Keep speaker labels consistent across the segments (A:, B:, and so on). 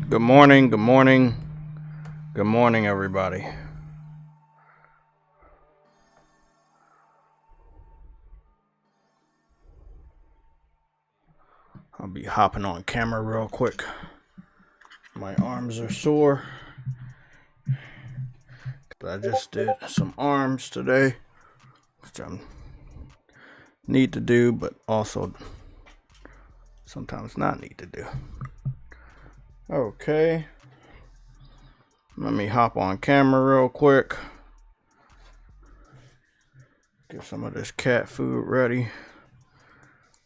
A: Good morning, good morning, good morning, everybody. I'll be hopping on camera real quick. My arms are sore. I just did some arms today, which I need to do, but also sometimes not need to do. Okay. Let me hop on camera real quick. Get some of this cat food ready.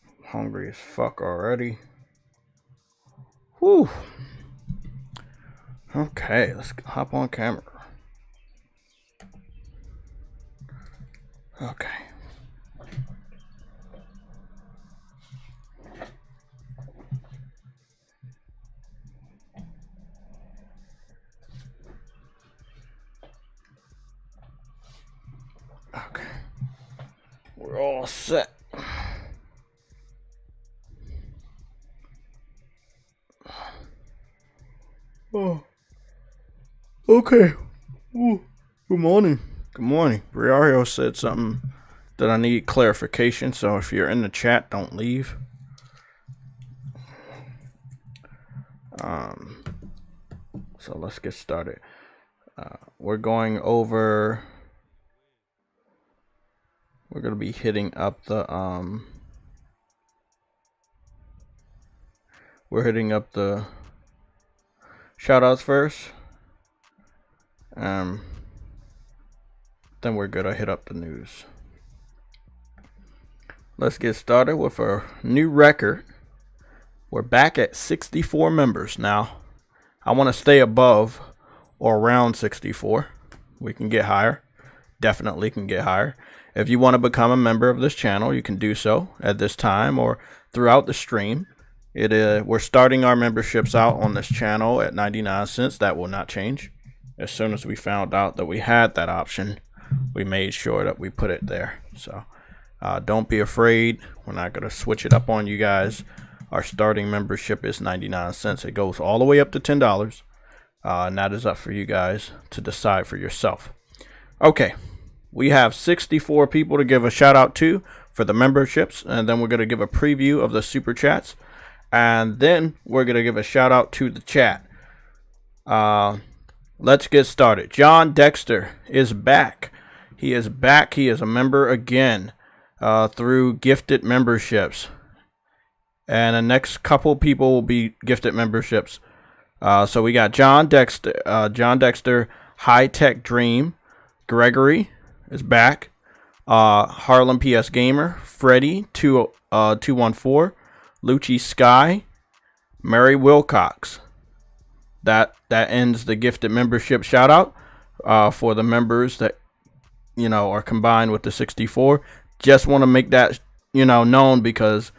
A: I'm hungry as fuck already. Whew. Okay, let's hop on camera. Okay. Okay. We're all set. Oh. Okay. Ooh. Good morning. Good morning. Briario said something that I need clarification, so if you're in the chat, don't leave. So let's get started. We're going to be hitting up the we're hitting up the shoutouts first. Then we're gonna hit up the news. Let's get started with a new record. We're back at 64 members now. I want to stay above or around 64. We can get higher. Definitely can get higher. If you want to become a member of this channel, you can do so at this time or throughout the stream. We're starting our memberships out on this channel at 99 cents. That will not change. As soon as we found out that we had that option, we made sure that we put it there. So don't be afraid. We're not going to switch it up on you guys. Our starting membership is 99 cents. It goes all the way up to $10. And that is up for you guys to decide for yourself. Okay. We have 64 people to give a shout out to for the memberships. And then we're going to give a preview of the super chats. And then we're going to give a shout out to the chat. Let's get started. John Dexter is back. He is back. He is a member again through gifted memberships. And the next couple people will be gifted memberships. So we got John Dexter, High Tech Dream, Gregory is back. Harlem PS Gamer, Freddy 214, Lucci Sky, Mary Wilcox. That ends the gifted membership shout out for the members that are combined with the 64. Just want to make that known because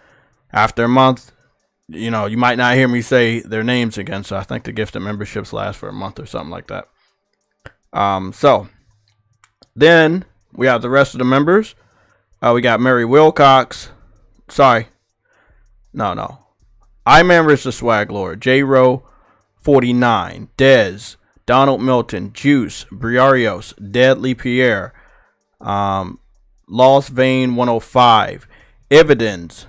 A: after a month, you might not hear me say their names again. So I think the gifted memberships last for a month or something like that. So then we have the rest of the members. We got Mary Wilcox. Sorry. No. Iman is the Swag Lord. J-Ro 49. Dez. Donald Milton. Juice. Briarios. Deadly Pierre. Lost Vein 105. Evidence.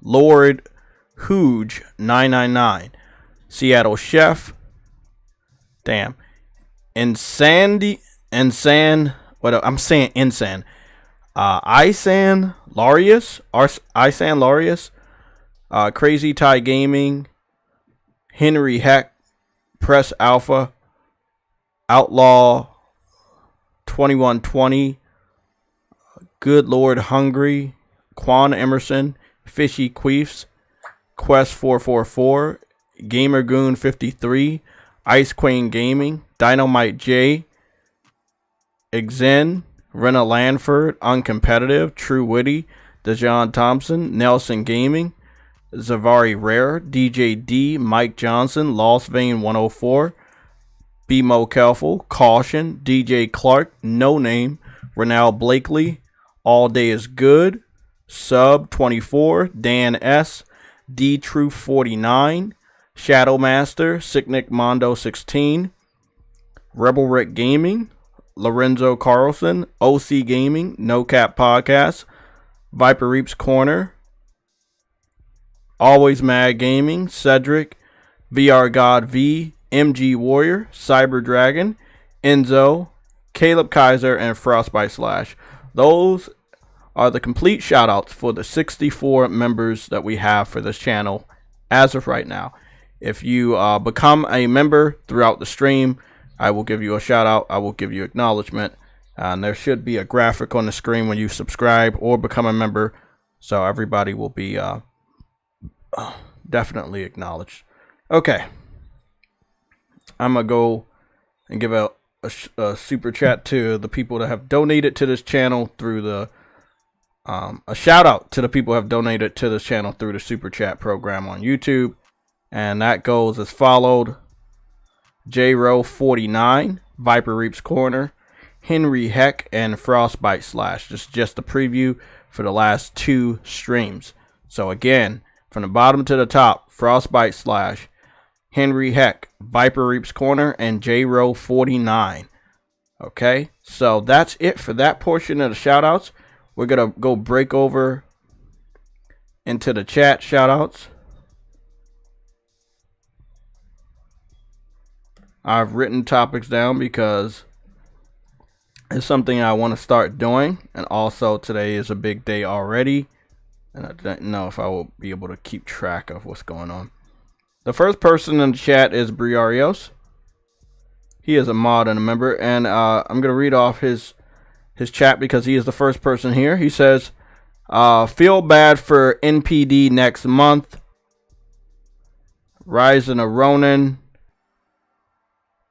A: Lord Hooge 999. Seattle Chef. Damn. Isan. I'm saying Insan. Isan Larius. Crazy Thai Gaming. Henry Heck. Press Alpha. Outlaw 2120. Good Lord Hungry. Quan Emerson. Fishy Queefs. Quest 444. Gamer Goon 53. Ice Queen Gaming. Dynamite J. Exen. Rena Lanford. Uncompetitive. True Witty. Dejon Thompson. Nelson Gaming. Zavari Rare. DJ D. Mike Johnson. Lost Vein 104. BMO Kelful. Caution. DJ Clark. No Name. Renal Blakely. All Day is Good. Sub 24. Dan S. D Truth 49. Shadowmaster, Sicknick Mondo 16, Rebel Rick Gaming, Lorenzo Carlson, OC Gaming, No Cap Podcast, Viper Reaps Corner, Always Mad Gaming, Cedric, VR God V, MG Warrior, Cyber Dragon, Enzo, Caleb Kaiser, and Frostbite Slash. Those are the complete shoutouts for the 64 members that we have for this channel as of right now. If you become a member throughout the stream, I will give you a shout out. I will give you acknowledgement. And there should be a graphic on the screen when you subscribe or become a member, so everybody will be definitely acknowledged. Okay, I'm gonna go and give a super chat to the people that have donated to this channel through the a shout out to the people who have donated to this channel through the super chat program on YouTube, and that goes as followed: JRO49, Viper Reaps Corner, Henry Heck, and Frostbite Slash. Just a preview for the last 2 streams. So again, from the bottom to the top: Frostbite Slash, Henry Heck, Viper Reaps Corner, and JRO49. Okay, so that's it for that portion of the shoutouts. We're gonna go break over into the chat shoutouts. I've written topics down because it's something I want to start doing, and also today is a big day already, and I don't know if I will be able to keep track of what's going on. The first person in the chat is Briarios. He is a mod and a member, and I'm going to read off his chat because he is the first person here. He says, feel bad for NPD next month. Rising a Ronin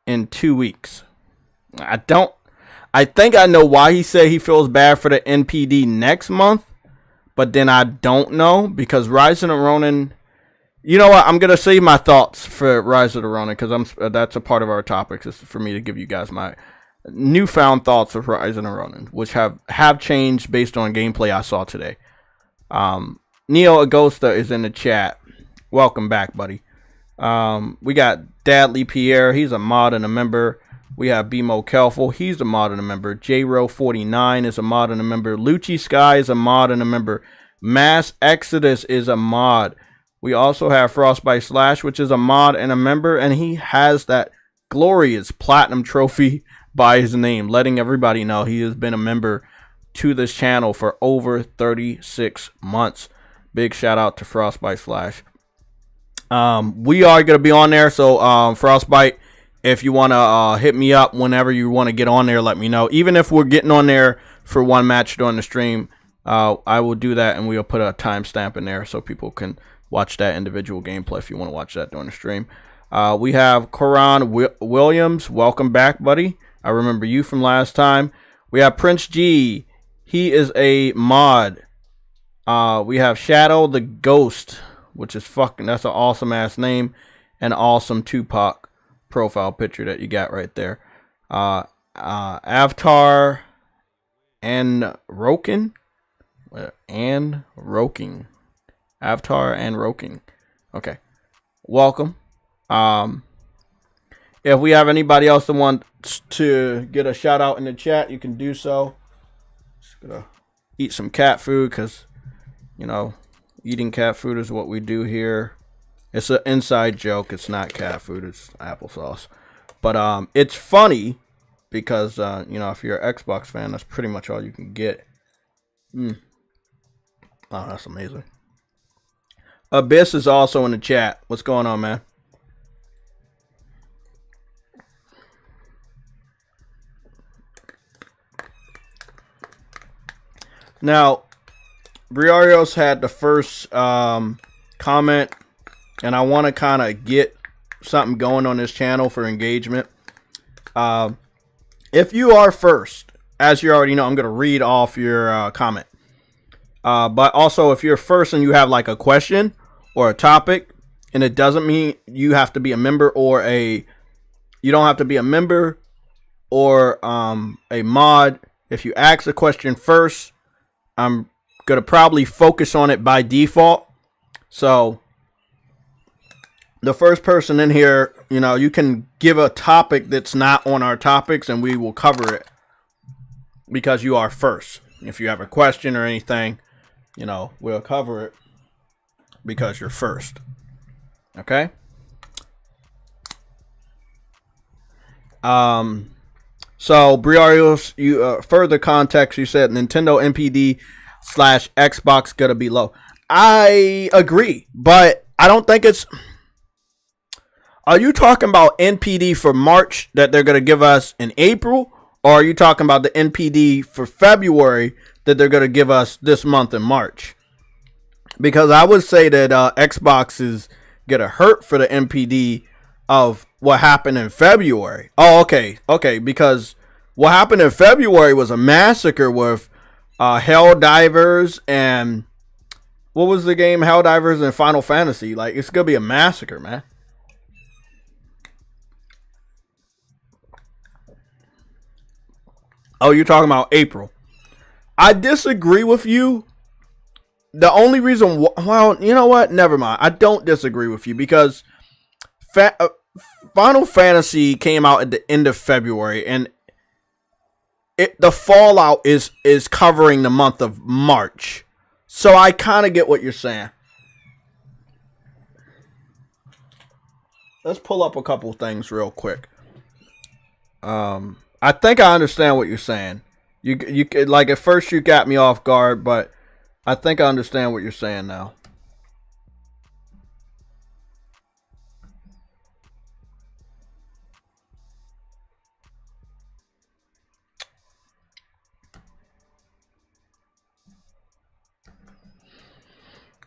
A: in 2 weeks. I think I know why he said he feels bad for the NPD next month, but then I don't know, because Rising a Ronin, you know what, I'm gonna save my thoughts for Rise of the Ronin, because that's a part of our topics, is for me to give you guys my newfound thoughts of Rise of the Ronin, which have changed based on gameplay I saw today. Neo Agosta is in the chat. Welcome back, buddy. We got Dadley Pierre, he's a mod and a member. We have BMO Kelfel, he's a mod and a member. JRO49 is a mod and a member. Lucci Sky is a mod and a member. Mass Exodus is a mod. We also have Frostbite Slash, which is a mod and a member, and he has that glorious platinum trophy by his name, letting everybody know he has been a member to this channel for over 36 months. Big shout out to Frostbite Slash. We are going to be on there, so Frostbite, if you want to hit me up whenever you want to get on there, let me know. Even if we're getting on there for one match during the stream, I will do that, and we'll put a timestamp in there so people can watch that individual gameplay if you want to watch that during the stream. We have Coron Williams. Welcome back, buddy. I remember you from last time. We have Prince G. He is a mod. We have Shadow the Ghost, which is that's an awesome ass name, and awesome Tupac profile picture that you got right there. Avatar and Rokin. Avatar and Roking. Okay. Welcome. If we have anybody else that wants to get a shout out in the chat, you can do so. Just gonna eat some cat food, because, you know, eating cat food is what we do here. It's an inside joke. It's not cat food. It's applesauce. But it's funny because, you know, if you're an Xbox fan, that's pretty much all you can get. Oh, that's amazing. Abyss is also in the chat. What's going on, man? Now, Briarios had the first comment, and I want to kind of get something going on this channel for engagement. If you are first, as you already know, I'm going to read off your comment. But also, if you're first and you have like a question or a topic, and it doesn't mean you have to be a member or you don't have to be a member or a mod. If you ask a question first, I'm going to probably focus on it by default. So the first person in here, you know, you can give a topic that's not on our topics and we will cover it because you are first. If you have a question or anything, you know, we'll cover it because you're first. Okay? So Briarios, you further context, you said Nintendo NPD / Xbox gonna be low. I agree, but I don't think it's. Are you talking about NPD for March that they're gonna give us in April, or are you talking about the NPD for February that they're gonna give us this month in March? Because I would say that Xbox is gonna hurt for the NPD of what happened in February. Oh, okay, because what happened in February was a massacre with Helldivers and what was the game? Helldivers and Final Fantasy. Like, it's gonna be a massacre, man. Oh, you're talking about April. I disagree with you. The only reason, well, you know what? Never mind. I don't disagree with you because Final Fantasy came out at the end of February, and the fallout is covering the month of March. So I kind of get what you're saying. Let's pull up a couple things real quick. I think I understand what you're saying. You like at first you got me off guard, but I think I understand what you're saying now.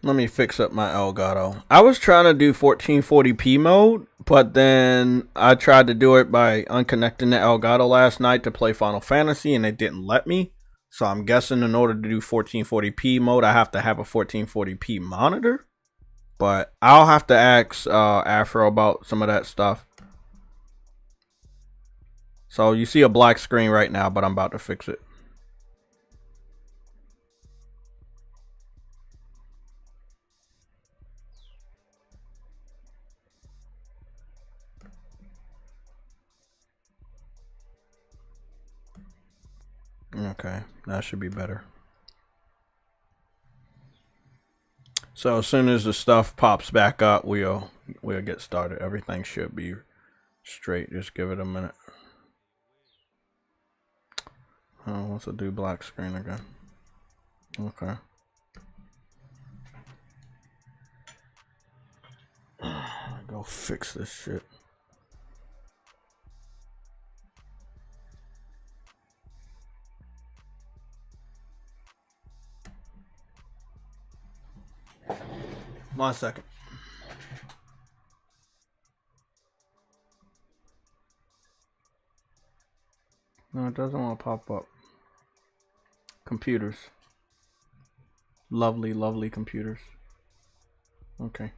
A: Let me fix up my Elgato. I was trying to do 1440p mode, but then I tried to do it by unconnecting the Elgato last night to play Final Fantasy, and it didn't let me. So I'm guessing in order to do 1440p mode, I have to have a 1440p monitor. But I'll have to ask Afro about some of that stuff. So you see a black screen right now, but I'm about to fix it. Okay, that should be better. So as soon as the stuff pops back up, we'll get started. Everything should be straight. Just give it a minute. Oh, what's it do black screen again? Okay. Go fix this shit. One second. No, it doesn't want to pop up. Computers. Lovely, lovely computers. Okay.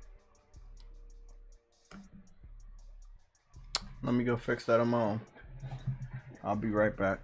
A: Let me go fix that on my own. I'll be right back.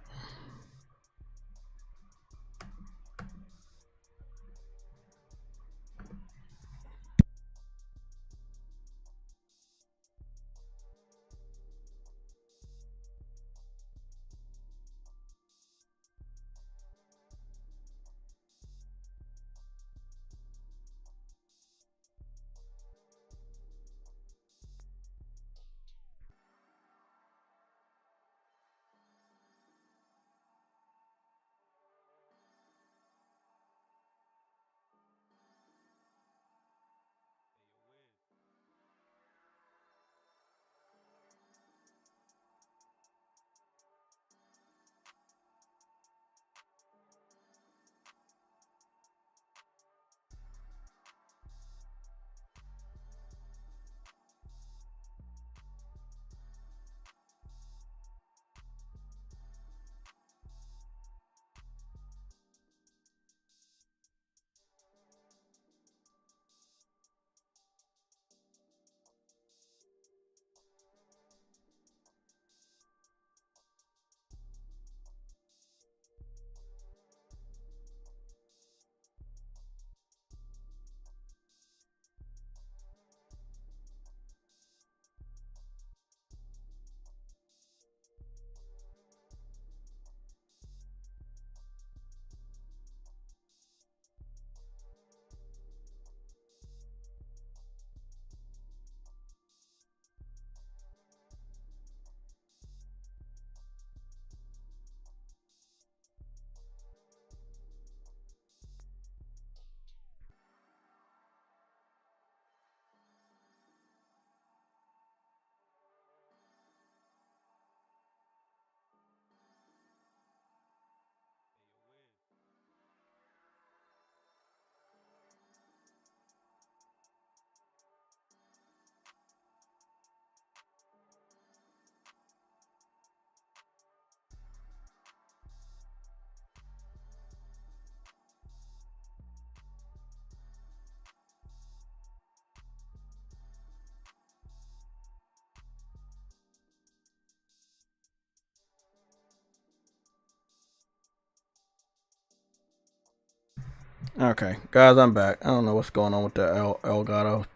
A: Okay, guys, I'm back. I don't know what's going on with the Elgato.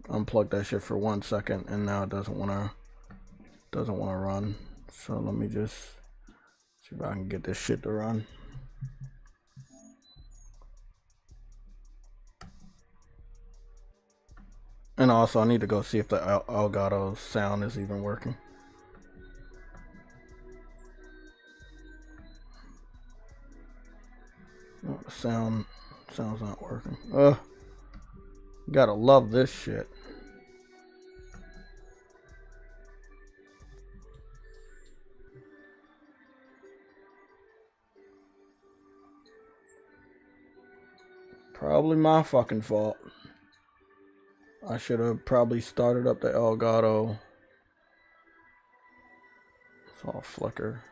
A: Unplugged that shit for 1 second, and now it doesn't wanna run. So let me just see if I can get this shit to run. And also, I need to go see if the Elgato sound is even working. Oh, the sound's not working. Ugh. Gotta love this shit. Probably my fucking fault. I should have probably started up the Elgato. It's all flicker.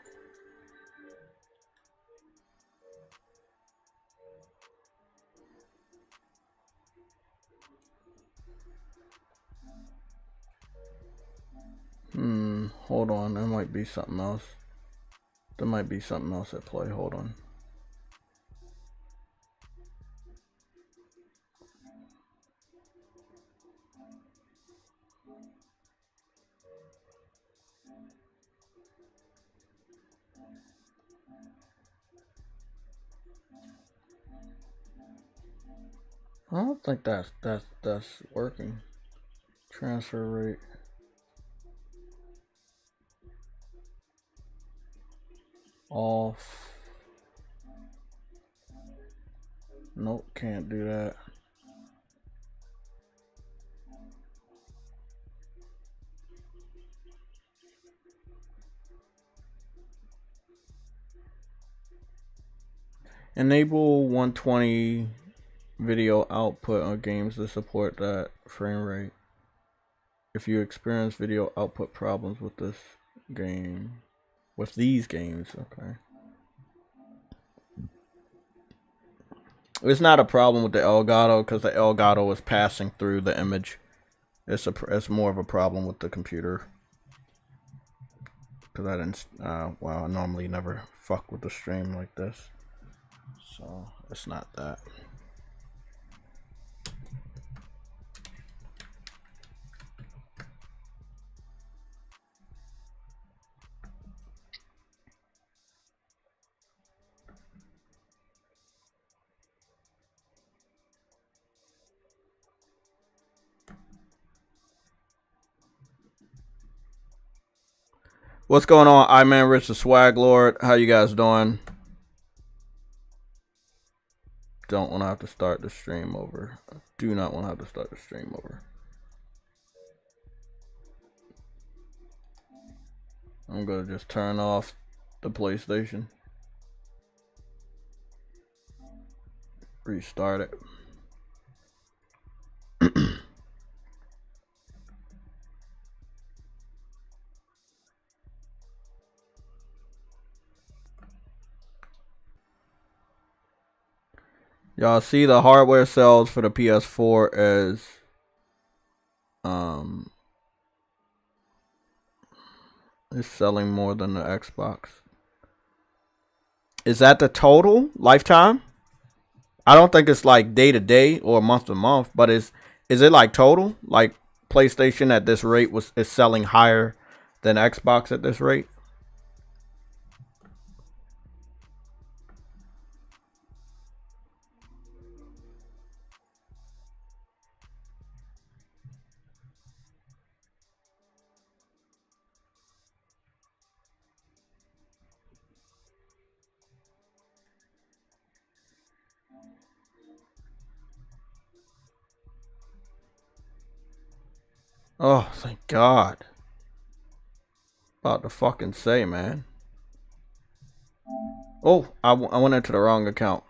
A: Hold on, there might be something else. There might be something else at play. Hold on. I don't think that's working. Transfer rate. Off. Nope, can't do that. Enable 120 video output on games that support that frame rate. If you experience video output problems with this game, with these games, okay. It's not a problem with the Elgato because the Elgato is passing through the image. It's more of a problem with the computer. Because I didn't, well, I normally never fuck with the stream like this. So, it's not that. What's going on? I'm Man Rich the Swag Lord. How you guys doing? Don't want to have to start the stream over. Do not want to have to start the stream over. I'm going to just turn off the PlayStation. Restart it. Y'all see the hardware sales for the PS4 as is selling more than the Xbox. Is that the total lifetime? I don't think it's like day to day or month to month, but is it like total? Like PlayStation at this rate is selling higher than Xbox at this rate? Oh, thank God. About to fucking say, man. Oh, I went into the wrong account.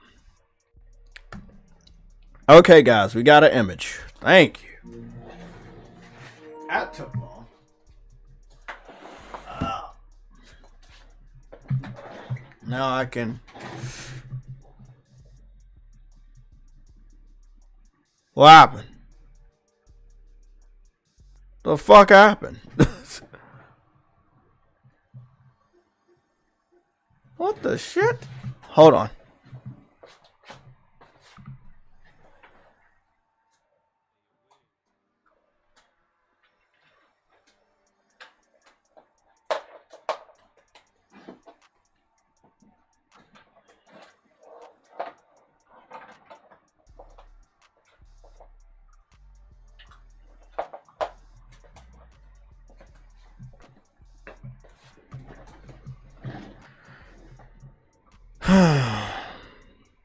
A: Okay, guys, we got an image. Thank you. That took long. Now I can. What happened? The fuck happened? What the shit? Hold on.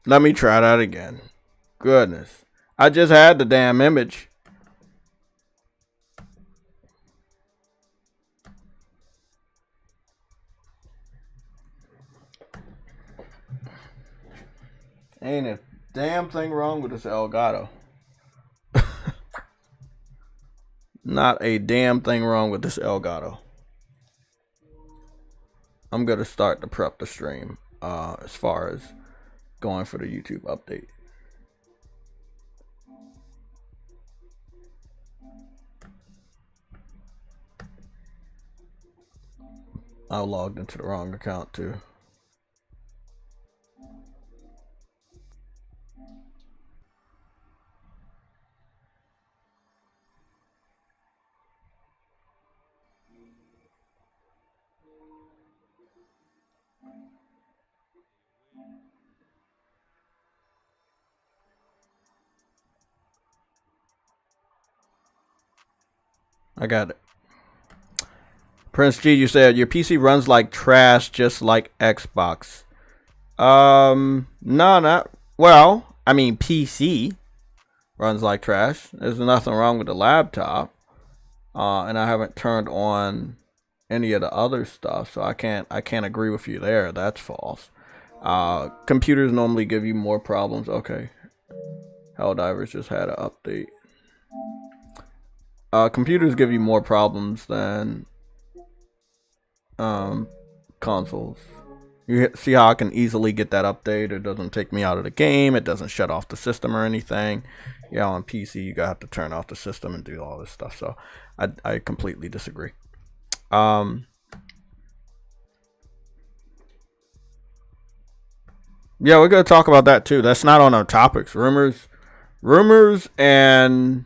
A: Let me try that again. Goodness. I just had the damn image. Ain't a damn thing wrong with this Elgato. Not a damn thing wrong with this Elgato. I'm going to start to prep the stream as far as going for the YouTube update. I logged into the wrong account too. I got it. Prince G, you said your PC runs like trash, just like Xbox. No, not well. I mean, PC runs like trash. There's nothing wrong with the laptop, and I haven't turned on any of the other stuff, so I can't agree with you there. That's false. Computers normally give you more problems. Okay, Helldivers just had an update. Computers give you more problems than consoles. You see how I can easily get that update. It doesn't take me out of the game. It doesn't shut off the system or anything. Yeah, on PC you gotta have to turn off the system and do all this stuff. So I completely disagree. Yeah, we're gonna talk about that too. That's not on our topics. Rumors are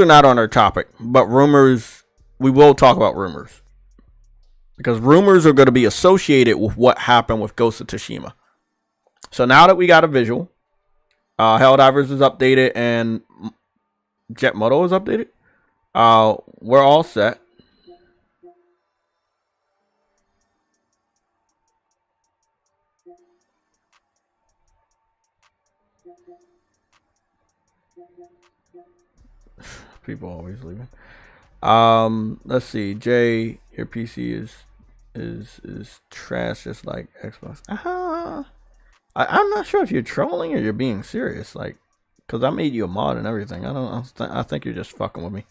A: not on our topic, but rumors, we will talk about rumors. Because rumors are going to be associated with what happened with Ghost of Tsushima. So now that we got a visual, Helldivers is updated and Jetmoto is updated, we're all set. People always leaving. Let's see. Jay, your PC is trash, just like Xbox. I'm not sure if you're trolling or you're being serious. Like, cause I made you a mod and everything. I think you're just fucking with me.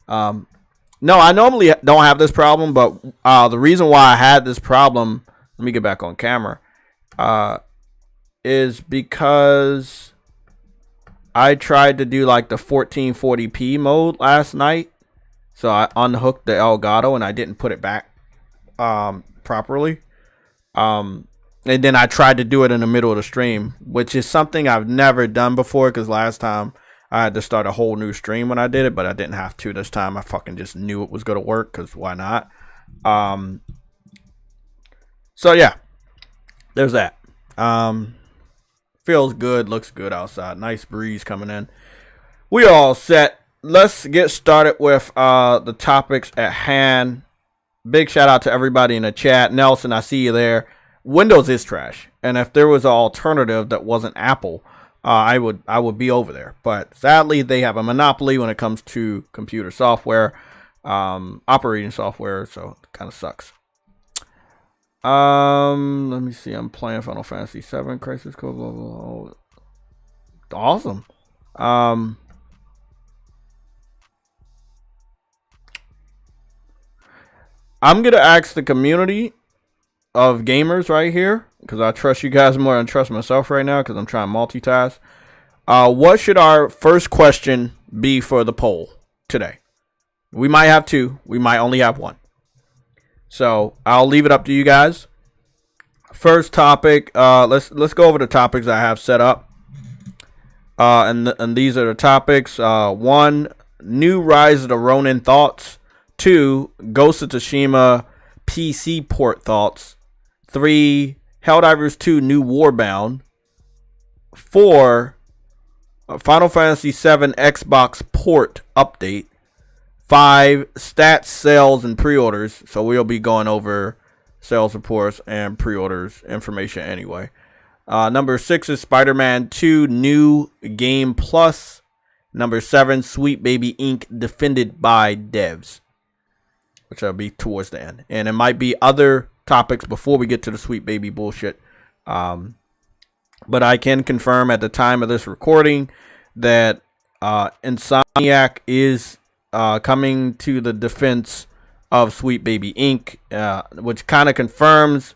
A: No, I normally don't have this problem, but the reason why I had this problem, let me get back on camera, is because I tried to do like the 1440p mode last night. So I unhooked the Elgato and I didn't put it back properly. And then I tried to do it in the middle of the stream, which is something I've never done before, because last time I had to start a whole new stream when I did it, but I didn't have to this time. I fucking just knew it was going to work, because why not? So yeah, there's that. Feels good, looks good outside. Nice breeze coming in. We all set. Let's get started with the topics at hand. Big shout out to everybody in the chat. Nelson, I see you there. Windows is trash, and if there was an alternative that wasn't Apple, I would be over there. But sadly, they have a monopoly when it comes to computer software, operating software, so it kind of sucks. Let me see. I'm playing Final Fantasy 7 Crisis Core. Blah, blah, blah. Awesome. I'm gonna ask the community of gamers right here, because I trust you guys more than I trust myself right now, because I'm trying to multitask. What should our first question be for the poll today? We might have two. We might only have one. So I'll leave it up to you guys. First topic. Let's go over the topics I have set up. And these are the topics. 1, new Rise of the Ronin thoughts. 2, Ghost of Tsushima PC port thoughts. 3, Helldivers 2 new Warbond. 4, Final Fantasy 7 Xbox port update. 5, stats, sales, and pre-orders. So we'll be going over sales reports and pre-orders information anyway. Number 6 is Spider-Man 2 New Game Plus. Number 7, Sweet Baby Inc. Defended by Devs, which will be towards the end. And it might be other topics before we get to the Sweet Baby bullshit. But I can confirm at the time of this recording that Insomniac is coming to the defense of Sweet Baby Inc., which kind of confirms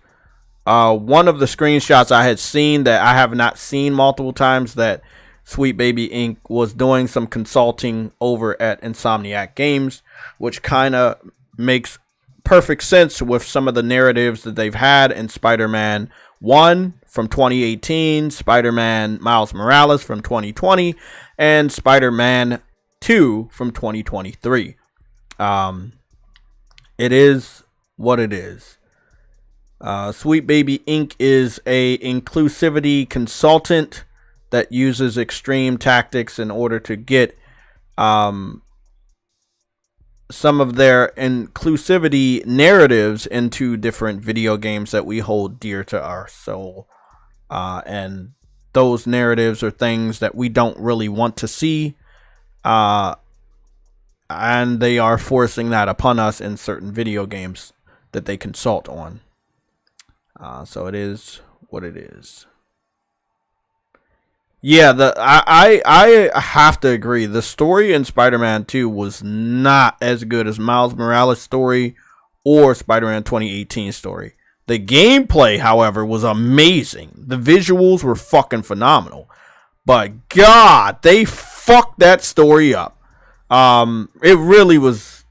A: one of the screenshots I had seen that I have not seen multiple times, that Sweet Baby Inc. was doing some consulting over at Insomniac Games, which kind of makes perfect sense with some of the narratives that they've had in Spider-Man 1 from 2018, Spider-Man Miles Morales from 2020, and Spider-Man 2 from 2023. It is what it is. Sweet Baby Inc. is a inclusivity consultant that uses extreme tactics in order to get some of their inclusivity narratives into different video games that we hold dear to our soul. And those narratives are things that we don't really want to see. And they are forcing that upon us in certain video games that they consult on. So it is what it is. Yeah, I have to agree. The story in Spider-Man 2 was not as good as Miles Morales' story or Spider-Man 2018 story. The gameplay, however, was amazing. The visuals were fucking phenomenal. But God, they fucked that story up. It really was.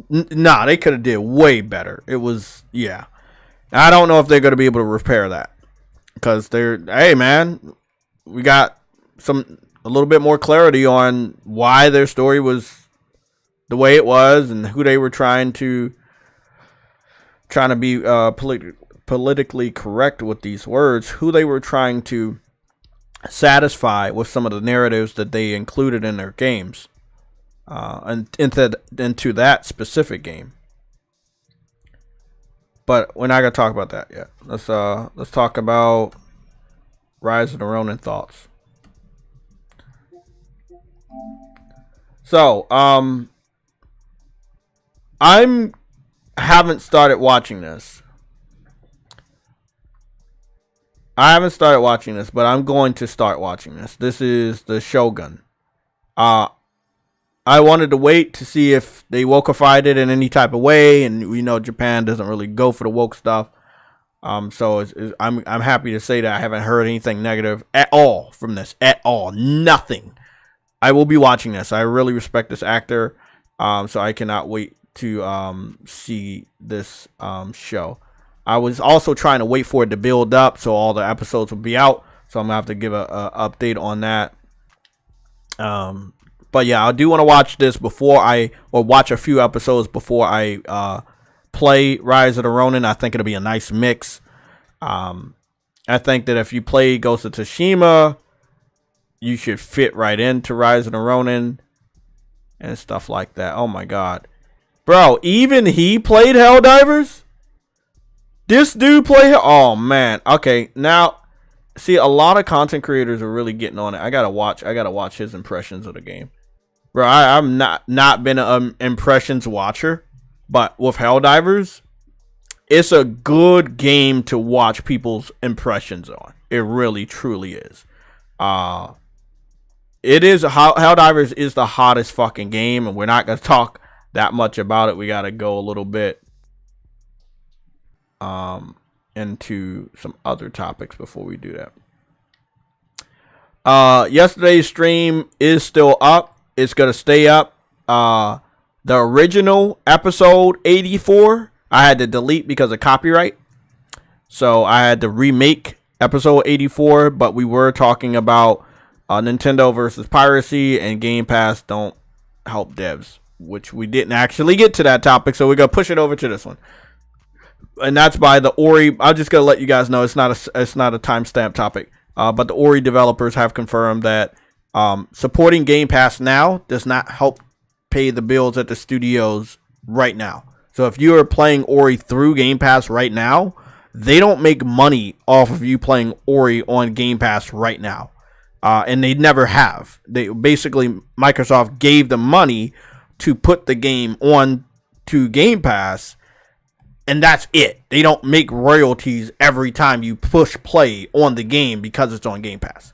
A: Nah, they could have did way better. It was, yeah. I don't know if they're going to be able to repair that, because hey man, we got a little bit more clarity on why their story was the way it was and who they were trying to be politically correct with these words, who they were trying to satisfy with some of the narratives that they included in their games, and into that specific game. But we're not gonna talk about that yet. Let's talk about Rise of the Ronin thoughts. So, haven't started watching this. I haven't started watching this, but I'm going to start watching this. This is the Shogun. I wanted to wait to see if they wokeified it in any type of way, and we know Japan doesn't really go for the woke stuff. So I'm happy to say that I haven't heard anything negative at all from this, at all, nothing. I will be watching this. I really respect this actor, so I cannot wait to see this show. I was also trying to wait for it to build up so all the episodes will be out. So I'm gonna have to give a update on that. But yeah, I do want to watch this watch a few episodes before I play Rise of the Ronin. I think it'll be a nice mix. I think that if you play Ghost of Tsushima, you should fit right into Rise of the Ronin and stuff like that. Oh my God, bro! Even he played Helldivers. This dude played. Oh man. Okay, now see, a lot of content creators are really getting on it. I gotta watch his impressions of the game. Bro, I'm not been an impressions watcher, but with Helldivers, it's a good game to watch people's impressions on. It really, truly is. It is Helldivers is the hottest fucking game, and we're not gonna talk that much about it. We gotta go a little bit into some other topics before we do that. Yesterday's stream is still up. It's going to stay up. The original episode 84, I had to delete because of copyright. So I had to remake episode 84, but we were talking about Nintendo versus piracy and Game Pass don't help devs, which we didn't actually get to that topic. So we're going to push it over to this one. And that's by the Ori. I'm just going to let you guys know it's not a timestamp topic. But the Ori developers have confirmed that supporting Game Pass now does not help pay the bills at the studios right now. So if you are playing Ori through Game Pass right now, they don't make money off of you playing Ori on Game Pass right now. And they never have. They basically, Microsoft gave them money to put the game on to Game Pass, and that's it. They don't make royalties every time you push play on the game because it's on Game Pass.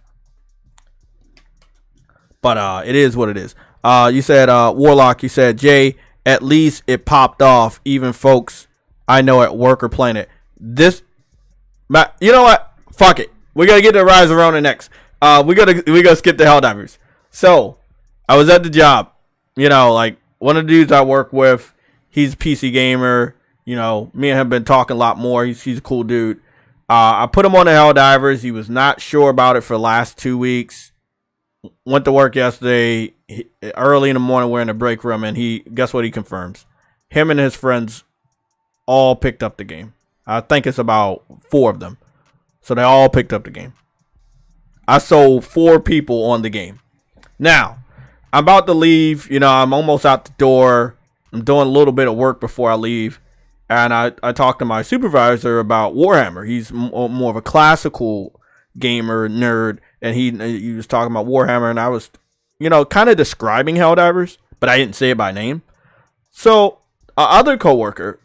A: But it is what it is. You said, Warlock, you said, Jay, at least it popped off. Even folks I know at work are playing it. You know what? Fuck it. We're going to get to Rise of Ronin next. We're gonna skip the Helldivers. So, I was at the job. You know, like, one of the dudes I work with, he's a PC gamer. You know, me and him been talking a lot more. He's a cool dude. I put him on the Helldivers. He was not sure about it for the last 2 weeks. Went to work yesterday. Early in the morning, we're in the break room, and guess what he confirms? Him and his friends all picked up the game. I think it's about 4 of them. So they all picked up the game. I sold 4 people on the game. Now, I'm about to leave. You know, I'm almost out the door. I'm doing a little bit of work before I leave. And I talked to my supervisor about Warhammer. He's more of a classical gamer, nerd. And he was talking about Warhammer. And I was, you know, kind of describing Helldivers. But I didn't say it by name. So, other coworker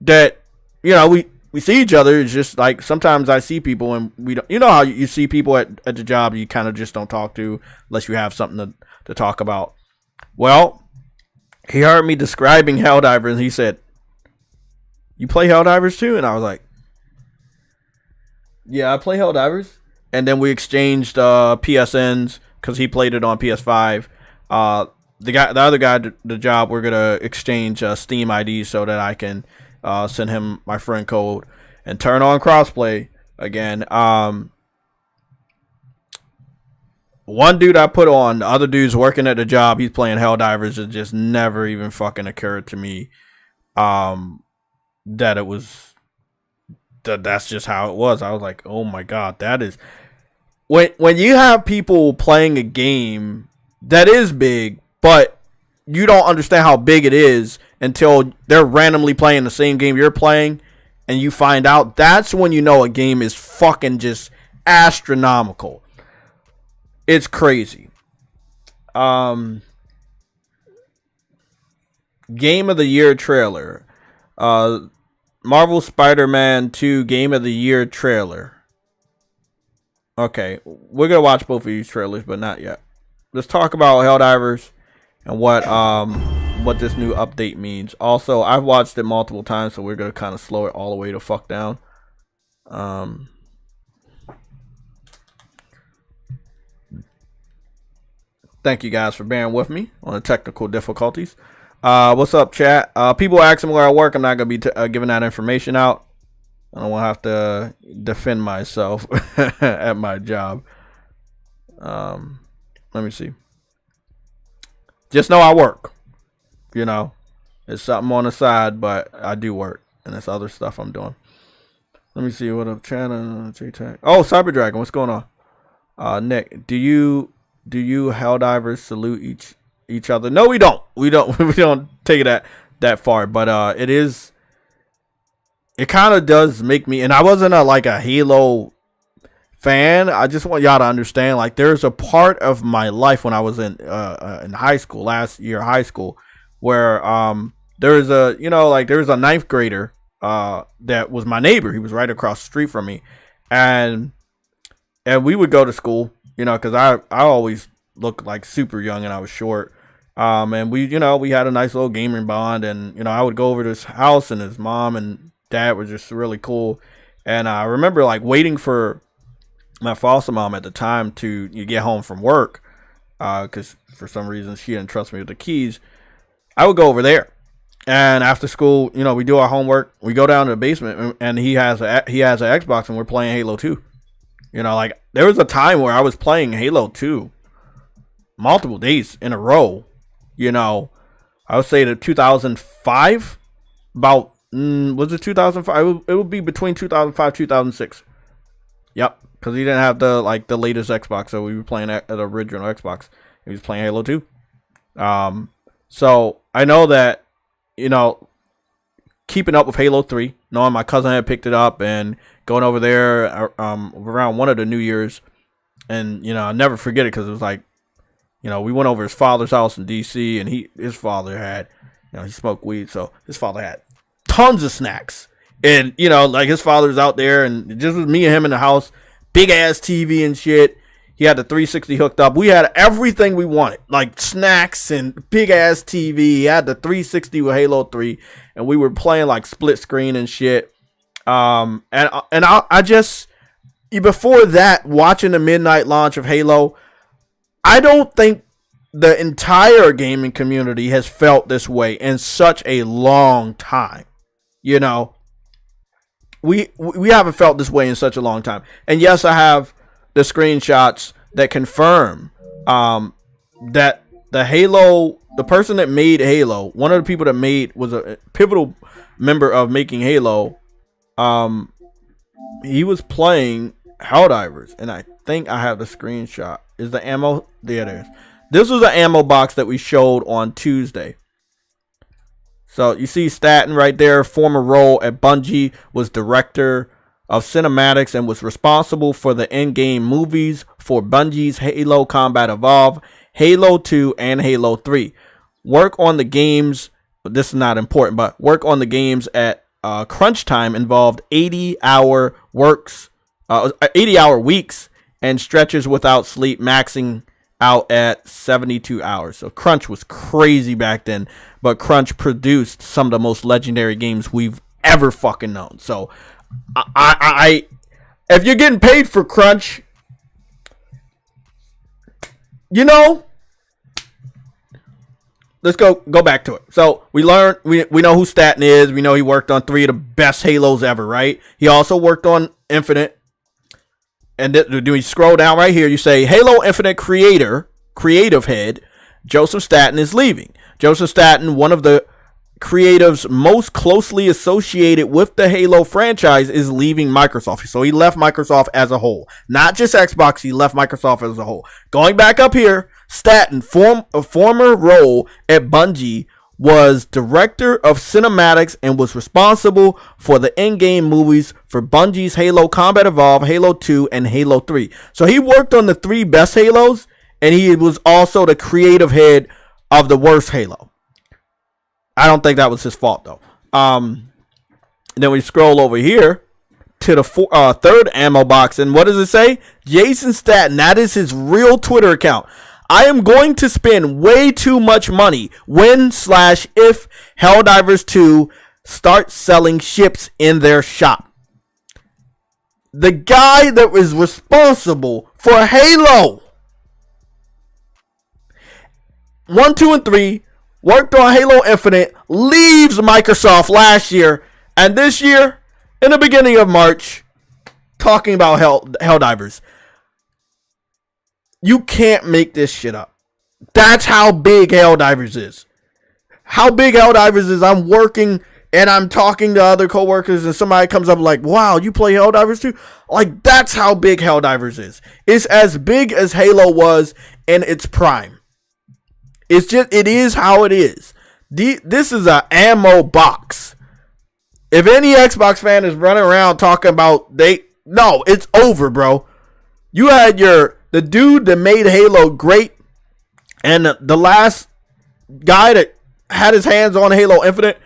A: that, you know, we see each other. It's just like sometimes I see people and we don't, you know how you see people at the job you kind of just don't talk to unless you have something to talk about. Well, he heard me describing Helldivers and he said, "You play Helldivers too?" And I was like, "Yeah, I play Helldivers." And then we exchanged PSNs because he played it on PS5. The other guy at the job, we're gonna exchange Steam IDs so that I can send him my friend code and turn on crossplay again. One dude I put on, the other dude's working at the job. He's playing Helldivers. It just never even fucking occurred to me that it was that's just how it was. I was like, oh my god, that is when you have people playing a game that is big, but you don't understand how big it is until they're randomly playing the same game you're playing and you find out. That's when you know a game is fucking just astronomical. It's crazy. Game of the Year trailer. Marvel Spider-Man 2 Game of the Year trailer. Okay, we're going to watch both of these trailers, but not yet. Let's talk about Helldivers and what this new update means. Also, I've watched it multiple times, so we're going to kind of slow it all the way the fuck down. Thank you guys for bearing with me on the technical difficulties. What's up, chat? People asking where I work. I'm not going to be giving that information out. I don't want to have to defend myself at my job. Let me see. Just know I work. You know, it's something on the side, but I do work, and there's other stuff I'm doing. Let me see what up, channel JayTech. Oh, Cyber Dragon, what's going on? Nick, do you Helldivers salute each other? No, we don't. We don't take it that far, but it kind of does make me, and I wasn't a Halo fan. I just want y'all to understand, like, there's a part of my life when I was in high school, last year of high school, where there was a ninth grader that was my neighbor. He was right across the street from me, and we would go to school, you know, because I always looked like super young and I was short. And we had a nice little gaming bond, and, you know, I would go over to his house, and his mom and dad were just really cool. And I remember like waiting for my foster mom at the time to get home from work, because for some reason she didn't trust me with the keys. I would go over there, and after school, you know, we do our homework, we go down to the basement, and he has an Xbox, and we're playing Halo 2. You know, like, there was a time where I was playing Halo 2 multiple days in a row. You know, I would say that 2005, about was it 2005? It would be between 2005 2006. Yep, because he didn't have the latest Xbox, so we were playing at the original Xbox. He was playing Halo 2. So I know that, you know, keeping up with Halo 3, knowing my cousin had picked it up and going over there around one of the New Year's. And, you know, I'll never forget it because it was like, you know, we went over his father's house in D.C. and his father had, you know, he smoked weed. So his father had tons of snacks. And, you know, like his father's out there and it just was me and him in the house. Big ass TV and shit. He had the 360 hooked up. We had everything we wanted, like snacks and big ass TV. He had the 360 with Halo 3, and we were playing like split screen and shit. I just, before that, watching the midnight launch of Halo, I don't think the entire gaming community has felt this way in such a long time. You know, we haven't felt this way in such a long time. And yes, I have the screenshots that confirm that the Halo, the person that made Halo, one of the people that was a pivotal member of making Halo, he was playing Helldivers, and I think I have the screenshot. Is the ammo? There it is. This was an ammo box that we showed on Tuesday. So you see Staten right there, former role at Bungie, was director of cinematics and was responsible for the in-game movies for Bungie's Halo Combat Evolved, Halo 2, and Halo 3. Work on the games, this is not important, but work on the games at crunch time involved 80-hour weeks and stretches without sleep, maxing out at 72 hours. So crunch was crazy back then, but crunch produced some of the most legendary games we've ever fucking known. So I if you're getting paid for crunch, you know, let's go back to it. So we learned, we know who Staten is. We know he worked on 3 of the best Halos ever, right? He also worked on Infinite. And do we scroll down right here? You say Halo Infinite creative head Joseph Staten is leaving. Joseph Staten, one of the creatives most closely associated with the Halo franchise, is leaving Microsoft. So he left Microsoft as a whole, not just Xbox. He left Microsoft as a whole. Going back up here, Staten, a former role at Bungie, was director of cinematics and was responsible for the in-game movies for Bungie's Halo Combat Evolved, Halo 2, and Halo 3. So he worked on the 3 best Halos, and he was also the creative head of the worst Halo. I don't think that was his fault, though. Then we scroll over here to the third ammo box, and what does it say? Jason Staten, that is his real Twitter account. I am going to spend way too much money when/if Helldivers 2 starts selling ships in their shop. The guy that was responsible for Halo 1, 2, and 3, worked on Halo Infinite, leaves Microsoft last year, and this year, in the beginning of March, talking about Helldivers. You can't make this shit up. That's how big Helldivers is. How big Helldivers is, I'm working and I'm talking to other coworkers and somebody comes up like, wow, you play Helldivers too? Like, that's how big Helldivers is. It's as big as Halo was in its prime. It is how it is. This is an ammo box. If any Xbox fan is running around talking about no, it's over, bro. You had the dude that made Halo great, and the last guy that had his hands on Halo Infinite,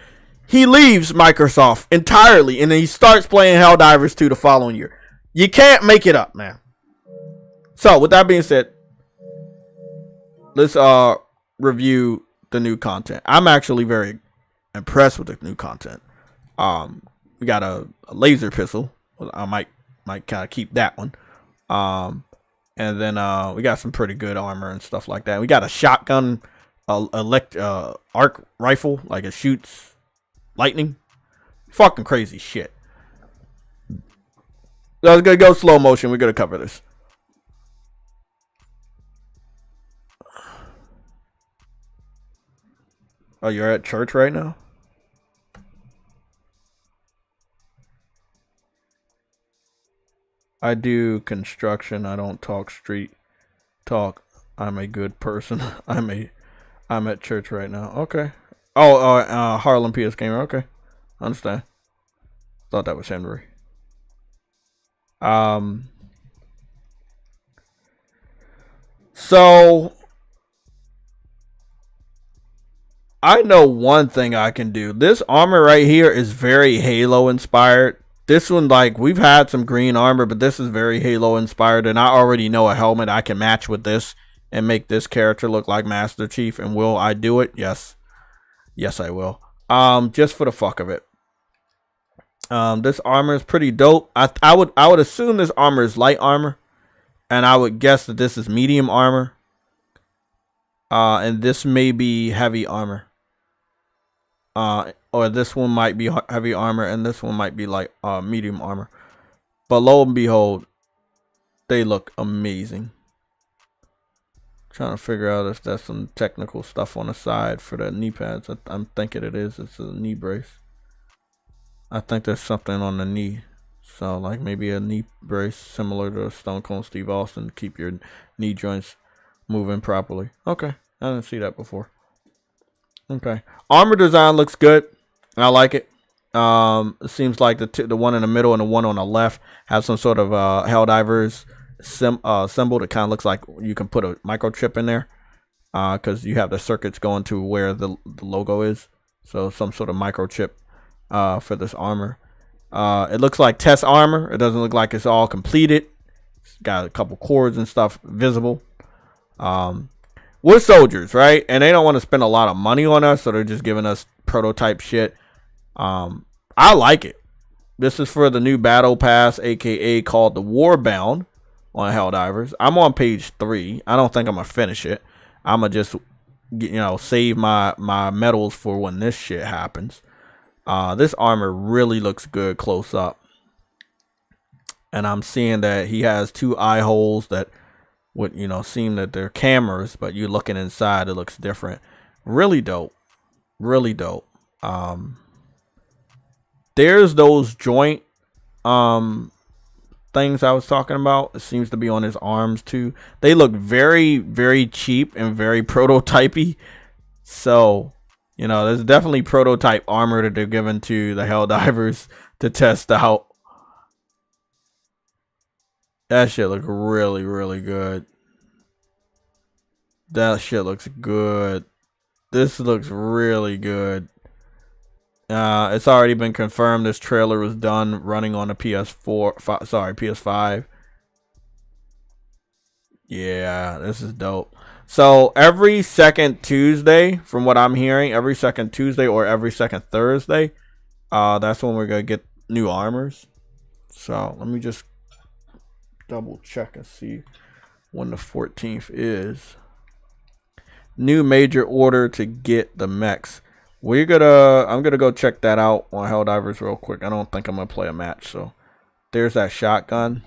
A: he leaves Microsoft entirely, and then he starts playing Helldivers 2 the following year. You can't make it up, man. So, with that being said, let's review the new content. I'm actually very impressed with the new content. We got a laser pistol. I might kind of keep that one. And then we got some pretty good armor and stuff like that. We got a shotgun, arc rifle, like it shoots lightning. Fucking crazy shit. So I was gonna go slow motion. We're gonna cover this. Oh, you're at church right now? I do construction. I don't talk street talk. I'm a good person. I'm at church right now. Okay. Oh, Harlem PS Gamer. Okay. Understand. thought that was Henry. So I know one thing I can do. This armor right here is very Halo inspired. This one, like, we've had some green armor, but this is very Halo inspired, and I already know a helmet I can match with this and make this character look like Master Chief. And will I do it? Yes. Yes, I will. Just for the fuck of it. This armor is pretty dope. I would assume this armor is light armor, and I would guess that this is medium armor. And this may be heavy armor. Or this one might be heavy armor, and this one might be like medium armor. But lo and behold, they look amazing. Trying to figure out if that's some technical stuff on the side for the knee pads. I'm thinking it is. It's a knee brace. I think there's something on the knee. So like maybe a knee brace similar to Stone Cold Steve Austin to keep your knee joints moving properly. Okay. I didn't see that before. Okay. Armor design looks good. I like it. It seems like the one in the middle and the one on the left have some sort of Helldivers symbol that kind of looks like you can put a microchip in there, because you have the circuits going to where the logo is. So some sort of microchip for this armor. It looks like test armor. It doesn't look like it's all completed. It's got a couple cords and stuff visible. We're soldiers, right? And they don't want to spend a lot of money on us, so they're just giving us prototype shit. I like it. This is for the new battle pass, aka called the Warbond on Helldivers. I'm on page 3. I don't think I'm gonna finish it. I'm gonna just, you know, save my medals for when this shit happens. This armor really looks good close up, and I'm seeing that he has 2 eye holes that would, you know, seem that they're cameras, but you're looking inside, it looks different. Really dope. Really dope. There's those joint things I was talking about. It seems to be on his arms too. They look very, very cheap and very prototypey. So, you know, there's definitely prototype armor that they're giving to the Helldivers to test out. That shit looks really, really good. That shit looks good. This looks really good. It's already been confirmed this trailer was done running on the PS5. Yeah, this is dope. So every second Tuesday, from what I'm hearing, every second Tuesday or every second Thursday, that's when we're gonna get new armors. So let me just double check and see when the 14th is. New major order to get the mechs. I'm gonna go check that out on Helldivers real quick. I don't think I'm gonna play a match. So there's that shotgun.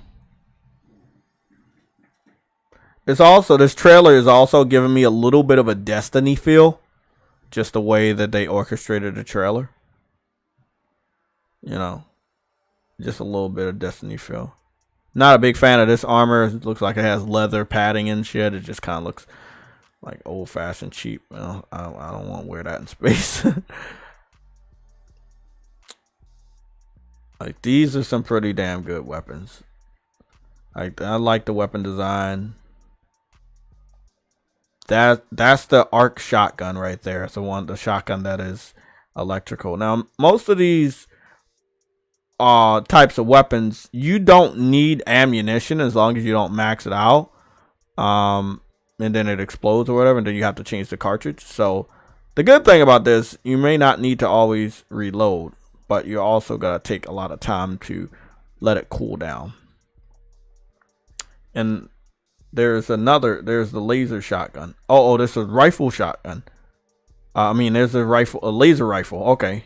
A: It's also, this trailer is also giving me a little bit of a Destiny feel, just the way that they orchestrated the trailer. You know, just a little bit of Destiny feel. Not a big fan of this armor. It looks like it has leather padding and shit. It just kind of looks like old-fashioned cheap. You know, I don't want to wear that in space. Like, these are some pretty damn good weapons. I like the weapon design. That's the arc shotgun right there. It's the shotgun that is electrical. Now, most of these types of weapons, you don't need ammunition as long as you don't max it out. And then it explodes or whatever, and then you have to change the cartridge. So the good thing about this, you may not need to always reload, but you also gotta take a lot of time to let it cool down. And there's the laser shotgun. Oh, this is a rifle shotgun. I mean, there's a laser rifle. Okay.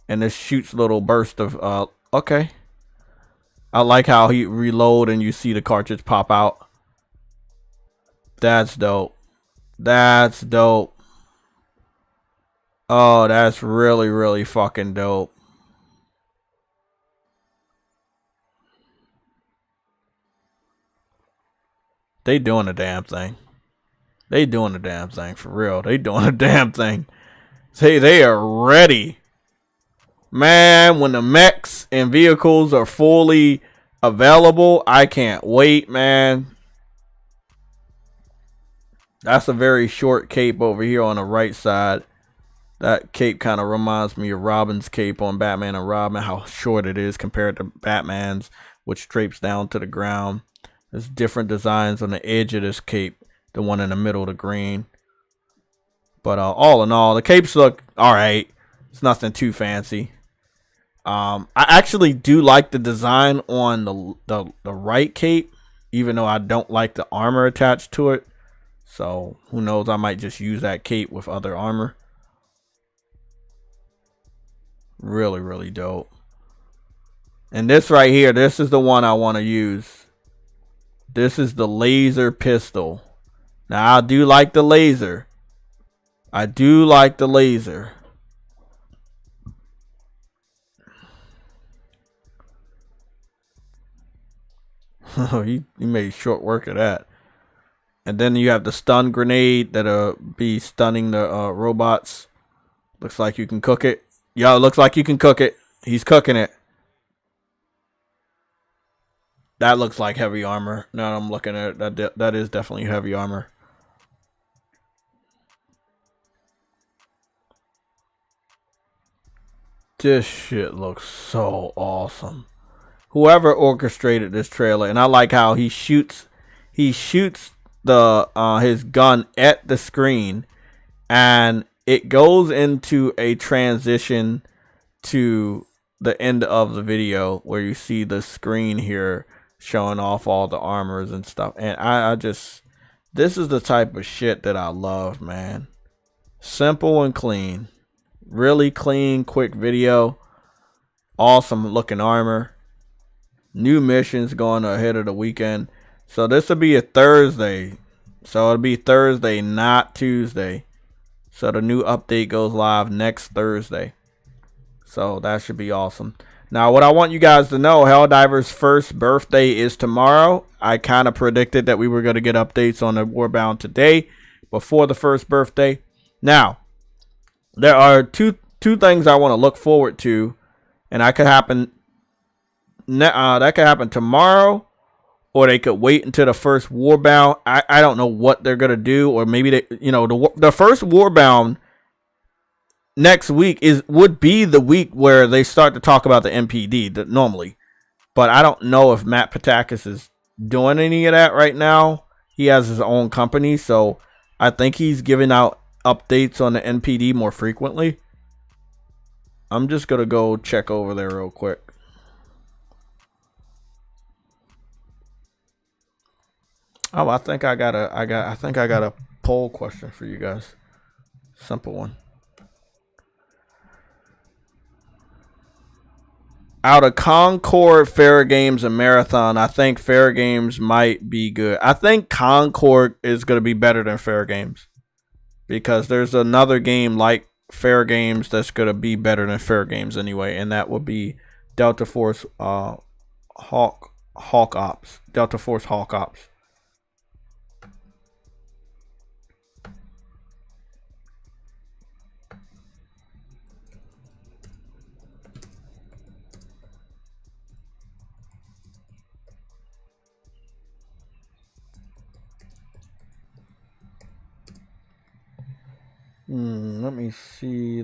A: And this shoots little burst of, okay. I like how he reload and you see the cartridge pop out. That's dope. That's dope. Oh, that's really, really fucking dope. They doing a damn thing. They doing a damn thing for real. They doing a damn thing. Hey, they are ready. Man, when the mechs and vehicles are fully available, I can't wait, man. That's a very short cape over here on the right side. That cape kind of reminds me of Robin's cape on Batman and Robin, how short it is compared to Batman's, which drapes down to the ground. There's different designs on the edge of this cape. The one in the middle, the green. But all in all, the capes look alright. It's nothing too fancy. I actually do like the design on the right cape, even though I don't like the armor attached to it. So who knows, I might just use that cape with other armor. Really, really dope. And this right here, this is the one I want to use. This is the laser pistol. Now I do like the laser. I do like the laser. he made short work of that. And then you have the stun grenade that'll be stunning the robots. Looks like you can cook it. Yo, looks like you can cook it. He's cooking it. That looks like heavy armor. Now I'm looking at it. That is definitely heavy armor. This shit looks so awesome. Whoever orchestrated this trailer, and I like how he shoots the his gun at the screen, and it goes into a transition to the end of the video where you see the screen here showing off all the armors and stuff. And I just, this is the type of shit that I love, man. Simple and clean. Really clean, quick video. Awesome looking armor. New missions going ahead of the weekend. So this will be a Thursday. So it'll be Thursday, not Tuesday. So the new update goes live next Thursday. So that should be awesome. Now, what I want you guys to know, Helldivers' first birthday is tomorrow. I kind of predicted that we were going to get updates on the Warbond today before the first birthday. Now, there are two things I want to look forward to, and that could happen tomorrow, or they could wait until the first Warbond. I don't know what they're gonna do, or maybe they, the first Warbond next week would be the week where they start to talk about the MPD normally, but I don't know if Matt Patakis is doing any of that right now. He has his own company, so I think he's giving out updates on the NPD more frequently. I'm just gonna go check over there real quick. Oh, I think I got a poll question for you guys. Simple one. Out of Concord, Fair Games, and Marathon, I think Fair Games might be good. I think Concord is going to be better than Fair Games, because there's another game like Fair Games that's going to be better than Fair Games anyway, and that would be Delta Force Hawk Ops. Delta Force Hawk Ops. Let me see.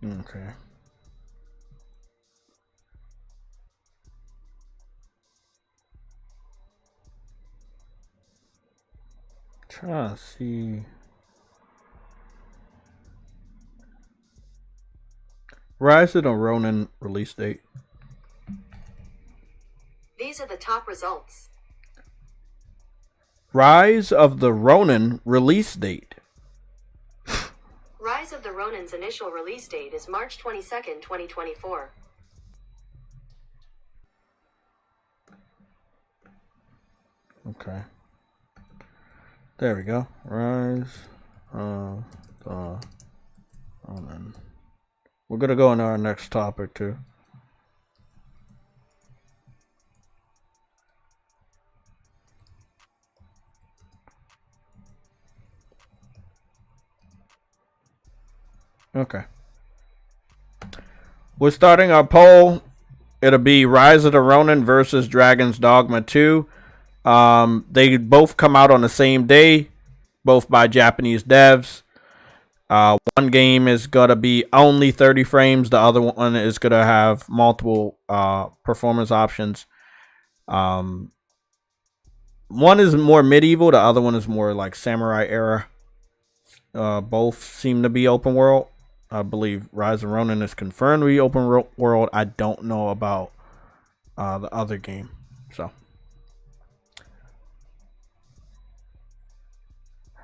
A: Okay. Trying to see. Rise of the Ronin release date.
B: These are the top results.
A: Rise of the Ronin release date.
B: Rise of the Ronin's initial release date is March 22nd, 2024.
A: Okay. There we go. Rise of the Ronin. We're going to go into our next topic too. Okay. We're starting our poll. It'll be Rise of the Ronin versus Dragon's Dogma 2. They both come out on the same day, both by Japanese devs. One game is going to be only 30 frames. The other one is going to have multiple performance options. One is more medieval. The other one is more like samurai era. Both seem to be open world. I believe Rise of Ronin is confirmed to be open world. I don't know about the other game. So,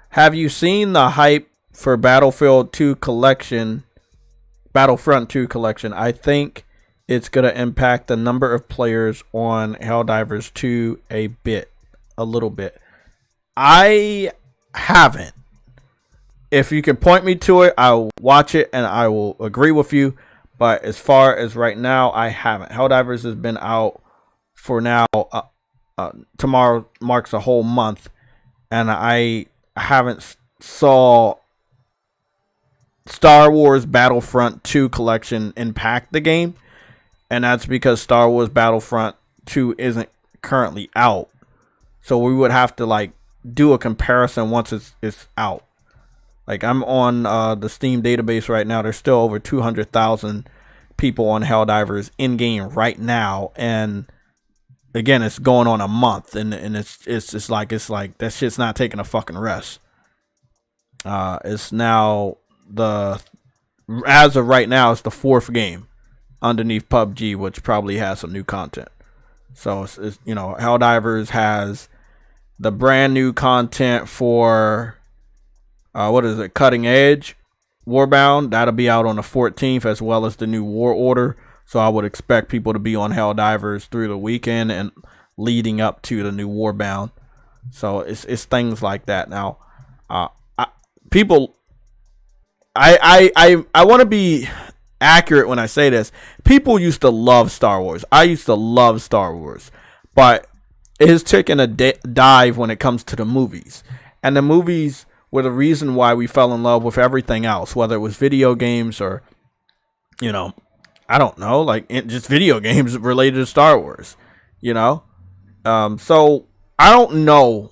A: have you seen the hype for Battlefront 2 collection? I think it's going to impact the number of players on Helldivers 2 a little bit. I haven't. If you can point me to it, I'll watch it and I will agree with you. But as far as right now, I haven't. Helldivers has been out for now. Tomorrow marks a whole month. And I haven't saw Star Wars Battlefront 2 collection impact the game. And that's because Star Wars Battlefront 2 isn't currently out. So we would have to like do a comparison once it's out. Like, I'm on the Steam database right now. There's still over 200,000 people on Helldivers in game right now, and again, it's going on a month, and it's like that shit's not taking a fucking rest. It's now as of right now, it's the 4th game underneath PUBG, which probably has some new content. So it's Helldivers has the brand new content for. What is it? Cutting Edge, Warbound. That'll be out on the 14th, as well as the new War Order. So I would expect people to be on Helldivers through the weekend and leading up to the new Warbound. So it's things like that. Now, I want to be accurate when I say this. People used to love Star Wars. I used to love Star Wars, but it has taken a dive when it comes to the movies, and the movies were the reason why we fell in love with everything else, whether it was video games or, I don't know, like just video games related to Star Wars, So I don't know.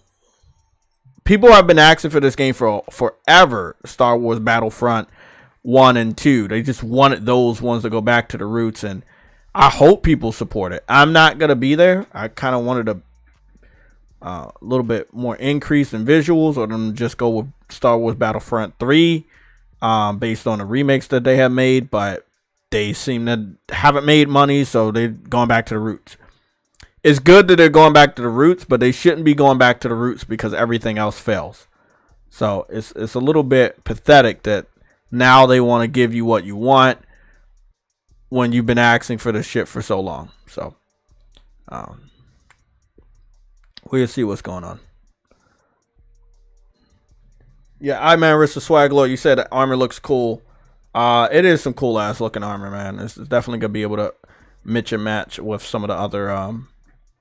A: People have been asking for this game for forever. Star Wars Battlefront 1 and 2. They just wanted those ones to go back to the roots, and I hope people support it. I'm not going to be there. I kind of wanted a little bit more increase in visuals, or them just go with Star Wars Battlefront 3 based on the remakes that they have made, but they seem to haven't made money, so they're going back to the roots. It's good that they're going back to the roots, but they shouldn't be going back to the roots because everything else fails. So it's a little bit pathetic that now they want to give you what you want when you've been asking for this shit for so long. So we'll see what's going on. Yeah, Rissa Swaglow, you said that armor looks cool. It is some cool ass looking armor, man. It's definitely gonna be able to mix and match with some of the other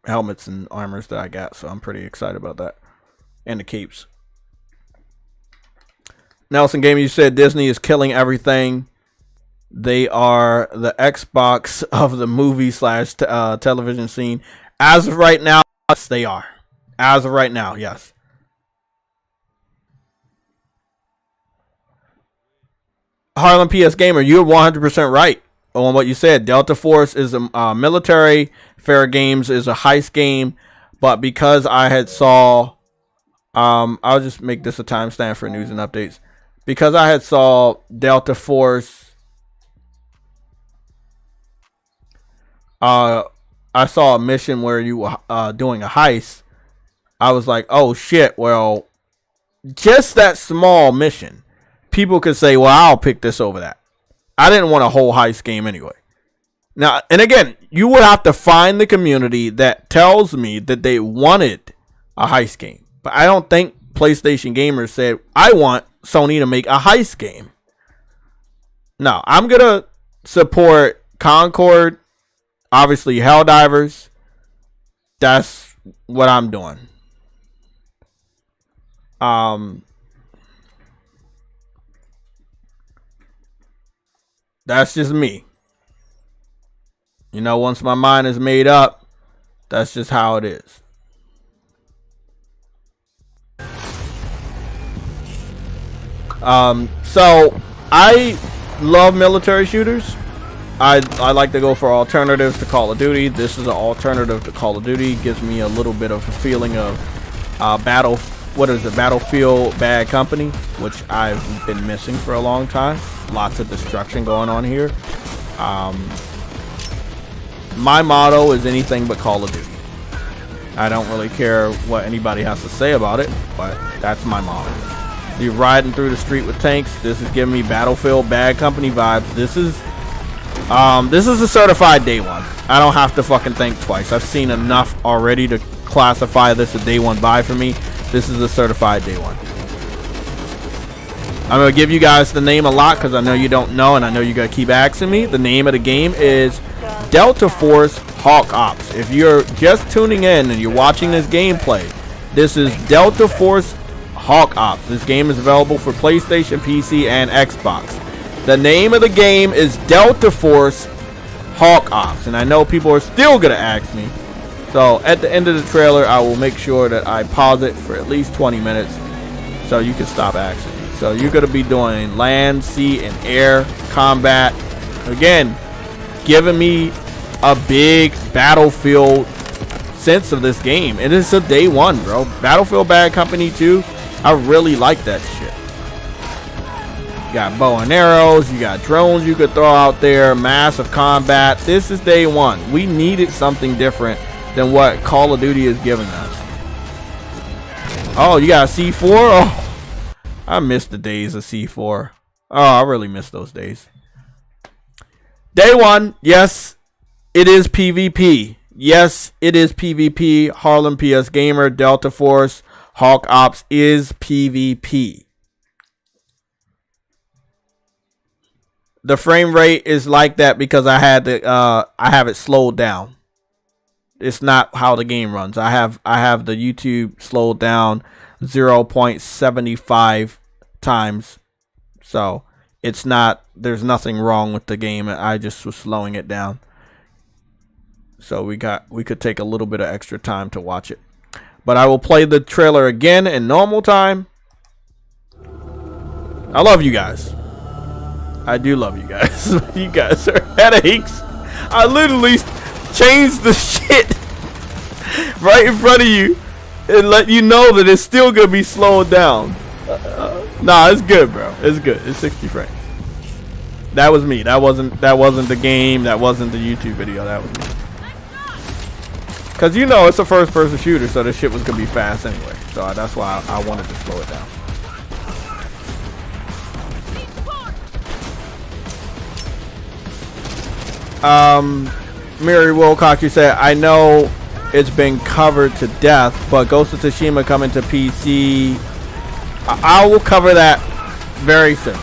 A: helmets and armors that I got, so I'm pretty excited about that. And the capes. Nelson Gaming, you said Disney is killing everything. They are the Xbox of the movie / television scene. As of right now, yes, they are. As of right now, yes. Harlem PS Gamer, you're 100% right on what you said. Delta Force is a military. Fair Games is a heist game. But because I had saw, I'll just make this a timestamp for news and updates. Because I had saw Delta Force I saw a mission where you were doing a heist. I was like, oh shit, well, just that small mission, people could say, well, I'll pick this over that. I didn't want a whole heist game anyway. Now, and again, you would have to find the community that tells me that they wanted a heist game. But I don't think PlayStation gamers said, I want Sony to make a heist game. No, I'm going to support Concord, obviously Helldivers. That's what I'm doing. That's just me. You know, once my mind is made up, that's just how it is. So I love military shooters. I like to go for alternatives to Call of Duty. This is an alternative to Call of Duty. Gives me a little bit of a feeling of Battlefield Bad Company, which I've been missing for a long time. Lots of destruction going on here. My motto is anything but Call of Duty. I don't really care what anybody has to say about it, but that's my motto. You're riding through the street with tanks. This is giving me Battlefield Bad Company vibes. This is a certified day one. I don't have to fucking think twice. I've seen enough already to classify this a day one buy for me. This is a certified day one. I'm going to give you guys the name a lot because I know you don't know and I know you're going to keep asking me. The name of the game is Delta Force Hawk Ops. If you're just tuning in and you're watching this gameplay, this is Delta Force Hawk Ops. This game is available for PlayStation, PC, and Xbox. The name of the game is Delta Force Hawk Ops. And I know people are still going to ask me. So at the end of the trailer, I will make sure that I pause it for at least 20 minutes so you can stop asking me. So you're going to be doing land, sea, and air combat. Again, giving me a big Battlefield sense of this game. And it's a day one, bro. Battlefield Bad Company 2, I really like that shit. You got bow and arrows, you got drones you could throw out there, massive combat. This is day one. We needed something different than what Call of Duty is giving us. Oh, you got a C4? Oh, I miss the days of C4. Oh, I really miss those days. Day one, yes, it is PvP. Yes, it is PvP. Harlem PS Gamer, Delta Force, Hawk Ops is PvP. The frame rate is like that because I had to, I have it slowed down. It's not how the game runs. I have the YouTube slowed down 0.75 times. So it's not, there's nothing wrong with the game. I just was slowing it down. So we could take a little bit of extra time to watch it. But I will play the trailer again in normal time. I love you guys. I do love you guys. You guys are headaches. I literally changed the shit right in front of you and let you know that it's still gonna be slowed down. Nah, it's good, bro. It's good. It's 60 frames. That was me. That wasn't the game. That wasn't the YouTube video. That was me. Cause you know it's a first-person shooter, so this shit was gonna be fast anyway. So that's why I wanted to slow it down. Mary Wilcox, you said, I know it's been covered to death, but Ghost of Tsushima coming to PC. I will cover that very soon.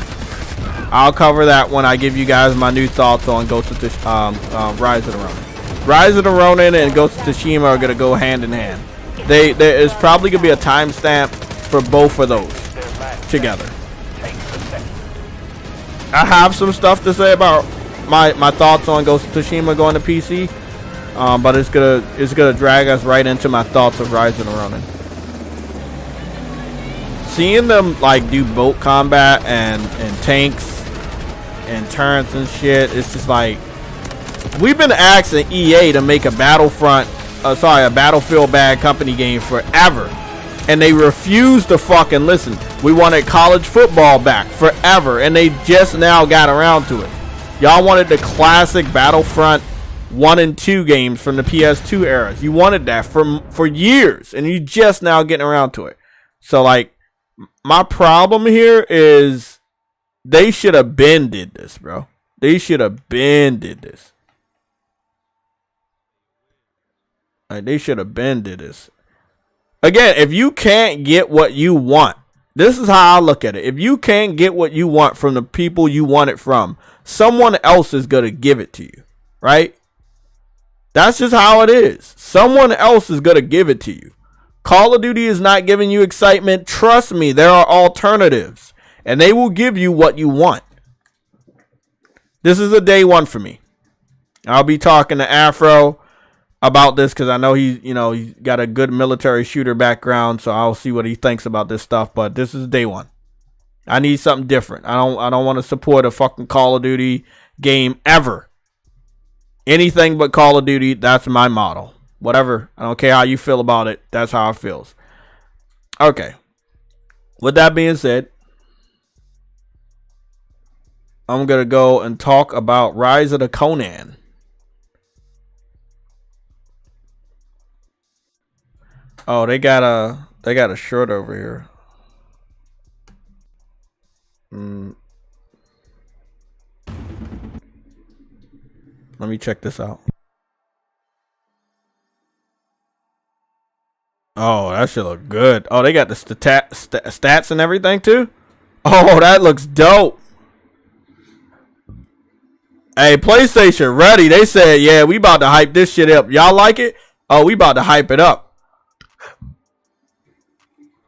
A: I'll cover that when I give you guys my new thoughts on Ghost of Tsushima, Rise of the Ronin. Rise of the Ronin and Ghost of Tsushima are gonna go hand in hand. There is probably gonna be a timestamp for both of those together. I have some stuff to say about my thoughts on Ghost of Tsushima going to PC, but it's gonna drag us right into my thoughts of Rise of the Ronin. Seeing them like do boat combat and tanks and turrets and shit, it's just like, we've been asking EA to make a Battlefield Bad Company game forever, and they refused to fucking listen. We wanted college football back forever, and they just now got around to it. Y'all wanted the classic Battlefront 1 and 2 games from the PS2 eras. You wanted that for years, and you just now getting around to it. So like, my problem here is they should have been did this, bro. They should have been did this. Like, they should have been did this. Again, if you can't get what you want, this is how I look at it. If you can't get what you want from the people you want it from, someone else is going to give it to you, right? That's just how it is. Someone else is going to give it to you. Call of Duty is not giving you excitement. Trust me, there are alternatives, and they will give you what you want. This is a day one for me. I'll be talking to Afro about this because I know he's got a good military shooter background, so I'll see what he thinks about this stuff. But this is day one. I need something different. I don't want to support a fucking Call of Duty game ever. Anything but Call of Duty, that's my model. Whatever. I don't care how you feel about it. That's how it feels. Okay. With that being said, I'm going to go and talk about Rise of the Conan. Oh, they got a shirt over here. Let me check this out. Oh, that should look good. Oh, they got the stats and everything too. Oh, that looks dope. Hey, PlayStation ready. They said, yeah, we about to hype this shit up. Y'all like it? Oh, we about to hype it up.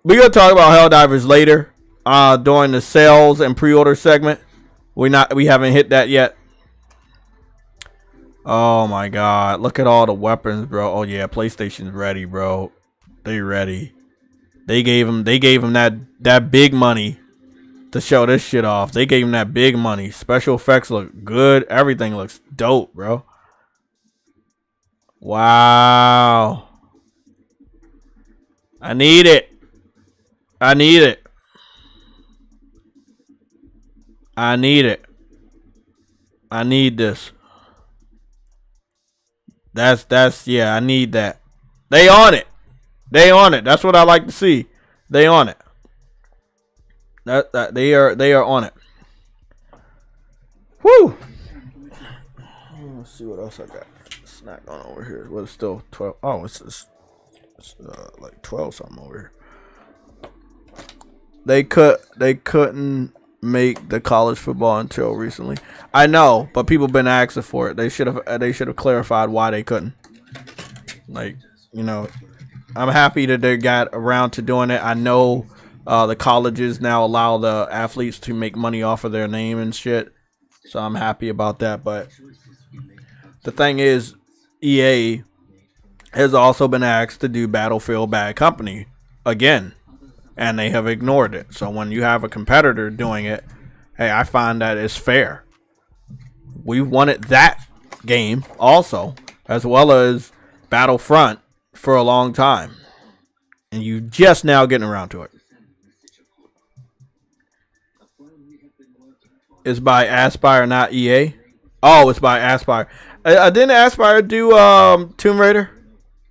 A: We're going to talk about Helldivers later during the sales and pre-order segment. We haven't hit that yet. Oh my god, look at all the weapons, bro. Oh yeah, PlayStation's ready, bro. They ready. They gave him that big money to show this shit off. They gave him that big money. Special effects look good. Everything looks dope, bro. Wow. I need it. I need it. I need it. I need this. Yeah, I need that. They on it. They on it. That's what I like to see. They on it. They are on it. Woo! Let's see what else I got. Snack on over here. Well, it's still 12. Oh, it's like 12 something over here. They couldn't make the college football until recently. I know, but people been asking for it. They should have clarified why they couldn't. Like, I'm happy that they got around to doing it. I know the colleges now allow the athletes to make money off of their name and shit. So I'm happy about that. But the thing is, EA has also been asked to do Battlefield Bad Company again. And they have ignored it. So when you have a competitor doing it, hey, I find that it's fair. We wanted that game also, as well as Battlefront for a long time. And you just now getting around to it. It's by Aspire, not EA. Oh, it's by Aspire. Didn't Aspire do Tomb Raider?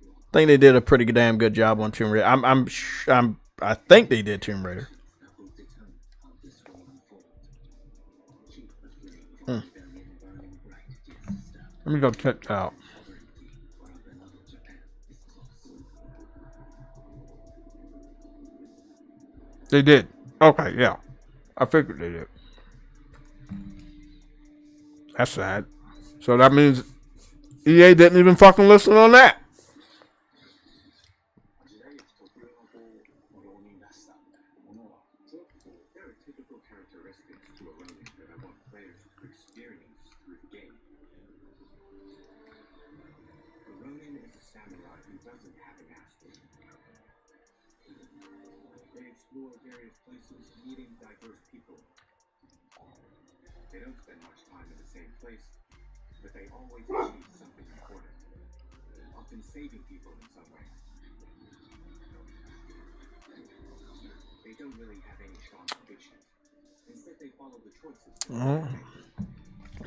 A: I think they did a pretty damn good job on Tomb Raider. I think they did Tomb Raider. Let me go check that out. They did. Okay, yeah. I figured they did. That's sad. So that means EA didn't even fucking listen on that.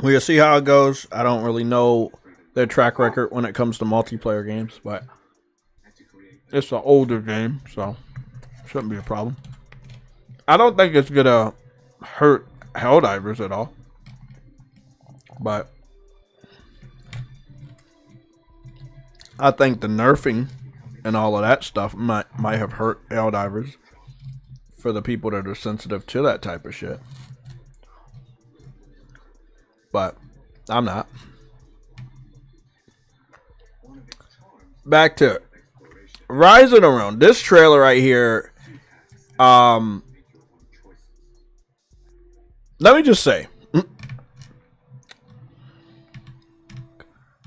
A: We'll see how it goes. I don't really know their track record when it comes to multiplayer games, but it's an older game, so shouldn't be a problem. I don't think it's gonna hurt Helldivers at all, but I think the nerfing and all of that stuff might have hurt Helldivers for the people that are sensitive to that type of shit. But I'm not. Back to Rising Around. This trailer right here, let me just say,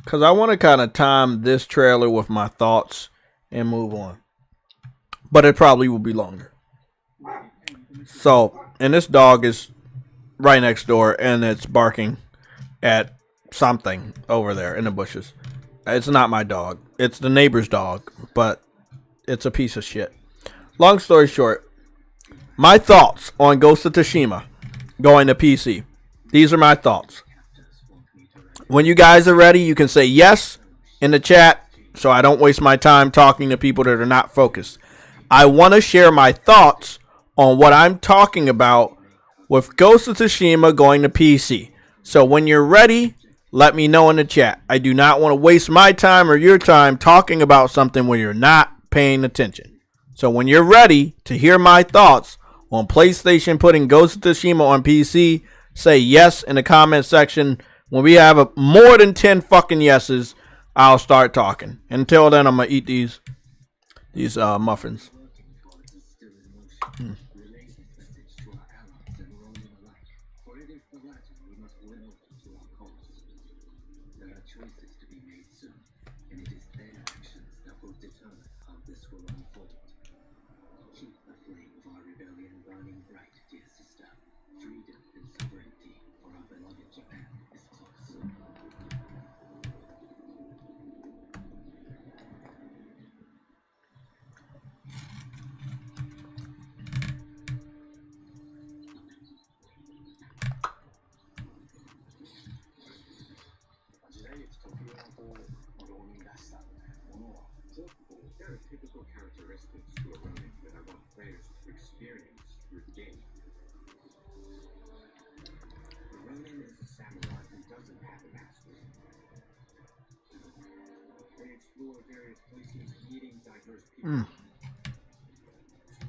A: because I want to kind of time this trailer with my thoughts and move on. But it probably will be longer. So, and this dog is right next door, and it's barking at something over there in the bushes. It's not my dog. It's the neighbor's dog, but it's a piece of shit. Long story short, my thoughts on Ghost of Tsushima going to PC. These are my thoughts. When you guys are ready, you can say yes in the chat so I don't waste my time talking to people that are not focused. I want to share my thoughts on what I'm talking about with Ghost of Tsushima going to PC. So when you're ready, let me know in the chat. I do not want to waste my time or your time talking about something where you're not paying attention. So when you're ready to hear my thoughts on PlayStation putting Ghost of Tsushima on PC, say yes in the comment section. When we have more than 10 fucking yeses, I'll start talking. Until then, I'm going to eat these muffins.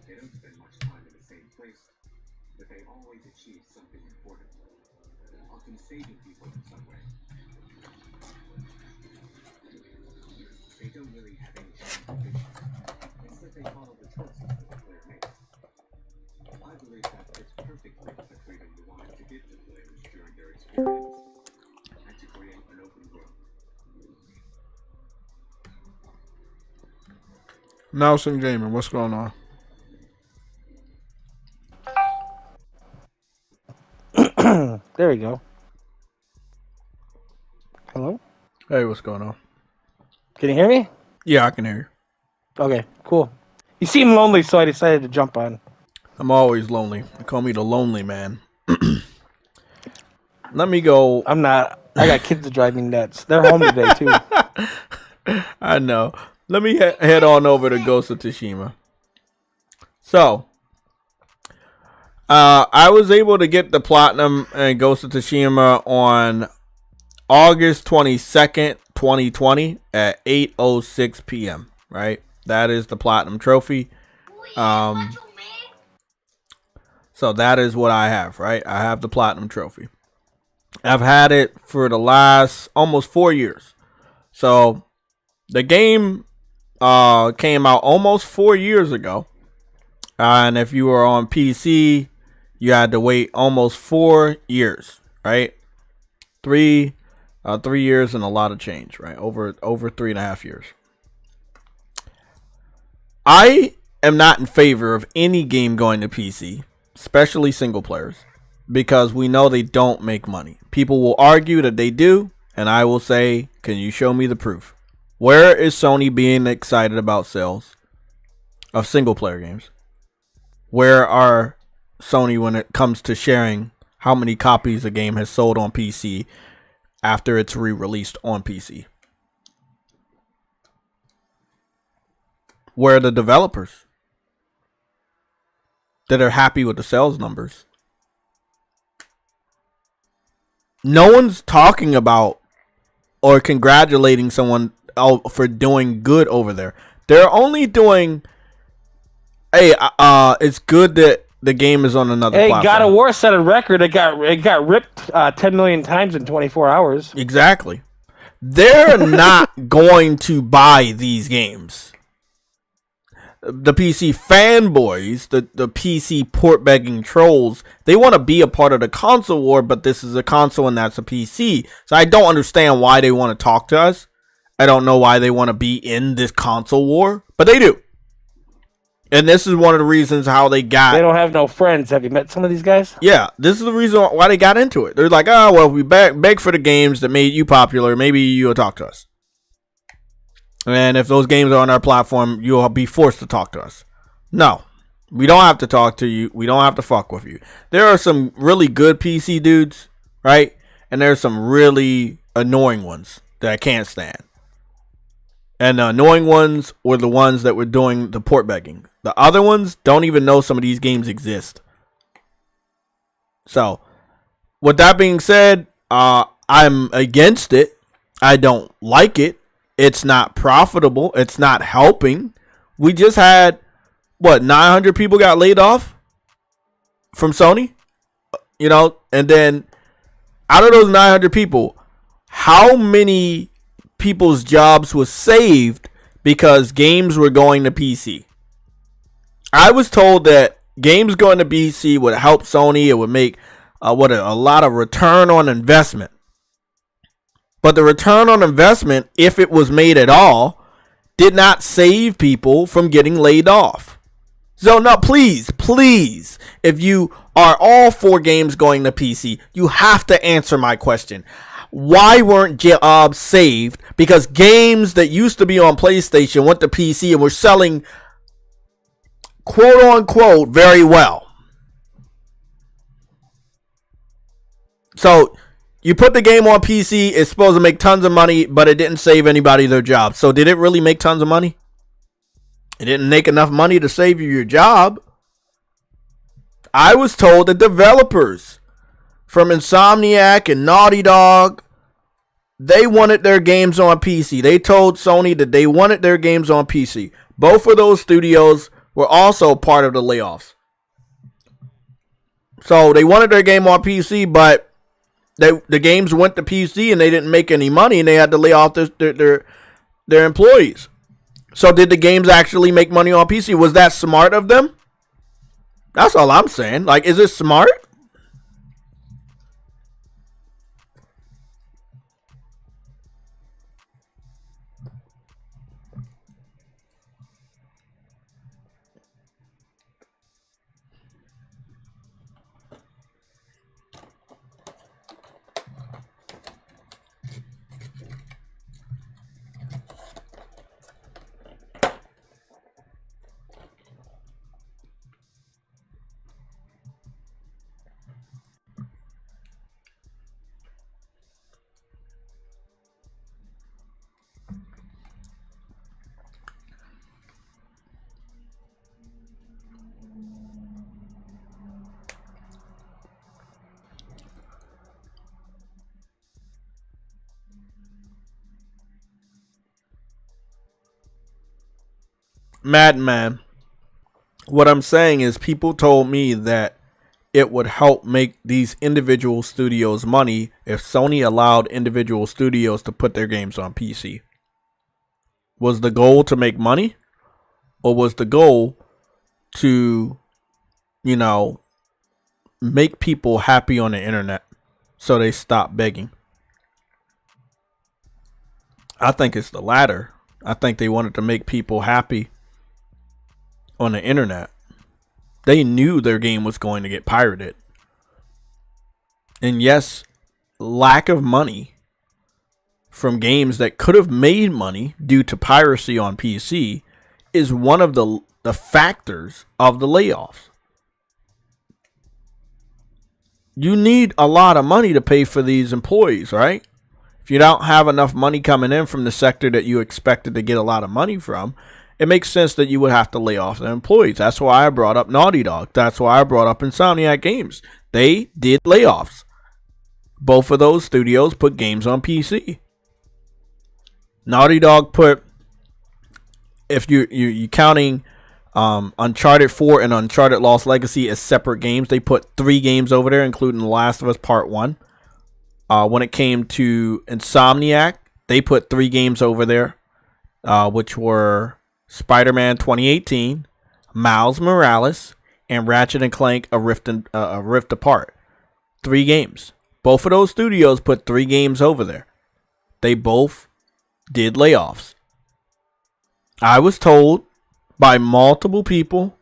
C: They don't spend much time in the same place, but they always achieve something important, often saving people in some way. They don't really have any ambition. Instead, they follow the choices that the player makes. I believe that fits perfectly with the freedom we wanted to give to players during their experience, and to create an open world.
A: Nelson Gaming, what's going on?
D: There we go. Hello?
A: Hey, what's going on?
D: Can you hear me?
A: Yeah, I can hear you.
D: Okay, cool. You seem lonely, so I decided to jump on.
A: I'm always lonely. They call me the lonely man. Let me go.
D: I'm not. I got kids to drive me nuts. They're home today, too.
A: I know. Let me head on over to Ghost of Tsushima. So, I was able to get the platinum in Ghost of Tsushima on August 22nd, 2020 at 8:06 p.m. Right? That is the platinum trophy. So that is what I have, right? I have the platinum trophy. I've had it for the last almost 4 years. So the game came out almost 4 years ago. And if you were on PC, you had to wait almost 4 years, right? 3 years and a lot of change, right? Over 3.5 years. I am not in favor of any game going to PC, especially single players, because we know they don't make money. People will argue that they do, and I will say, can you show me the proof? Where is Sony being excited about sales of single player games? Where are Sony when it comes to sharing how many copies a game has sold on PC after it's re-released on PC? Where are the developers that are happy with the sales numbers? No one's talking about or congratulating someone for doing good over there. They're only doing, hey, it's good that the game is on another platform.
D: God of War set a record. It got ripped 10 million times in 24 hours.
A: Exactly. They're not going to buy these games. The PC fanboys, the PC port begging trolls, they want to be a part of the console war, but this is a console and that's a PC. So I don't understand why they want to talk to us. I don't know why they want to be in this console war, but they do. And this is one of the reasons how they got...
D: They don't have no friends. Have you met some of these guys?
A: Yeah, this is the reason why they got into it. They're like, oh, well, if we beg for the games that made you popular, maybe you'll talk to us. And if those games are on our platform, you'll be forced to talk to us. No, we don't have to talk to you. We don't have to fuck with you. There are some really good PC dudes, right? And there's some really annoying ones that I can't stand. And the annoying ones were the ones that were doing the port begging. The other ones don't even know some of these games exist. So, with that being said, I'm against it. I don't like it. It's not profitable. It's not helping. We just had, 900 people got laid off from Sony? You know, and then out of those 900 people, how many people's jobs was saved because games were going to PC? I was told that games going to PC would help Sony. It would make a lot of return on investment. But the return on investment, if it was made at all, did not save people from getting laid off. So, no, please, if you are all for games going to PC, you have to answer my question. Why weren't jobs saved? Because games that used to be on PlayStation went to PC and were selling, quote unquote, very well. So, you put the game on PC, it's supposed to make tons of money, but it didn't save anybody their job. So did it really make tons of money? It didn't make enough money to save you your job. I was told that developers from Insomniac and Naughty Dog, they wanted their games on PC. They told Sony that they wanted their games on PC. Both of those studios were also part of the layoffs. So they wanted their game on PC, but the games went to PC and they didn't make any money and they had to lay off their employees. So did the games actually make money on PC? Was that smart of them? That's all I'm saying. Like, is it smart? Madman. What I'm saying is people told me that it would help make these individual studios money if Sony allowed individual studios to put their games on PC. Was the goal to make money? Or was the goal to, make people happy on the internet so they stop begging? I think it's the latter. I think they wanted to make people happy on the internet. They knew their game was going to get pirated. And yes, lack of money from games that could have made money due to piracy on PC is one of the factors of the layoffs. You need a lot of money to pay for these employees, right? If you don't have enough money coming in from the sector that you expected to get a lot of money from, it makes sense that you would have to lay off the employees. That's why I brought up Naughty Dog. That's why I brought up Insomniac Games. They did layoffs. Both of those studios put games on PC. Naughty Dog put, if you counting Uncharted 4 and Uncharted Lost Legacy as separate games, they put 3 games over there, including The Last of Us Part 1. When it came to Insomniac, they put 3 games over there, which were Spider-Man 2018, Miles Morales, and Ratchet & Clank A Rift Apart. 3 games. Both of those studios put 3 games over there. They both did layoffs. I was told by multiple people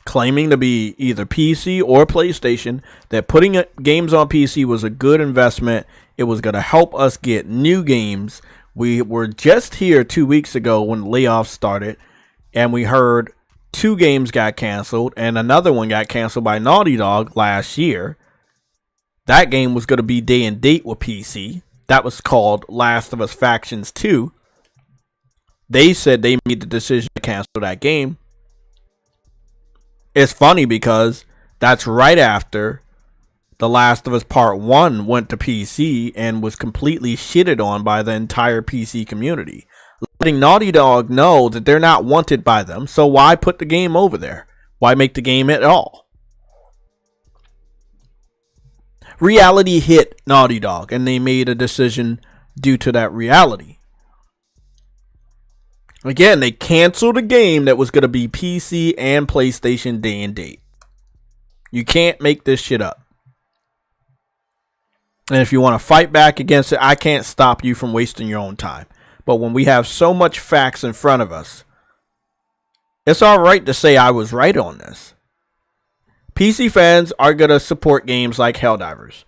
A: claiming to be either PC or PlayStation that putting games on PC was a good investment. It was going to help us get new games. We were just here 2 weeks ago when layoffs started, and we heard 2 games got canceled and another one got canceled by Naughty Dog last year. That game was going to be day and date with PC. That was called Last of Us Factions 2. They said they made the decision to cancel that game. It's funny because that's right after The Last of Us Part 1 went to PC and was completely shitted on by the entire PC community. Letting Naughty Dog know that they're not wanted by them, so why put the game over there? Why make the game at all? Reality hit Naughty Dog, and they made a decision due to that reality. Again, they canceled a game that was going to be PC and PlayStation day and date. You can't make this shit up. And if you want to fight back against it, I can't stop you from wasting your own time. But when we have so much facts in front of us, it's all right to say I was right on this. PC fans are going to support games like Helldivers.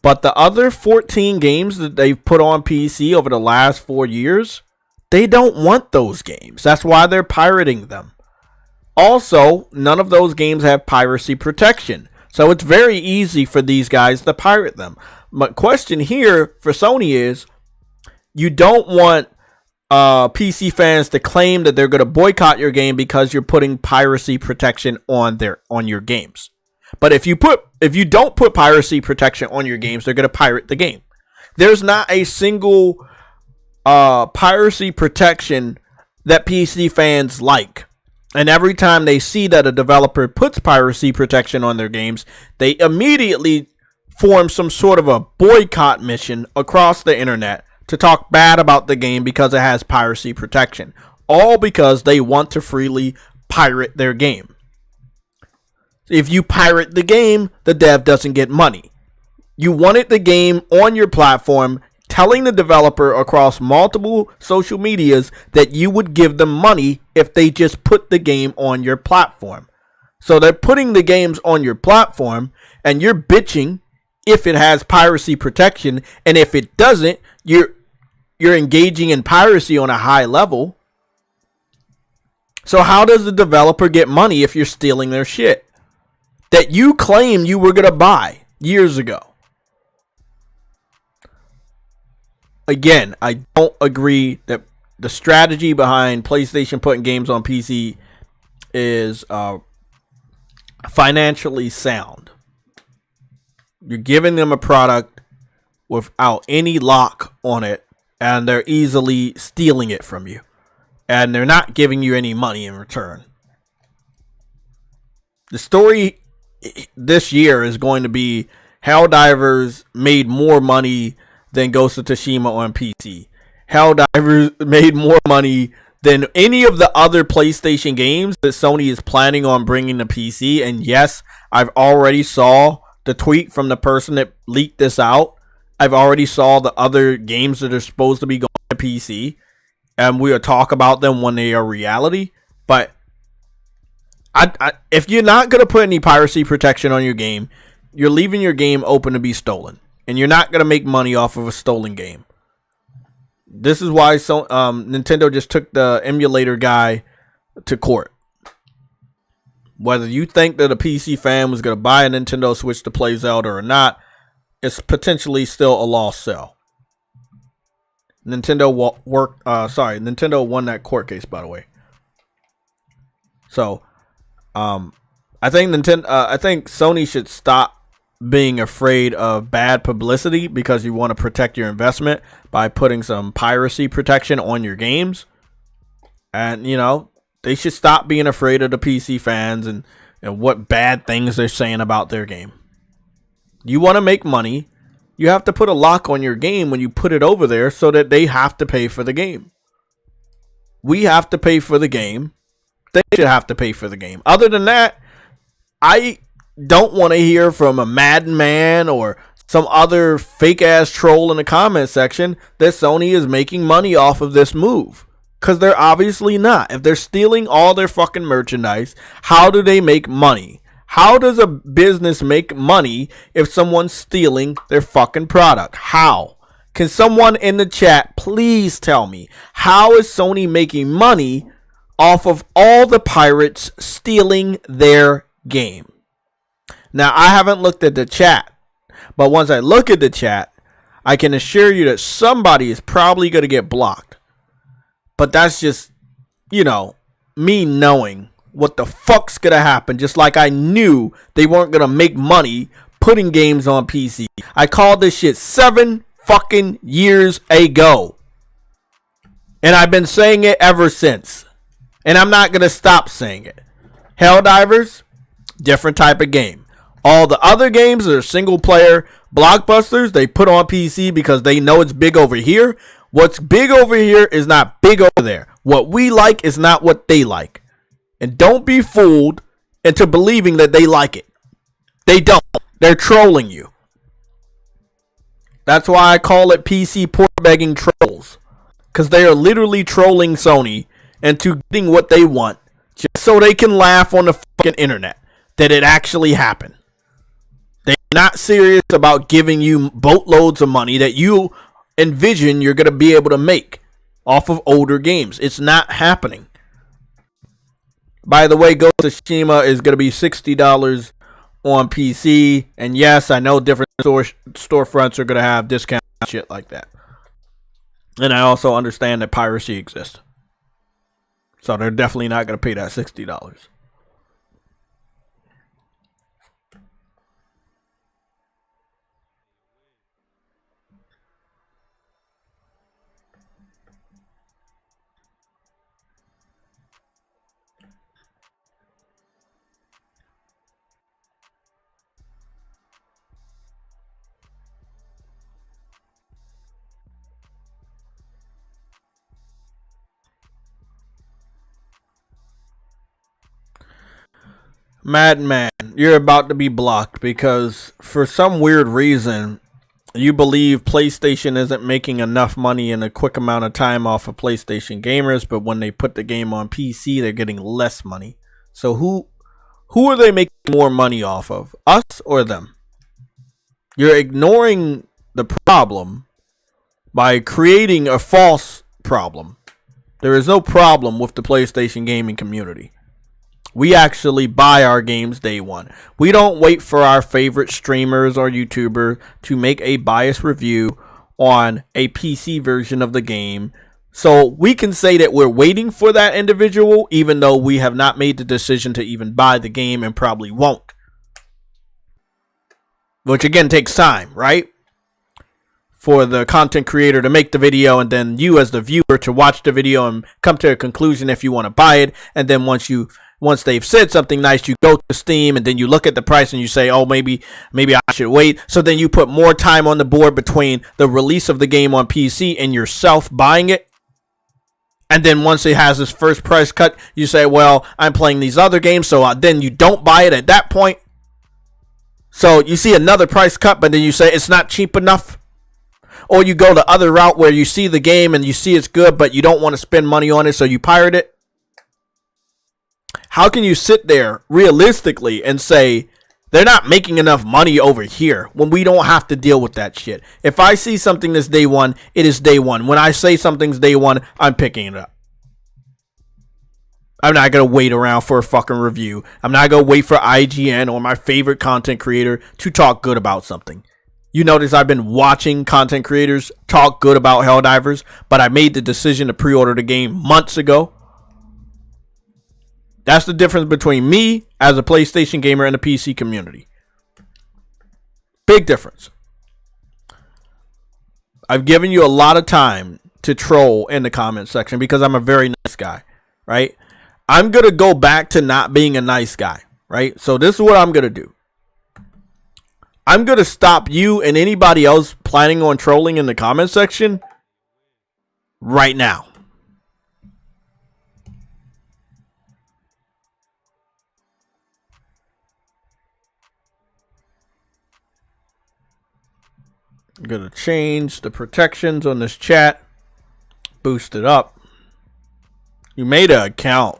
A: But the other 14 games that they've put on PC over the last 4 years, they don't want those games. That's why they're pirating them. Also, none of those games have piracy protection. So it's very easy for these guys to pirate them. My question here for Sony is, you don't want PC fans to claim that they're going to boycott your game because you're putting piracy protection on your games. But if you don't put piracy protection on your games, they're going to pirate the game. There's not a single piracy protection that PC fans like. And every time they see that a developer puts piracy protection on their games, they immediately form some sort of a boycott mission across the internet to talk bad about the game because it has piracy protection. All because they want to freely pirate their game. If you pirate the game, the dev doesn't get money. You wanted the game on your platform, telling the developer across multiple social medias that you would give them money if they just put the game on your platform. So they're putting the games on your platform, and you're bitching if it has piracy protection, and if it doesn't, you're engaging in piracy on a high level. So how does the developer get money if you're stealing their shit that you claim you were going to buy years ago? Again, I don't agree that the strategy behind PlayStation putting games on PC is financially sound. You're giving them a product without any lock on it, and they're easily stealing it from you. And they're not giving you any money in return. The story this year is going to be Helldivers made more money than Ghost of Tsushima on PC. Helldivers made more money than any of the other PlayStation games that Sony is planning on bringing to PC. And yes, I've already saw the tweet from the person that leaked this out. I've already saw the other games that are supposed to be going to PC, and we'll talk about them when they are reality. But if you're not going to put any piracy protection on your game, you're leaving your game open to be stolen. And you're not going to make money off of a stolen game. This is why Nintendo just took the emulator guy to court. Whether you think that a PC fan was going to buy a Nintendo Switch to play Zelda or not, it's potentially still a lost sale. Nintendo Nintendo won that court case, by the way. So, I think Sony should stop being afraid of bad publicity because you want to protect your investment by putting some piracy protection on your games. And, you know, they should stop being afraid of the PC fans and what bad things they're saying about their game. You want to make money, you have to put a lock on your game when you put it over there so that they have to pay for the game. We have to pay for the game. They should have to pay for the game. Other than that, I don't want to hear from a Madden man or some other fake ass troll in the comment section that Sony is making money off of this move. Because they're obviously not. If they're stealing all their fucking merchandise, how do they make money? How does a business make money if someone's stealing their fucking product? How? Can someone in the chat please tell me, how is Sony making money off of all the pirates stealing their game? Now, I haven't looked at the chat, but once I look at the chat, I can assure you that somebody is probably going to get blocked. But that's just, you know, me knowing what the fuck's going to happen, just like I knew they weren't going to make money putting games on PC. I called this shit 7 fucking years ago. And I've been saying it ever since. And I'm not going to stop saying it. Helldivers, different type of game. All the other games that are single player blockbusters, they put on PC because they know it's big over here. What's big over here is not big over there. What we like is not what they like. And don't be fooled into believing that they like it. They don't. They're trolling you. That's why I call it PC port begging trolls. Because they are literally trolling Sony into getting what they want. Just so they can laugh on the fucking internet that it actually happened. They're not serious about giving you boatloads of money that you envision you're going to be able to make off of older games. It's not happening. By the way, Ghost of Tsushima is going to be $60 on PC. And yes, I know different storefronts are going to have discounts and shit like that. And I also understand that piracy exists. So they're definitely not going to pay that $60. Madman, you're about to be blocked because for some weird reason you believe PlayStation isn't making enough money in a quick amount of time off of PlayStation gamers, but when they put the game on PC, they're getting less money. So who are they making more money off of? Us or them? You're ignoring the problem by creating a false problem. There is no problem with the PlayStation gaming community. We actually buy our games day one. We don't wait for our favorite streamers or YouTuber to make a biased review on a PC version of the game. So we can say that we're waiting for that individual, even though we have not made the decision to even buy the game and probably won't. Which again takes time, right? For the content creator to make the video and then you as the viewer to watch the video and come to a conclusion if you want to buy it. And then once they've said something nice, you go to Steam and then you look at the price and you say, oh, maybe I should wait. So then you put more time on the board between the release of the game on PC and yourself buying it. And then once it has its first price cut, you say, well, I'm playing these other games. So then you don't buy it at that point. So you see another price cut, but then you say it's not cheap enough. Or you go the other route where you see the game and you see it's good, but you don't want to spend money on it, so you pirate it. How can you sit there realistically and say they're not making enough money over here when we don't have to deal with that shit? If I see something that's day one, it is day one. When I say something's day one, I'm picking it up. I'm not going to wait around for a fucking review. I'm not going to wait for IGN or my favorite content creator to talk good about something. You notice I've been watching content creators talk good about Helldivers, but I made the decision to pre-order the game months ago. That's the difference between me as a PlayStation gamer and the PC community. Big difference. I've given you a lot of time to troll in the comment section because I'm a very nice guy, right? I'm going to go back to not being a nice guy, right? So this is what I'm going to do. I'm going to stop you and anybody else planning on trolling in the comment section right now. I'm going to change the protections on this chat. Boost it up. You made an account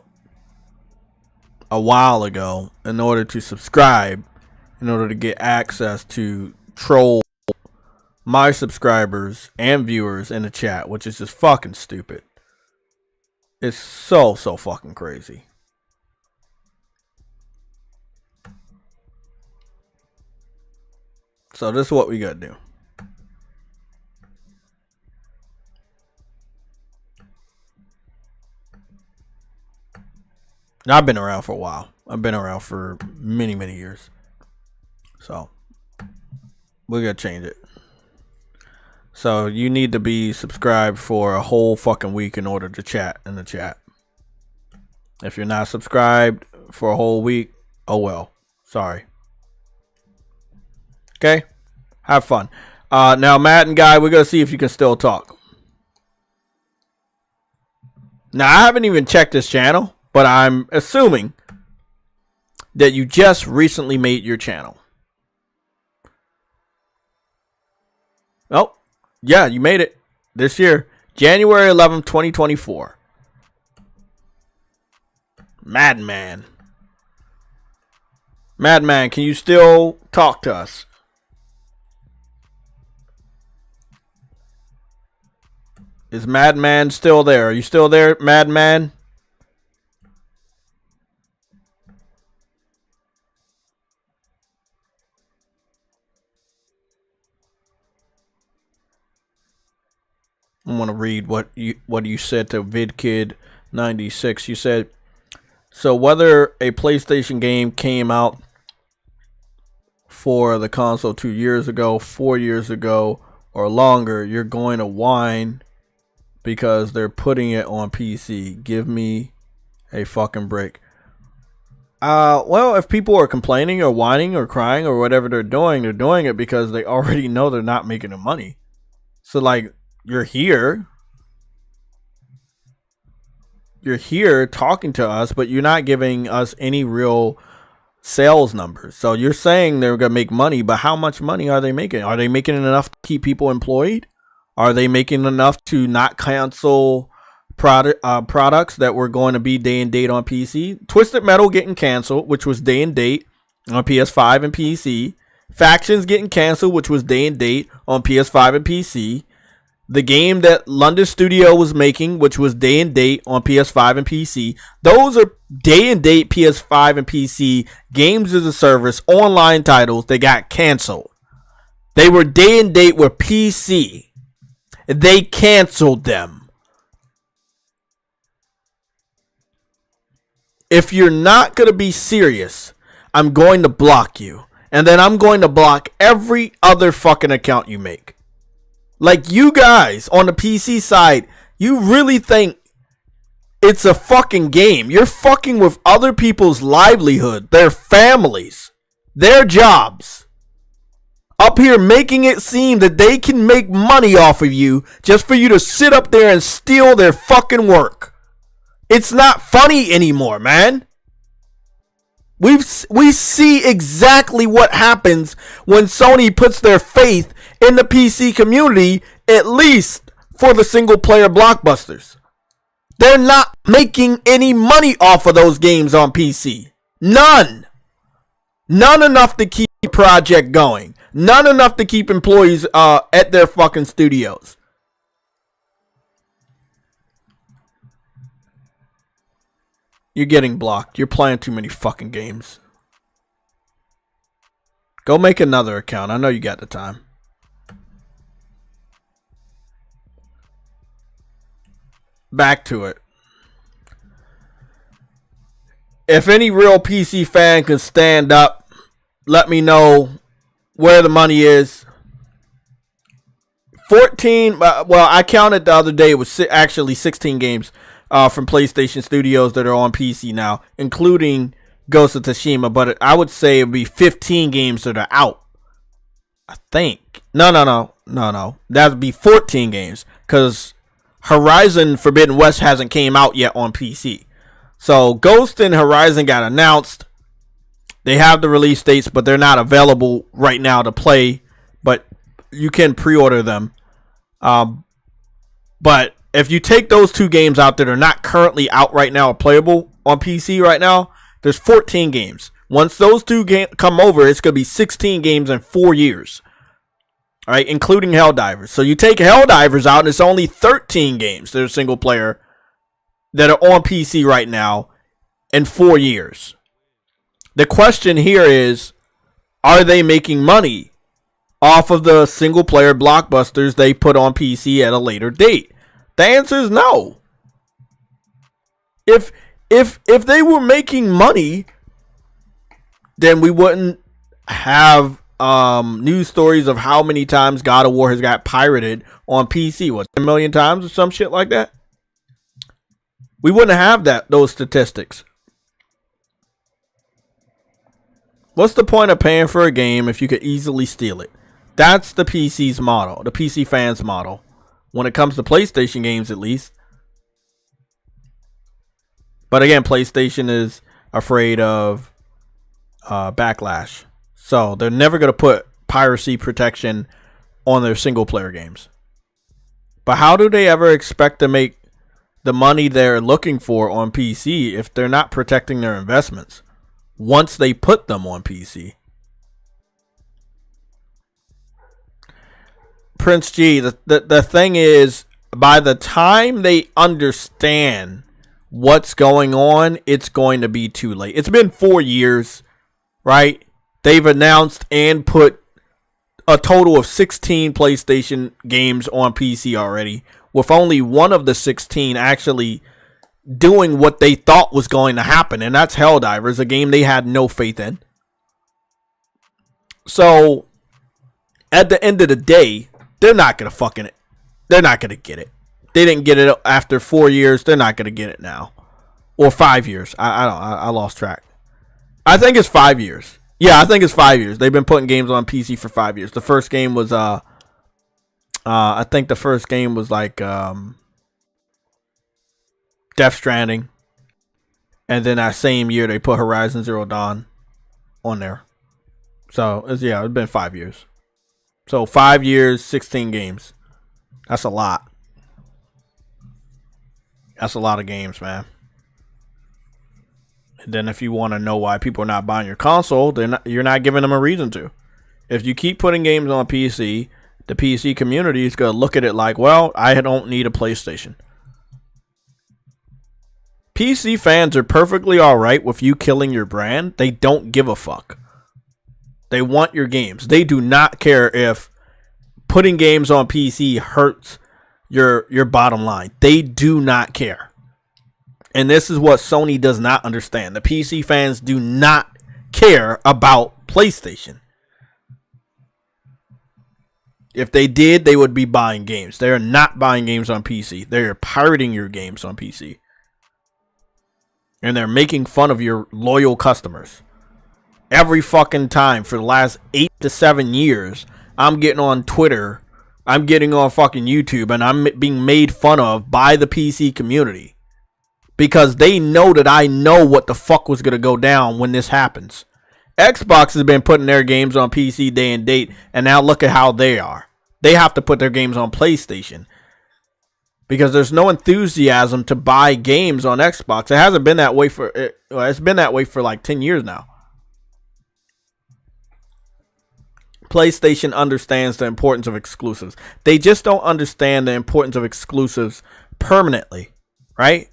A: a while ago in order to subscribe, in order to get access to troll my subscribers and viewers in the chat, which is just fucking stupid. It's so fucking crazy. So this is what we gotta do. Now, I've been around for a while. I've been around for many years. So we're gonna change it. So you need to be subscribed for a whole fucking week in order to chat in the chat. If you're not subscribed for a whole week, oh well. Sorry. Okay? Have fun. Now, Matt and Guy, we're gonna see if you can still talk. Now, I haven't even checked this channel, but I'm assuming that you just recently made your channel. Oh, yeah, you made it this year. January 11th, 2024. Madman. Madman, can you still talk to us? Is Madman still there? Are you still there, Madman? I want to read what you said to VidKid96. You said, so whether a PlayStation game came out for the console 2 years ago, 4 years ago, or longer, you're going to whine because they're putting it on PC. Give me a fucking break. Well, if people are complaining or whining or crying or whatever they're doing it because they already know they're not making the money. So, like, you're here talking to us, but you're not giving us any real sales numbers. So you're saying they're going to make money, but how much money are they making? Are they making enough to keep people employed? Are they making enough to not cancel products that were going to be day and date on PC? Twisted Metal getting canceled, which was day and date on PS5 and PC. Factions getting canceled, which was day and date on PS5 and PC. The game that London Studio was making, which was day and date on PS5 and PC. Those are day and date PS5 and PC games as a service online titles that got canceled. They were day and date with PC. They canceled them. If you're not going to be serious, I'm going to block you. And then I'm going to block every other fucking account you make. Like, you guys on the PC side, you really think it's a fucking game. You're fucking with other people's livelihood, their families, their jobs. Up here making it seem that they can make money off of you just for you to sit up there and steal their fucking work. It's not funny anymore, man. We see exactly what happens when Sony puts their faith in the PC community, at least for the single player blockbusters. They're not making any money off of those games on PC. None. None enough to keep the project going. None enough to keep employees at their fucking studios. You're getting blocked. You're playing too many fucking games. Go make another account. I know you got the time. back to it. If any real PC fan can stand up, let me know where the money is. 14, well, I counted the other day, it was actually 16 games from PlayStation Studios that are on PC now, including Ghost of Tsushima, but I would say it would be 15 games that are out. I think. No. That would be 14 games, because Horizon Forbidden West hasn't came out yet on PC. So Ghost and Horizon got announced. They have the release dates, but they're not available right now to play. But you can pre-order them. But if you take those two games out that are not currently out right now or playable on PC right now, there's 14 games. Once those two come over, it's going to be 16 games in 4 years. All right, including Helldivers. So you take Helldivers out, and it's only 13 games that are single player that are on PC right now in 4 years. The question here is, are they making money off of the single player blockbusters they put on PC at a later date? The answer is no. If they were making money, then we wouldn't have news stories of how many times God of War has got pirated on PC. What, 10 million times or some shit like that? We wouldn't have those statistics. What's the point of paying for a game if you could easily steal it? That's the PC's model, the PC fans' model. When it comes to PlayStation games, at least. But again, PlayStation is afraid of backlash. So they're never going to put piracy protection on their single player games. But how do they ever expect to make the money they're looking for on PC if they're not protecting their investments once they put them on PC? Prince G, the thing is, by the time they understand what's going on, it's going to be too late. It's been 4 years, right? They've announced and put a total of 16 PlayStation games on PC already, with only one of the 16 actually doing what they thought was going to happen, and that's Helldivers, a game they had no faith in. So, at the end of the day, they're not going to get it. They didn't get it after 4 years. They're not going to get it now. Or 5 years. I lost track. I think it's 5 years. Yeah, I think it's 5 years. They've been putting games on PC for 5 years. The first game was, I think the first game was like, Death Stranding. And then that same year, they put Horizon Zero Dawn on there. So, it's been 5 years. So 5 years, 16 games. That's a lot. That's a lot of games, man. And then if you want to know why people are not buying your console, then you're not giving them a reason to. If you keep putting games on PC, the PC community is going to look at it like, well, I don't need a PlayStation. PC fans are perfectly alright with you killing your brand. They don't give a fuck. They want your games. They do not care if putting games on PC hurts your bottom line. They do not care. And this is what Sony does not understand. The PC fans do not care about PlayStation. If they did, they would be buying games. They are not buying games on PC. They are pirating your games on PC. And they're making fun of your loyal customers. Every fucking time for the last 8 to 7 years, I'm getting on Twitter, I'm getting on fucking YouTube, and I'm being made fun of by the PC community. Because they know that I know what the fuck was going to go down when this happens. Xbox has been putting their games on PC day and date, and now look at how they are. They have to put their games on PlayStation. Because there's no enthusiasm to buy games on Xbox. It hasn't been that way for, it's been that way for like 10 years now. PlayStation understands the importance of exclusives. They just don't understand the importance of exclusives permanently, right?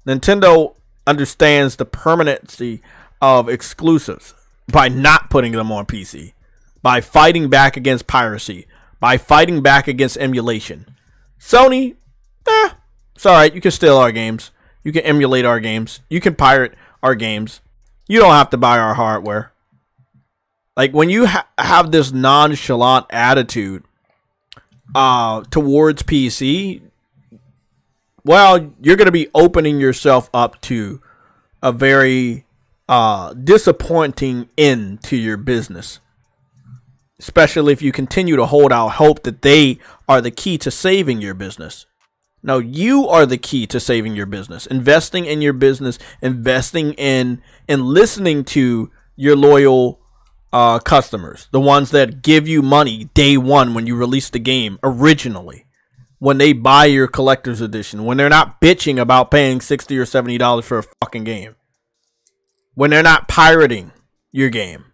A: Nintendo understands the permanency of exclusives by not putting them on PC, by fighting back against piracy, by fighting back against emulation. Sony, It's alright, you can steal our games. You can emulate our games. You can pirate our games. You don't have to buy our hardware. Like, when you have this nonchalant attitude towards PC, well, you're going to be opening yourself up to a very disappointing end to your business. Especially if you continue to hold out hope that they are the key to saving your business. No, you are the key to saving your business. Investing in your business, investing in and listening to your loyal customers. The ones that give you money day one when you release the game originally. When they buy your collector's edition. When they're not bitching about paying $60 or $70 for a fucking game. When they're not pirating your game.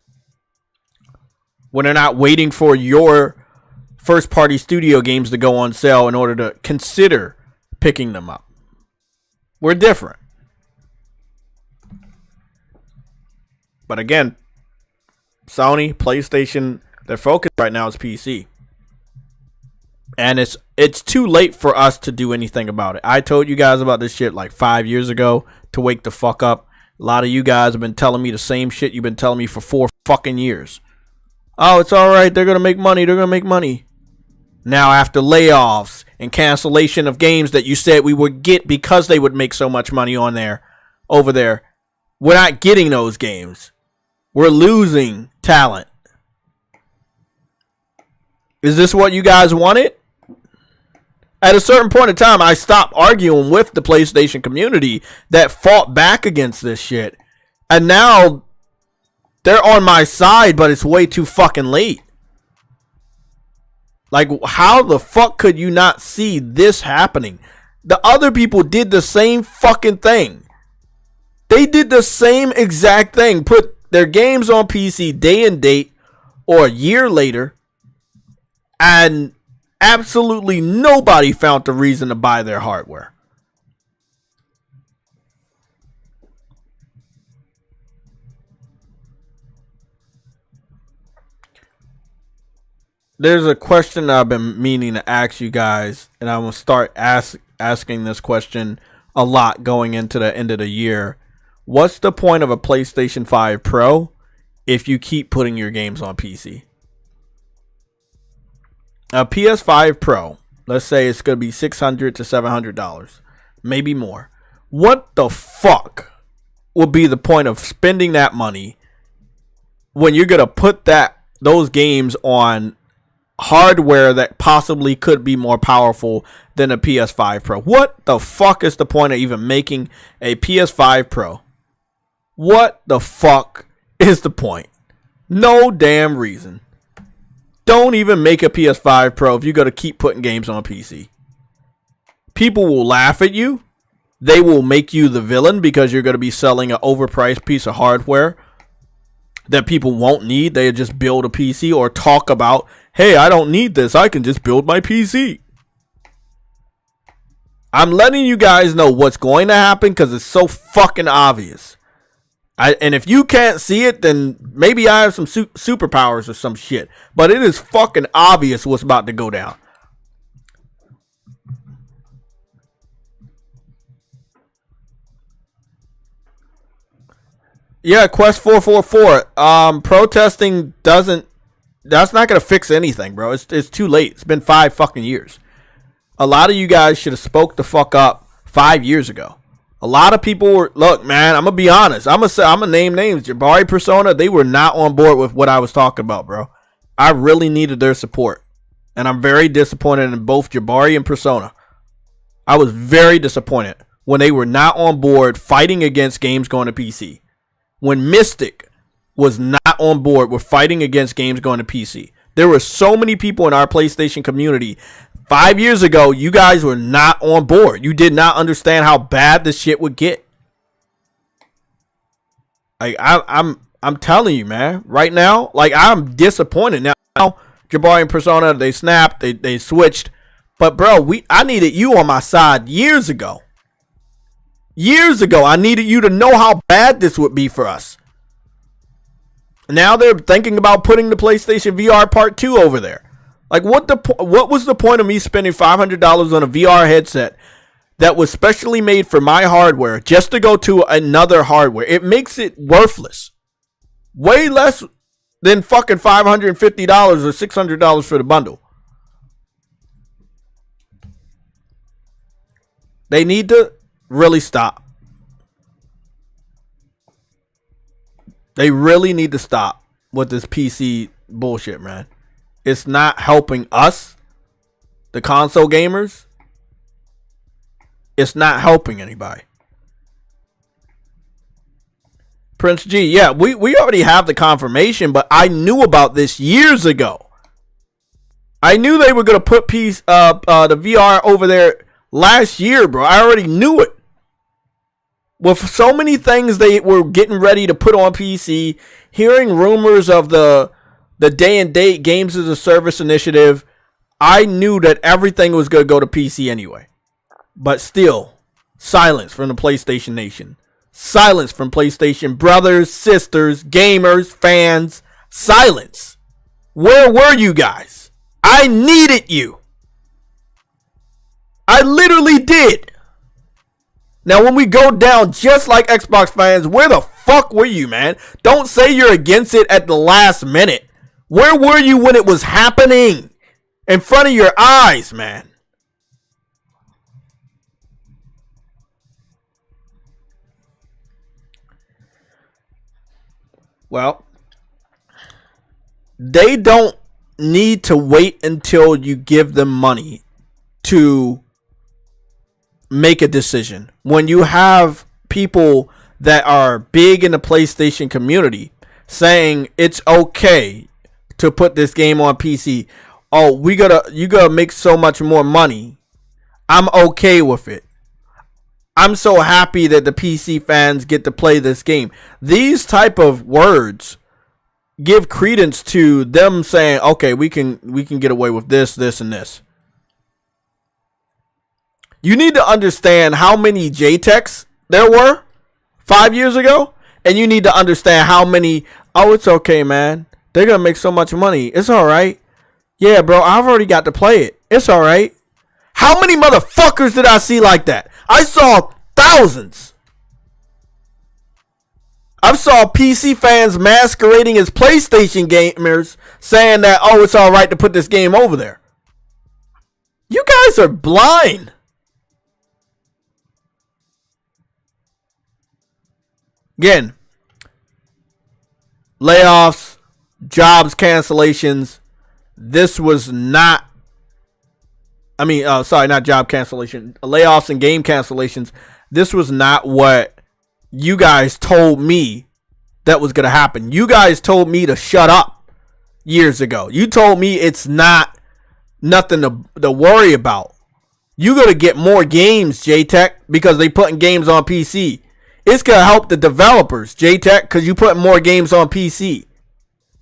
A: When they're not waiting for your first party studio games to go on sale in order to consider picking them up. We're different. But again, Sony, PlayStation, their focus right now is PC. And it's too late for us to do anything about it. I told you guys about this shit like 5 years ago to wake the fuck up. A lot of you guys have been telling me the same shit you've been telling me for 4 fucking years. Oh, it's alright, they're gonna make money, they're gonna make money. Now, after layoffs and cancellation of games that you said we would get because they would make so much money on there, over there, we're not getting those games. We're losing talent. Is this what you guys wanted? At a certain point in time, I stopped arguing with the PlayStation community that fought back against this shit. And now they're on my side, but it's way too fucking late. Like, how the fuck could you not see this happening? The other people did the same fucking thing. They did the same exact thing. Put their games on PC day and date or a year later. And absolutely nobody found the reason to buy their hardware. There's a question I've been meaning to ask you guys, and I'm going to start asking this question a lot going into the end of the year. What's the point of a PlayStation 5 Pro if you keep putting your games on PC? A PS5 Pro, let's say it's going to be $600 to $700, maybe more. What the fuck would be the point of spending that money when you're going to put those games on hardware that possibly could be more powerful than a PS5 Pro? What the fuck is the point of even making a PS5 Pro? What the fuck is the point? No damn reason. Don't even make a PS5 Pro if you're going to keep putting games on PC. People will laugh at you. They will make you the villain because you're going to be selling an overpriced piece of hardware that people won't need. They just build a PC or talk about, hey, I don't need this. I can just build my PC. I'm letting you guys know what's going to happen because it's so fucking obvious. And if you can't see it, then maybe I have some superpowers or some shit. But it is fucking obvious what's about to go down. Yeah, Quest 444. Protesting that's not going to fix anything, bro. It's too late. It's been 5 fucking years. A lot of you guys should have spoke the fuck up 5 years ago. A lot of people were, look, man, I'm going to be honest. I'm going to name names. Jabari Persona, they were not on board with what I was talking about, bro. I really needed their support. And I'm very disappointed in both Jabari and Persona. I was very disappointed when they were not on board fighting against games going to PC. When Mystic was not on board with fighting against games going to PC. There were so many people in our PlayStation community 5 years ago, you guys were not on board. You did not understand how bad this shit would get. Like I'm telling you, man. Right now, like I'm disappointed. Now Jabari and Persona, they snapped, they switched. But bro, I needed you on my side years ago. Years ago, I needed you to know how bad this would be for us. Now they're thinking about putting the PlayStation VR Part 2 over there. Like, what was the point of me spending $500 on a VR headset that was specially made for my hardware just to go to another hardware. It makes it worthless. Way less than fucking $550 or $600 for the bundle. They need to really stop. They really need to stop with this PC bullshit, man. It's not helping us, the console gamers. It's not helping anybody. Prince G, yeah, we already have the confirmation, but I knew about this years ago. I knew they were going to put the VR over there last year, bro. I already knew it. With so many things they were getting ready to put on PC, hearing rumors of the day and date games as a service initiative, I knew that everything was going to go to PC anyway. But still, silence from the PlayStation Nation. Silence from PlayStation brothers, sisters, gamers, fans. Silence. Where were you guys? I needed you. I literally did. Now, when we go down just like Xbox fans, where the fuck were you, man? Don't say you're against it at the last minute. Where were you when it was happening? In front of your eyes, man. Well, they don't need to wait until you give them money to make a decision. When you have people that are big in the PlayStation community saying it's okay to put this game on PC. Oh, you gotta make so much more money. I'm okay with it. I'm so happy that the PC fans get to play this game. These type of words give credence to them saying, okay, we can get away with this, and this. You need to understand how many JayTechs there were 5 years ago, and you need to understand how many, oh, it's okay, man. They're going to make so much money. It's all right. Yeah, bro, I've already got to play it. It's all right. How many motherfuckers did I see like that? I saw thousands. I saw PC fans masquerading as PlayStation gamers saying that, oh, it's all right to put this game over there. You guys are blind. Again, layoffs, jobs cancellations. This was not, not job cancellation, layoffs and game cancellations. This was not what you guys told me that was going to happen. You guys told me to shut up years ago. You told me it's not nothing to worry about. You got to get more games, JayTech, because they putting games on PC. It's going to help the developers, JayTech, because you putting more games on PC.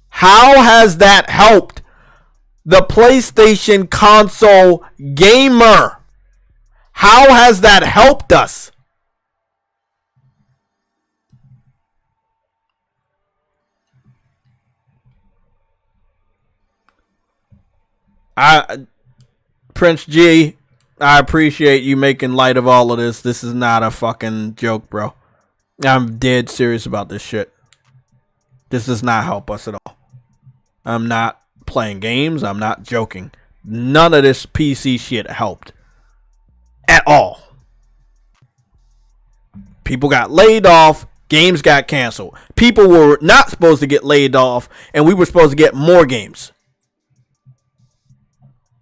A: How has that helped the PlayStation console gamer? How has that helped us? Prince G, I appreciate you making light of all of this. This is not a fucking joke, bro. I'm dead serious about this shit. This does not help us at all. I'm not playing games. I'm not joking. None of this PC shit helped. At all. People got laid off. Games got canceled. People were not supposed to get laid off, and we were supposed to get more games.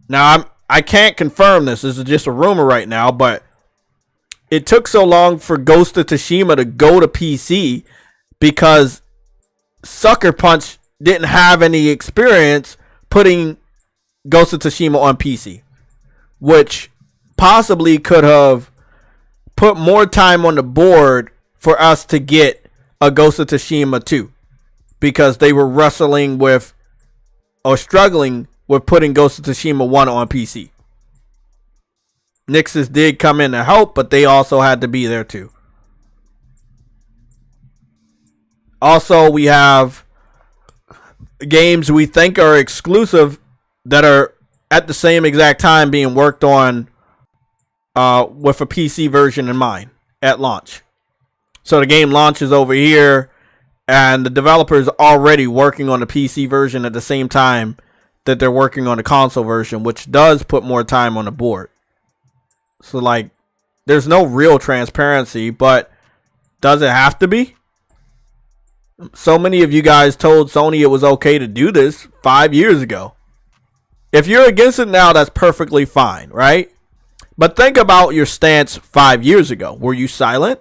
A: Now, I can't confirm this. This is just a rumor right now, but it took so long for Ghost of Tsushima to go to PC because Sucker Punch didn't have any experience putting Ghost of Tsushima on PC, which possibly could have put more time on the board for us to get a Ghost of Tsushima 2, because they were wrestling with or struggling with putting Ghost of Tsushima 1 on PC. Nixus did come in to help, but they also had to be there too. Also, we have games we think are exclusive that are at the same exact time being worked on with a PC version in mind at launch. So the game launches over here, and the developer is already working on the PC version at the same time that they're working on the console version, which does put more time on the board. So, like, there's no real transparency, but does it have to be? So many of you guys told Sony it was okay to do this 5 years ago. If you're against it now, that's perfectly fine, right? But think about your stance 5 years ago. Were you silent?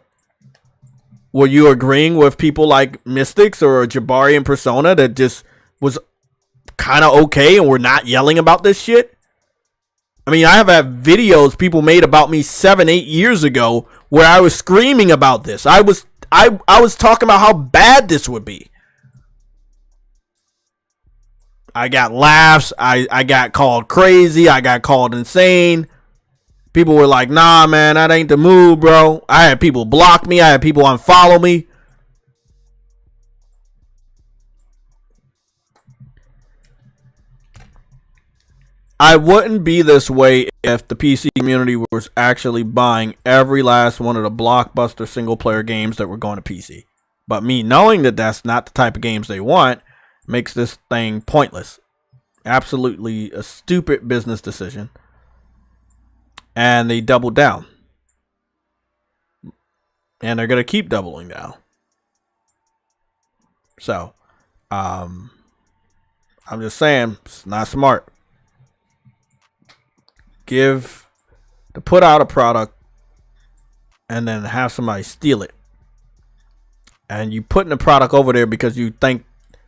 A: Were you agreeing with people like Mystics or Jabari and Persona that just was kind of okay and were not yelling about this shit? I mean, I have had videos people made about me 7-8 years ago where I was screaming about this. I was talking about how bad this would be. I got laughs. I got called crazy. I got called insane. People were like, nah, man, that ain't the move, bro. I had people block me. I had people unfollow me. I wouldn't be this way if the PC community was actually buying every last one of the blockbuster single-player games that were going to PC. But me knowing that that's not the type of games they want makes this thing pointless. Absolutely a stupid business decision. And they doubled down. And they're going to keep doubling down. So, I'm just saying, it's not smart. Put out a product and then have somebody steal it. And you putting the product over there because you think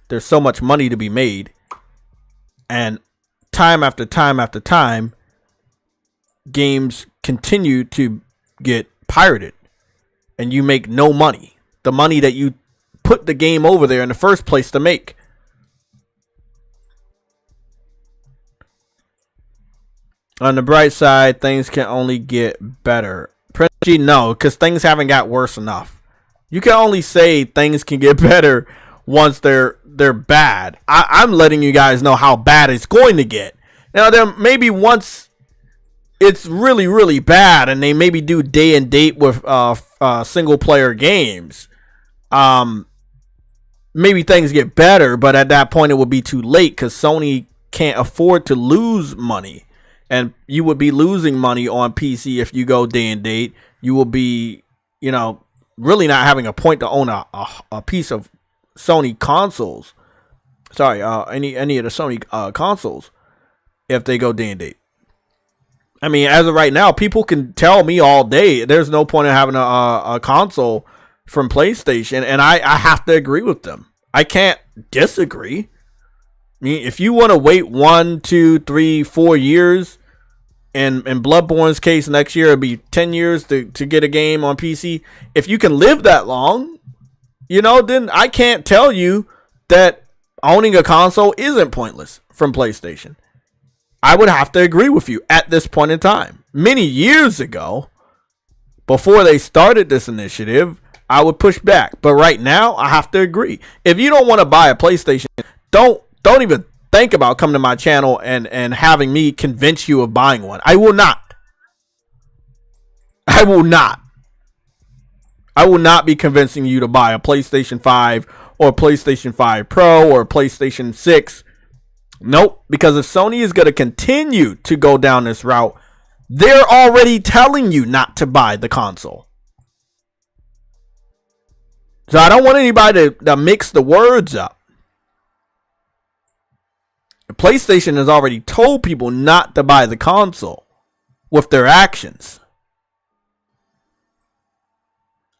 A: there's so much money to be made. And time after time after time, games continue to get pirated. And you make no money. The money that you put the game over there in the first place to make. On the bright side, things can only get better. Prince G, no, because things haven't got worse enough. You can only say things can get better once they're bad. I'm letting you guys know how bad it's going to get. Now, then maybe once it's really, really bad, and they maybe do day and date with single player games, maybe things get better. But at that point, it would be too late because Sony can't afford to lose money. And you would be losing money on PC if you go day and date. You will be, really not having a point to own a piece of Sony consoles. Sorry, any of the Sony consoles if they go day and date. I mean, as of right now, people can tell me all day there's no point in having a console from PlayStation, and I have to agree with them. I can't disagree. I mean, if you want to wait 1, 2, 3, 4 years, and in Bloodborne's case, next year it'll be 10 years to get a game on PC. If you can live that long, then I can't tell you that owning a console isn't pointless from PlayStation. I would have to agree with you at this point in time. Many years ago, before they started this initiative, I would push back. But right now, I have to agree. If you don't want to buy a PlayStation, don't even think about coming to my channel and having me convince you of buying one. I will not. I will not be convincing you to buy a PlayStation 5 or a PlayStation 5 Pro or a PlayStation 6. Nope. Because if Sony is going to continue to go down this route, they're already telling you not to buy the console. So I don't want anybody to mix the words up. PlayStation has already told people not to buy the console with their actions.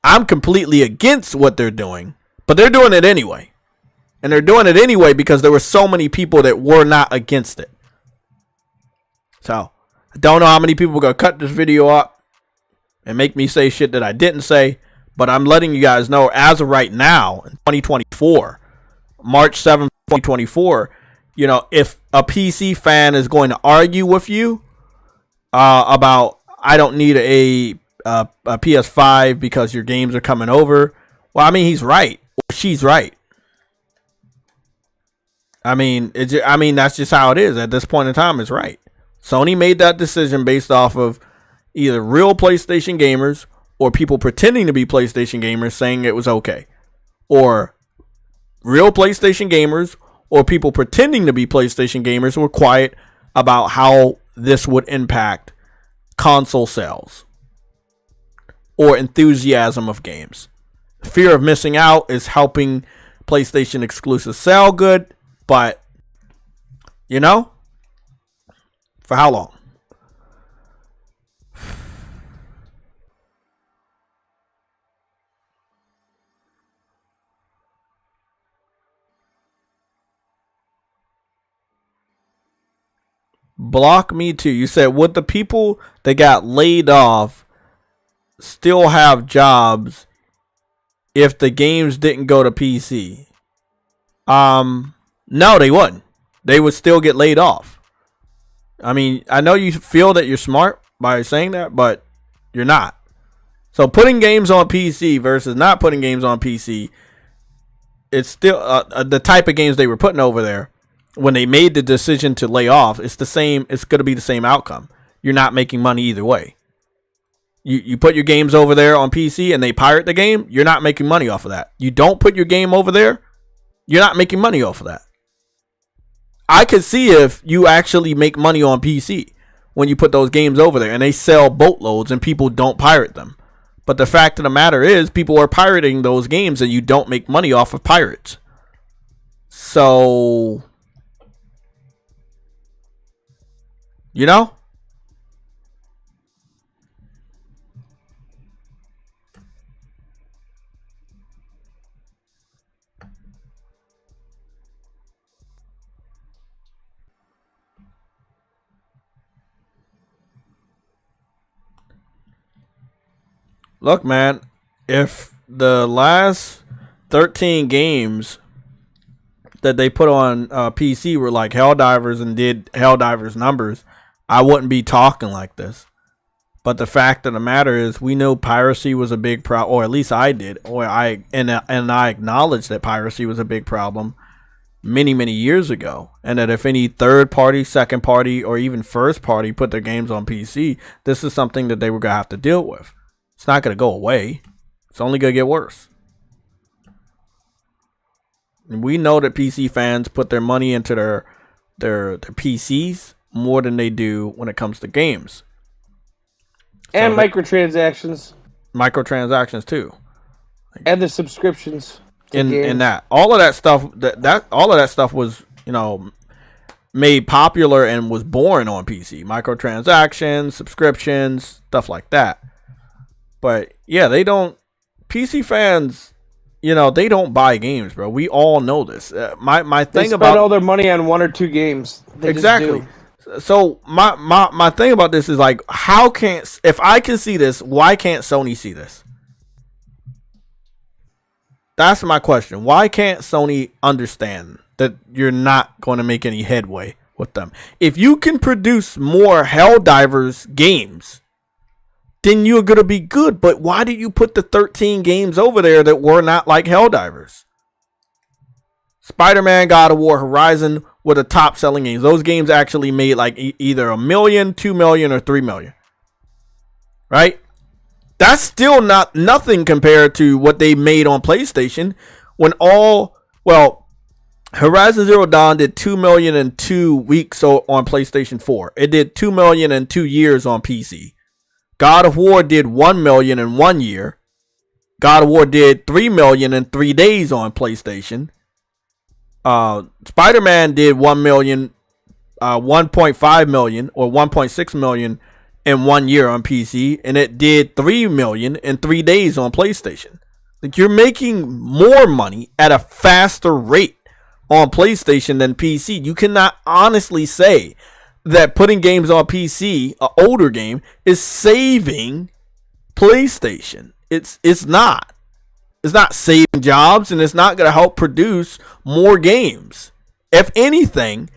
A: I'm completely against what they're doing, but they're doing it anyway. And they're doing it anyway because there were so many people that were not against it. So, I don't know how many people are going to cut this video up and make me say shit that I didn't say, but I'm letting you guys know as of right now, in 2024, March 7th, 2024, if a PC fan is going to argue with you about, I don't need a PS5 because your games are coming over, well, I mean, he's right. Or she's right. I mean, that's just how it is. At this point in time, it's right. Sony made that decision based off of, either real PlayStation gamers or people pretending to be PlayStation gamers saying it was okay, or real PlayStation gamers or people pretending to be PlayStation gamers were quiet about how this would impact console sales or enthusiasm of games. Fear of missing out is helping PlayStation exclusives sell good, but you know, for how long? Block me too. You said, would the people that got laid off still have jobs if the games didn't go to PC? No, they wouldn't. They would still get laid off. I mean, I know you feel that you're smart by saying that, but you're not. So putting games on PC versus not putting games on PC, it's still the type of games they were putting over there. When they made the decision to lay off, it's the same. It's going to be the same outcome. You're not making money either way. You put your games over there on PC and they pirate the game, you're not making money off of that. You don't put your game over there, you're not making money off of that. I could see if you actually make money on PC when you put those games over there and they sell boatloads and people don't pirate them. But the fact of the matter is, people are pirating those games and you don't make money off of pirates. So, you know? Look, man, if the last 13 games that they put on PC were like Helldivers and did Helldivers numbers, I wouldn't be talking like this. But the fact of the matter is, we know piracy was a big problem, or at least I did, and I acknowledge that piracy was a big problem many, many years ago, and that if any third party, second party, or even first party put their games on PC, this is something that they were gonna have to deal with. It's not going to go away. It's only going to get worse. And we know that PC fans put their money into their PCs more than they do when it comes to games.
D: And so microtransactions.
A: Microtransactions too.
D: And the subscriptions.
A: In that. All of that stuff all of that stuff was, you know, made popular and was born on PC. Microtransactions, subscriptions, stuff like that. But yeah, PC fans, you know, they don't buy games, bro. We all know this. My thing about,
D: they spend all their money on one or two games. They
A: exactly. So my thing about this is like, if I can see this, why can't Sony see this? That's my question. Why can't Sony understand that you're not going to make any headway with them? If you can produce more Helldivers games, then you're going to be good. But why did you put the 13 games over there that were not like Helldivers? Spider-Man, God of War, Horizon were the top selling games. Those games actually made like either $1 million, $2 million, or $3 million. Right? That's still nothing compared to what they made on PlayStation. Horizon Zero Dawn did $2 million in 2 weeks on PlayStation 4. It did $2 million in 2 years on PC. God of War did $1 million in 1 year. God of War did $3 million in 3 days on PlayStation. Spider-Man did $1 million, 1.5 million or 1.6 million in 1 year on PC, and it did $3 million in 3 days on PlayStation. Like, you're making more money at a faster rate on PlayStation than PC. You cannot honestly say that putting games on PC, an older game, is saving PlayStation. It's not. It's not saving jobs, and it's not going to help produce more games. If anything,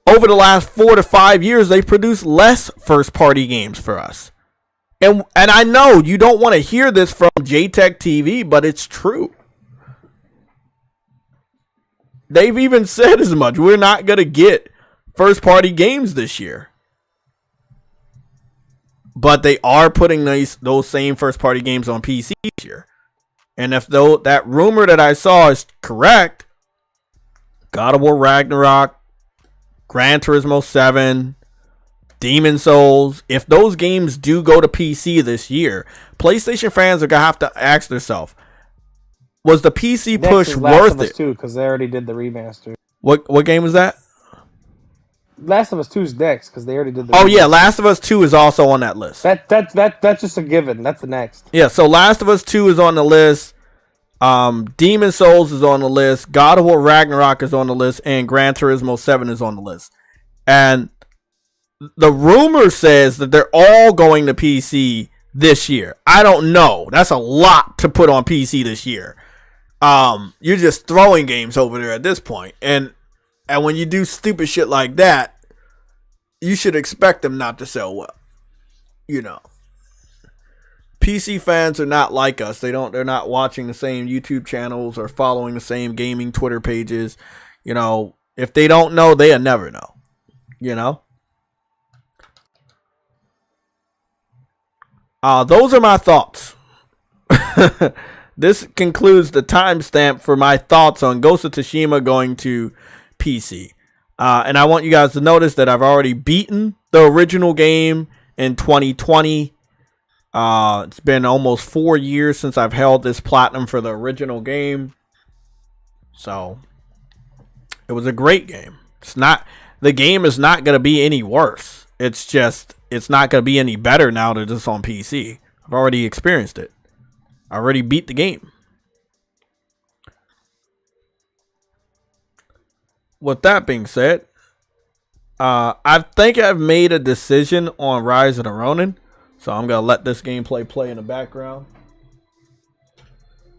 A: over the last 4 to 5 years, they've produced less first-party games for us. And I know you don't want to hear this from JayTechTV, but it's true. They've even said as much. We're not going to get first-party games this year. But they are putting those same first-party games on PC this year. And if that rumor that I saw is correct, God of War Ragnarok, Gran Turismo 7, Demon Souls, if those games do go to PC this year, PlayStation fans are going to have to ask themselves, was the PC push worth it?
D: Because they already did the remaster.
A: What game was that?
D: Last of Us 2 is next because they already did the
A: Oh
D: remaster.
A: yeah, Last of Us 2 is also on that list.
D: That's just a given. That's the next.
A: Yeah, so Last of Us 2 is on the list. Demon Souls is on the list. God of War Ragnarok is on the list, and Gran Turismo 7 is on the list. And the rumor says that they're all going to PC this year. I don't know. That's a lot to put on PC this year. You're just throwing games over there at this point. And when you do stupid shit like that, you should expect them not to sell well. You know. PC fans are not like us. They're not watching the same YouTube channels or following the same gaming Twitter pages. You know, if they don't know, they'll never know. You know? Those are my thoughts. This concludes the timestamp for my thoughts on Ghost of Tsushima going to PC. And I want you guys to notice that I've already beaten the original game in 2020. It's been almost 4 years since I've held this platinum for the original game. So, it was a great game. The game is not going to be any worse. It's not going to be any better now that it's on PC. I've already experienced it. I already beat the game. With that being said, I think I've made a decision on Rise of the Ronin. So I'm going to let this gameplay play in the background.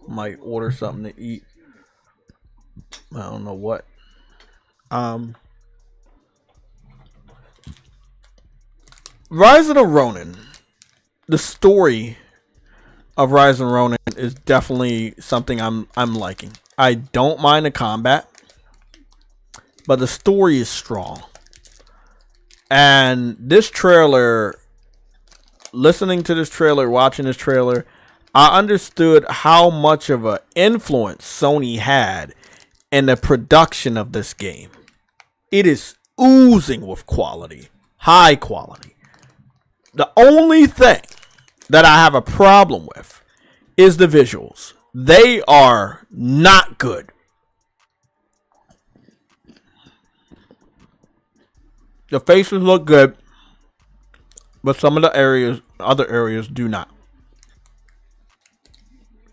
A: Might order something to eat. I don't know what. Rise of the Ronin. The story of Rise of the Ronin is definitely something I'm liking. I don't mind the combat, but the story is strong. And this trailer, listening to this trailer, watching this trailer, I understood how much of an influence Sony had in the production of this game. It is oozing with quality, high quality. The only thing that I have a problem with is the visuals. They are not good. The faces look good, but some of the other areas do not.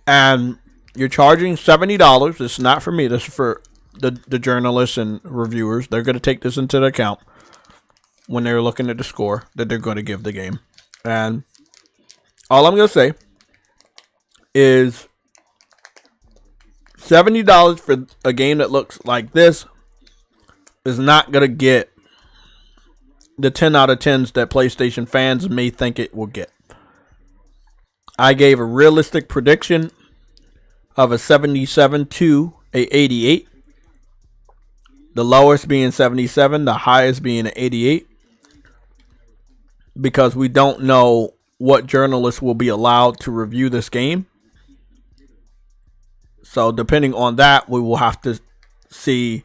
A: And you're charging $70. This is not for me. This is for the journalists and reviewers. They're going to take this into account when they're looking at the score that they're going to give the game. And all I'm going to say is $70 for a game that looks like this is not going to get the 10 out of 10s that PlayStation fans may think it will get. I gave a realistic prediction of a 77 to a 88. The lowest being 77, the highest being an 88. Because we don't know what journalists will be allowed to review this game. So depending on that, we will have to see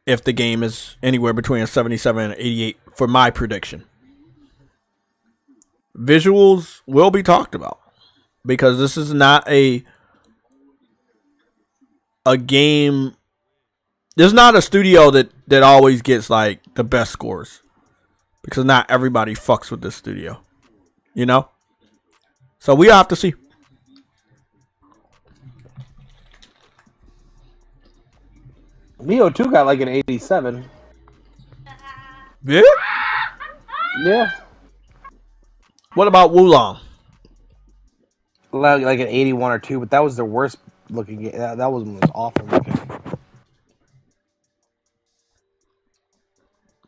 A: if the game is anywhere between a 77 and 88 for my prediction. Visuals will be talked about because this is not a game. This is not a studio that always gets like the best scores because not everybody fucks with this studio, you know. So we have to see.
D: Neo 2 got like an 87.
A: Yeah?
D: Yeah.
A: What about Wulong?
D: Like an 81 or 2, but that was the worst looking game. That was awful looking.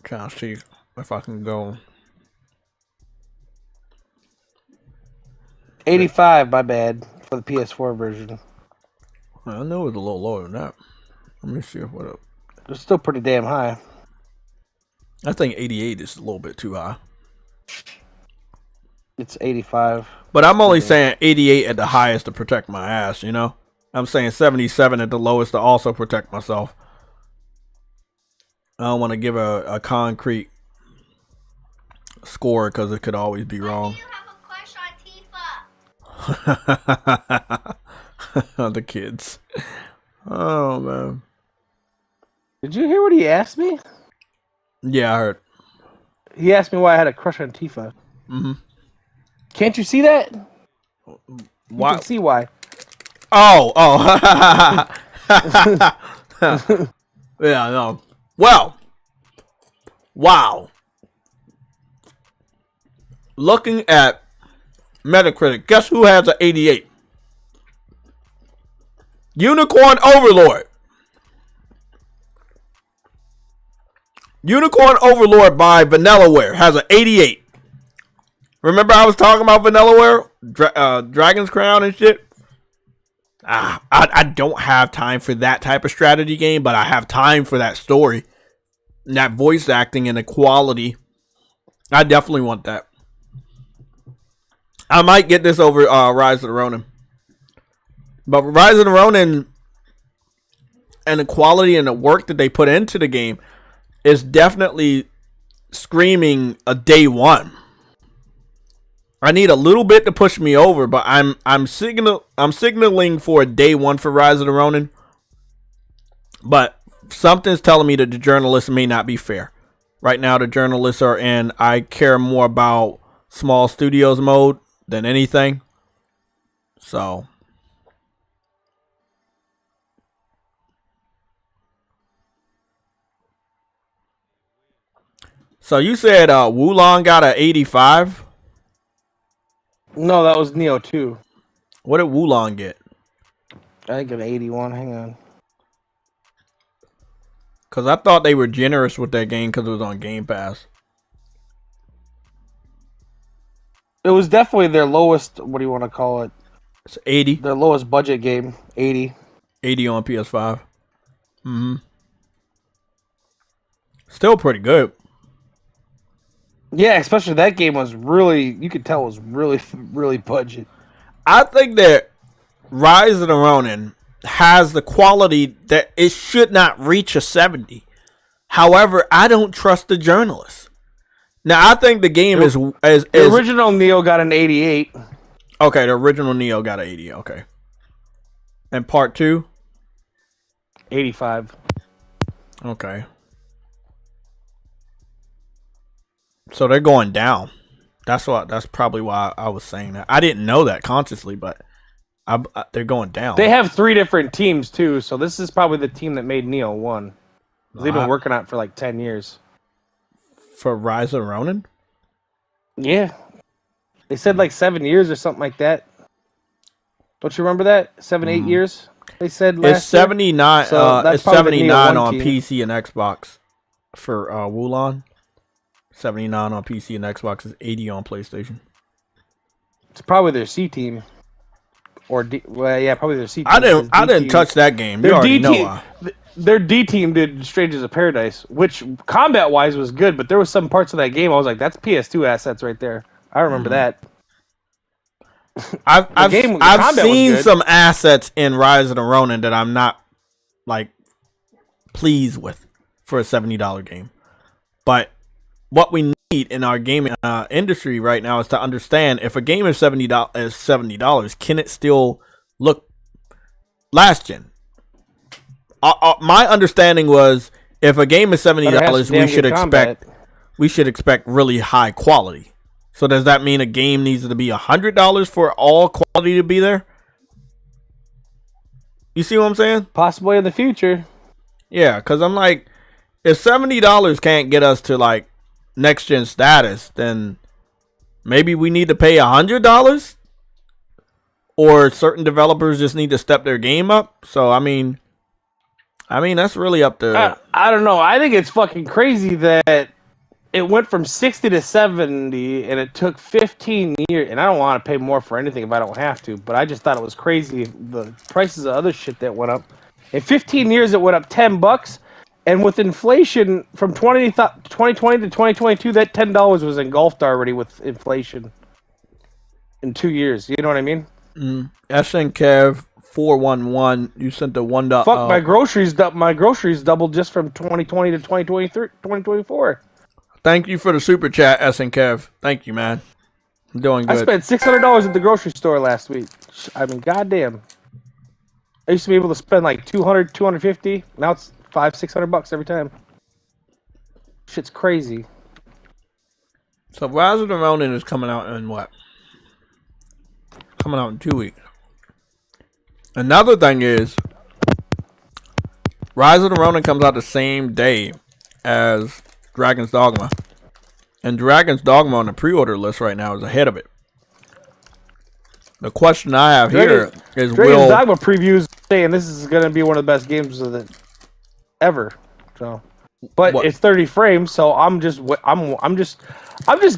A: Trying to see if I can go.
D: 85, my bad, for the PS4 version.
A: I know it's a little lower than that. Let me see what up.
D: It's still pretty damn high.
A: I think 88 is a little bit too high.
D: It's 85.
A: But I'm only saying 88 at the highest to protect my ass, you know? I'm saying 77 at the lowest to also protect myself. I don't want to give a concrete score because it could always be wrong.
E: Do you have a crush on Tifa?
A: The kids. Oh, man.
D: Did you hear what he asked me?
A: Yeah, I heard.
D: He asked me why I had a crush on Tifa.
A: Mm-hmm.
D: Can't you see that?
A: Why?
D: You can see why.
A: Oh. Yeah, no. Well. Wow. Looking at Metacritic, guess who has an 88? Unicorn Overlord. Unicorn Overlord by Vanillaware has an 88. Remember I was talking about Vanillaware? Dragon's Crown and shit? I don't have time for that type of strategy game, but I have time for that story. And that voice acting and the quality. I definitely want that. I might get this over Rise of the Ronin. But Rise of the Ronin and the quality and the work that they put into the game is definitely screaming a day one. I need a little bit to push me over, but I'm signaling for a day one for Rise of the Ronin. But something's telling me that the journalists may not be fair. Right now the journalists are in I care more about small studios mode than anything. So you said Wulong got an 85?
D: No, that was Neo 2.
A: What did Wulong get?
D: I think an 81. Hang on.
A: Because I thought they were generous with that game because it was on Game Pass.
D: It was definitely their lowest, what do you want to call it?
A: It's 80.
D: Their lowest budget game. 80.
A: 80 on PS5. Mm-hmm. Still pretty good.
D: Yeah, especially that game was really, you could tell it was really, really budget.
A: I think that Rise of the Ronin has the quality that it should not reach a 70. However, I don't trust the journalists. Now, I think the game is
D: the original Neo got an 88.
A: Okay, the original Neo got an 80. Okay. And part 2?
D: 85.
A: Okay. So they're going down. That's probably why I was saying that. I didn't know that consciously, but they're going down.
D: They have 3 different teams too, so this is probably the team that made Neo 1. They've been working on it for like 10 years.
A: For Rise of Ronin?
D: Yeah. They said like 7 years or something like that. Don't you remember that? 7, 8 years? They said last
A: It's 79
D: So
A: it's 79 on PC and Xbox for Wulong. 79 on PC and Xbox is 80 on PlayStation.
D: It's probably their C team. Or probably their C team.
A: I didn't touch that game. You already know why.
D: Their D team did Strangers of Paradise, which combat wise was good, but there was some parts of that game I was like, that's PS2 assets right there. I remember that.
A: I've seen some assets in Rise of the Ronin that I'm not like pleased with for a $70 game. But what we need in our gaming industry right now is to understand if a game is $70, can it still look last gen? My understanding was if a game is $70, we should expect really high quality. So does that mean a game needs to be $100 for all quality to be there? You see what I'm saying?
D: Possibly in the future.
A: Yeah, because I'm like, if $70 can't get us to like next gen status, then maybe we need to pay $100, or certain developers just need to step their game up. So I mean that's really up to.
D: I don't know. I think it's fucking crazy that it went from 60 to 70, and it took 15 years. And I don't want to pay more for anything if I don't have to. But I just thought it was crazy the prices of other shit that went up. In 15 years, it went up $10. And with inflation from 2020 to 2022, that $10 was engulfed already with inflation. in 2 years. You know what I mean?
A: SNKev 411. You sent the one.
D: Fuck, my groceries doubled just from 2020 to 2023, 2024.
A: Thank you for the super chat, SNKev. Thank you, man. I'm doing good.
D: I spent $600 at the grocery store last week. I mean, goddamn. I used to be able to spend like 200, 250. Now it's $500-600 every time. Shit's crazy.
A: So Rise of the Ronin is coming out in what? Coming out in 2 weeks. Another thing is, Rise of the Ronin comes out the same day as Dragon's Dogma. And Dragon's Dogma on the pre-order list right now is ahead of it. The question I have here is,
D: Dragon's Dogma previews saying this is going to be one of the best games of the ever. So, but it's 30 frames, so I'm just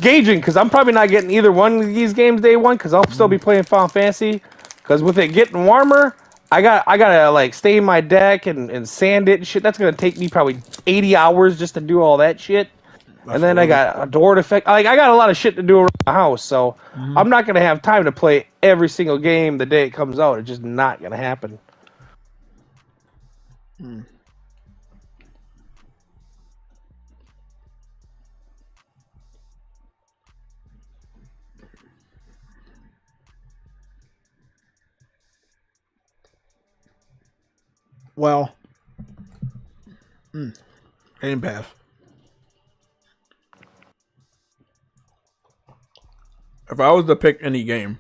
D: gauging, because I'm probably not getting either one of these games day one, because I'll still be playing Final Fantasy. Because with it getting warmer, I gotta like stain my deck and sand it and shit. That's gonna take me probably 80 hours just to do all that shit. And then I got a door defect. Like, I got a lot of shit to do around the house, so I'm not gonna have time to play every single game the day it comes out. It's just not gonna happen.
A: Well, Game Pass. If I was to pick any game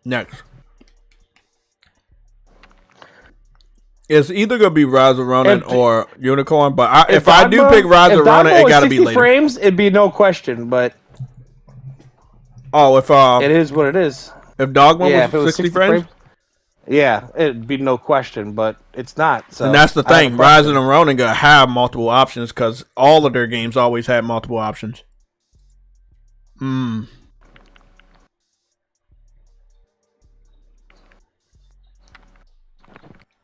A: next, it's either gonna be Rise of Ronin or Unicorn. But if I do pick Rise of Ronin, it gotta be later.
D: Frames, it'd be no question. But
A: if
D: it is what it is.
A: If Dogma was 60 frames.
D: Yeah, it'd be no question, but it's not. So
A: and that's the thing. Rise of the Ronin gonna have multiple options because all of their games always had multiple options. It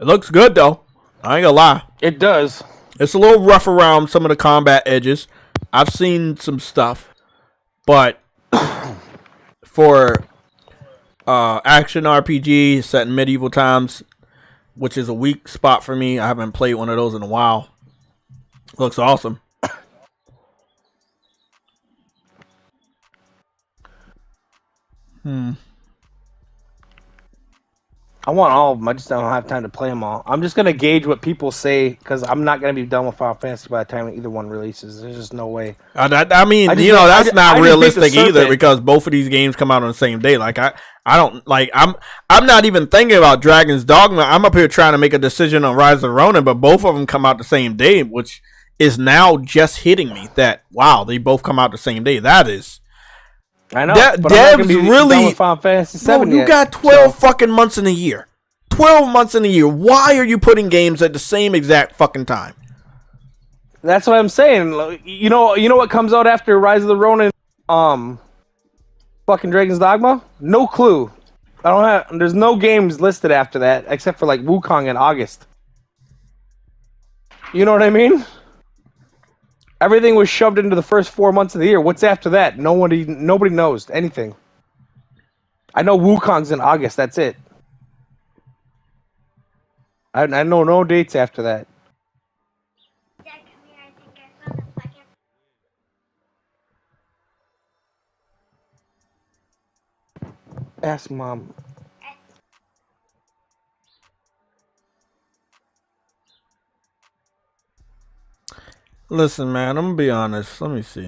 A: looks good though. I ain't gonna lie.
D: It does.
A: It's a little rough around some of the combat edges. I've seen some stuff, but for action RPG set in medieval times, which is a weak spot for me. I haven't played one of those in a while. Looks awesome.
D: I want all of them. I just don't have time to play them all. I'm just going to gauge what people say, because I'm not going to be done with Final Fantasy by the time either one releases. There's just no way.
A: I mean, that's not realistic either, because both of these games come out on the same day. Like, I don't, like, I'm not even thinking about Dragon's Dogma. I'm up here trying to make a decision on Rise of Ronin, but both of them come out the same day, which is now just hitting me that, wow, they both come out the same day. That is...
D: I know.
A: Devs really.
D: Final Fantasy 7
A: you got 12 fucking months in a year. 12 months in a year. Why are you putting games at the same exact fucking time?
D: That's what I'm saying. You know what comes out after Rise of the Ronin? Fucking Dragon's Dogma? No clue. There's no games listed after that except for like Wukong in August. You know what I mean? Everything was shoved into the first 4 months of the year. What's after that? Nobody knows anything. I know Wukong's in August. That's it. I know no dates after that.
F: Dad, come here. I think I found a second.
D: Ask Mom.
A: Listen, man, I'm gonna be honest. Let me see.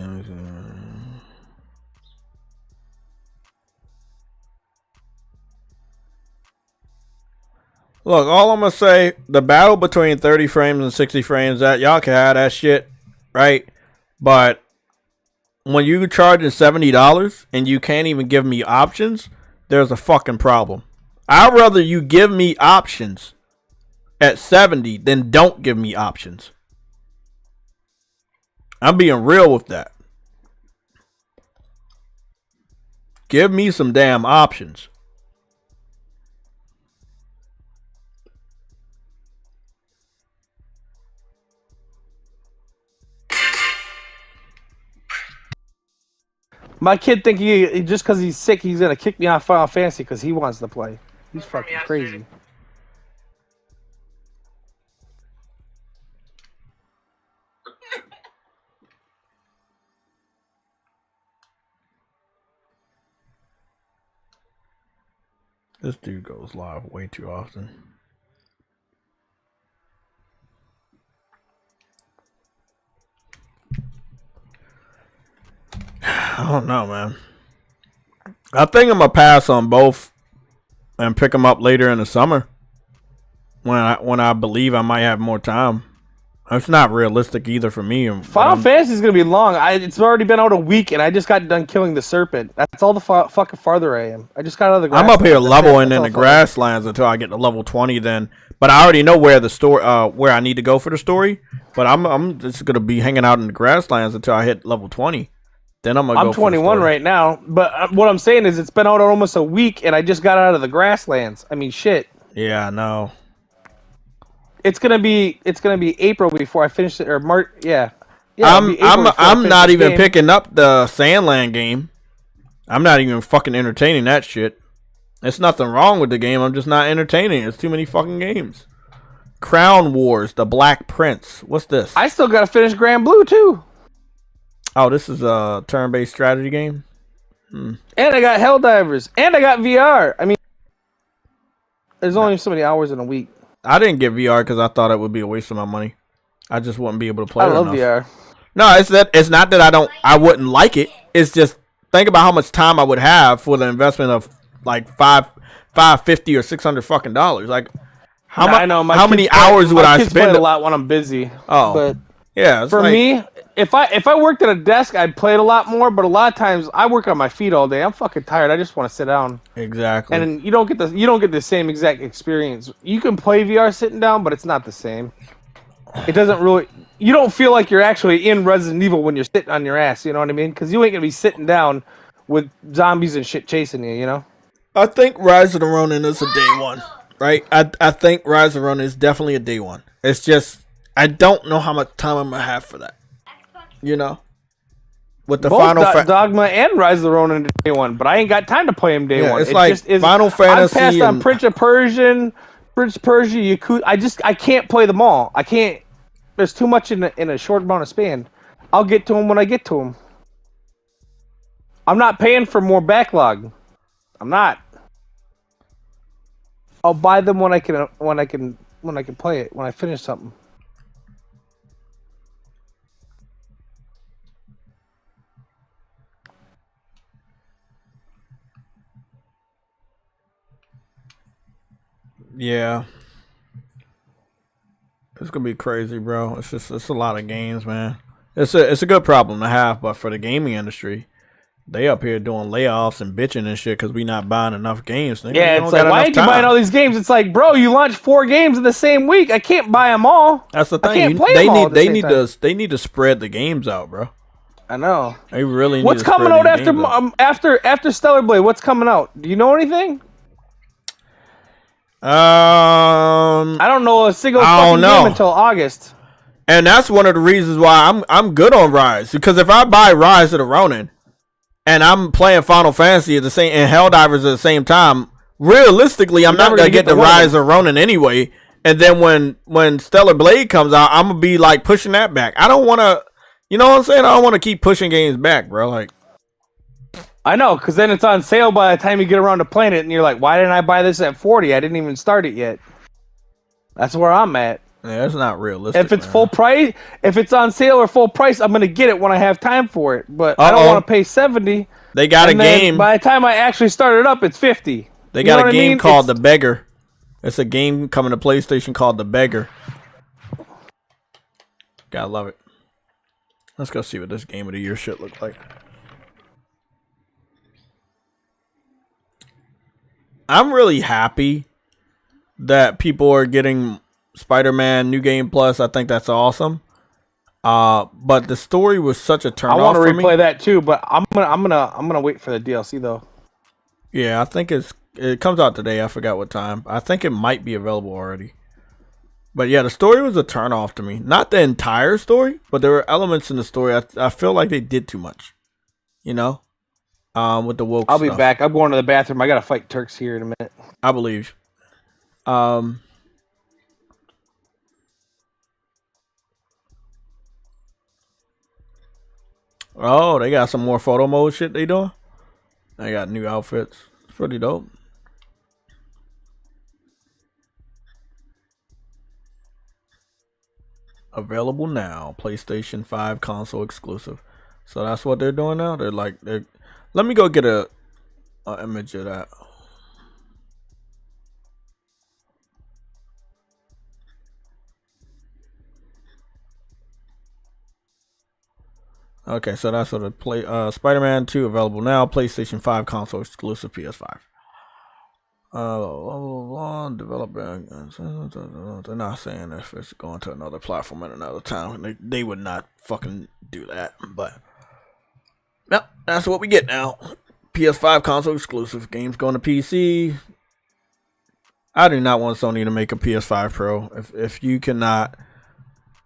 A: Look, all I'm gonna say, the battle between 30 frames and 60 frames, that y'all can have that shit, right? But when you charging $70 and you can't even give me options, there's a fucking problem. I'd rather you give me options at 70 than don't give me options. I'm being real with that. Give me some damn options.
D: My kid think he just because he's sick, he's gonna kick me off Final Fantasy because he wants to play. He's fucking crazy.
A: This dude goes live way too often. I don't know, man. I think I'm gonna pass on both and pick them up later in the summer when I believe I might have more time. It's not realistic either for me.
D: Final Fantasy is gonna be long. It's already been out a week, and I just got done killing the serpent. That's all the fucking farther I am. I just got out of the grasslands.
A: I'm up here leveling in the grasslands until I get to level 20. Then, but I already know where the story, where I need to go for the story. But I'm just gonna be hanging out in the grasslands until I hit level 20. Then I'm gonna go.
D: I'm 21 right now, but what I'm saying is it's been out almost a week, and I just got out of the grasslands. I mean, shit.
A: Yeah, I know.
D: It's gonna be April before I finish it, or March. Yeah.
A: I'm not even picking up the Sandland game. I'm not even fucking entertaining that shit. There's nothing wrong with the game. I'm just not entertaining. It's too many fucking games. Crown Wars: The Black Prince. What's this?
D: I still gotta finish Grand Blue too.
A: Oh, this is a turn-based strategy game.
D: And I got Helldivers, and I got VR. I mean, there's only so many hours in a week.
A: I didn't get VR because I thought it would be a waste of my money. I just wouldn't be able to play it
D: I love
A: enough.
D: VR.
A: No, it's not that I wouldn't like it. It's just think about how much time I would have for the investment of like $550 or $600 fucking dollars. Like how many hours would I spend?
D: A lot when I'm busy.
A: Oh,
D: but
A: yeah.
D: For me, if I worked at a desk, I'd play it a lot more. But a lot of times, I work on my feet all day. I'm fucking tired. I just want to sit down.
A: Exactly.
D: And you don't get the same exact experience. You can play VR sitting down, but it's not the same. It doesn't really. You don't feel like you're actually in Resident Evil when you're sitting on your ass. You know what I mean? Because you ain't gonna be sitting down with zombies and shit chasing you. You know.
A: I think Rise of the Ronin is a day one, right? I think Rise of the Ronin is definitely a day one. It's just I don't know how much time I'm gonna have for that. You know, with the
D: both Dogma and Rise of the Ronin day one, but I ain't got time to play them day one.
A: It's like Final Fantasy.
D: I'm passed on Prince of Persia, Yakuza. I can't play them all. I can't. There's too much in a short amount of span. I'll get to them when I get to them. I'm not paying for more backlog. I'm not. I'll buy them when I can play it when I finish something.
A: Yeah. It's gonna be crazy, bro. It's a lot of games, man. It's a good problem to have, but for the gaming industry, they up here doing layoffs and bitching and shit because we not buying enough games.
D: Yeah, it's like, why ain't you buying all these games? It's like, bro, you launched 4 games in the same week. I can't buy them all.
A: That's the thing.
D: I can't play them all.
A: They need to spread the games out, bro.
D: I know.
A: They really need
D: What's
A: to spread
D: coming out after Stellar Blade? What's coming out? Do you know anything? I don't know a single fucking game until August.
A: And that's one of the reasons why I'm good on Rise, because if I buy Rise of the Ronin and I'm playing Final Fantasy at the same and Helldivers at the same time, realistically I'm not gonna get the Rise of Ronin anyway. And then when Stellar Blade comes out, I'm gonna be like pushing that back. I don't want to, you know what I'm saying? I don't want to keep pushing games back, bro. Like.
D: I know, because then it's on sale by the time you get around to playing it, and you're like, why didn't I buy this at 40? I didn't even start it yet. That's where I'm at.
A: Yeah, that's not realistic.
D: If it's full price, if it's on sale or full price, I'm going to get it when I have time for it. But I don't want to pay 70.
A: They got a game.
D: By the time I actually start it up, it's 50.
A: They got a game called The Beggar. It's a game coming to PlayStation called The Beggar. Gotta love it. Let's go see what this game of the year shit look like. I'm really happy that people are getting Spider-Man New Game Plus. I think that's awesome. But the story was such a turn off.
D: I want to replay that too, but I'm gonna wait for the DLC though.
A: Yeah, I think it comes out today. I forgot what time. I think it might be available already. But yeah, the story was a turn off to me. Not the entire story, but there were elements in the story I feel like they did too much. You know? With the woke
D: I'll
A: stuff.
D: be back. I'm going to the bathroom. I gotta fight Turks here in a minute.
A: I believe. Oh, they got some more photo mode shit they doing. They got new outfits. It's pretty dope. Available now. PlayStation 5 console exclusive. So that's what they're doing now. They're like, let me go get a image of that. Okay, so that's what the Spider-Man 2 available now. PlayStation 5 console exclusive PS5. Developing. They're not saying if it's going to another platform at another time. They would not fucking do that. But yep, that's what we get now. PS5 console exclusive. Games going to PC. I do not want Sony to make a PS5 Pro. If you cannot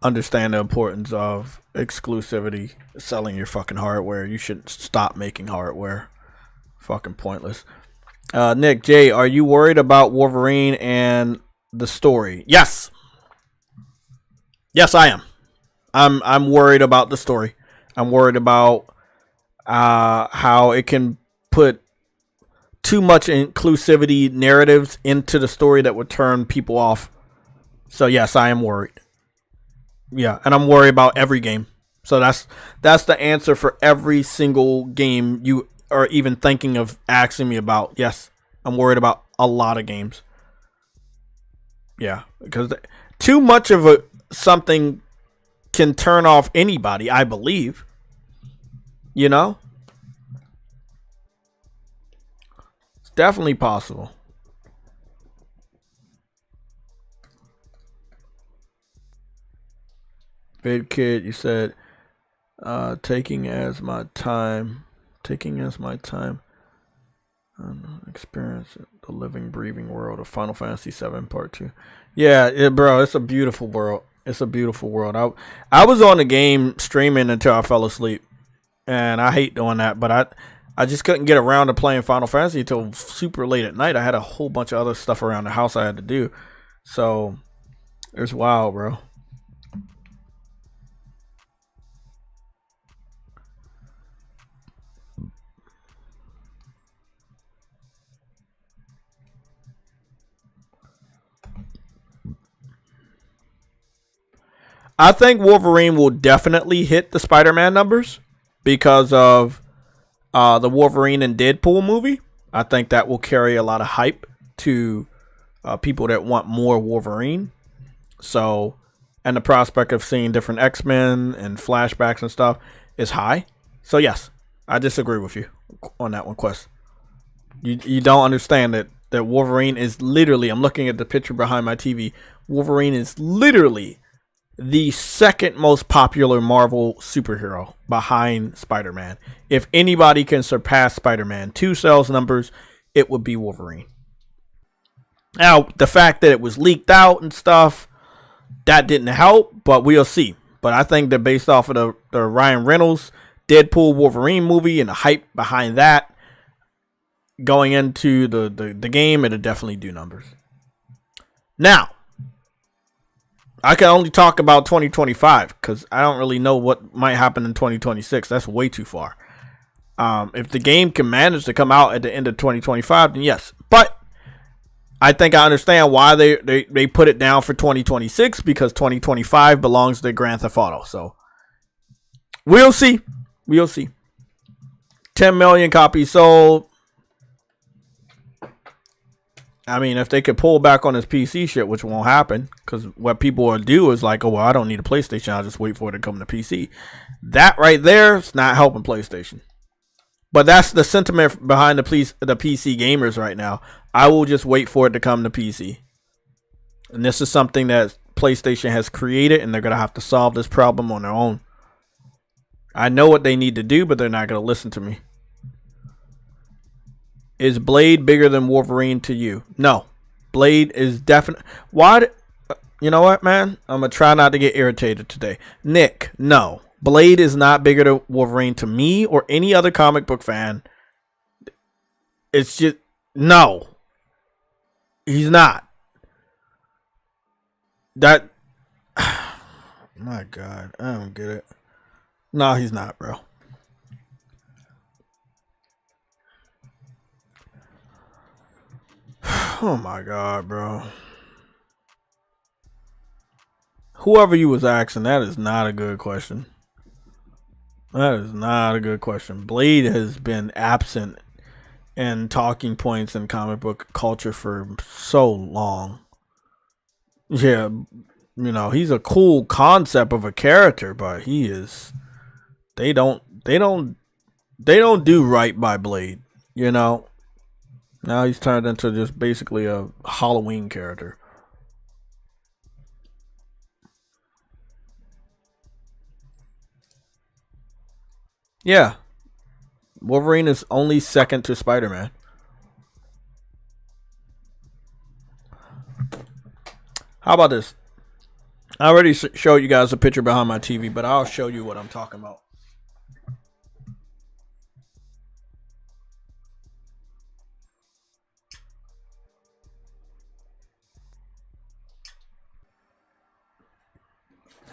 A: understand the importance of exclusivity, selling your fucking hardware, you should stop making hardware. Fucking pointless. Nick J, are you worried about Wolverine and the story? Yes. Yes, I am. I'm worried about the story. I'm worried about how it can put too much inclusivity narratives into the story that would turn people off. So yes, I am worried. Yeah, and I'm worried about every game. So that's the answer for every single game you are even thinking of asking me about. Yes, I'm worried about a lot of games. Yeah, because too much of something can turn off anybody, I believe. You know? It's definitely possible. Vid Kid, you said, taking as my time, experience the living, breathing world of Final Fantasy 7 Part 2. Yeah, bro, it's a beautiful world. It's a beautiful world. I was on the game streaming until I fell asleep, and I hate doing that, but I just couldn't get around to playing Final Fantasy until super late at night. I had a whole bunch of other stuff around the house I had to do, so it's wild, bro. I think Wolverine will definitely hit the Spider-Man numbers because of the Wolverine and Deadpool movie. I think that will carry a lot of hype to people that want more Wolverine. So, and the prospect of seeing different X-Men and flashbacks and stuff is high. So yes, I disagree with you on that one, Quest. You don't understand that Wolverine is literally, I'm looking at the picture behind my TV, Wolverine is literally the second most popular Marvel superhero behind Spider-Man. If anybody can surpass Spider-Man 2 sales numbers, it would be Wolverine. Now, the fact that it was leaked out and stuff, that didn't help, but we'll see. But I think that based off of the Ryan Reynolds Deadpool Wolverine movie and the hype behind that, going into the game, it'll definitely do numbers. Now, I can only talk about 2025 because I don't really know what might happen in 2026. That's way too far. If the game can manage to come out at the end of 2025, then yes. But I think I understand why they put it down for 2026 because 2025 belongs to Grand Theft Auto. So we'll see. We'll see. 10 million copies sold. I mean, if they could pull back on this PC shit, which won't happen, because what people will do is like, oh, well, I don't need a PlayStation. I'll just wait for it to come to PC. That right there is not helping PlayStation. But that's the sentiment behind the PC gamers right now. I will just wait for it to come to PC. And this is something that PlayStation has created, and they're going to have to solve this problem on their own. I know what they need to do, but they're not going to listen to me. Is Blade bigger than Wolverine to you? No. Blade is definitely... Why? You know what, man? I'm going to try not to get irritated today. Nick, no. Blade is not bigger than Wolverine to me or any other comic book fan It's just no. He's not. That my God, I don't get it. No, he's not, bro. Oh my God, bro. Whoever you was asking, that is not a good question. That is not a good question. Blade has been absent in talking points in comic book culture for so long. Yeah, you know, he's a cool concept of a character, but he is they don't do right by Blade, you know. Now he's turned into just basically a Halloween character. Yeah. Wolverine is only second to Spider-Man. How about this? I already showed you guys a picture behind my TV, but I'll show you what I'm talking about.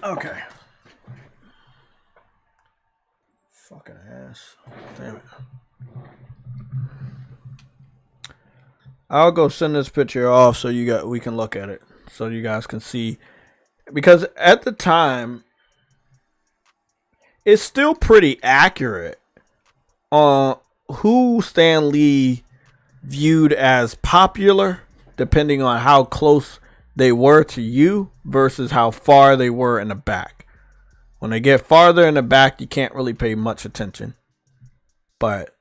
A: Okay. Fucking ass. Damn it. I'll go send this picture off so we can look at it. So you guys can see. Because at the time, it's still pretty accurate on who Stan Lee viewed as popular, depending on how close they were to you versus how far they were in the back. When they get farther in the back, you can't really pay much attention. But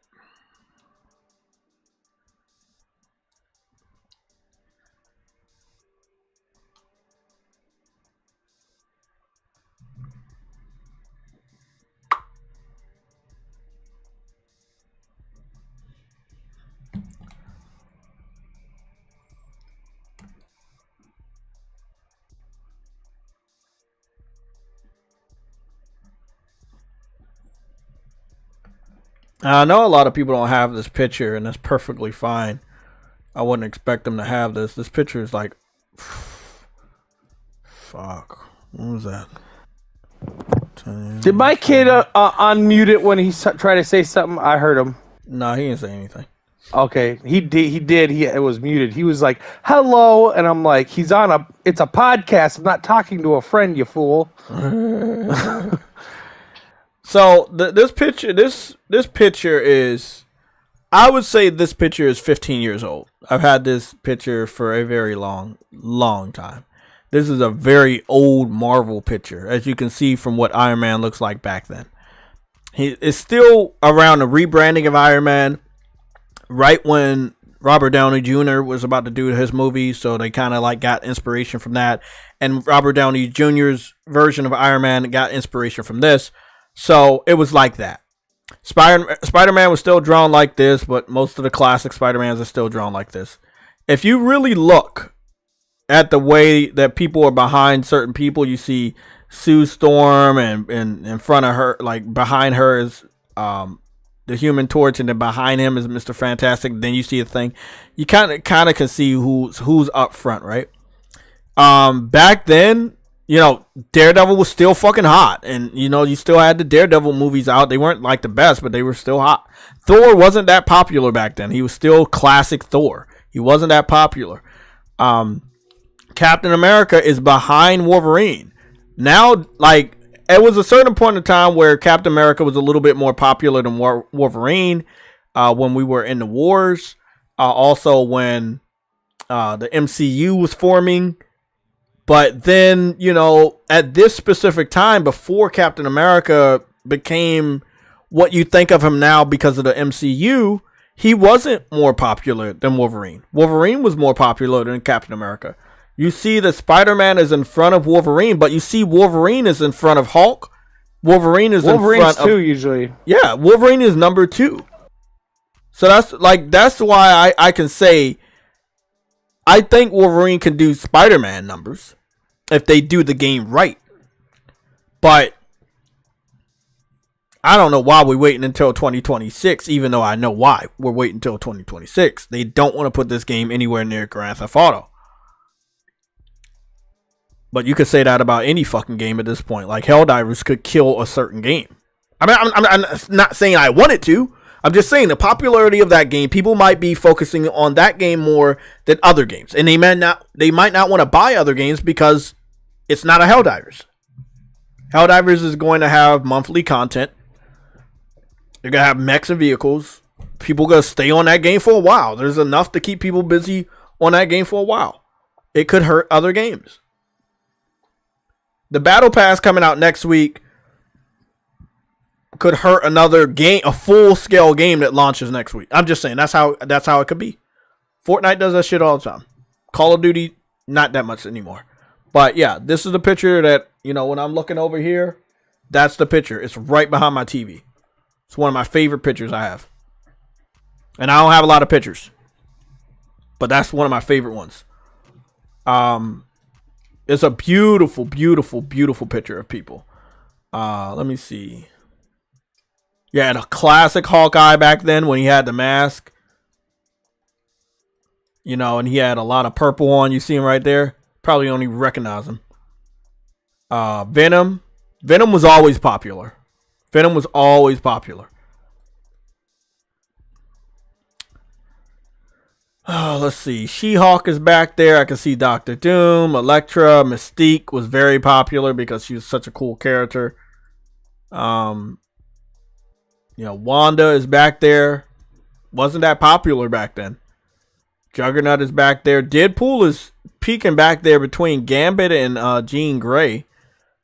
A: I know a lot of people don't have this picture, and that's perfectly fine. I wouldn't expect them to have this. This picture is like, fuck. What was that?
D: Did my kid unmute it when he tried to say something? I heard him.
A: No, he didn't say anything.
D: Okay, he did. It was muted. He was like, "Hello," and I'm like, "He's on it's a podcast. I'm not talking to a friend, you fool."
A: So this picture is, I would say this picture is 15 years old. I've had this picture for a very long time. This is a very old Marvel picture, as you can see from what Iron Man looks like back then. He is still around the rebranding of Iron Man, right when Robert Downey Jr. was about to do his movie, so they kind of like got inspiration from that. And Robert Downey Jr.'s version of Iron Man got inspiration from this. So it was like that. Spider-Man was still drawn like this, but most of the classic Spider-Mans are still drawn like this. If you really look at the way that people are behind certain people, you see Sue Storm, and in front of her, like behind her is the Human Torch, and then behind him is Mr. Fantastic. Then you see a thing. You kind of can see who's up front, right? Back then, you know, Daredevil was still fucking hot, and you know, you still had the Daredevil movies out. They weren't like the best, but they were still hot. Thor wasn't that popular back then. He was still classic Thor. He wasn't that popular. Captain America is behind Wolverine. Now, like, it was a certain point in time where Captain America was a little bit more popular than Wolverine when we were in the wars. Also, when the MCU was forming. But then, you know, at this specific time, before Captain America became what you think of him now because of the MCU, he wasn't more popular than Wolverine. Wolverine was more popular than Captain America. You see that Spider-Man is in front of Wolverine, but you see Wolverine is in front of Hulk. Wolverine's in front of...
D: usually.
A: Yeah, Wolverine is number 2. So that's why I can say I think Wolverine can do Spider-Man numbers if they do the game right. But I don't know why we're waiting until 2026, even though I know why we're waiting until 2026. They don't want to put this game anywhere near Grand Theft Auto. But you could say that about any fucking game at this point. Like, Helldivers could kill a certain game. I mean, I'm not saying I want it to. I'm just saying the popularity of that game, people might be focusing on that game more than other games. And they might not want to buy other games because it's not a Helldivers. Helldivers is going to have monthly content. They're going to have mechs and vehicles. People going to stay on that game for a while. There's enough to keep people busy on that game for a while. It could hurt other games. The Battle Pass coming out next week could hurt another game, a full-scale game that launches next week. I'm just saying, that's how it could be. Fortnite does that shit all the time. Call of Duty, not that much anymore. But yeah, this is the picture that, you know, when I'm looking over here, that's the picture. It's right behind my TV. It's one of my favorite pictures I have. And I don't have a lot of pictures, but that's one of my favorite ones. It's a beautiful, beautiful, beautiful picture of people. Let me see. Yeah, the classic Hawkeye back then when he had the mask. You know, and he had a lot of purple on. You see him right there? Probably don't even recognize him. Venom. Venom was always popular. Venom was always popular. Oh, let's see. She-Hulk is back there. I can see Doctor Doom. Elektra. Mystique was very popular because she was such a cool character. You know, Wanda is back there. Wasn't that popular back then. Juggernaut is back there. Deadpool is peeking back there between Gambit and Jean Grey. You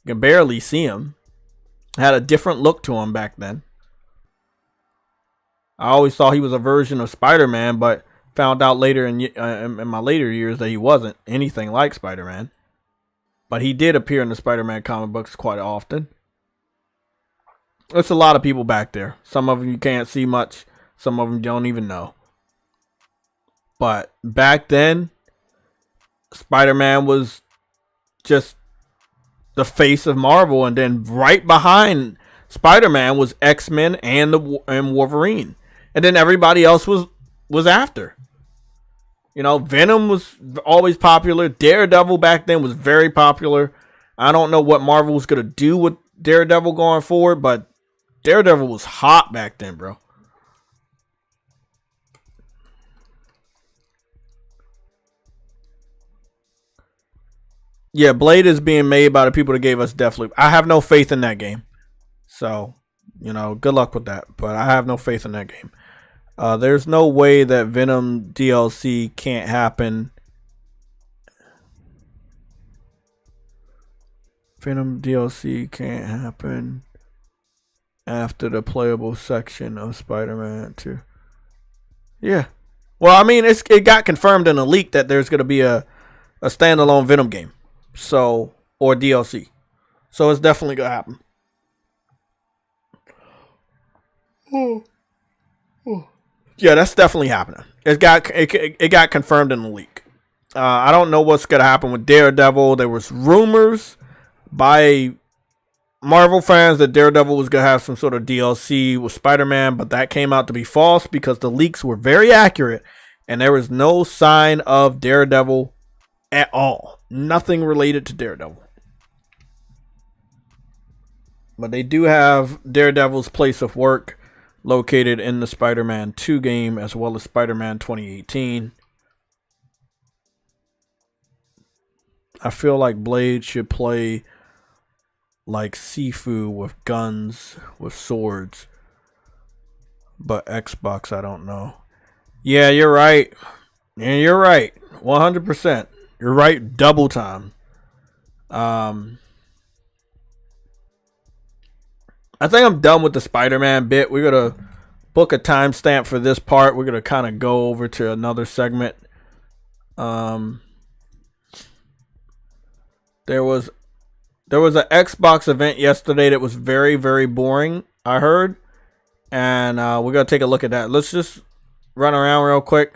A: can barely see him. Had a different look to him back then. I always thought he was a version of Spider-Man, but found out later in my later years that he wasn't anything like Spider-Man. But he did appear in the Spider-Man comic books quite often. There's a lot of people back there. Some of them you can't see much. Some of them don't even know. But back then, Spider-Man was just the face of Marvel, and then right behind Spider-Man was X-Men and Wolverine, and then everybody else was after. You know, Venom was always popular. Daredevil back then was very popular. I don't know what Marvel was gonna do with Daredevil going forward, but Daredevil was hot back then, bro. Yeah, Blade is being made by the people that gave us Deathloop. I have no faith in that game. So, you know, good luck with that. But I have no faith in that game. There's no way that Venom DLC can't happen. Venom DLC can't happen after the playable section of Spider-Man 2. Yeah. Well, I mean, it got confirmed in a leak that there's going to be a standalone Venom game. So, or DLC. So it's definitely gonna happen. Yeah, that's definitely happening. It got confirmed in the leak. I don't know what's gonna happen with Daredevil. There was rumors by Marvel fans that Daredevil was gonna have some sort of DLC with Spider-Man, but that came out to be false because the leaks were very accurate and there was no sign of Daredevil at all. Nothing related to Daredevil. But they do have Daredevil's place of work located in the Spider-Man 2 game as well as Spider-Man 2018. I feel like Blade should play like Sifu with guns, with swords. But Xbox, I don't know. Yeah, you're right. Yeah, you're right. 100%. You're right, double time. I think I'm done with the Spider-Man bit. We're going to book a timestamp for this part. We're going to kind of go over to another segment. There was an Xbox event yesterday that was very, very boring, I heard. And we're going to take a look at that. Let's just run around real quick.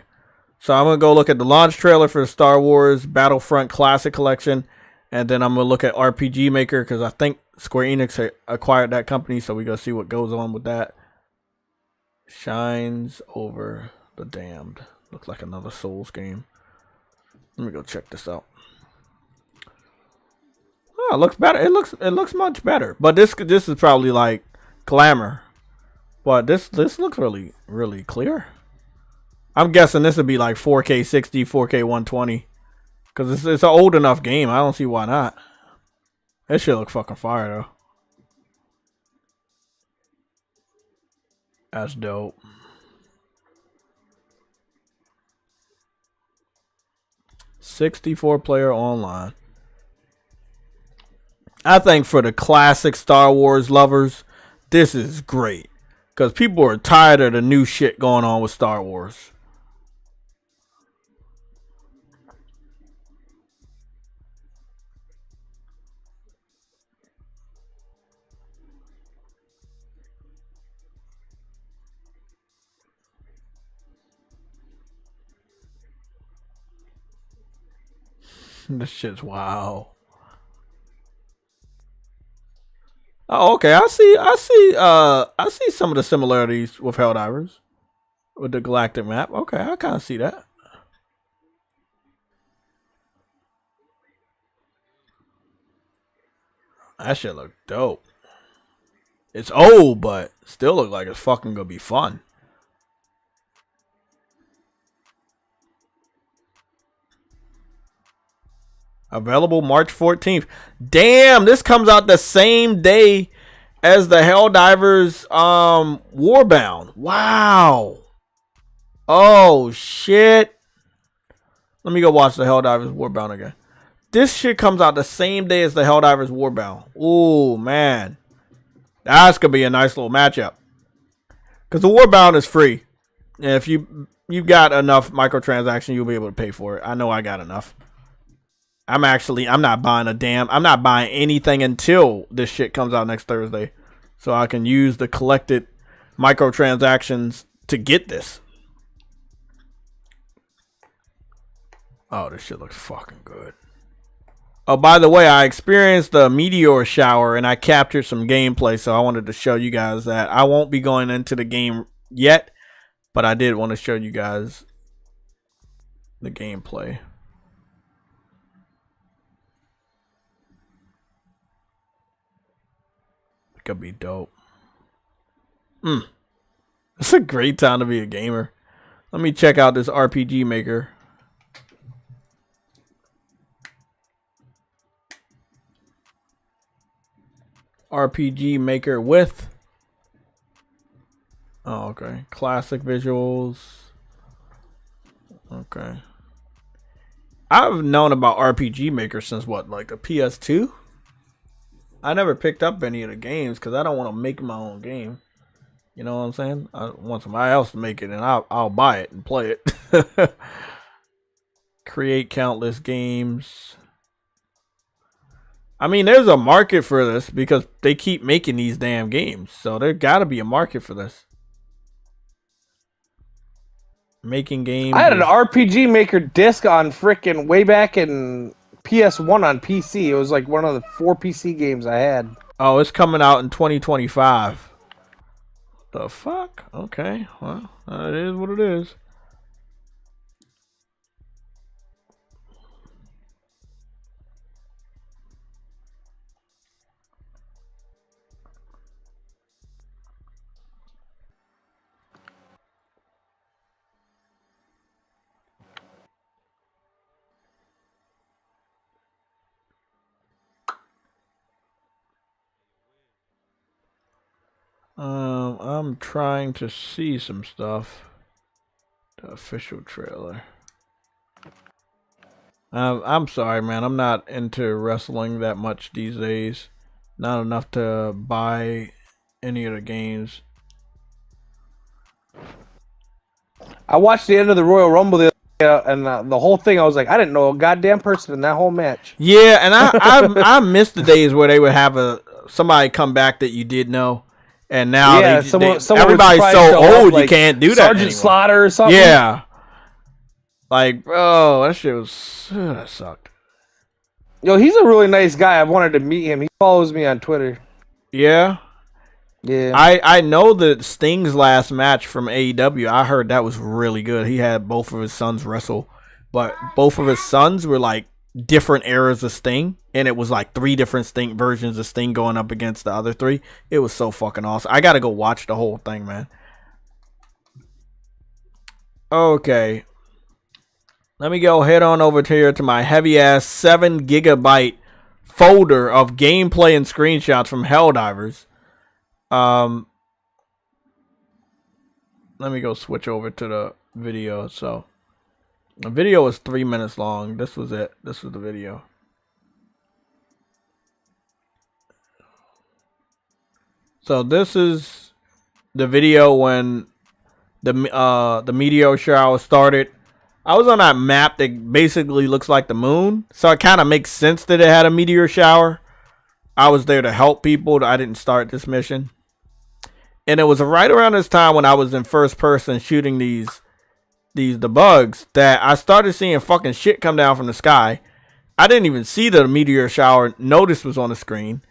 A: So I'm going to go look at the launch trailer for the Star Wars Battlefront Classic Collection. And then I'm going to look at RPG Maker because I think Square Enix acquired that company, so we go see what goes on with that. Shines over the Damned. Looks like another Souls game. Let me go check this out. Oh, it looks better. It looks much better. But this is probably like glamour. But this looks really clear. I'm guessing this would be like 4K 60, 4K 120. Because it's an old enough game. I don't see why not. That shit look fucking fire though. That's dope. $64 player online. I think for the classic Star Wars lovers, this is great. Because people are tired of the new shit going on with Star Wars. This shit's wow. Oh, okay. I see some of the similarities with Helldivers. With the galactic map. Okay, I kind of see that. That shit look dope. It's old, but still look like it's fucking gonna be fun. Available March 14th. Damn, this comes out the same day as the Helldivers Warbound. Wow. Oh shit. Let me go watch the Helldivers Warbound again. This shit comes out the same day as the Helldivers Warbound. Oh man. That's gonna be a nice little matchup. Cause the Warbound is free. And if you got enough microtransactions, you'll be able to pay for it. I know I got enough. I'm not buying anything until this shit comes out next Thursday. So I can use the collected microtransactions to get this. Oh, this shit looks fucking good. Oh, by the way, I experienced the meteor shower and I captured some gameplay. So I wanted to show you guys that. I won't be going into the game yet, but I did want to show you guys the gameplay. Could be dope. It's a great time to be a gamer. Let me check out this RPG maker. RPG maker with. Oh, okay. Classic visuals. Okay. I've known about RPG maker since what, like a PS2? I never picked up any of the games because I don't want to make my own game. You know what I'm saying? I want somebody else to make it and I'll buy it and play it. Create countless games. I mean, there's a market for this because they keep making these damn games. So there gotta be a market for this. Making games.
D: I had an RPG maker disc on frickin' way back in PS1 on PC. It was like one of the 4 PC games I had.
A: Oh, it's coming out in 2025. The fuck? Okay, well, it is what it is. I'm trying to see some stuff. The official trailer. I'm sorry, man. I'm not into wrestling that much these days. Not enough to buy any of the games.
D: I watched the end of the Royal Rumble the other day, and the whole thing, I was like, I didn't know a goddamn person in that whole match.
A: Yeah, and I missed the days where they would have somebody come back that you did know. And now everybody's so old, like, you can't do that
D: Sergeant
A: anymore.
D: Slaughter or something.
A: Yeah. Like, bro, that shit was... that sucked.
D: Yo, he's a really nice guy. I wanted to meet him. He follows me on Twitter.
A: Yeah.
D: Yeah.
A: I know that Sting's last match from AEW, I heard that was really good. He had both of his sons wrestle, but both of his sons were like different eras of Sting, and it was like 3 different Sting versions of Sting going up against the other 3. It was so fucking awesome. I gotta go watch the whole thing, man. Okay. Let me go head on over here to my heavy ass 7 gigabyte folder of gameplay and screenshots from Helldivers. Let me go switch over to the video. So the video was 3 minutes long. This was it. This was the video. So this is the video when the meteor shower started. I was on that map that basically looks like the moon, so it kind of makes sense that it had a meteor shower. I was there to help people. I didn't start this mission. And it was right around this time when I was in first person shooting the bugs that I started seeing fucking shit come down from the sky. I didn't even see the meteor shower notice was on the screen,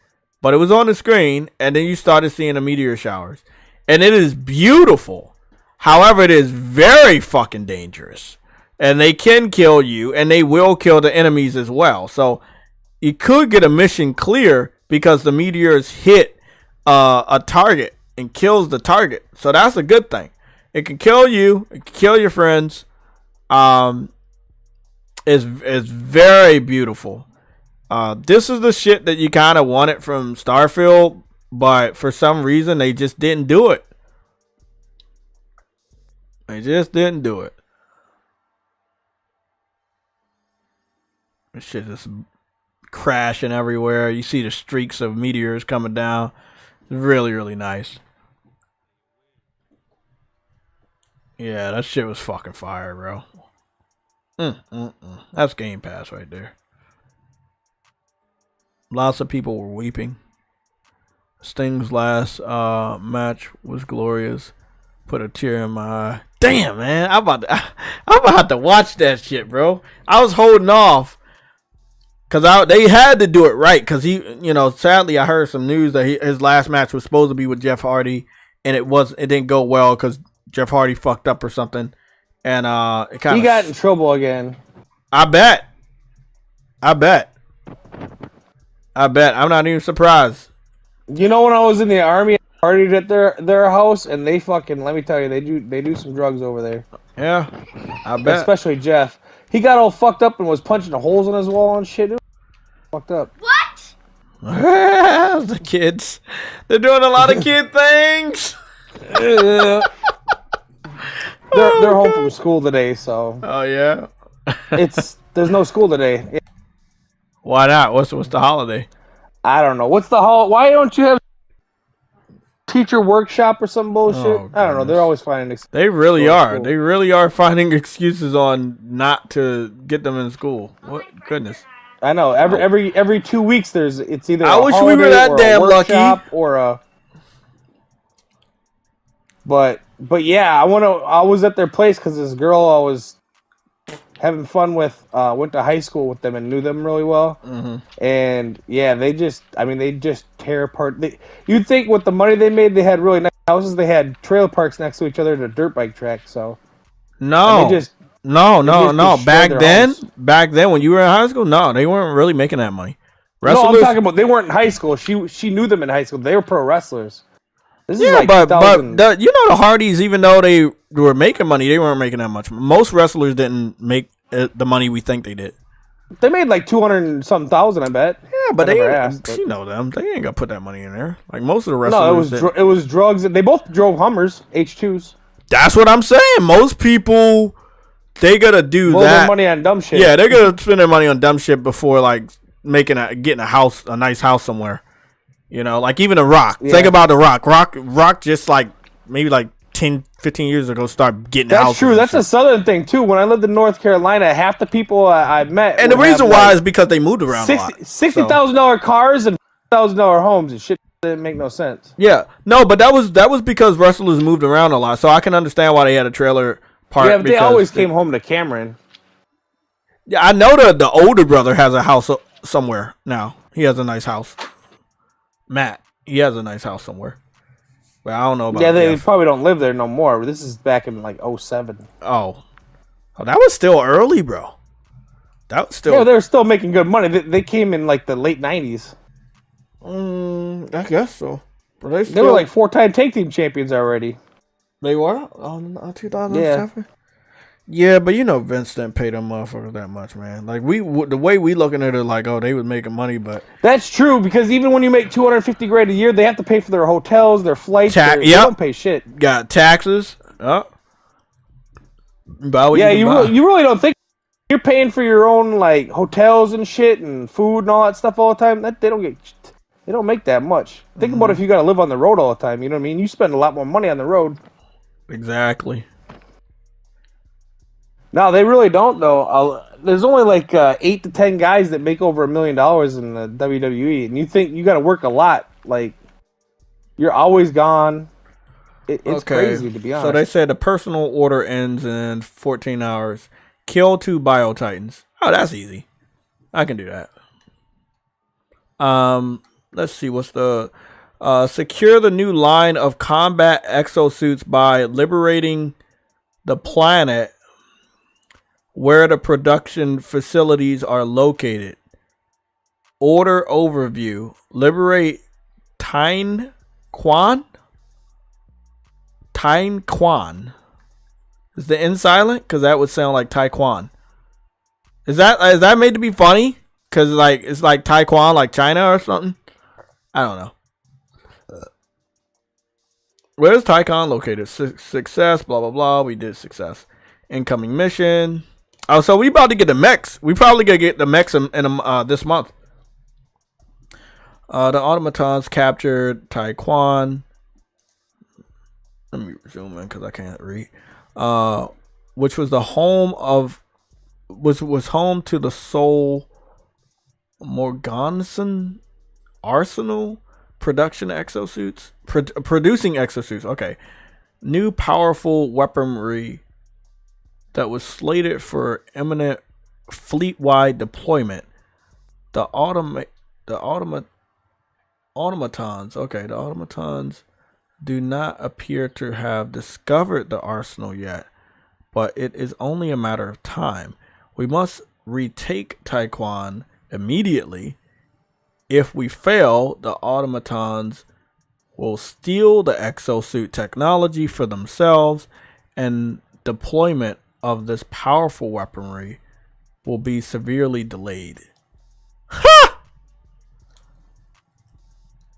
A: but it was on the screen, and then you started seeing the meteor showers. And it is beautiful. However, it is very fucking dangerous. And they can kill you, and they will kill the enemies as well. So you could get a mission clear because the meteors hit a target and kills the target. So that's a good thing. It can kill you. It can kill your friends. It's very beautiful. This is the shit that you kind of wanted from Starfield, but for some reason they just didn't do it. They just didn't do it. This shit is crashing everywhere. You see the streaks of meteors coming down. It's really, really nice. Yeah, that shit was fucking fire, bro. That's Game Pass right there. Lots of people were weeping. Sting's last match was glorious. Put a tear in my eye. Damn, man. I'm about to have to watch that shit, bro. I was holding off. Because they had to do it right. Because sadly, I heard some news that his last match was supposed to be with Jeff Hardy. And it didn't go well because Jeff Hardy fucked up or something. And it kind of...
D: He got in trouble again.
A: I bet. I'm not even surprised.
D: You know, when I was in the army, I partied at their house, and they fucking, let me tell you, they do some drugs over there.
A: Yeah, I bet.
D: Especially Jeff. He got all fucked up and was punching holes in his wall and shit. It was fucked up.
F: What?
A: The kids. They're doing a lot of kid things.
D: They're home from school today, so.
A: Oh, yeah?
D: There's no school today.
A: Why not? What's the holiday?
D: I don't know. Why don't you have teacher workshop or some bullshit?
A: Oh,
D: I don't know. They're always finding excuses.
A: They really are. They really are finding excuses on not to get them in school. What goodness.
D: I know. Every 2 weeks it's either
A: I wish we were that damn lucky.
D: Or a But yeah, I was at their place because this girl I was having fun with went to high school with them and knew them really well. Mm-hmm. And yeah, they just tear apart. You'd think with the money they made, they had really nice houses. They had trailer parks next to each other and a dirt bike track. So
A: no. Back then when you were in high school, no, they weren't really making that money.
D: No, I'm talking about they weren't in high school. She knew them in high school. They were pro wrestlers.
A: But the Hardys, even though they were making money, they weren't making that much. Most wrestlers didn't make the money we think they did.
D: They made like 200-something thousand, I bet.
A: Yeah, but you know them. They ain't gonna put that money in there. Like most of the wrestlers.
D: No, it was drugs. They both drove Hummers, H2s.
A: That's what I'm saying. Most people, they gotta do
D: blow their money on dumb shit.
A: Yeah, they're gonna spend their money on dumb shit before like getting a nice house somewhere. You know, like even The Rock. Yeah. Think about The Rock. Rock just like maybe like 10, 15 years ago started getting houses.
D: That's true. That's a Southern thing too. When I lived in North Carolina, half the people I met,
A: and the reason why is because they moved around a lot.
D: $60,000 cars and $1,000 homes and shit didn't make no sense.
A: Yeah, no, but that was because wrestlers moved around a lot. So I can understand why they had a trailer park.
D: Yeah, but they always came home to Cameron.
A: Yeah, I know the older brother has a house somewhere now. He has a nice house. Matt, he has a nice house somewhere. But I don't know about
D: Yeah, they
A: Jeff.
D: probably don't live there no more. This is back in like 07.
A: Oh, that was still early, bro. That was still.
D: Yeah, they're still making good money. They came in like the late 90s.
A: I guess so. But
D: They were like 4-time tag team champions already.
A: They were on 2007. Yeah, but you know Vince didn't pay them motherfuckers that much, man. Like the way we looking at it, like, oh, they was making money, but
D: That's true, because even when you make $250,000 a year, they have to pay for their hotels, their flights. They don't pay shit.
A: Got taxes. Oh.
D: You really don't think you're paying for your own like hotels and shit and food and all that stuff all the time. They don't make that much. Think about if you got to live on the road all the time. You know what I mean? You spend a lot more money on the road.
A: Exactly.
D: No, they really don't though. There's only like 8 to 10 guys that make over $1 million in the WWE, and you think you got to work a lot. Like you're always gone. It's crazy, to be honest.
A: So they said the personal order ends in 14 hours. Kill 2 Bio Titans. Oh, that's easy. I can do that. Let's see. What's the secure the new line of combat exosuits by liberating the planet where the production facilities are located. Order overview. Liberate Tyne Quan. Is the N silent? Because that would sound like Taekwon. Is that made to be funny? Because like it's like Taekwon, like China or something. I don't know. Where's Taekwon located? Success. Blah blah blah. We did success. Incoming mission. Oh, so we about to get the Mechs. We probably gonna get the Mechs in this month. The automatons captured Taekwon. Let me zoom in because I can't read. Which was the home of was home to the Sol Morganson Arsenal production exosuits producing exosuits. Okay, new powerful weaponry that was slated for imminent fleet-wide deployment. The automatons. Okay, the automatons do not appear to have discovered the arsenal yet, but it is only a matter of time. We must retake Taekwon immediately. If we fail, the automatons will steal the exosuit technology for themselves, and deployment of this powerful weaponry will be severely delayed. Ha!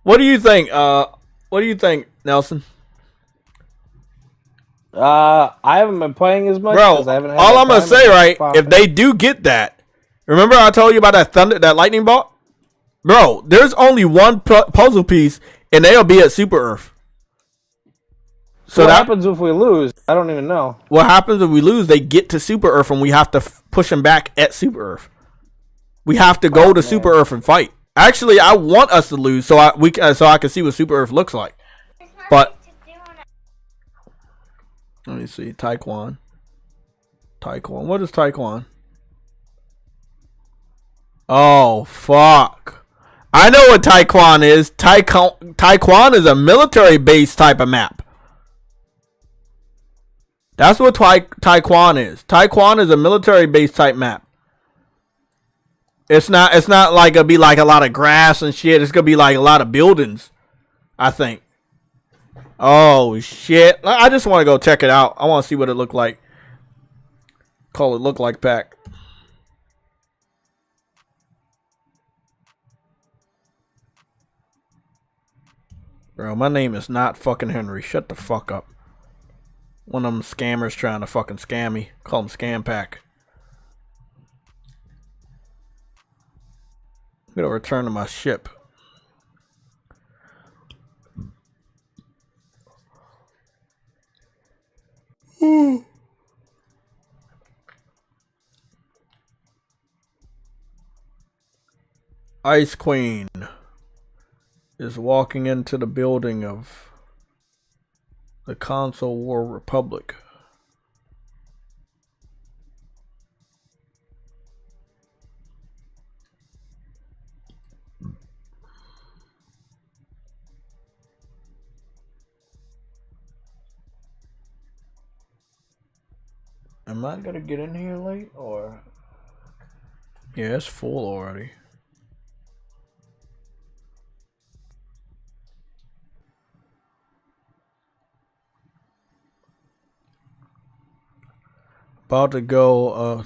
A: What do you think? What do you think, Nelson?
D: I haven't been playing as much.
A: Bro,
D: I haven't had
A: all I'm gonna say, right? If
D: they
A: they do get that, remember I told you about that lightning bolt? Bro, there's only one puzzle piece, and they'll be at Super Earth.
D: So what happens if we lose? I don't even know.
A: What happens if we lose? They get to Super Earth, and we have to push them back at Super Earth. We have to go to Super Earth and fight. Actually, I want us to lose so I can see what Super Earth looks like. But let me see, Taekwon. What is Taekwon? Oh fuck! I know what Taekwon is. Taekwon is a military base type of map. That's what Taekwon is. Taekwon is a military base type map. It's not like it'll be like a lot of grass and shit. It's gonna be like a lot of buildings, I think. Oh shit! I just want to go check it out. I want to see what it look like. Call it look like pack. Bro, my name is not fucking Henry. Shut the fuck up. One of them scammers trying to fucking scam me. Call them Scam Pack. I'm gonna return to my ship. Ice Queen is walking into the building of the Console War Republic. Am I gonna get in here late or? Yeah, it's full already. About to go.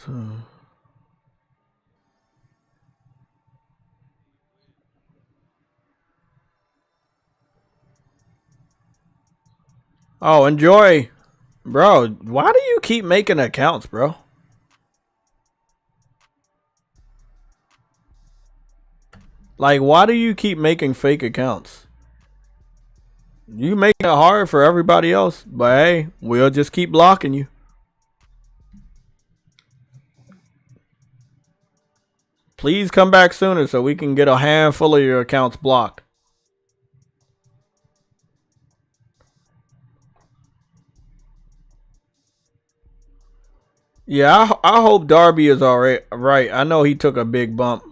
A: Oh, enjoy, bro. Why do you keep making accounts, bro? Like, why do you keep making fake accounts? You make it hard for everybody else, but hey, we'll just keep blocking you. Please come back sooner so we can get a handful of your accounts blocked. Yeah, I hope Darby is all right. Right, I know he took a big bump.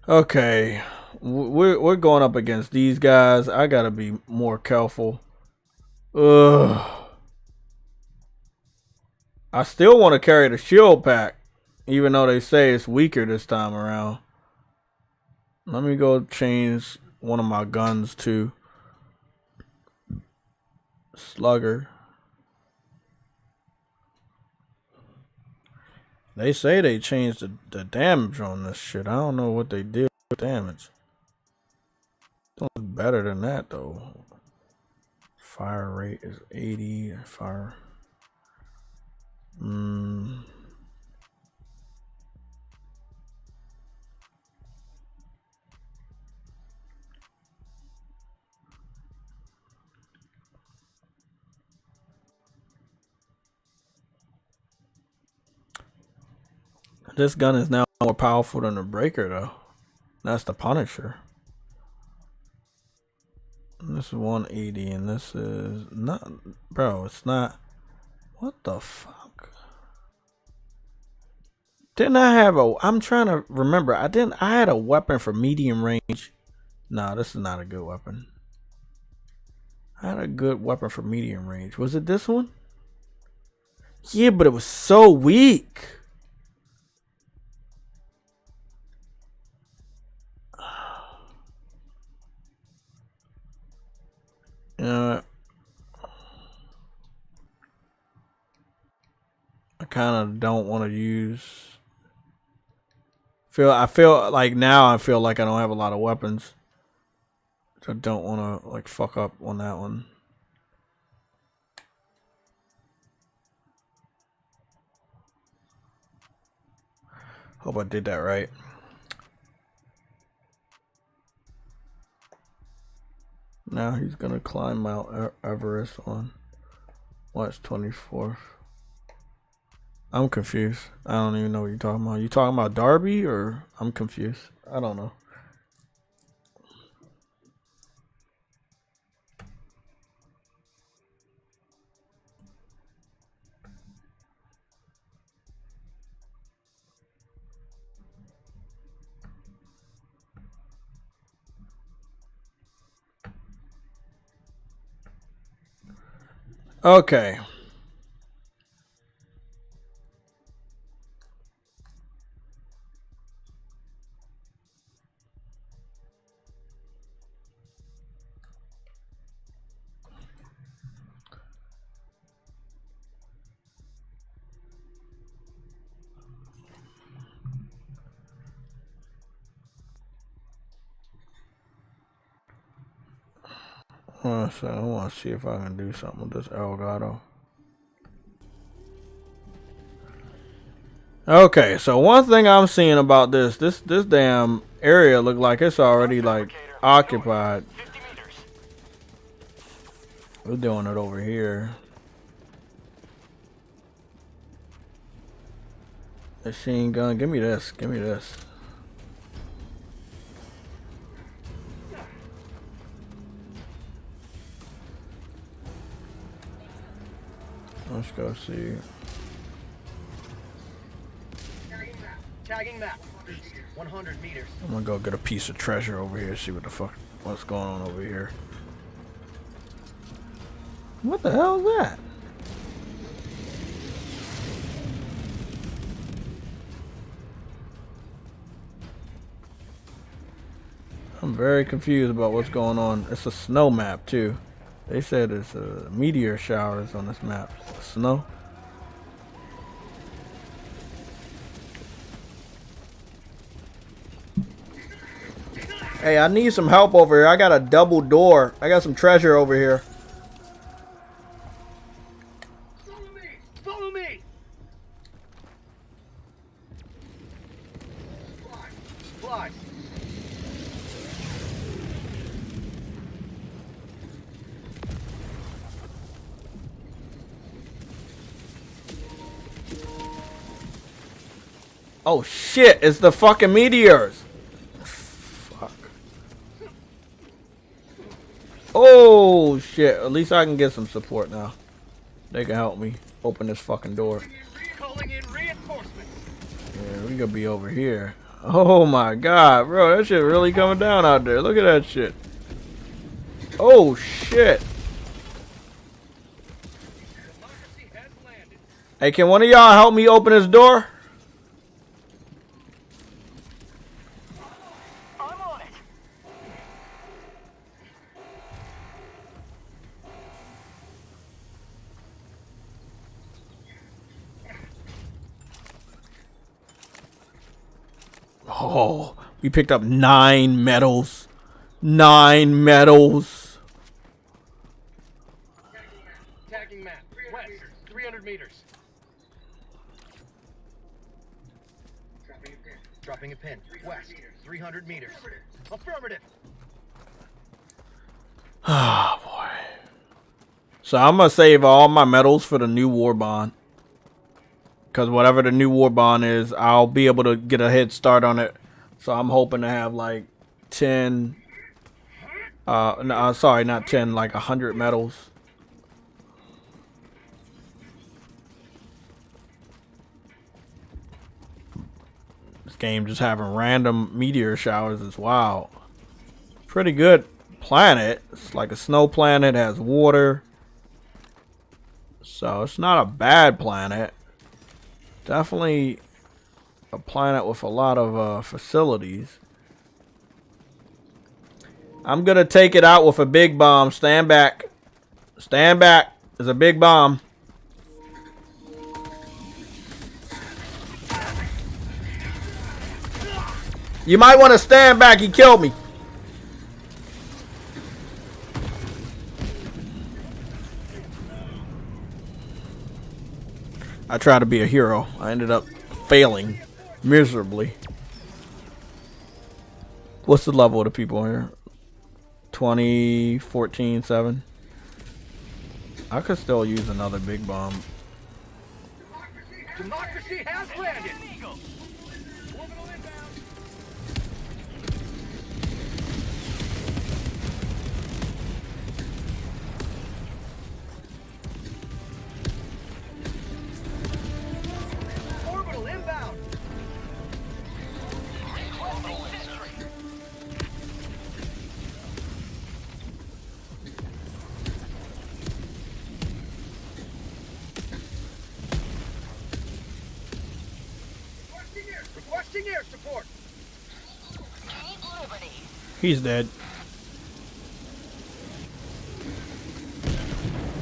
A: Okay, we're going up against these guys. I gotta be more careful. Ugh. I still want to carry the shield pack, even though they say it's weaker this time around. Let me go change one of my guns to Slugger. They say they changed the damage on this shit. I don't know what they did with damage. Don't look better than that though. Fire rate is 80. Fire. This gun is now more powerful than the Breaker though. That's the Punisher. This is 180 and this is not, bro, it's not. What the fuck? Didn't I have a, I'm trying to remember. I had a weapon for medium range. Nah, this is not a good weapon. I had a good weapon for medium range. Was it this one? Yeah, but it was so weak. I kind of don't want to use. I feel like now I feel like I don't have a lot of weapons. So I don't want to like fuck up on that one. Hope I did that right. Now he's gonna climb Mount Everest on March 24th. I'm confused. I don't even know what you're talking about. You talking about Darby or I'm confused? I don't know. Okay. So I want to see if I can do something with this Elgato. Okay, so one thing I'm seeing about this damn area look like it's already like occupied. We're doing it over here. Machine gun, give me this, give me this. Let's go see.
G: Tagging map. 100 meters.
A: I'm gonna go get a piece of treasure over here, see what's going on over here. What the hell is that? I'm very confused about what's going on. It's a snow map too. They said it's meteor showers on this map. Snow. Hey, I need some help over here. I got a double door. I got some treasure over here.
G: Follow me! Follow me! Fly! Fly!
A: Oh shit, it's the fucking meteors. Fuck. Oh shit, at least I can get some support now. They can help me open this fucking door.
G: Calling in reinforcements.
A: Yeah, we gonna be over here. Oh my god, bro, that shit really coming down out there. Look at that shit. Oh shit.
G: Democracy has landed.
A: Hey, can one of y'all help me open this door?
G: I'm on it.
A: Oh, we picked up 9 medals. 9 medals.
G: Tagging map. West. 300 meters. Dropping a pin. West. 300 meters. Affirmative.
A: Oh boy. So I'm gonna save all my medals for the new Warbond. Because whatever the new Warbond is, I'll be able to get a head start on it. So I'm hoping to have like 10. No, sorry, not 10, like 100 medals. This game just having random meteor showers is wild. Pretty good planet. It's like a snow planet, has water. So it's not a bad planet. Definitely a planet with a lot of facilities. I'm gonna take it out with a big bomb. Stand back. Stand back. There's a big bomb. You might want to stand back. He killed me. I tried to be a hero. I ended up failing miserably. What's the level of the people here? 20, 14, 7. I could still use another big bomb.
G: Democracy has landed. Orbital inbound. Requesting air support.
A: He's dead.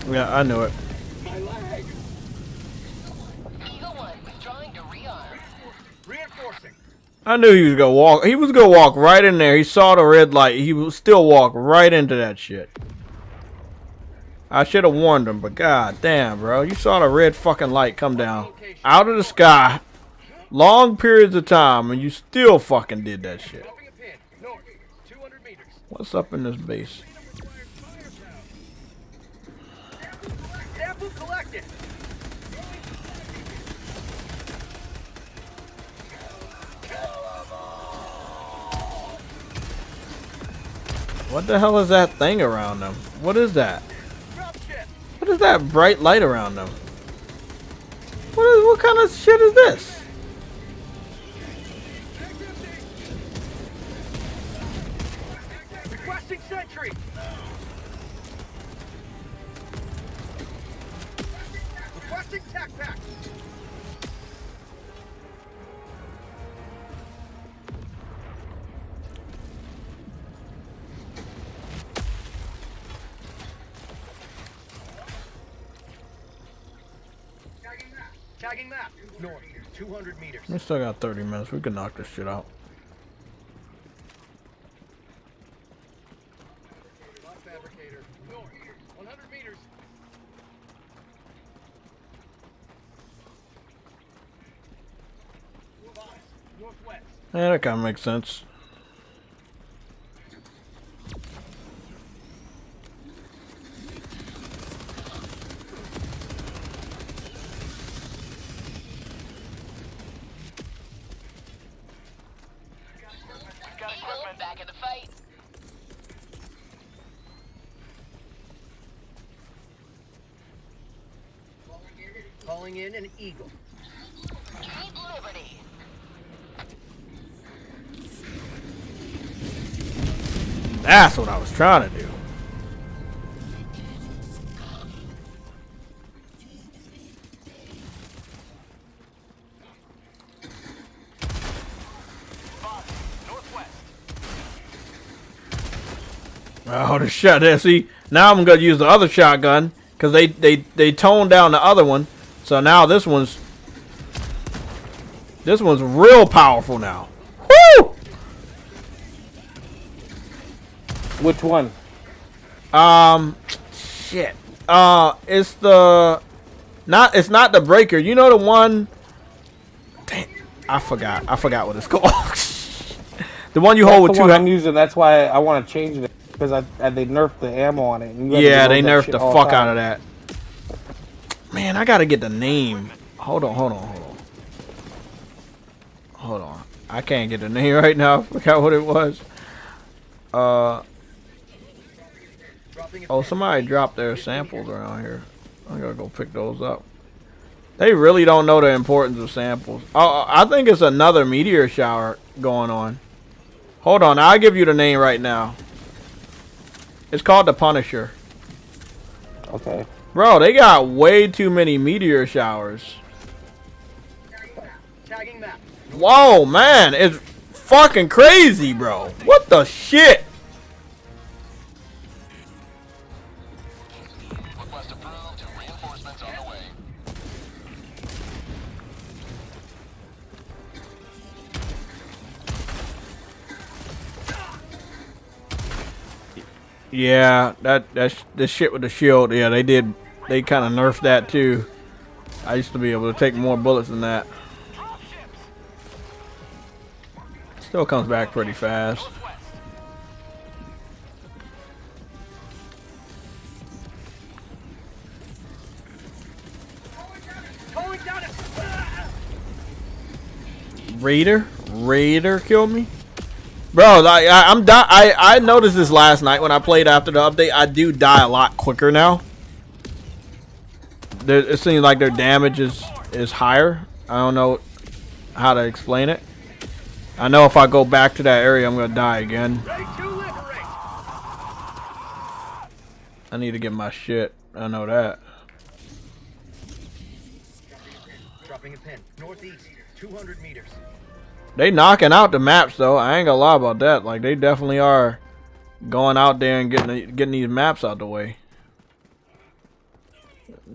A: Yeah, I knew it.
G: My leg.
H: Eagle 1 withdrawing to rearm.
G: Reinforcing.
A: I knew he was gonna walk. He was gonna walk right in there. He saw the red light. He would still walk right into that shit. I should have warned him, but god damn, bro. You saw the red fucking light come down out of the sky. Long periods of time, and you still fucking did that shit.
G: Dropping a pin. North. 200 meters.
A: What's up in this base?
G: Sample collected.
A: What the hell is that thing around them? What is that?
G: Dropship.
A: What is that bright light around them? What kind of shit is this?
G: Sentry! Requesting tac pack! Tagging map. North, 200 meters.
A: We still got 30 minutes. We can knock this shit out.
G: Lock fabricator. North, 100 meters. Northwest.
A: Yeah, that kind of makes sense.
H: Eagle, back in the fight.
G: Calling in an Eagle.
H: Keep Liberty.
A: That's what I was trying to do. Oh, the shot there. See, now I'm gonna use the other shotgun because they toned down the other one. So now this one's real powerful now. Woo!
D: Which one?
A: Shit. It's the it's not the breaker. You know the one. Damn, I forgot what it's called. The one you hold with
D: That's the
A: two
D: one
A: hands.
D: I'm using. That's why I want to change it because they nerfed the ammo on it. And you have to
A: Yeah,
D: reload
A: they
D: that
A: nerfed
D: shit
A: the
D: all
A: fuck
D: time.
A: out of that. Man, I gotta get the name. Hold on. I can't get the name right now. I forgot what it was.
G: Dropping a
A: Oh, somebody dropped their samples around here. I gotta go pick those up. They really don't know the importance of samples. Oh, I think it's another meteor shower going on. Hold on, I'll give you the name right now. It's called the Punisher.
D: Okay.
A: Bro, they got way too many meteor showers.
G: tagging map.
A: Whoa, man, it's fucking crazy, bro. What the shit?
H: Request approved. Reinforcements on the way.
A: Yeah, that's the shit with the shield. Yeah, they kind of nerfed that too. I used to be able to take more bullets than that. Still comes back pretty fast.
G: Calling down a...
A: Raider killed me. Bro, like I noticed this last night when I played after the update. I do die a lot quicker now. It seems like their damage is higher. I don't know how to explain it. I know if I go back to that area, I'm gonna die again.
G: Ready to liberate.
A: I need to get my shit. I know that.
G: Dropping a pin. Northeast, 200 meters.
A: They knocking out the maps though. I ain't gonna lie about that. Like they definitely are going out there and getting these maps out the way.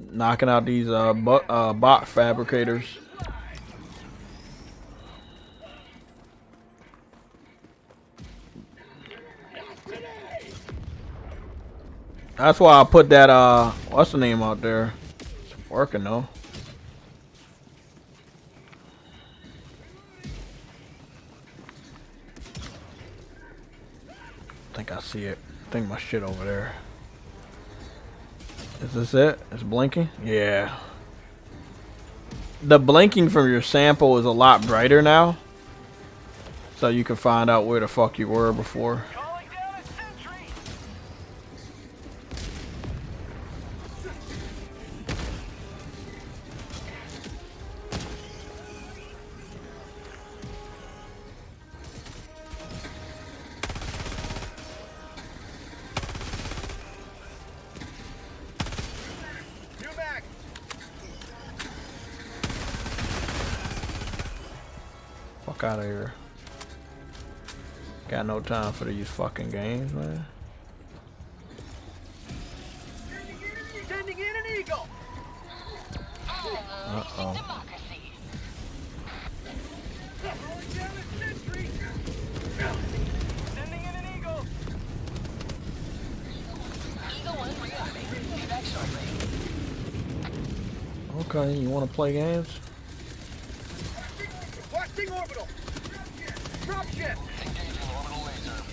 A: Knocking out these bot fabricators. That's why I put that what's the name out there? It's working though. I think I see it. I think my shit over there. Is this it? It's blinking? Yeah. The blinking from your sample is a lot brighter now. So you can find out where the fuck you were before.
G: Calling down a sentry.
A: Fuck out of here. Got no time for these fucking games, man.
G: Sending in an eagle.
A: Uh-oh.
H: Democracy.
G: Sending in an eagle.
H: Eagle 1 rearming. Be back shortly.
A: Okay, you want to play games?
G: Requesting orbital. Drop ship.
H: Engaging orbital laser.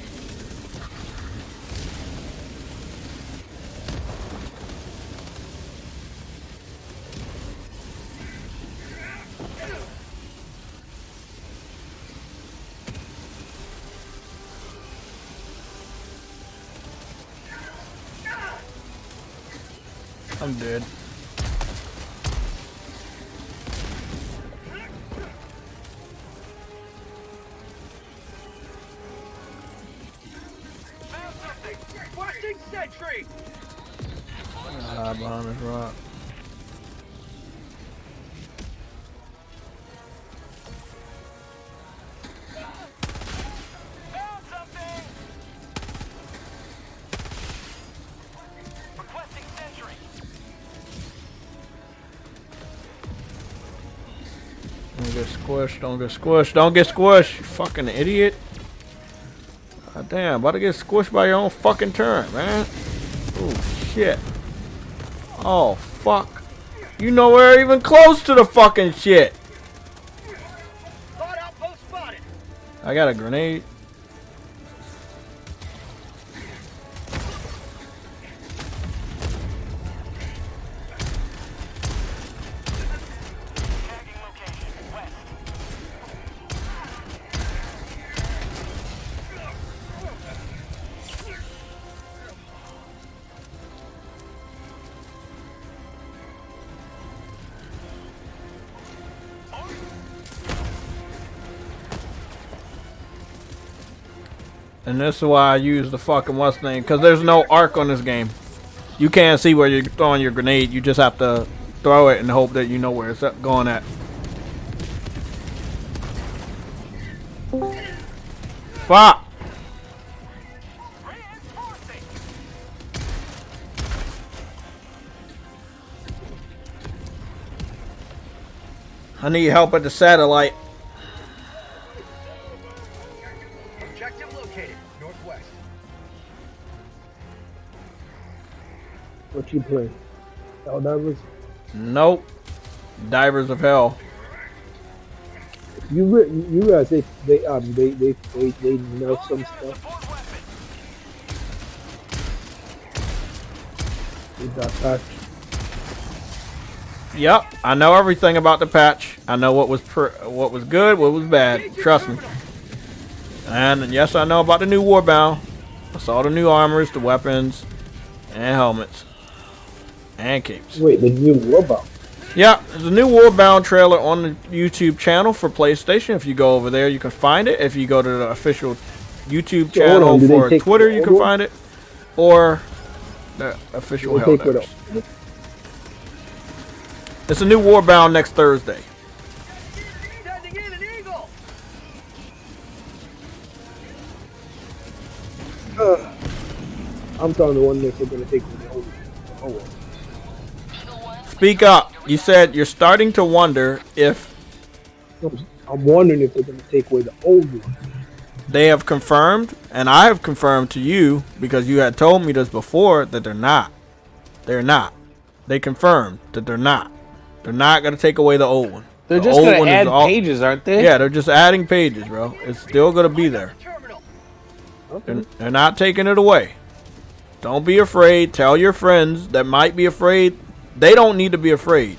A: I'm dead.
G: Found something. Requesting sentry.
A: Hide behind this rock.
G: Found something. Requesting sentry.
A: Don't get squished, don't get squished, don't get squished, you fucking idiot. God damn, about to get squished by your own fucking turn, man. Oh shit. Oh fuck. You nowhere even close to the fucking shit.
G: Thought outpost spotted.
A: I got a grenade.
G: Tagging location. West.
A: And this is why I use the fucking what's name, because there's no arc on this game. You can't see where you're throwing your grenade. You just have to throw it and hope that you know where it's going at. Fuck!
G: Reinforcing.
A: I need help at the satellite.
G: Objective located. Northwest.
D: What you play? Helldivers?
A: Nope. Divers of Hell.
D: You realize they know some stuff.
G: Support weapon.
D: They got patch.
A: Yep, I know everything about the patch. I know what was good, what was bad. Trust me. And yes, I know about the new Warbound. I saw the new armors, the weapons, and helmets, and capes.
D: Wait, the new Warbond.
A: Yeah, there's a new Warbound trailer on the YouTube channel for PlayStation. If you go over there, you can find it. If you go to the official YouTube
D: So, hold
A: channel
D: on, do they
A: for
D: take
A: Twitter,
D: the
A: you
D: old
A: can
D: one?
A: find it. Or the official
D: We'll take
A: Helldivers.
D: it.
A: It's a new Warbound next Thursday.
G: Sending in an eagle.
D: I'm telling the one that they're gonna take the old one.
A: Speak up. You said you're starting to wonder if
D: I'm wondering if they're gonna take away the old one.
A: they have confirmed, and I have confirmed to you, because you had told me this before, that they're not. They're not. They confirmed that they're not. They're not going to take away the old one.
D: They're
A: The
D: just
A: old
D: gonna
A: one is
D: add
A: all-
D: pages, aren't they?
A: Yeah, they're just adding pages, bro. It's still going to be there.
G: Terminal.
D: Okay.
A: They're not taking it away. Don't be afraid. Tell your friends that might be afraid. They don't need to be afraid.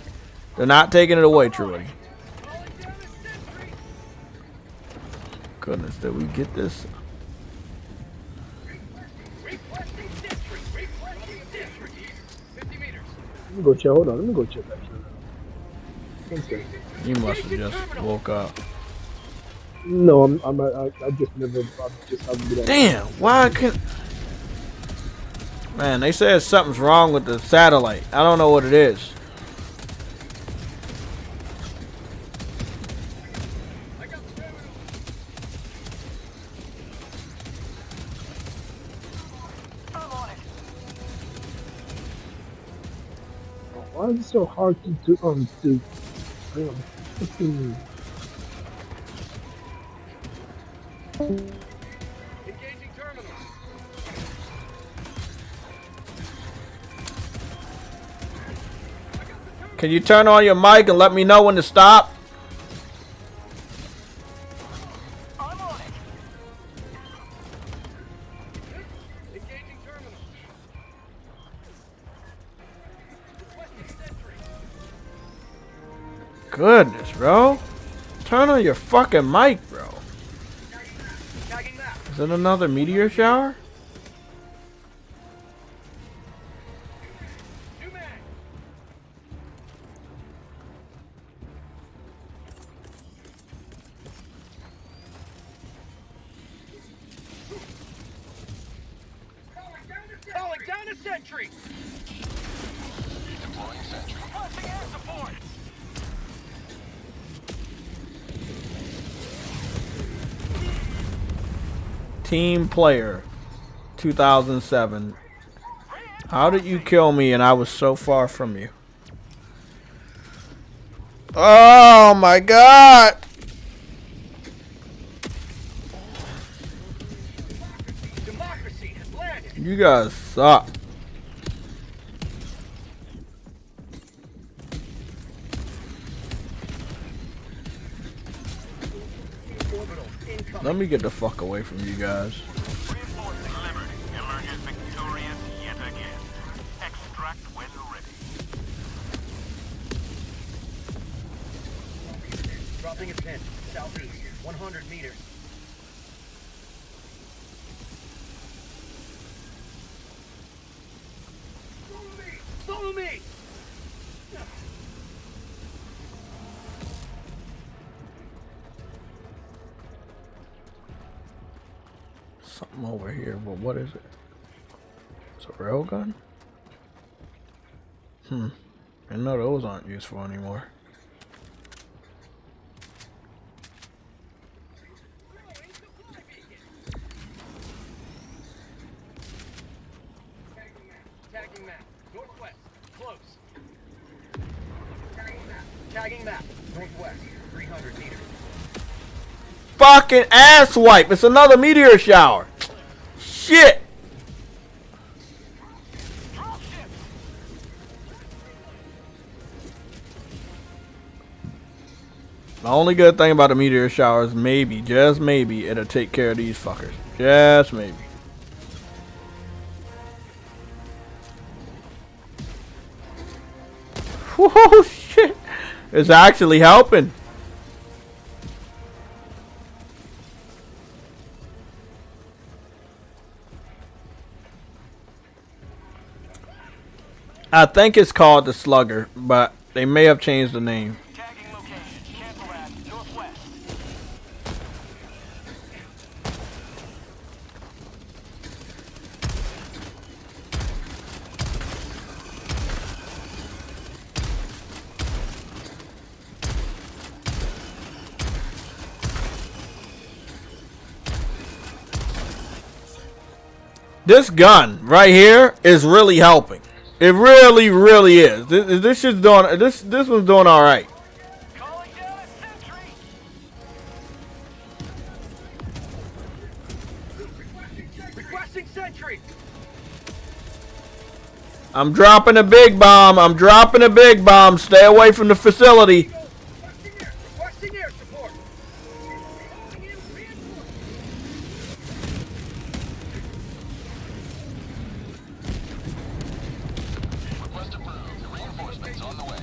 A: They're not taking it away, truly. Goodness, did we get this?
G: Requesting sentry. Requesting sentry. 50 meters.
D: Let me go check. Hold on. Let me go check that. One second.
A: You must have just woke up.
D: No, I just never. I just haven't been.
A: Damn, why can't... Man, they said something's wrong with the satellite. I don't know what it is.
I: Why is it so hard to do freaking
G: Engaging terminal.
A: Can you turn on your mic and let me know when to stop?
H: I'm on it.
G: Engaging terminal. Requesting sentry.
A: Goodness, bro. Turn on your fucking mic, bro.
G: Tagging map.
A: Is it another meteor shower?
G: New mag. Calling down a sentry.
H: Deploying sentry.
G: Requesting air support.
A: Team player 2007. How did you kill me and I was so far from you? Oh my god!
G: Democracy has landed.
A: You guys suck.
G: Orbital incoming.
A: Let me get the fuck away from you guys.
G: Reinforcing Liberty emerges victorious yet again. Extract when ready. Dropping a pin. Southeast. 100 meters. Follow me! Follow me!
A: Something over here, but what is it? It's a railgun? I know those aren't useful anymore.
G: Tagging map. Northwest. Close. Tagging map. Northwest. 300 meters.
A: Fucking ass wipe! It's another meteor shower! Shit! The only good thing about the meteor shower is maybe, just maybe, it'll take care of these fuckers. Just maybe. Whoa, shit! It's actually helping. I think it's called the Slugger, but they may have changed the name.
G: Tagging location. Cancel that. Northwest.
A: This gun right here is really helping. It really, really is. This shit's doing. This one's doing all right.
G: Calling down a sentry. Requesting sentry.
A: I'm dropping a big bomb. I'm dropping a big bomb. Stay away from the facility.
G: Requesting air support.
H: Request approved. Reinforcements on the way.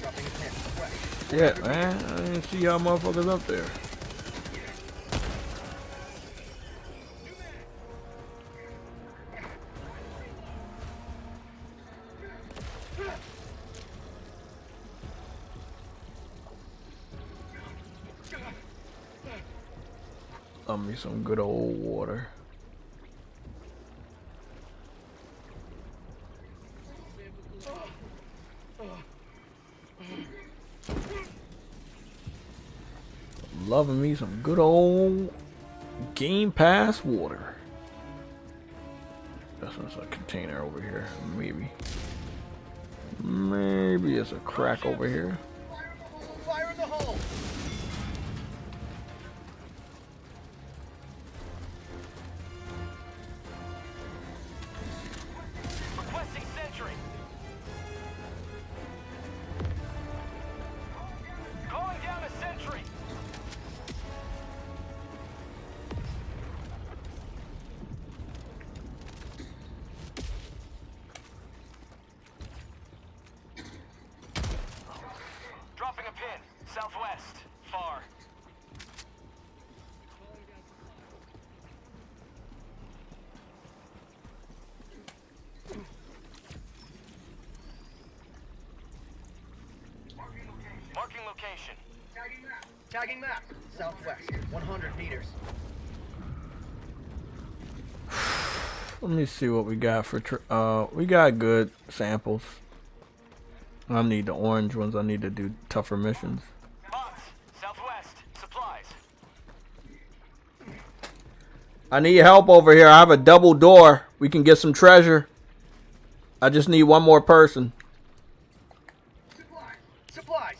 G: Dropping a pin. West.
A: Shit, man. I didn't see y'all motherfuckers up there. Love me some good old water. Loving me some good old Game Pass water. This one's a container over here. Maybe. Maybe it's a crack over here.
J: Fire in the hole!
G: Requesting sentry. Calling down a sentry. Dropping a pin. Southwest. Far. Marking location.
J: Tagging map. Southwest. 100 meters.
A: Let me see what we got for. We got good samples. I need the orange ones. I need to do tougher missions.
G: Bots. Southwest. Supplies.
A: I need help over here. I have a double door. We can get some treasure. I just need one more person.
J: Supplies.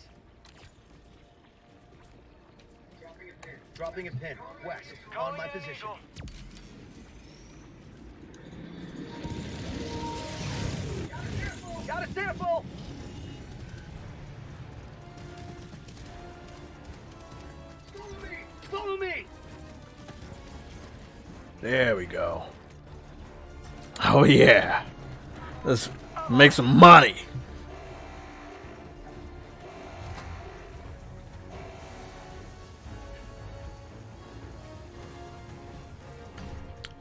J: Dropping a pin. West. On my position. Got a sample. Follow me.
A: There we go. Oh yeah. Let's make some money.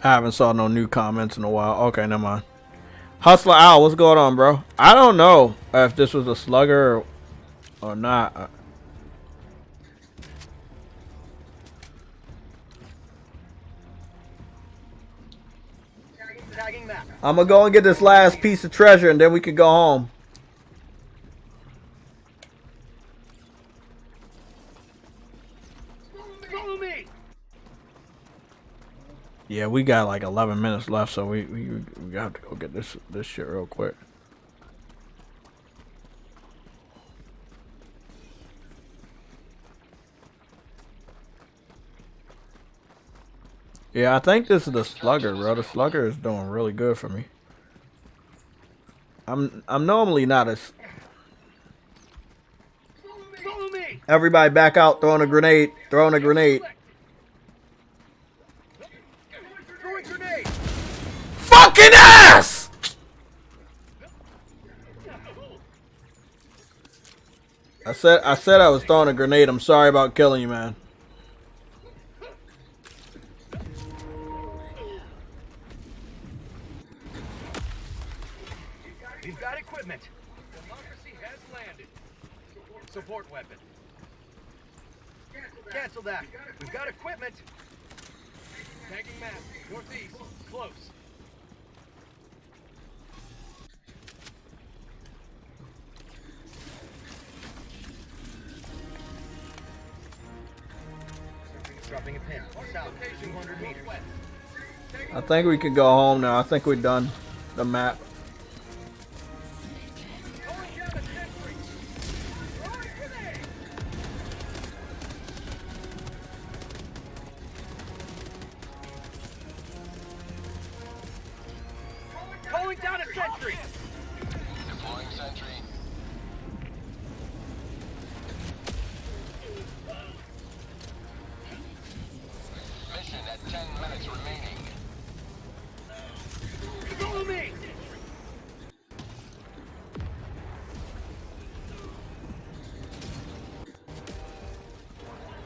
A: I haven't saw no new comments in a while. Okay, never mind. Hustler Owl, what's going on, bro? I don't know if this was a slugger or not.
J: Tagging map.
A: I'm gonna go and get this last piece of treasure and then we can go home.
J: Follow me.
A: Yeah, we got like 11 minutes left, so we have to go get this shit real quick. Yeah, I think this is the slugger, bro. The slugger is doing really good for me. I'm normally not as.
J: Follow me.
A: Everybody back out, throwing a grenade, throwing a grenade.
J: Throwing grenade.
A: Fucking ass! I said I was throwing a grenade. I'm sorry about killing you, man.
J: We've got equipment. Democracy has landed. Support weapon. Cancel that. We've got equipment. Tagging map. Northeast. Close. Dropping a pin. South. 200 meters.
A: I think we can go home now. I think we're done the map.
J: Calling down a sentry.
H: Deploying sentry. Mission at 10 minutes remaining.
J: Follow me.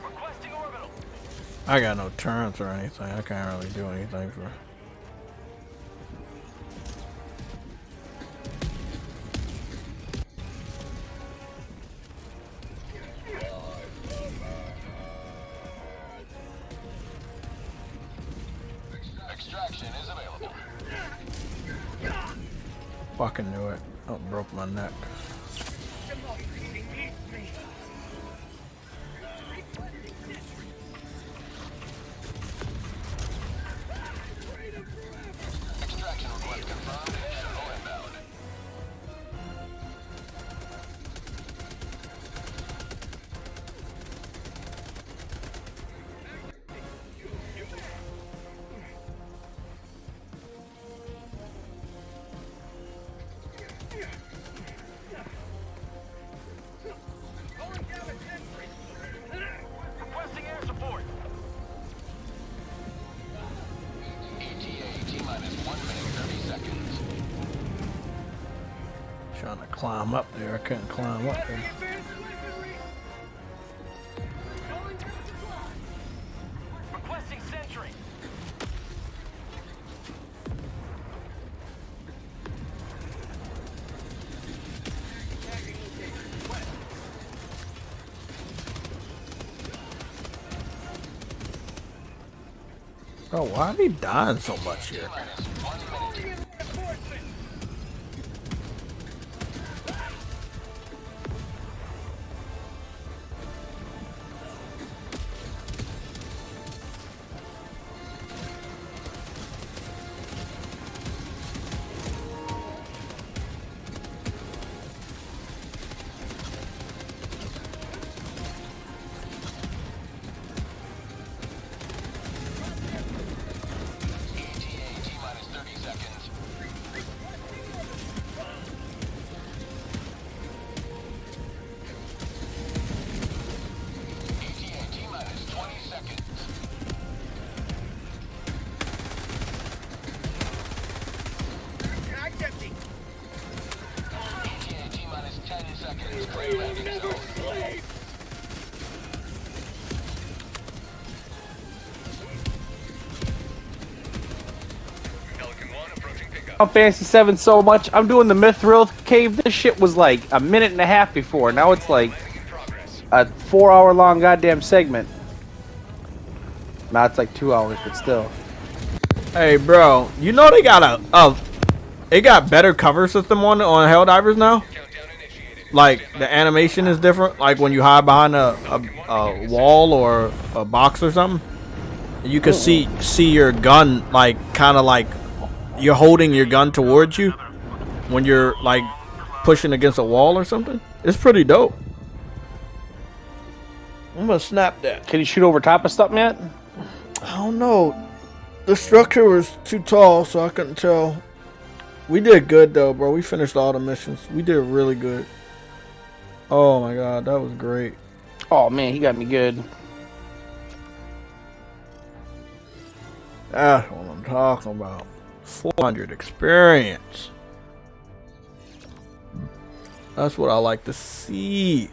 G: Requesting orbital.
A: I got no turrets or anything. I can't really do anything for.
H: Extraction is available.
A: Fucking knew it. Oh, broke my neck.
H: Extraction required.
A: climb up there. I couldn't climb up there.
J: Requesting sentry.
A: Bro, why are they dying so much here?
D: Fantasy 7 so much. I'm doing the Mithril cave. This shit was like a minute and a half before. Now it's like a 4-hour long goddamn segment. Now it's like 2 hours, but still.
A: Hey, bro, you know they got they got better cover system on Helldivers now. Like the animation is different. Like when you hide behind a wall or a box or something, you can see your gun like kind of like. You're holding your gun towards you when you're like pushing against a wall or something. It's pretty dope. I'm gonna snap that.
D: Can you shoot over top of something yet?
A: I don't know. The structure was too tall, so I couldn't tell. We did good though, bro. We finished all the missions. We did really good. Oh my god, that was great.
D: Oh man, he got me good.
A: That's what I'm talking about. 400 experience. That's what I like to see.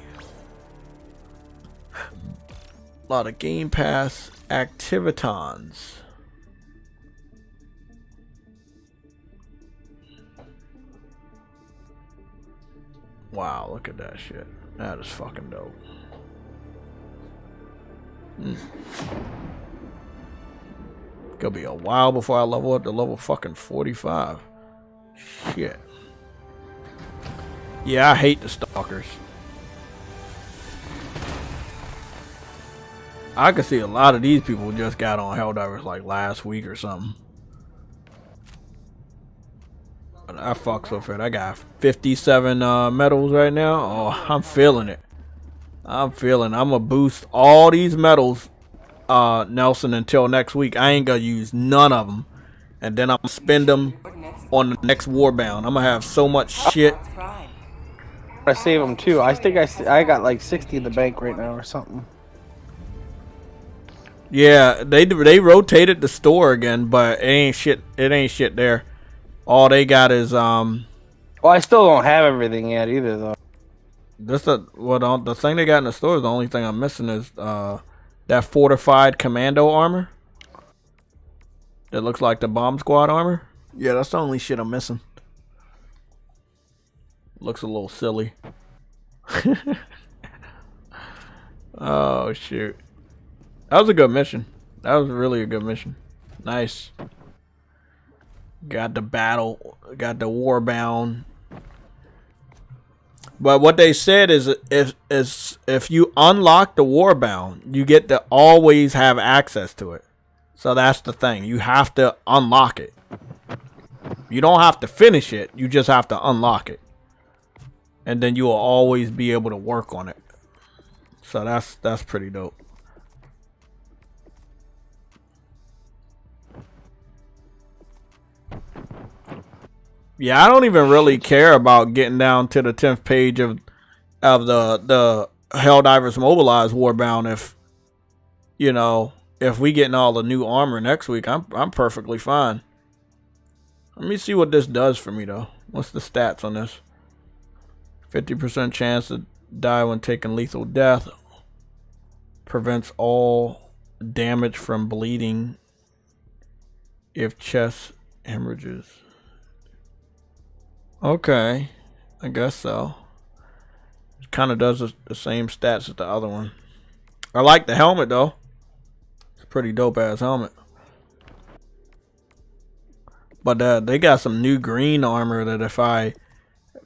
A: A lot of Game Pass activitons. Wow, look at that shit. That is fucking dope. Gonna be a while before I level up to level fucking 45. Shit. Yeah, I hate the stalkers. I can see a lot of these people just got on Helldivers like last week or something. But I fucks with it. I got 57 medals right now. Oh, I'm feeling it. I'm gonna boost all these medals, Nelson, until next week. I ain't gonna use none of them, and then I'm gonna spend them on the next Warbound. I'm gonna have so much shit.
D: I save them too. I think I got like 60 in the bank right now or something.
A: Yeah, they rotated the store again, but it ain't shit. It ain't shit there. All they got is
D: Well, I still don't have everything yet either though.
A: The thing they got in the store is the only thing I'm missing is that fortified commando armor. That looks like the bomb squad armor. Yeah, that's the only shit I'm missing. Looks a little silly. Oh shoot. That was a good mission. That was really a good mission. Nice. Got the battle, got the Warbound. But what they said is if you unlock the Warbound, you get to always have access to it. So that's the thing. You have to unlock it. You don't have to finish it. You just have to unlock it. And then you will always be able to work on it. So that's pretty dope. Yeah, I don't even really care about getting down to the 10th page of the Helldivers Mobilized Warbound. If you know, if we getting all the new armor next week, I'm perfectly fine. Let me see what this does for me though. What's the stats on this? 50% chance to die when taking lethal death. Prevents all damage from bleeding if chest hemorrhages. Okay, I guess so. It kind of does the same stats as the other one. I like the helmet though. It's a pretty dope ass helmet. But they got some new green armor that if I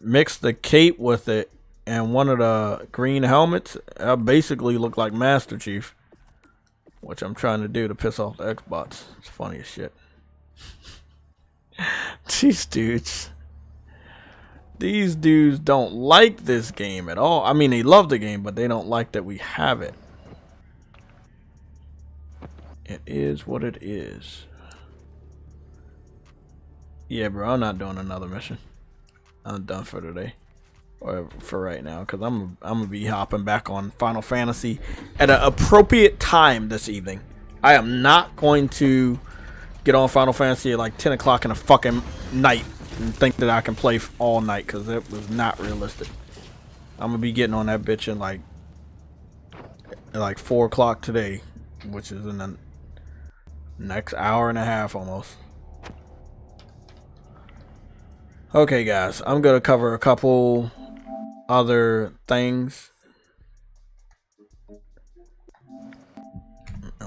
A: mix the cape with it and one of the green helmets, I basically look like Master Chief. Which I'm trying to do to piss off the XBOTS. It's funny as shit. These dudes. These dudes don't like this game at all. I mean, they love the game, but they don't like that we have it. It is what it is. Yeah, bro, I'm not doing another mission. I'm done for today. Or for right now, because I'm gonna be hopping back on Final Fantasy at an appropriate time this evening. I am not going to get on Final Fantasy at like 10 o'clock in the fucking night and think that I can play all night, because it was not realistic. I'm gonna be getting on that bitch in like 4 o'clock today, which is in the next hour and a half almost. Okay, guys, I'm gonna cover a couple other things.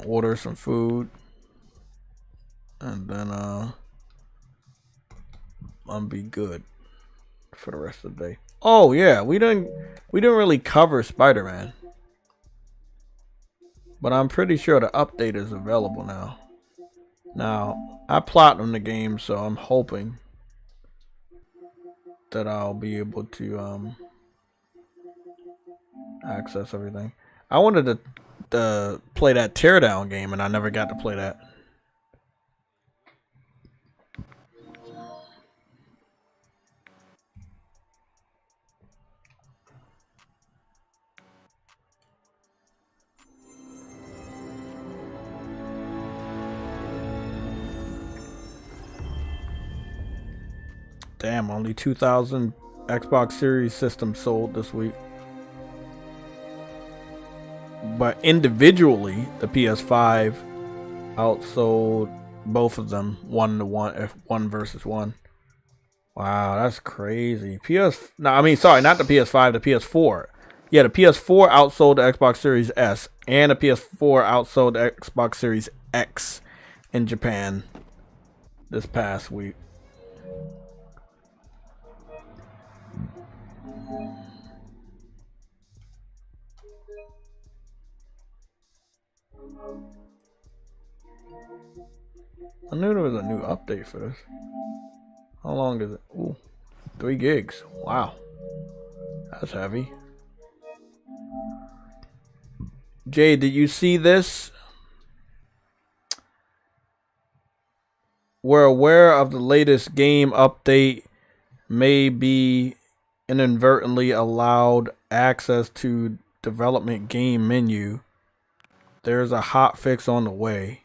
A: Order some food, and then I'll be good for the rest of the day. Oh yeah, we didn't really cover Spider-Man, but I'm pretty sure the update is available now. Now I platinumed the game, so I'm hoping that I'll be able to access everything. I wanted to play that teardown game, and I never got to play that. Damn, only 2,000 Xbox Series systems sold this week. But individually, the PS5 outsold both of them 1-to-1, if 1 versus 1. Wow, that's crazy. No, I mean, sorry, not the PS5, the PS4. Yeah, the PS4 outsold the Xbox Series S, and the PS4 outsold the Xbox Series X in Japan this past week. I knew there was a new update for this. How long is it? Ooh, 3 gigs. Wow. That's heavy. Jay, did you see this? We're aware of the latest game update may be inadvertently allowed access to development game menu. There's a hot fix on the way.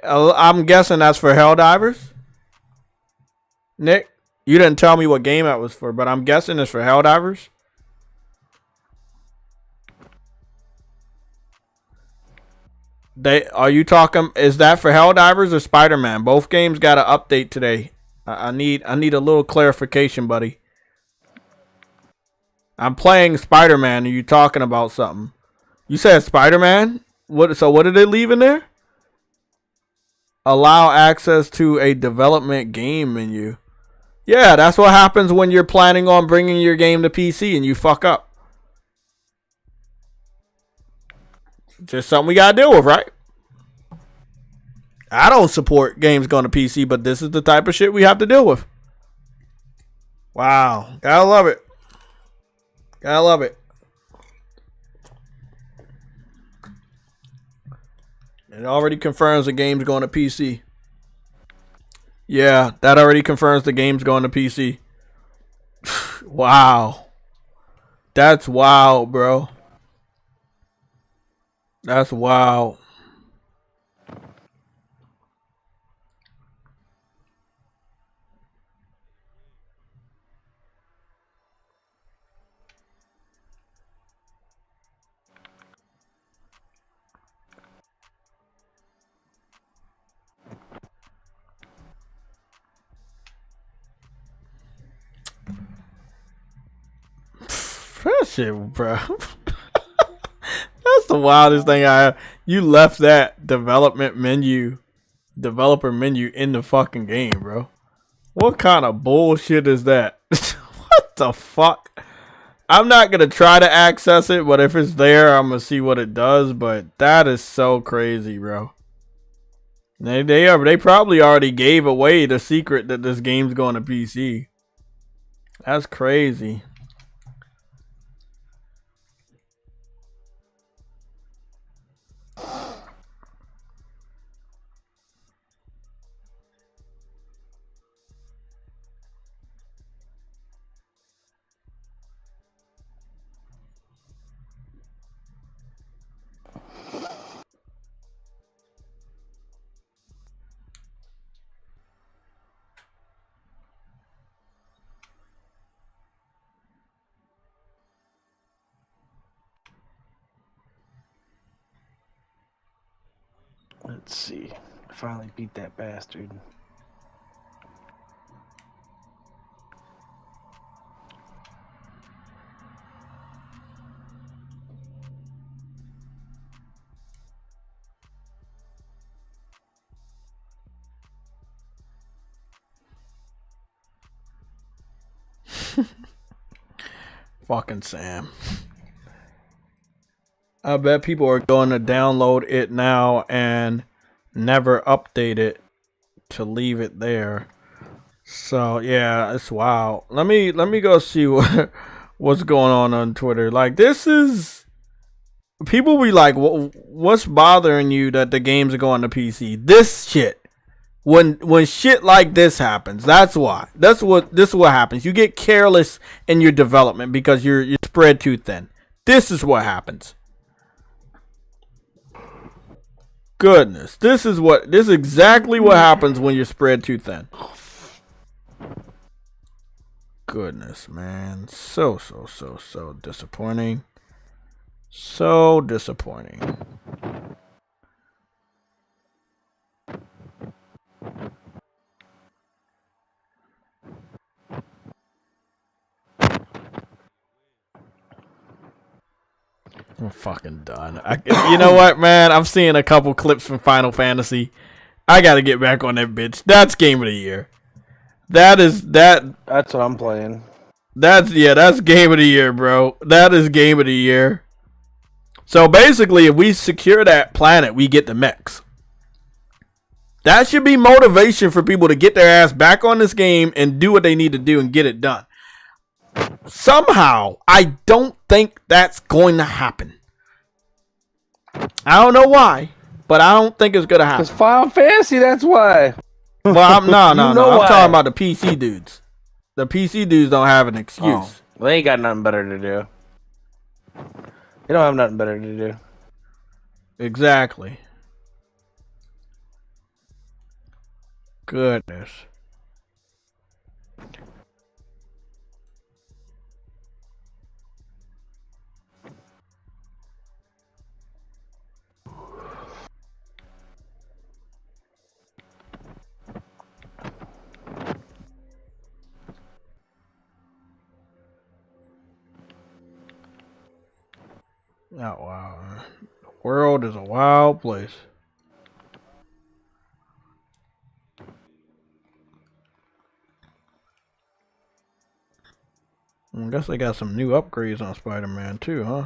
A: I'm guessing that's for Helldivers. Nick, you didn't tell me what game that was for, but I'm guessing it's for Helldivers. Are you talking? Is that for Helldivers or Spider-Man? Both games got an update today. I need a little clarification, buddy. I'm playing Spider-Man. Are you talking about something? You said Spider-Man. What? So what did it leave in there? Allow access to a development game menu. Yeah, that's what happens when you're planning on bringing your game to PC and you fuck up. Just something we gotta deal with, right? I don't support games going to PC, but this is the type of shit we have to deal with. Wow. Gotta love it. Gotta love it. It already confirms the game's going to PC. Yeah, that already confirms the game's going to PC. Wow. That's wild, bro. That's wild. That shit, bro. That's the wildest thing you left that developer menu in the fucking game, bro. What kind of bullshit is that? What the fuck? I'm not gonna try to access it, but if it's there, I'm gonna see what it does. But that is so crazy, bro. They probably already gave away the secret that this game's going to PC. That's crazy.
D: Let's see. I finally beat that bastard.
A: Fucking Sam. I bet people are going to download it now and never update it to leave it there. So yeah, it's wild. Let me go see what's going on Twitter. Like, this is, people be like, what's bothering you that the games are going to PC? This shit. When shit like this happens, that's why. This is what happens. You get careless in your development because you're spread too thin. This is what happens. Goodness, this is exactly what happens when you're spread too thin. Goodness, man, so disappointing. So disappointing. I'm fucking done. You know what, man? I'm seeing a couple clips from Final Fantasy. I gotta get back on that bitch. That's game of the year. That's
D: what I'm playing.
A: That's game of the year, bro. That is game of the year. So basically, if we secure that planet, we get the mechs. That should be motivation for people to get their ass back on this game and do what they need to do and get it done. Somehow, I don't think that's going to happen. I don't know why, but I don't think it's going to happen.
D: It's Final Fantasy, that's why.
A: Well, I'm talking about the PC dudes. The PC dudes don't have an excuse.
D: Oh, they ain't got nothing better to do. They don't have nothing better to do.
A: Exactly. Goodness. Oh, wow. The world is a wild place. I guess they got some new upgrades on Spider-Man too, huh?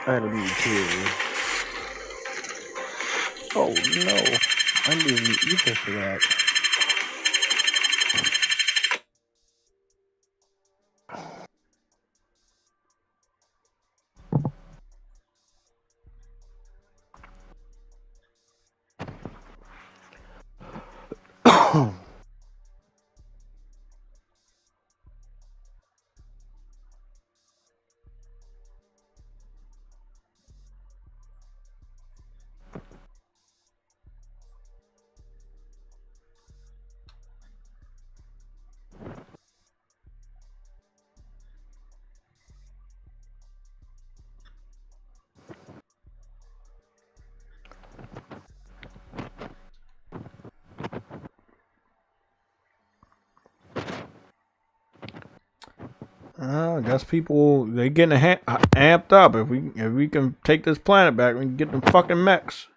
D: That'll be too. Oh no, I'm using ether for that.
A: I guess people they getting amped up. If we can take this planet back, we can get them fucking mechs.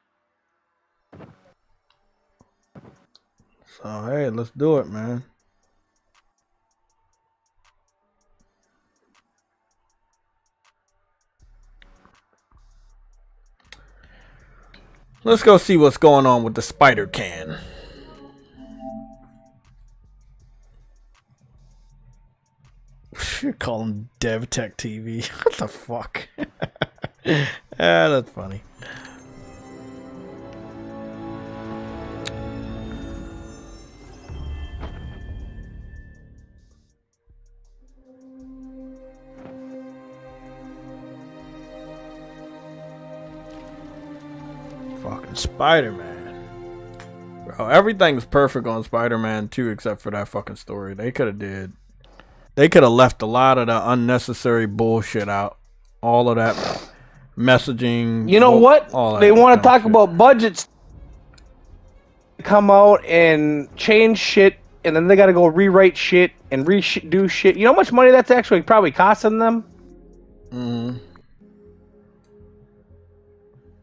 A: So hey, let's do it, man. Let's go see what's going on with the spider can. You're calling JayTechTV. What the fuck? That's funny. Fucking Spider-Man. Bro, everything's perfect on Spider-Man 2 except for that fucking story. They could have left a lot of the unnecessary bullshit out. All of that messaging.
D: You know what? They want to talk
A: shit.
D: about budgets. Come out and change shit, and then they got to go rewrite shit and redo shit. You know how much money that's actually probably costing them?
A: Mm-hmm.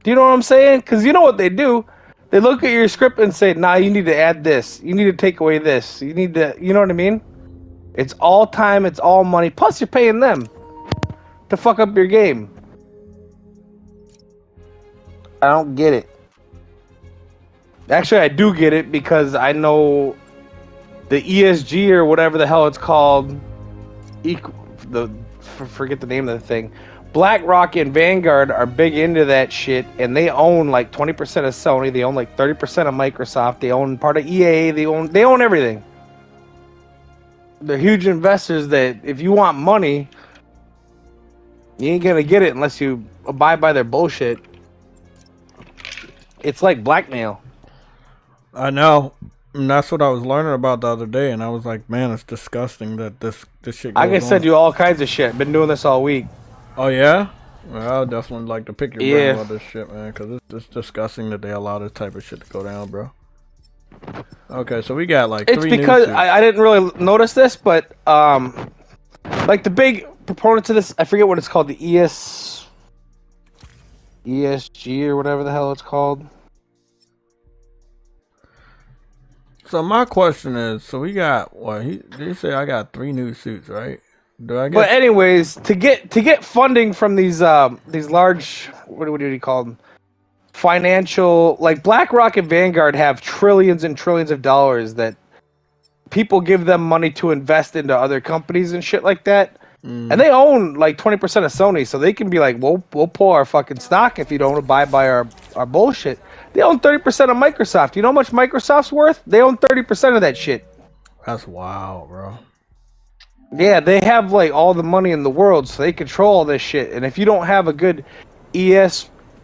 D: Do you know what I'm saying? Because you know what they do? They look at your script and say, nah, you need to add this. You need to take away this. You need to, you know what I mean? It's all time, it's all money. Plus, you're paying them to fuck up your game. I don't get it. Actually, I do get it because I know the ESG or whatever the hell it's called. Forget the name of the thing. BlackRock and Vanguard are big into that shit, and they own like 20% of Sony. They own like 30% of Microsoft. They own part of EA. They own everything. They're huge investors that if you want money, you ain't gonna get it unless you abide by their bullshit. It's like blackmail.
A: I know. And that's what I was learning about the other day, and I was like, man, it's disgusting that this shit goes
D: I can
A: on.
D: send you all kinds of shit. Been doing this all week.
A: Oh yeah? Well, I would definitely like to pick your brain
D: Yeah.
A: about this shit, man, because it's disgusting that they allow this type of shit to go down, bro. Okay, so we got like
D: It's
A: three
D: because
A: new
D: I didn't really notice this, but like the big proponents of this, I forget what it's called, the ESG or whatever the hell it's called.
A: So my question is, so we got what he said I got 3 new suits, right? Do I get?
D: But anyways, to get funding from these large, what do you call them? Financial, like BlackRock and Vanguard have trillions and trillions of dollars that people give them money to invest into other companies and shit like that. And they own like 20% of Sony, so they can be like, we'll pull our fucking stock if you don't abide by our bullshit. They own 30% of Microsoft. You know how much Microsoft's worth? They own 30% of that shit.
A: That's wild, bro.
D: Yeah, they have like all the money in the world, so they control all this shit. And if you don't have a good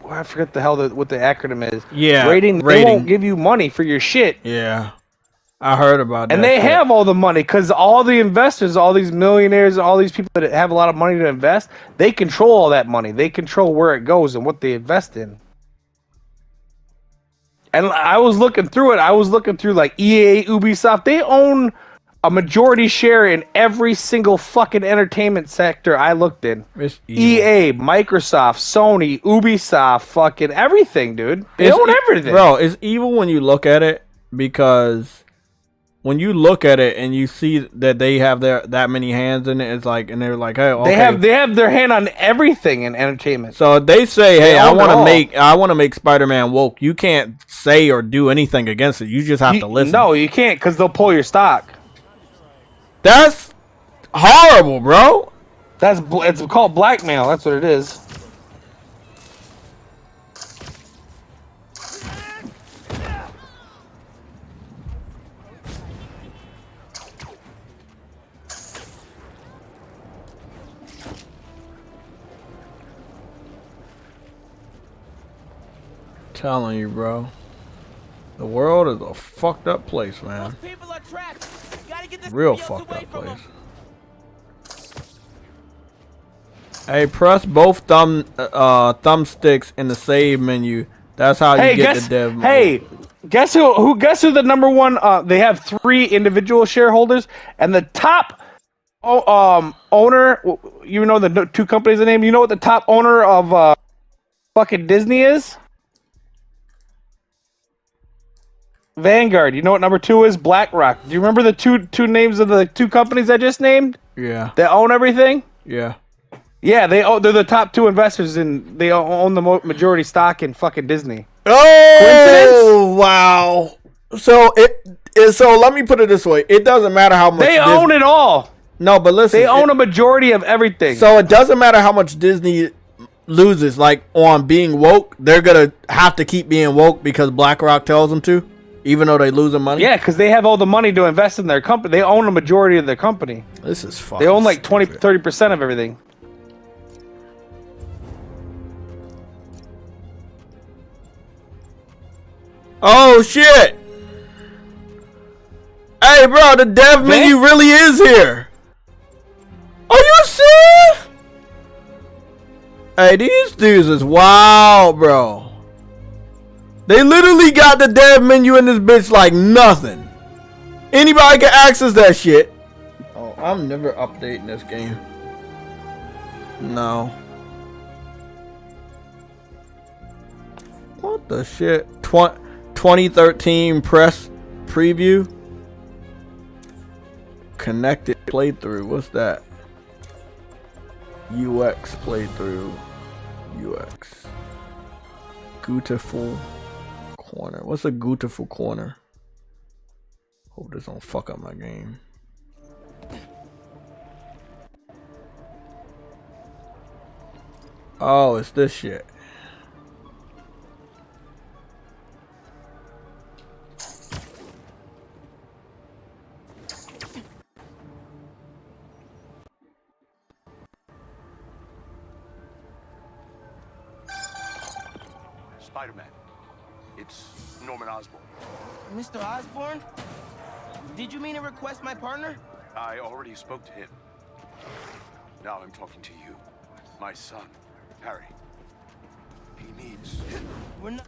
D: I forget the hell what the acronym is.
A: Yeah,
D: rating. They won't give you money for your shit.
A: Yeah, I heard about that.
D: And they
A: shit.
D: have all the money because all the investors, all these millionaires, all these people that have a lot of money to invest, they control all that money. They control where it goes and what they invest in. And I was looking through it. I was looking through like EA, Ubisoft. They own a majority share in every single fucking entertainment sector I looked in. EA, Microsoft, Sony, Ubisoft, fucking everything, dude. They own everything.
A: Bro, it's evil when you look at it, because when you look at it and you see that they have that many hands in it, it's like, and they're like, hey, okay.
D: They have their hand on everything in entertainment.
A: So they say, hey, I want
D: to
A: make Spider-Man woke. You can't say or do anything against it. You just have to listen.
D: No, you can't, because they'll pull your stock.
A: That's horrible, bro.
D: It's called blackmail. That's what it is.
A: Telling you, bro. The world is a fucked up place, man. Real fucked up place. Hey, press both thumbsticks in the save menu. That's how you get the dev mode.
D: Hey, guess who the number one? They have 3 individual shareholders, and the top owner. You know the two companies' name. You know what the top owner of fucking Disney is? Vanguard. You know what number 2 is? BlackRock. Do you remember the two names of the two companies I just named?
A: Yeah.
D: They own everything.
A: Yeah.
D: Yeah, they're the top 2 investors and they own the majority stock in fucking Disney.
A: Oh wow! So so let me put it this way: it doesn't matter how much
D: they own it all.
A: No, but listen,
D: they own a majority of everything.
A: So it doesn't matter how much Disney loses, like on being woke. They're gonna have to keep being woke because BlackRock tells them to, even though they losing money.
D: Yeah, because they have all the money to invest in their company. They own a majority of their company.
A: This is fucking.
D: They own like 20-30% of everything.
A: Oh shit! Hey bro, the dev menu really is here. Are you serious? Hey, these dudes is wild, bro. They literally got the dev menu in this bitch like nothing. Anybody can access that shit. Oh, I'm never updating this game. No. What the shit? 2013 press preview. Connected playthrough. What's that? UX playthrough. UX. Beautiful corner. What's a beautiful corner? Hope this don't fuck up my game. Oh, it's this shit.
K: Spider-Man. It's Norman Osborn.
L: Mr. Osborn? Did you mean to request my partner?
K: I already spoke to him. Now I'm talking to you. My son, Harry. He needs...
L: We're not...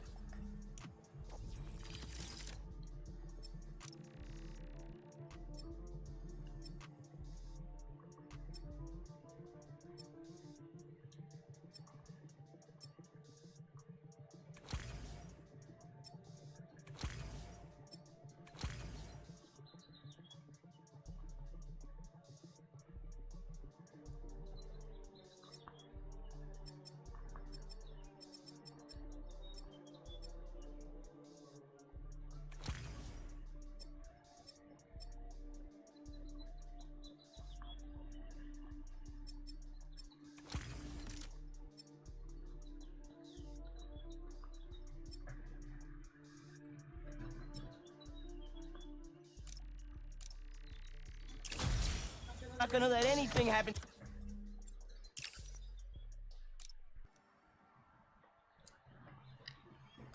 L: not gonna let anything happen.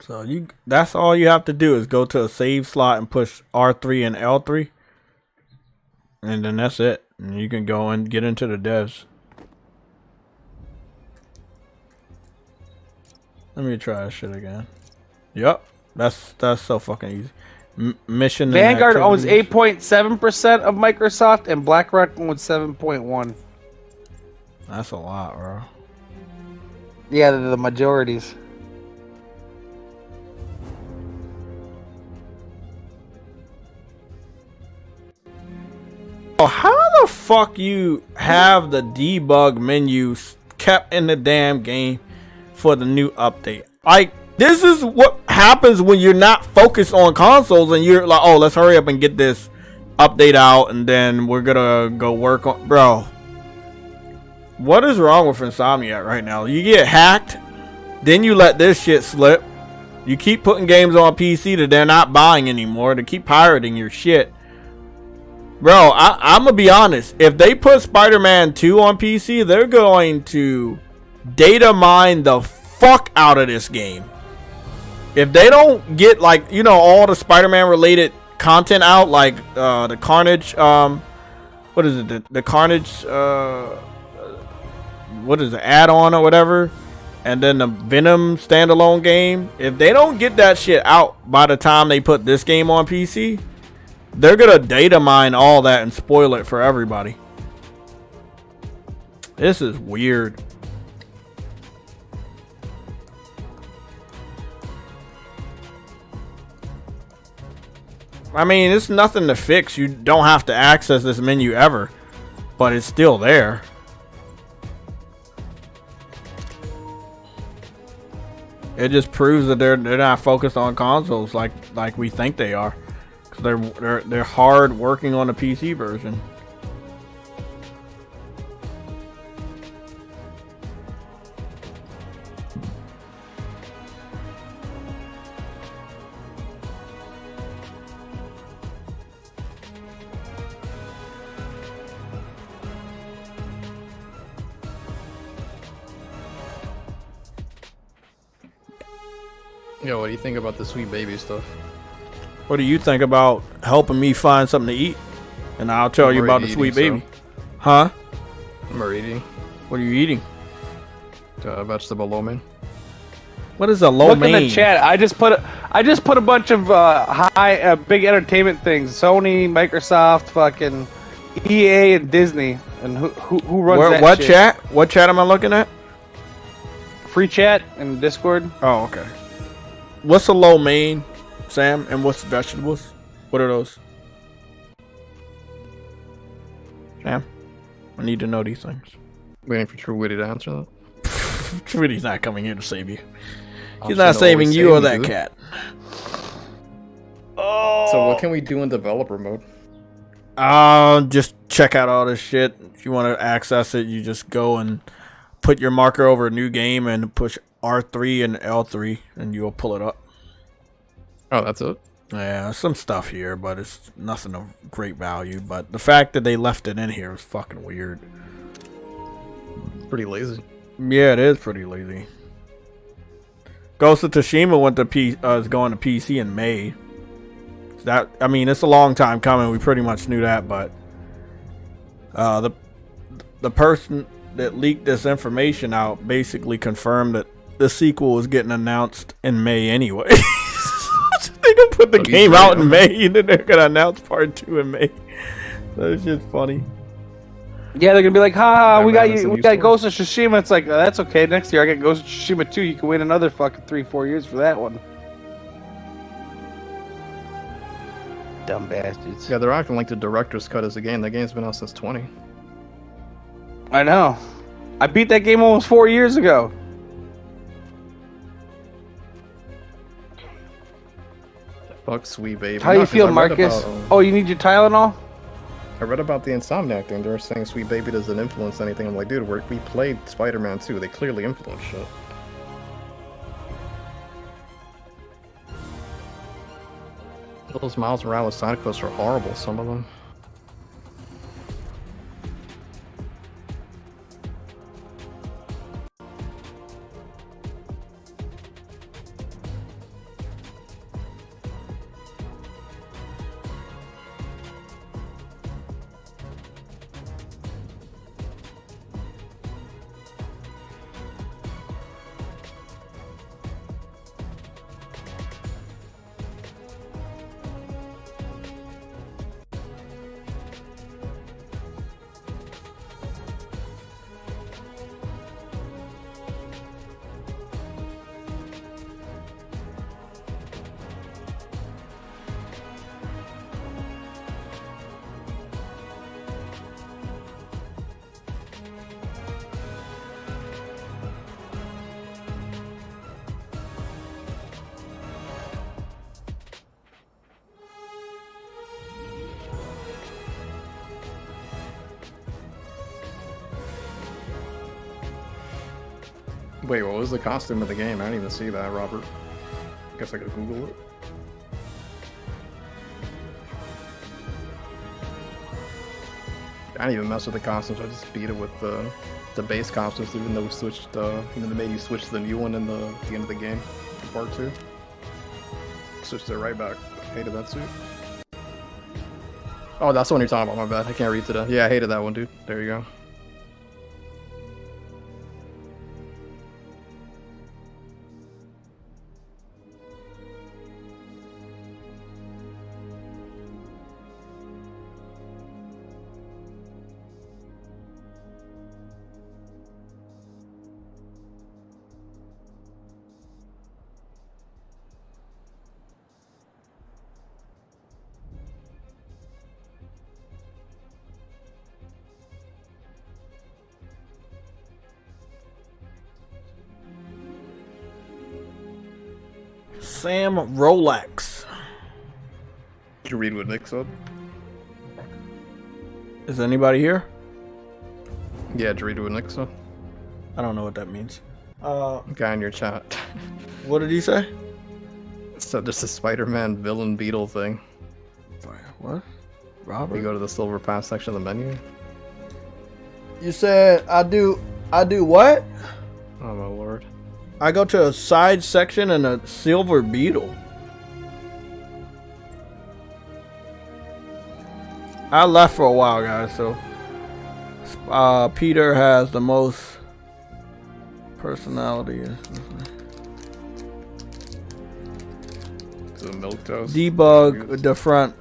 A: So that's all you have to do is go to a save slot and push R3 and L3. And then that's it. And you can go and get into the devs. Let me try this shit again. Yep. That's so fucking easy. Mission
D: Vanguard owns 8.7% of Microsoft and BlackRock owns 7.1%.
A: That's a lot, bro.
D: Yeah, they're the majorities.
A: Oh, how the fuck you have the debug menu kept in the damn game for the new update? Like, this is what happens when you're not focused on consoles and you're like, oh, let's hurry up and get this update out and then we're gonna go work on... Bro, what is wrong with Insomniac right now? You get hacked, then you let this shit slip. You keep putting games on PC that they're not buying anymore to keep pirating your shit. Bro, I'm gonna be honest. If they put Spider-Man 2 on PC, they're going to data mine the fuck out of this game. If they don't get, like, you know, all the Spider-Man related content out, like the Carnage, what is it? The Carnage, what is it? Add-on or whatever, and then the Venom standalone game. If they don't get that shit out by the time they put this game on PC, they're gonna data mine all that and spoil it for everybody. This is weird. I mean, it's nothing to fix. You don't have to access this menu ever, but it's still there. It just proves that they're not focused on consoles like we think they are, because they're hard working on the PC version.
M: Yo, what do you think about the sweet baby stuff?
A: What do you think about helping me find something to eat? And I'll tell you about the sweet baby. Huh?
M: I'm already eating.
A: What are you eating?
M: Vegetable lo mein.
A: What is a lo mein?
D: Look in the chat. I just put a bunch of big entertainment things. Sony, Microsoft, fucking EA, and Disney. And who runs that
A: what
D: shit?
A: chat? What chat am I looking at?
D: Free chat and Discord.
A: Oh, okay. What's a lo mein, Sam? And what's vegetables? What are those? Sam, I need to know these things.
M: Waiting for True Witty to answer that.
A: True Witty's not coming here to save you. He's not saving you or that cat.
M: Oh. So what can we do in developer mode?
A: Just check out all this shit. If you want to access it, you just go and put your marker over a new game and push R3 and L3 and you'll pull it up.
M: Oh, that's it?
A: Yeah, some stuff here, but it's nothing of great value. But the fact that they left it in here is fucking weird.
M: Pretty lazy.
A: Yeah, it is pretty lazy. Ghost of Tsushima is going to PC in May. That, I mean, it's a long time coming. We pretty much knew that, but the person that leaked this information out basically confirmed that the sequel was getting announced in May anyway. They gonna put the game out in May, and then they're gonna announce part 2 in May. That's just funny.
D: Yeah, they're gonna be like, "Ha, we got Ghost of Tsushima." It's like, that's okay. Next year I get Ghost of Tsushima 2. You can wait another fucking 3-4 years for that one. Dumb bastards.
M: Yeah, they're acting like the director's cut is a game. That game's been out since 20.
D: I know. I beat that game almost 4 years ago.
M: Fuck sweet baby.
D: How do you feel, Marcus? Oh, you need your Tylenol?
M: I read about the Insomniac thing. They were saying Sweet Baby doesn't influence anything. I'm like, dude, we played Spider-Man 2. They clearly influenced shit. Those Miles Morales side quests are horrible, some of them. Wait, what was the costume of the game? I didn't even see that, Robert. Guess I could Google it. I didn't even mess with the costumes. I just beat it with the base costumes, even though we switched. Even they made you switch to the new one in the at the end of the game, in part 2. Switched it right back. Hated that suit. Oh, that's the one you're talking about. My bad. I can't read today. Yeah, I hated that one, dude. There you go.
A: Sam Rolex.
M: Did you read what Nick said?
A: Is anybody here?
M: Yeah, did you read what Nick said?
A: I don't know what that means.
M: Guy in your chat.
A: What did he say?
M: So just a Spider-Man villain beetle thing.
A: What? Robert?
M: You go to the silver pass section of the menu.
A: You said I do what?
M: Oh my lord.
A: I go to a side section and a silver beetle. I left for a while, guys, so Peter has the most personality.
M: The milk toast.
A: Debug the front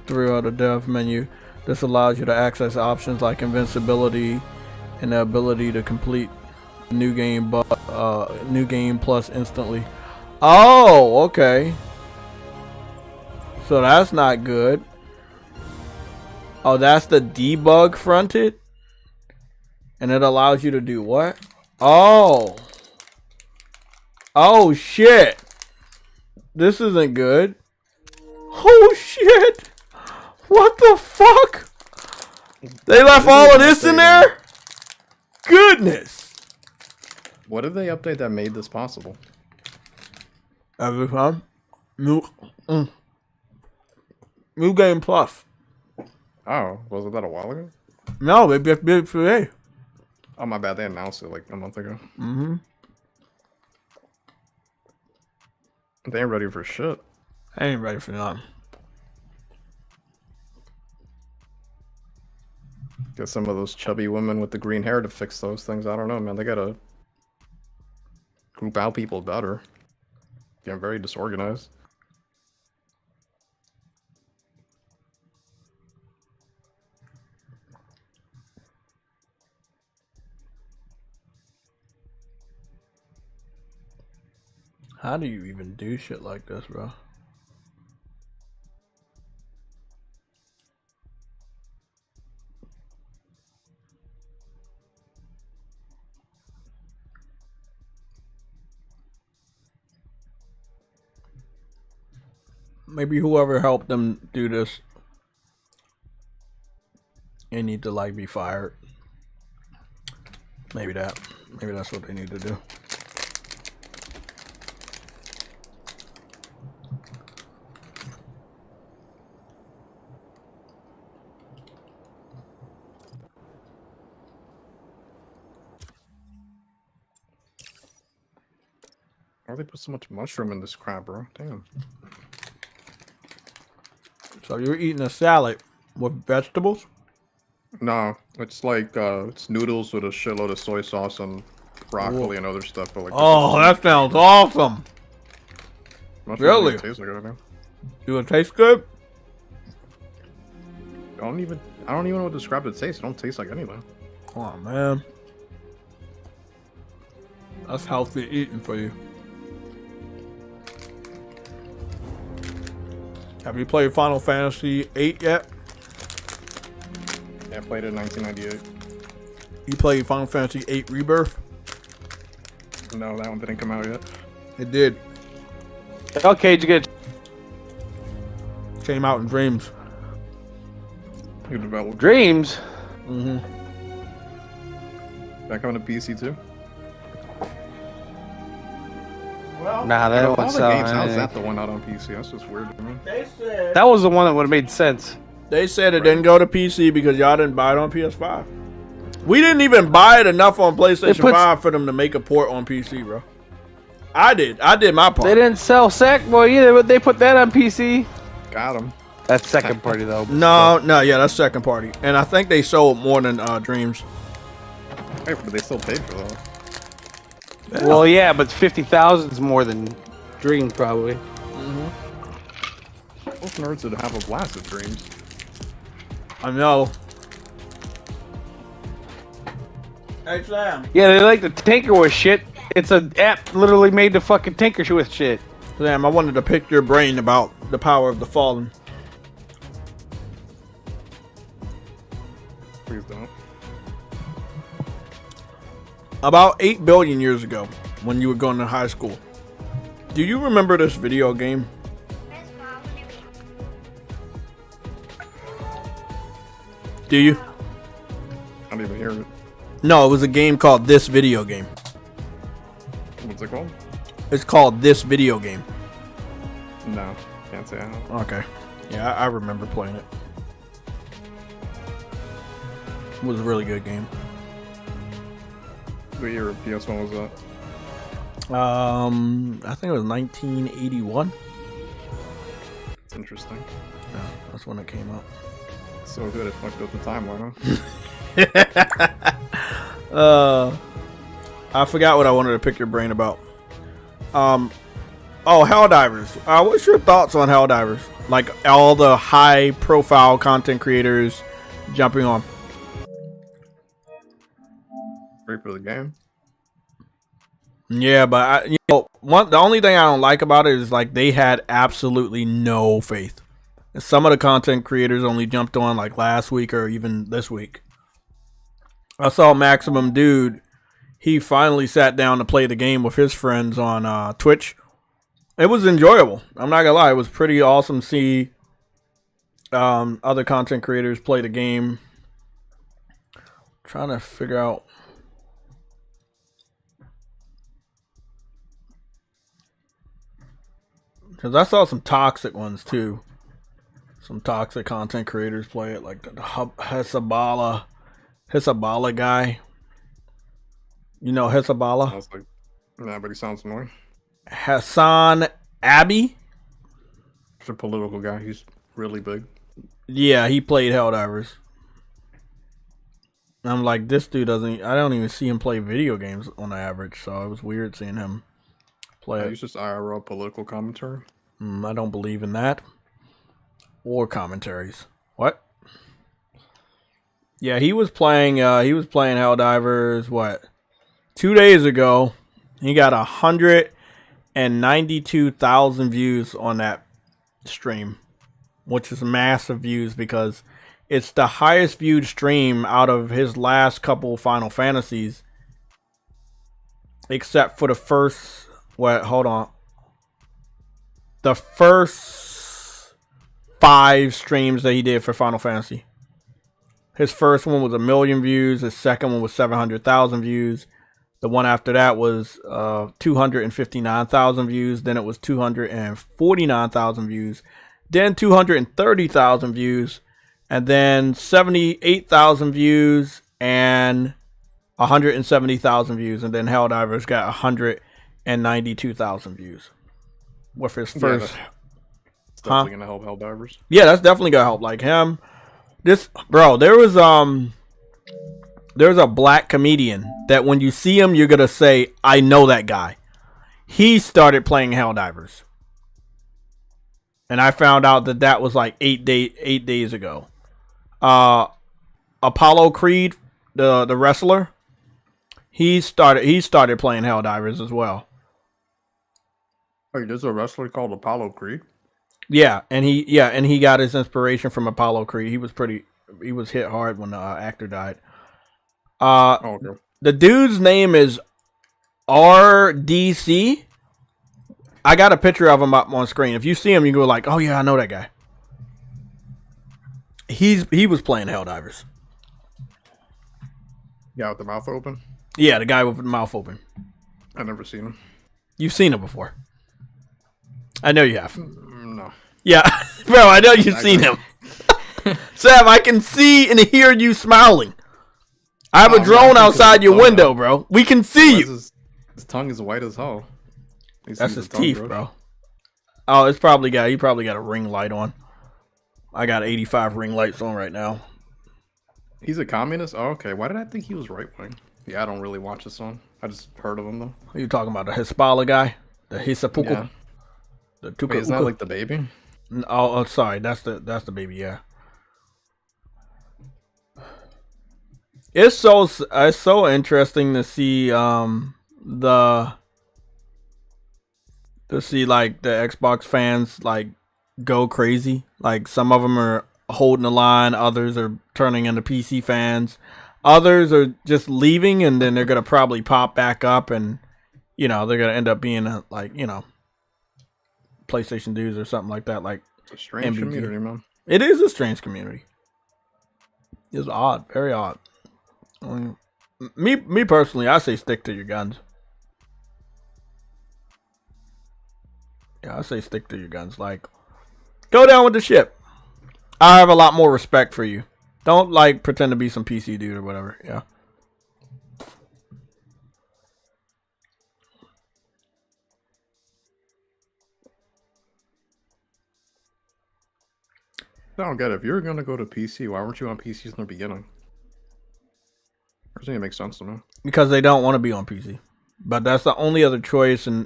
A: through the dev menu. This allows you to access options like invincibility and the ability to complete new game plus instantly. Oh, okay. So that's not good. Oh, that's the debug fronted? And it allows you to do what? Oh. Oh, shit. This isn't good. Oh, shit. What the fuck? They left all of this in there? Goodness.
M: What did they update that made this possible?
A: Every time. New game plus.
M: Oh, wasn't that a while ago?
A: No, they just did it today.
M: Oh, my bad. They announced it like a month ago.
A: Mm-hmm.
M: They ain't ready for shit.
A: I ain't ready for nothing.
M: Get some of those chubby women with the green hair to fix those things. I don't know, man. They gotta group out people better. Getting very disorganized.
A: How do you even do shit like this, bro? Maybe whoever helped them do this, they need to like be fired. Maybe that's what they need to do.
M: Why do they put so much mushroom in this crap, bro? Damn.
A: So you're eating a salad with vegetables?
M: No, it's like it's noodles with a shitload of soy sauce and broccoli and other stuff. But like,
A: oh, that sounds awesome! Really?
M: Tastes like it,
A: Do it taste good?
M: I don't even know what to describe the taste. It don't taste like anything.
A: Oh man, that's healthy eating for you. Have you played Final Fantasy VIII yet?
M: Yeah, I played it in 1998.
A: You played Final Fantasy VIII Rebirth?
M: No, that one didn't come out yet.
A: It did.
D: Okay, did you get?
A: Came out in Dreams.
M: Who developed?
D: Dreams?
A: Mm-hmm.
M: That coming to PC too?
D: Nah, that one's
M: how's that the one out on PC? That's just weird to me.
D: That was the one that would have made sense.
A: They said it didn't go to PC because y'all didn't buy it on PS5. We didn't even buy it enough on PlayStation 5 for them to make a port on PC, bro. I did my part.
D: They didn't sell Sackboy either, but they put that on PC.
M: Got them.
D: That's second party though.
A: No, yeah, that's second party. And I think they sold more than Dreams.
M: Hey, but they still paid for that.
A: Yeah.
D: Well, yeah, but 50,000 is more than Dream probably.
A: Mm-hmm.
M: Those nerds would have a blast at Dreams.
A: I know. Hey, Sam.
D: Yeah, they like to tinker with shit. It's an app literally made to fucking tinker with shit.
A: Sam, I wanted to pick your brain about the power of the fallen.
M: Please don't.
A: About 8 billion years ago, when you were going to high school, Do you remember this video game? Do you?
M: I don't even hear it.
A: No, it was a game called This Video Game.
M: What's it called?
A: It's called This Video Game.
M: No, can't say I know.
A: Okay. Yeah, I remember playing it. It was a really good game.
M: What year of PS1 was that?
A: I think it was 1981.
M: It's interesting.
A: Yeah, that's when it came out.
M: So good it fucked up the timeline,
A: huh? I forgot what I wanted to pick your brain about. Oh, Helldivers. What's your thoughts on Helldivers? Like all the high-profile content creators jumping on.
M: Great for the game.
A: Yeah, but the only thing I don't like about it is like they had absolutely no faith. And some of the content creators only jumped on like last week or even this week. I saw Maximum Dude. He finally sat down to play the game with his friends on Twitch. It was enjoyable. I'm not gonna lie. It was pretty awesome to see other content creators play the game. Trying to figure out. Because I saw some toxic ones too. Some toxic content creators play it, like the Hezabala guy. You know Hezabala?
M: Like, nah, but he sounds annoying.
A: Hassan Abbey?
M: He's a political guy. He's really big.
A: Yeah, he played Helldivers. I'm like, this dude doesn't... I don't even see him play video games on average, so it was weird seeing him play it.
M: He's just IRL political commentary.
A: I don't believe in that. Or commentaries. What? Yeah, he was playing Helldivers, what? 2 days ago. He got 192,000 views on that stream, which is massive views because it's the highest viewed stream out of his last couple Final Fantasies, except for the first, the first 5 streams that he did for Final Fantasy. His first one was 1 million views. His second one was 700,000 views. The one after that was 259,000 views. Then it was 249,000 views. Then 230,000 views. And then 78,000 views and 170,000 views. And then Helldivers got 192,000 views. With his first...
M: Yeah, it's definitely going to help Helldivers.
A: Yeah, that's definitely going to help. Like him. This... Bro, there's a black comedian that when you see him, you're going to say, I know that guy. He started playing Helldivers. And I found out that was like 8 days ago. Apollo Creed, the wrestler, he started playing Helldivers as well.
M: Wait, there's a wrestler called Apollo Creed?
A: Yeah, and he got his inspiration from Apollo Creed. He was hit hard when the actor died.
M: Okay.
A: The dude's name is RDC. I got a picture of him up on screen. If you see him, you go like, "Oh yeah, I know that guy." He was playing Helldivers.
M: Yeah, with the mouth open?
A: Yeah, the guy with the mouth open.
M: I've never seen him.
A: You've seen him before. I know you have.
M: No.
A: Yeah, bro, I know you've seen him. Sam, I can see and hear you smiling. I have a drone outside your window, bro. We can see you.
M: His tongue is white as hell.
A: That's his teeth, bro. Oh, he probably got a ring light on. I got 85 ring lights on right now.
M: He's a communist? Oh, okay. Why did I think he was right wing? Yeah, I don't really watch this one. I just heard of him though.
A: Who are you talking about? The Hezbollah guy? The Hisapuku?
M: Yeah.
A: The Tuka.
M: Wait, isn't that like the baby?
A: Oh, sorry. That's the baby, yeah. It's so interesting to see like the Xbox fans like go crazy. Like some of them are holding the line, others are turning into PC fans, others are just leaving, and then they're gonna probably pop back up, and they're gonna end up being PlayStation dudes or something like that. Like
M: It's a strange
A: MBG.
M: community, man.
A: It is a strange community. It's odd, very odd. Me personally, I say stick to your guns. Yeah, I say stick to your guns. Like, go down with the ship. I have a lot more respect for you. Don't like pretend to be some PC dude or whatever. Yeah.
M: I don't get it. If you're gonna go to PC, why weren't you on PCs in the beginning? Doesn't even make sense to me.
A: Because they don't want to be on PC. But that's the only other choice. And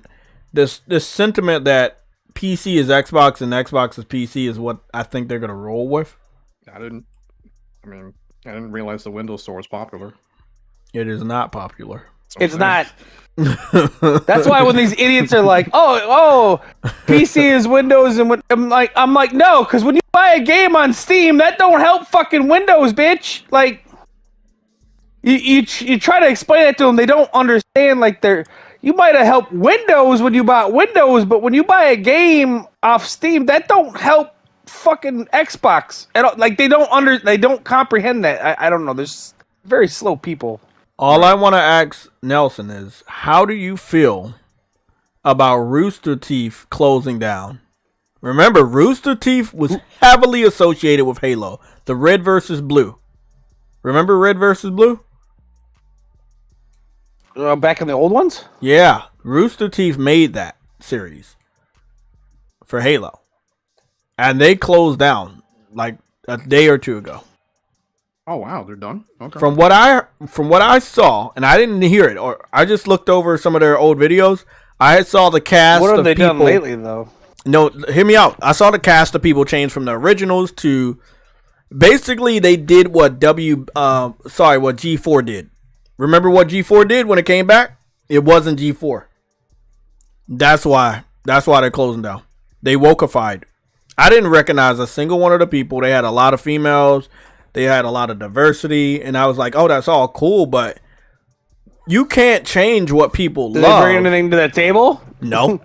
A: this sentiment that PC is Xbox and Xbox is PC is what I think they're gonna roll with.
M: I didn't realize the Windows Store was popular.
A: It is not popular.
D: It's not. That's why when these idiots are like, "Oh, PC is Windows," and when I'm like, no, because when you buy a game on Steam, that don't help fucking Windows, bitch. Like, you try to explain it to them, they don't understand. Like, you might have helped Windows when you bought Windows, but when you buy a game off Steam, that don't help fucking Xbox. Like, they don't comprehend that. I don't know. There's very slow people.
A: All I want to ask Nelson is, how do you feel about Rooster Teeth closing down? Remember, Rooster Teeth was heavily associated with Halo. The Red versus Blue. Remember Red versus Blue?
D: Back in the old ones?
A: Yeah. Rooster Teeth made that series for Halo. And they closed down like a day or two ago.
M: Oh wow, they're done. Okay.
A: From what I saw, and I didn't hear it, or I just looked over some of their old videos. I saw the cast.
D: What have they
A: people,
D: done lately, though?
A: No, hear me out. I saw the cast of people change from the originals to basically they did what what G4 did. Remember what G4 did when it came back? It wasn't G4. That's why they're closing down. They wokeified. I didn't recognize a single one of the people. They had a lot of females. They had a lot of diversity, and I was like, "Oh, that's all cool," but you can't change what people
D: Did
A: love.
D: they bring anything to the table?
A: No,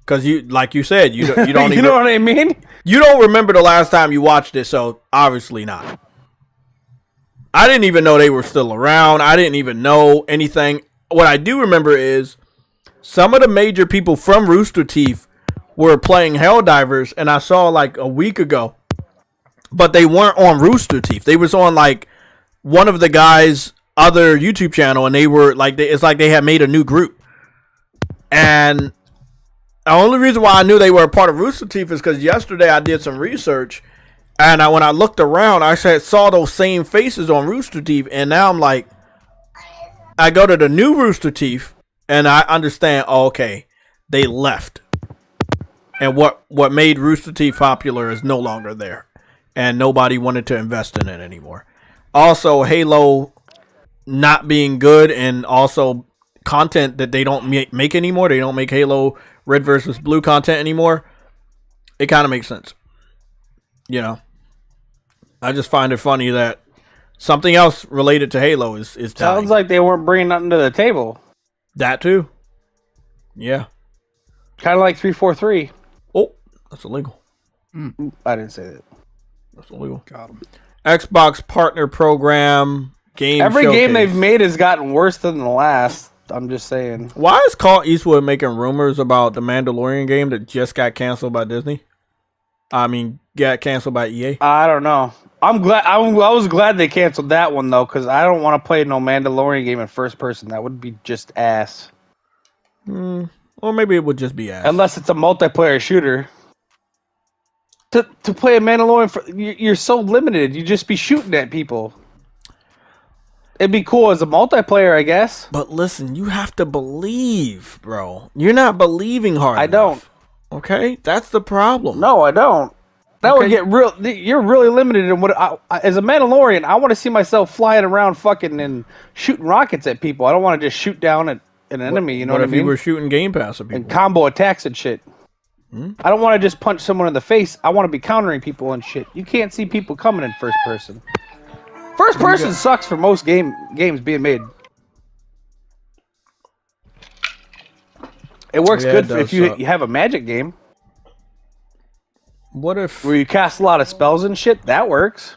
A: because like you said, you don't.
D: You
A: even,
D: know what I mean?
A: You don't remember the last time you watched it, so obviously not. I didn't even know they were still around. I didn't even know anything. What I do remember is some of the major people from Rooster Teeth were playing Helldivers, and I saw like a week ago. But they weren't on Rooster Teeth. They was on like one of the guys' other YouTube channel, and they were like, it's like they had made a new group. And the only reason why I knew they were a part of Rooster Teeth is because yesterday I did some research, and when I looked around, I saw those same faces on Rooster Teeth, and now I'm like, I go to the new Rooster Teeth, and I understand. Oh, okay, they left, and what made Rooster Teeth popular is no longer there. And nobody wanted to invest in it anymore. Also, Halo not being good, and also content that they don't make anymore. They don't make Halo Red versus Blue content anymore. It kind of makes sense. You know, I just find it funny that something else related to Halo is dying.
D: Sounds like they weren't bringing nothing to the table.
A: That too. Yeah.
D: Kind of like 343.
A: Oh, that's illegal.
D: I didn't say that.
A: That's illegal.
M: Got him.
A: Xbox Partner Program game.
D: Every
A: showcase.
D: game they've made has gotten worse than the last. I'm just saying.
A: Why is Clint Eastwood making rumors about the Mandalorian game that just got canceled by Disney? I mean, got canceled by EA?
D: I don't know. I'm glad. I was glad they canceled that one though, because I don't want to play no Mandalorian game in first person. That would be just ass.
A: Or maybe it would just be ass.
D: Unless it's a multiplayer shooter. To play a Mandalorian, you're so limited. You just be shooting at people. It'd be cool as a multiplayer, I guess.
A: But listen, you have to believe, bro. You're not believing hard enough.
D: Don't.
A: Okay? That's the problem.
D: No, I don't. That would get real. You're really limited in what. As a Mandalorian, I want to see myself flying around fucking and shooting rockets at people. I don't want to just shoot down at an enemy, you know what I mean?
A: What if you were shooting Game Pass at people?
D: And combo attacks and shit. I don't want to just punch someone in the face. I want to be countering people and shit. You can't see people coming in first person. First person sucks for most games being made. It works good if you have a Magic game.
A: What if
D: where you cast a lot of spells and shit? That works.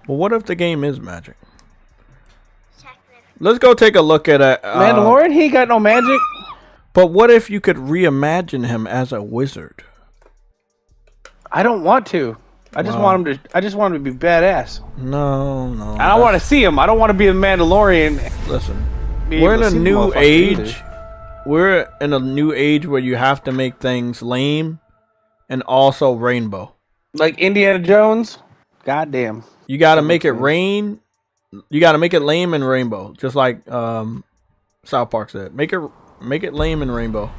A: Well, what if the game is magic? Let's go take a look at it.
D: Mandalorian, he ain't got no magic.
A: But what if you could reimagine him as a wizard?
D: I don't want to. I just want him to. I just want him to be badass.
A: No.
D: I don't want to see him. I don't want to be the Mandalorian.
A: Listen, we're in a new age. We're in a new age where you have to make things lame and also rainbow.
D: Like Indiana Jones. Goddamn.
A: You got to make it rain. You got to make it lame and rainbow, just like South Park said. Make it lame and rainbow.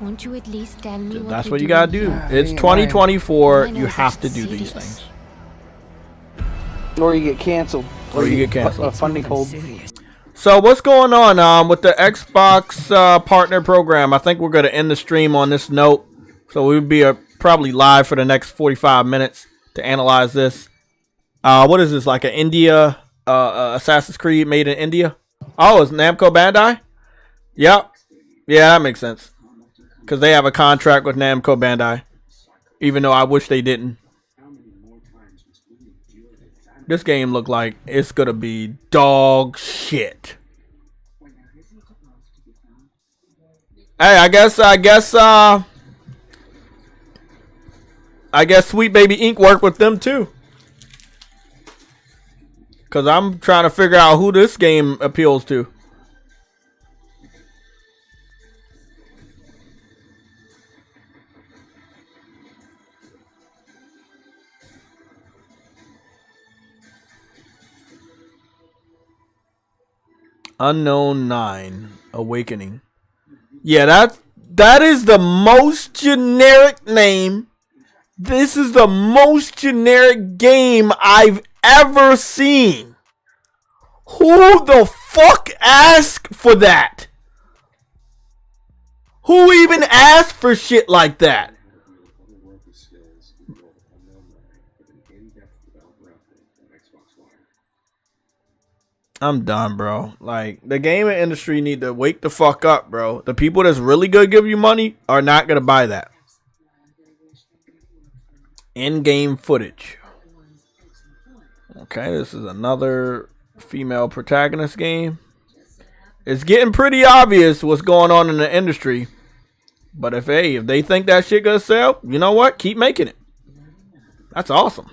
N: Won't you at least tell me
A: That's what you gotta do. It's 2024. You have to do these things.
D: Or you get canceled.
A: Or you get canceled.
D: Funding hold.
A: So what's going on with the Xbox partner program? I think we're gonna end the stream on this note. So we'll be probably live for the next 45 minutes to analyze this. What is this, like an India Assassin's Creed made in India? Oh, it's Namco Bandai? Yep. Yeah, that makes sense. Because they have a contract with Namco Bandai. Even though I wish they didn't. This game look like it's going to be dog shit. Hey, I guess Sweet Baby Inc. worked with them too. Because I'm trying to figure out who this game appeals to. Unknown 9 Awakening. Yeah, that is the most generic name. This is the most generic game I've ever seen. Who the fuck asked for that? Who even asked for shit like that? I'm done, bro. Like, the gaming industry need to wake the fuck up, bro. The people that's really gonna give you money are not gonna buy that. In-game footage. Okay, this is another female protagonist game. It's getting pretty obvious what's going on in the industry. But if they think that shit gonna sell, you know what? Keep making it. That's awesome.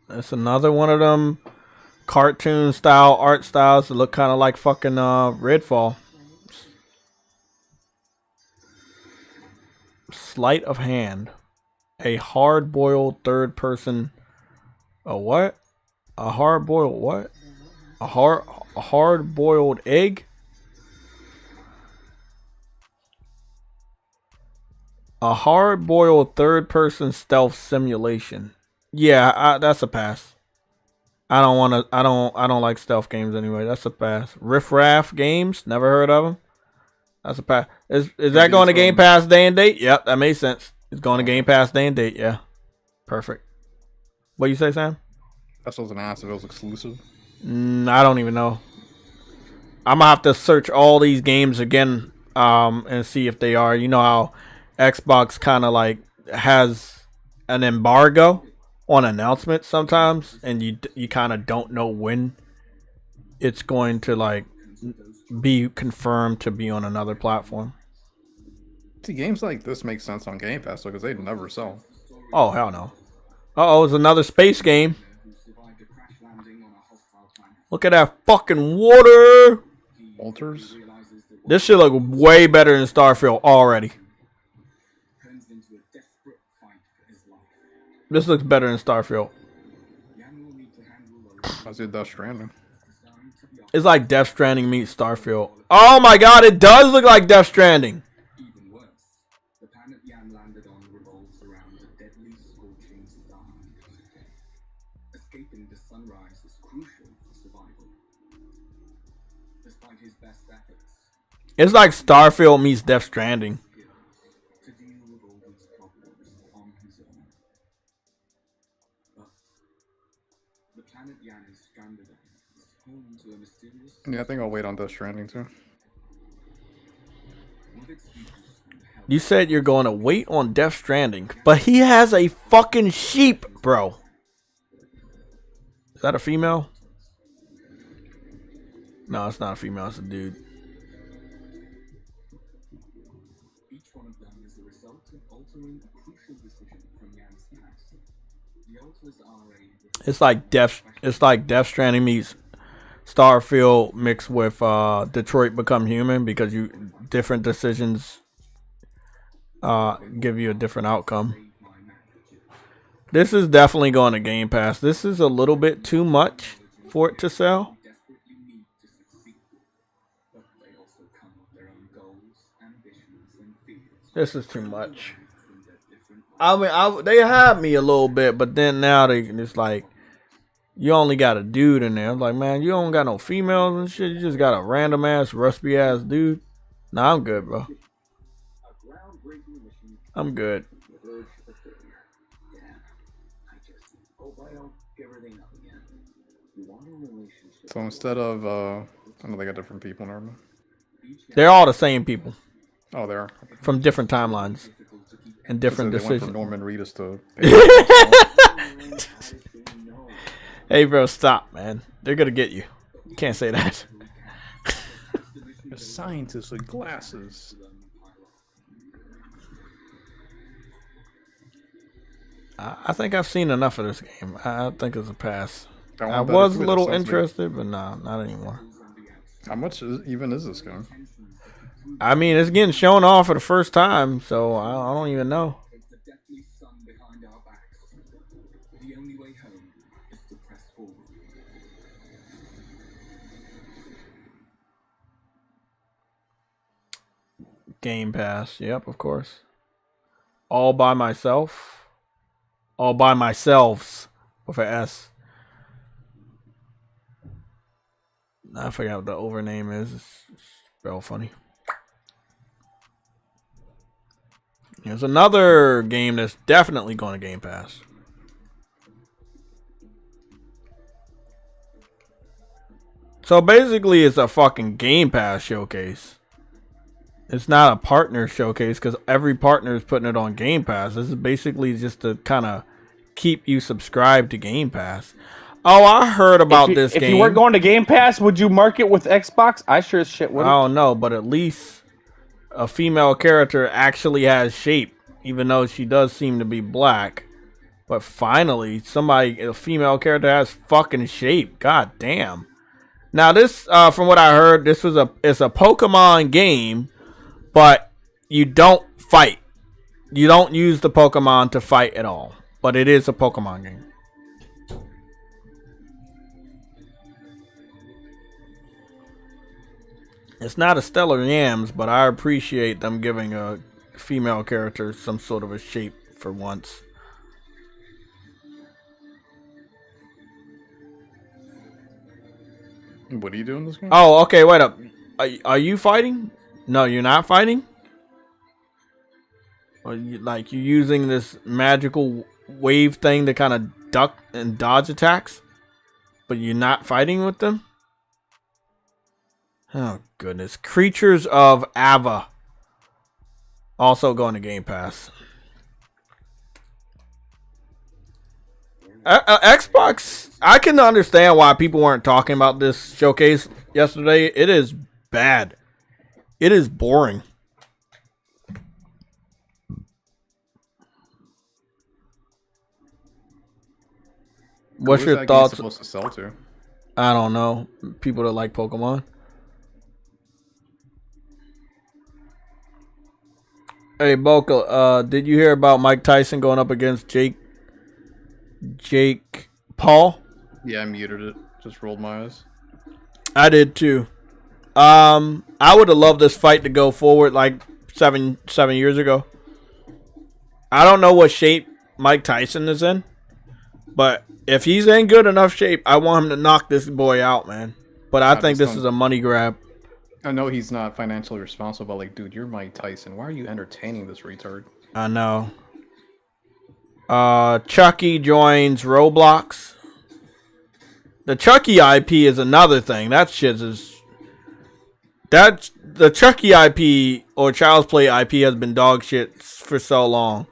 A: That's another one of them cartoon style art styles that look kind of like fucking Redfall. Sleight of hand. A hard-boiled third-person. A what? A hard-boiled what? A hard-boiled egg? A hard-boiled third-person stealth simulation. Yeah, that's a pass. I don't like stealth games anyway. That's a pass. Riff Raff Games, never heard of them. That's a pass. Is that going to Game Pass day and date? Yep, that makes sense. It's going to Game Pass day and date. Yeah, perfect. What you say, Sam?
M: That's what I was gonna ask if it was exclusive.
A: I don't even know. I'm gonna have to search all these games again, and see if they are. You know how Xbox kind of like has an embargo on announcements sometimes, and you kind of don't know when it's going to like be confirmed to be on another platform.
M: See, games like this make sense on Game Pass because they never sell.
A: Oh hell no! Uh-oh, it's another space game. Look at that fucking water.
M: Walters.
A: This shit look way better than Starfield already. This looks better than Starfield.
M: I see Death Stranding.
A: It's like Death Stranding meets Starfield. Oh my god, it does look like Death Stranding.
C: escaping the sunrise is crucial for survival. Despite his best efforts,
A: It's like Starfield meets Death Stranding.
C: to deal with all these problems on his own. But the planet Yan is stranded on is home to a mysterious.
M: Yeah, I think I'll wait on Death Stranding too.
C: With its use and help,
A: You said you're going to wait on Death Stranding, but he has a fucking sheep, bro. Is that a female? No, it's not a female. It's a dude.
C: each one of them is the result of altering a crucial decision from Yan's past. The alters are a
A: It's like Death Stranding meets Starfield mixed with Detroit Become Human, because you different decisions give you a different outcome. This is definitely going to Game Pass. This is a little bit too much for it to sell.
C: desperately need to succeed. But they also come with their own goals, ambitions, and fears.
A: This is too much. I mean, they had me a little bit, but then now it's like you only got a dude in there. I'm like, man, you don't got no females and shit. You just got a random ass, rusty ass dude. Nah, I'm good, bro. I'm good.
M: So instead of, I know they got different people, never mind.
A: They're all the same people.
M: Oh, they are.
A: From different timelines and different
M: So they went
A: decisions.
M: from Norman Reedus to.
A: Hey, bro, stop, man. They're gonna get you. You can't say that.
M: A scientist with glasses.
A: I think I've seen enough of this game. I think it's a pass. I
M: bet
A: was
M: it's
A: a
M: good.
A: little
M: That sounds
A: interested, but nah, not anymore.
M: How much even is this game?
A: I mean, it's getting shown off for the first time, so I don't even know.
C: It's the deathly sun behind our backs. The only way home is to press forward.
A: Game Pass. Yep, of course. All by myself. All by myself with an S. I forgot what the overname is. It's spelled funny. There's another game that's definitely going to Game Pass. So basically, it's a fucking Game Pass showcase. It's not a partner showcase because every partner is putting it on Game Pass. This is basically just to kind of keep you subscribed to Game Pass. Oh, I heard about this game.
D: If you weren't going to Game Pass, would you mark it with Xbox? I sure as shit wouldn't.
A: I don't know, but at least a female character actually has shape, even though she does seem to be black. But finally, a female character has fucking shape. God damn. Now this, from what I heard, it's a Pokemon game, but you don't fight. You don't use the Pokemon to fight at all. But it is a Pokemon game. It's not a Stellar Yams, but I appreciate them giving a female character some sort of a shape for once.
M: What are you doing this game?
A: Oh, okay, wait up. Are you fighting? No, you're not fighting? Or you using this magical wave thing to kind of duck and dodge attacks? But you're not fighting with them? Oh, goodness. Creatures of Ava. Also going to Game Pass. Xbox, I can understand why people weren't talking about this showcase yesterday. It is bad. It is boring. What's your thoughts?
M: Supposed to sell to?
A: I don't know. People that like Pokemon. Hey, Boca, did you hear about Mike Tyson going up against Jake Paul?
M: Yeah, I muted it. Just rolled my eyes.
A: I did too. I would have loved this fight to go forward like seven years ago. I don't know what shape Mike Tyson is in, But if he's in good enough shape, I want him to knock this boy out, man. But I think this is a money grab.
M: I know he's not financially responsible, but like, dude, you're Mike Tyson. Why are you entertaining this retard?
A: I know. Chucky joins Roblox. The Chucky IP is another thing. That shit is... That's... The Chucky IP, or Child's Play IP, has been dog shit for so long.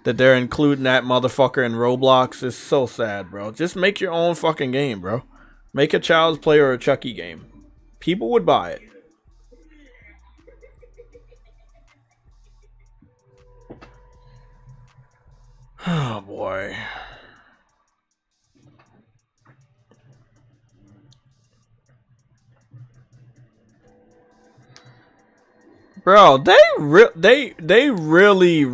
A: That they're including that motherfucker in Roblox is so sad, bro. Just make your own fucking game, bro. Make a Child's Play or a Chucky game. People would buy it. Oh boy. Bro, they really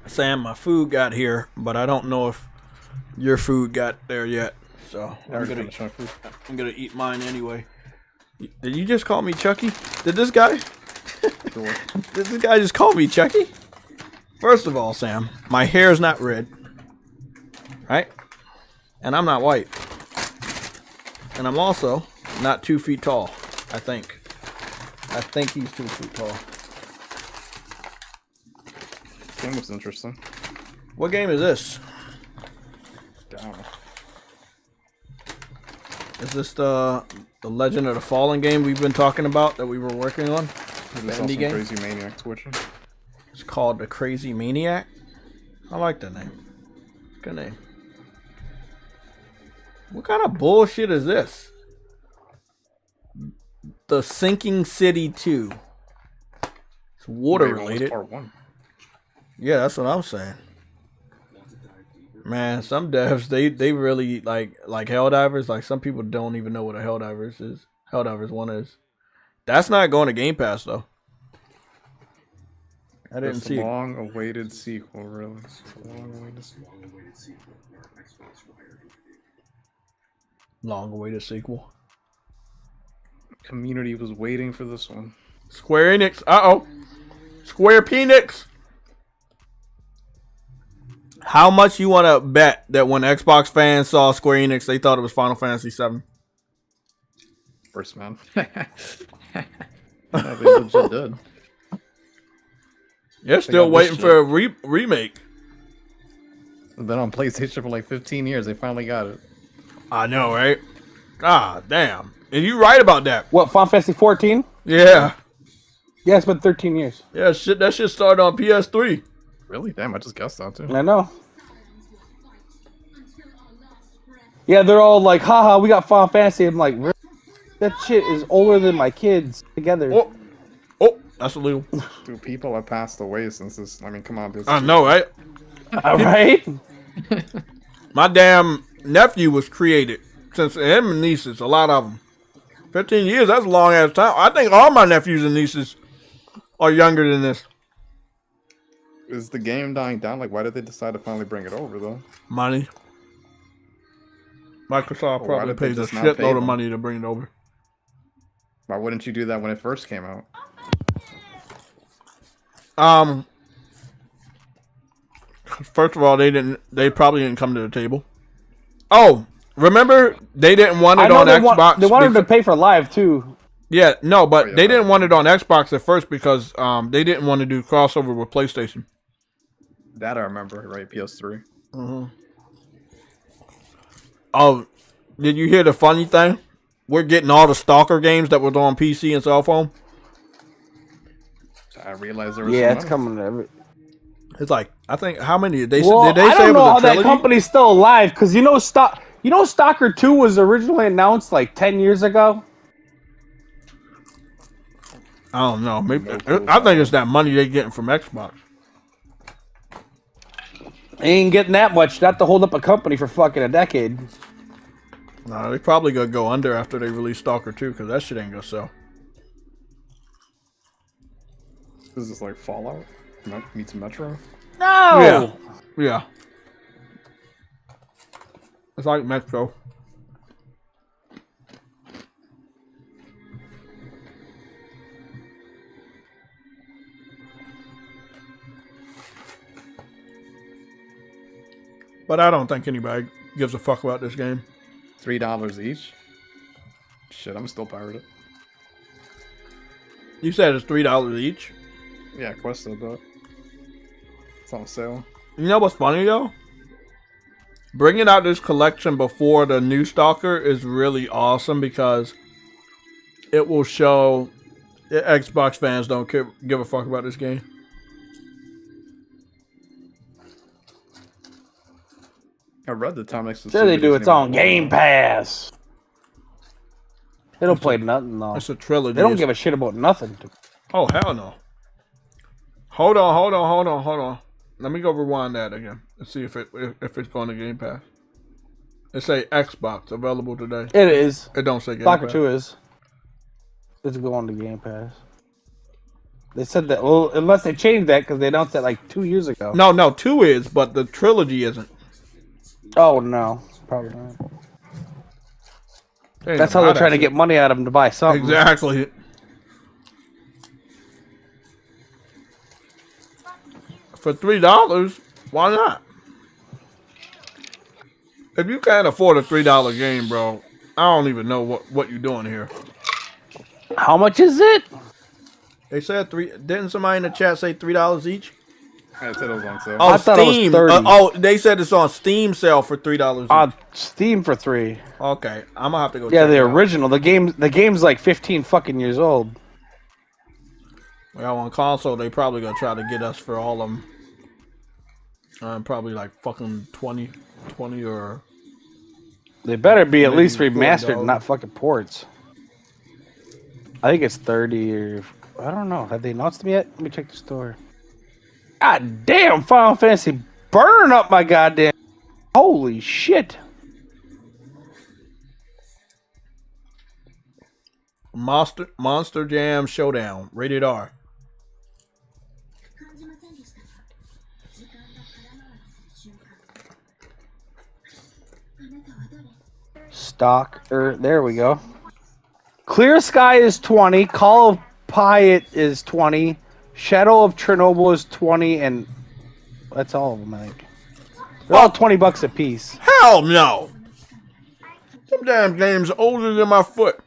A: Sam, my food got here, but I don't know if your food got there yet. So I'm gonna eat mine anyway. Did you just call me Chucky? Did this guy? Did this guy just call me Chucky? First of all, Sam, my hair is not red, right? And I'm not white, and I'm also not 2 feet tall. I think he's 2 feet tall.
M: Game looks interesting.
A: What game is this?
M: Down.
A: Is this the Legend of the Fallen game we've been talking about that we were working on?
M: The indie game? Crazy Maniac twitching.
A: It's called the Crazy Maniac. I like that name. Good name. What kind of bullshit is this? The Sinking City 2. It's water related.
M: Part 1.
A: Yeah, that's what I'm saying. Man, some devs they really like Helldivers. Like some people don't even know what a Helldivers is. Helldivers 1 is. That's not going to Game Pass though. I didn't see it.
M: Long-awaited sequel, really.
A: Long-awaited sequel.
M: Community was waiting for this one.
A: Square Enix. Uh-oh. Square Penix. How much you want to bet that when Xbox fans saw Square Enix, they thought it was Final Fantasy 7?
M: First man. They legit did.
A: You're still waiting for a remake.
M: It's been on PlayStation for like 15 years. They finally got it.
A: I know, right? Ah, damn. And you right about that.
D: What, Final Fantasy 14?
A: Yeah.
D: Yeah, it's been 13 years.
A: Yeah, shit. That shit started on PS3.
M: Really? Damn, I just guessed that too.
D: I know. Yeah, they're all like, haha, we got Final Fantasy. I'm like, really? That shit is older than my kids together.
A: Oh, that's illegal.
M: Dude, people have passed away since this. I mean, come on, dude.
A: I know, right?
D: All right.
A: My damn nephew was created since him and nieces, a lot of them. 15 years, that's a long ass time. I think all my nephews and nieces are younger than this.
M: Is the game dying down? Like, why did they decide to finally bring it over, though?
A: Money. Microsoft probably pays a shitload of money to bring it over.
M: Why wouldn't you do that when it first came out?
A: First of all, they probably didn't come to the table. Oh, remember they didn't want it on Xbox.
D: They wanted to pay for live too.
A: Yeah, no, but they didn't want it on Xbox at first because they didn't want to do crossover with PlayStation.
M: That I remember, right? PS3.
A: Oh, did you hear the funny thing? We're getting all the Stalker games that was on PC and cell phone.
M: I realized there was
D: Yeah,
M: some
D: it's
M: money.
D: coming to every.
A: It's like, I think, how many did they
D: Well,
A: did they
D: I
A: say
D: don't
A: it
D: know
A: was
D: how
A: a
D: that
A: trilogy?
D: company's still alive because Stalker 2 was originally announced like 10 years ago.
A: I don't know. Maybe I think it's that money they're getting from Xbox.
D: They ain't getting that much not to hold up a company for fucking a decade.
A: No, they probably gonna go under after they release Stalker 2 because that shit ain't gonna sell.
M: Is this like Fallout meets Metro?
D: No.
A: Yeah. It's like Metro. But I don't think anybody gives a fuck about this game.
M: $3 each? Shit, I'm still pirate it.
A: You said it's $3 each?
M: Yeah, Quest said that. It's on sale.
A: You know what's funny though? Bringing out this collection before the new Stalker is really awesome because it will show Xbox fans don't give a fuck about this game.
M: I read the time next to
D: Sure they do. It's on Game Pass. They don't play nothing though.
A: It's a trilogy.
D: They don't give a shit about nothing.
A: Oh hell no. Hold on. Let me go rewind that again and see if it's going to Game Pass. It say Xbox available today.
D: It is.
A: It don't say Game
D: Stalker
A: Pass.
D: 2 is. It's going to Game Pass. They said that. Well, unless they changed that because they announced that like 2 years ago.
A: No, 2 is, but the trilogy isn't.
D: Oh no, probably not.
A: They
D: That's
A: ain't
D: how they're
A: buy
D: trying to
A: that
D: get money out of them to buy something.
A: Exactly. For $3, why not? If you can't afford a $3 game, bro, I don't even know what you're doing here.
D: How much is it?
A: They said Didn't somebody in the chat say $3 each?
M: I said it was on sale.
A: Oh,
D: I thought it was
A: Steam.
D: 30.
A: They said it's on Steam sale for $3
D: On Steam for $3.
A: Okay, I'm gonna have to go.
D: Yeah,
A: check
D: the
A: it out.
D: original. The game's like 15 fucking years old.
A: Well, on console, they probably gonna try to get us for all of them. Probably like fucking 20 or.
D: They better be at
A: maybe
D: least remastered,
A: $40.
D: not fucking ports. I think it's 30 or I don't know. Have they announced them yet? Let me check the store. God damn, Final Fantasy burning up my goddamn. Holy shit.
A: Monster Jam Showdown, rated R.
D: There we go. Clear Sky is 20. Call of Piet is 20. Shadow of Chernobyl is 20, and that's all of them, I think. They're all $20 a piece.
A: Hell no! Them damn games older than my foot.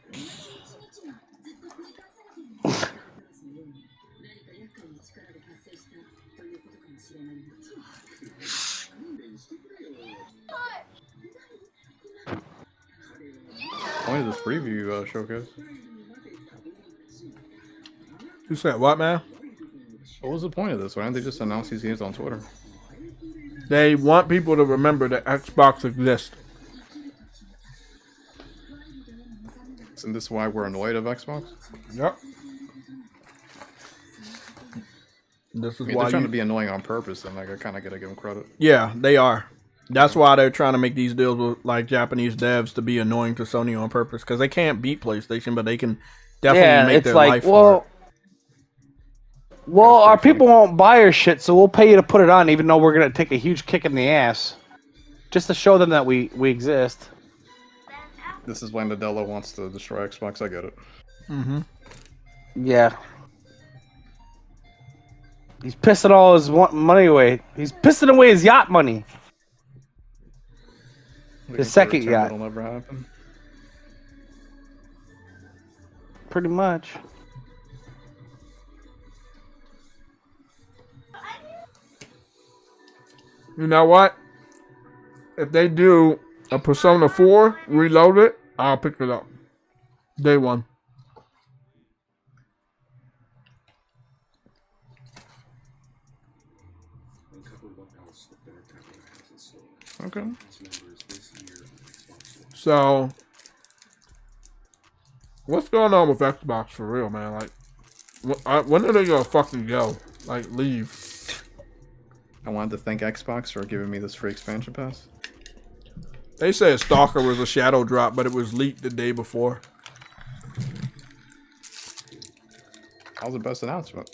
M: Point of this preview showcase.
A: You said what, man?
M: What was the point of this? Why didn't they just announce these games on Twitter?
A: They want people to remember that Xbox exists.
M: Isn't this why we're annoyed of Xbox?
A: Yep. This is
M: I mean,
A: why
M: they're trying to be annoying on purpose, and like I kind of gotta give them credit.
A: Yeah, they are. That's why they're trying to make these deals with like Japanese devs to be annoying to Sony on purpose because they can't beat PlayStation, but they can definitely make their life hard.
D: Well, our people won't buy our shit, so we'll pay you to put it on, even though we're gonna take a huge kick in the ass, just to show them that we exist.
M: This is why Nadella wants to destroy Xbox. I get it.
A: Mm-hmm.
D: Yeah. He's pissing all his money away. He's pissing away his yacht money. The second yacht.
M: That'll never happen.
D: Pretty much.
O: You know what? If they do a Persona 4 Reloaded, I'll pick it up. Day one.
M: Okay.
O: So, what's going on with Xbox for real, man? Like, when are they gonna fucking go? Like, leave?
M: I wanted to thank Xbox for giving me this free expansion pass.
O: They said Stalker was a shadow drop, but it was leaked the day before.
M: That was the best announcement.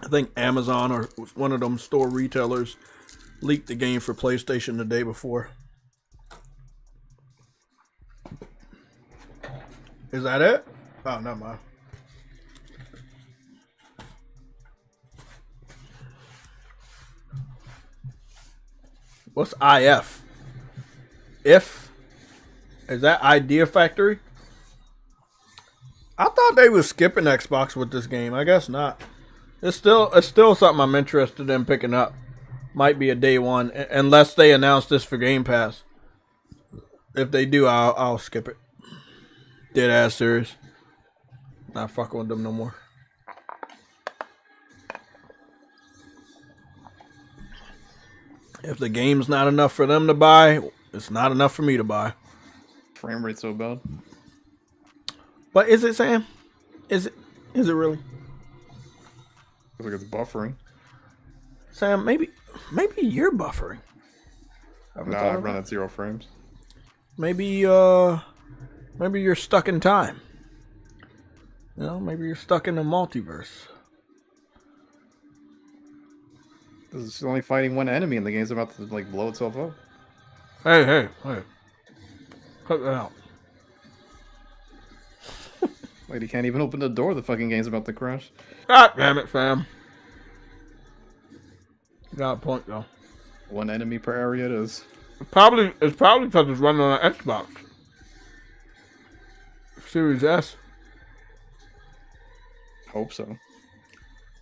A: I think Amazon or one of them store retailers leaked the game for PlayStation the day before. Is that it? Oh, never mind. What's IF? If? Is that Idea Factory? I thought they were skipping Xbox with this game. I guess not. It's still something I'm interested in picking up. Might be a day one, unless they announce this for Game Pass. If they do, I'll skip it. Dead ass serious. Not fucking with them no more. If the game's not enough for them to buy, it's not enough for me to buy.
M: Frame rate so bad.
A: But is it, Sam? Is it really?
M: Looks like it's buffering.
A: Sam, maybe you're buffering.
M: Nah, I run at 0 frames.
A: Maybe you're stuck in time. You know, maybe you're stuck in a multiverse.
M: This is only fighting one enemy and the game's about to like blow itself up.
O: Hey. Cut that out.
M: Lady can't even open the door, the fucking game's about to crash.
O: God damn it, fam. Got a point though.
M: One enemy per area it is.
O: It's probably because it's running on an Xbox Series S.
M: Hope so.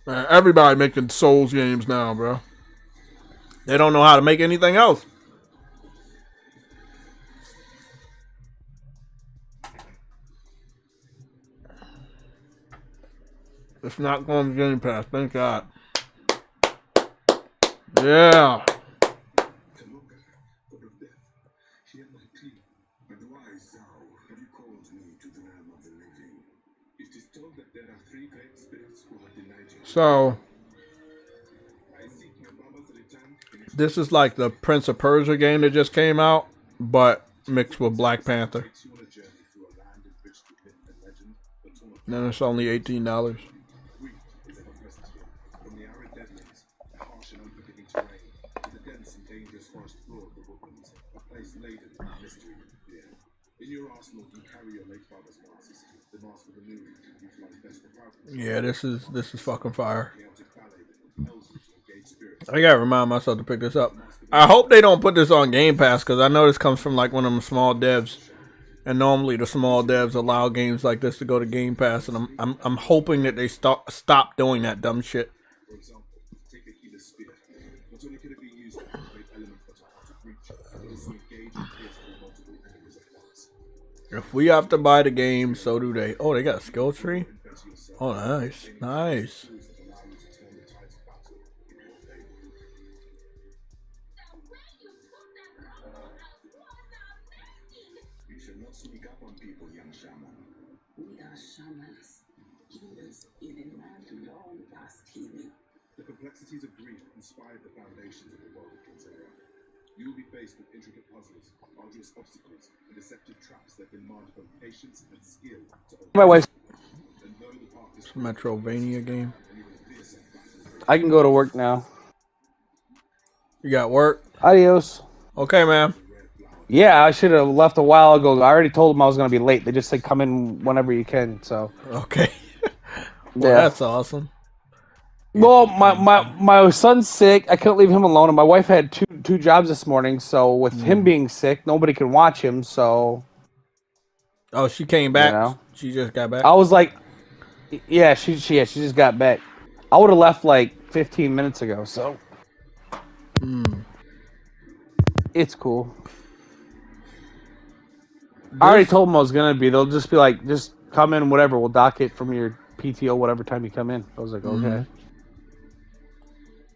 O: Man, everybody making Souls games now, bro.
A: They don't know how to make anything else.
O: It's not going to Game Pass, thank God. Yeah. So,
A: This is like the Prince of Persia game that just came out, but mixed with Black Panther. And it's only $18. Yeah, this is fucking fire. I gotta remind myself to pick this up. I hope they don't put this on Game Pass, because I know this comes from like one of them small devs, and normally the small devs allow games like this to go to Game Pass, and I'm hoping that they stop doing that dumb shit. If we have to buy the game, so do they. Oh, they got a skill tree? Oh, nice. Nice.
C: You should not speak up on people, young shaman. We are shamans, healers in a land long past healing. The complexities of grief inspired the foundations of the world of Kinzera. You will be faced with intricate puzzles, arduous obstacles, and deceptive traps that demand both patience and skill to overcome.
D: My wife.
A: It's a Metrovania game.
D: I can go to work now.
A: You got work?
D: Adios.
A: Okay, man.
D: Yeah, I should have left a while ago. I already told them I was going to be late. They just said come in whenever you can. So
A: okay. Well,
D: yeah.
A: That's awesome.
D: Well, my son's sick. I couldn't leave him alone, and my wife had two jobs this morning. So with him being sick, nobody can watch him. So.
A: Oh, she came back.
D: You know?
A: She just got back.
D: I was like, yeah, she just got back. I would have left like 15 minutes ago, so it's cool. I already told them I was gonna be. They'll just be like, just come in, whatever. We'll dock it from your PTO, whatever time you come in. I was like, okay.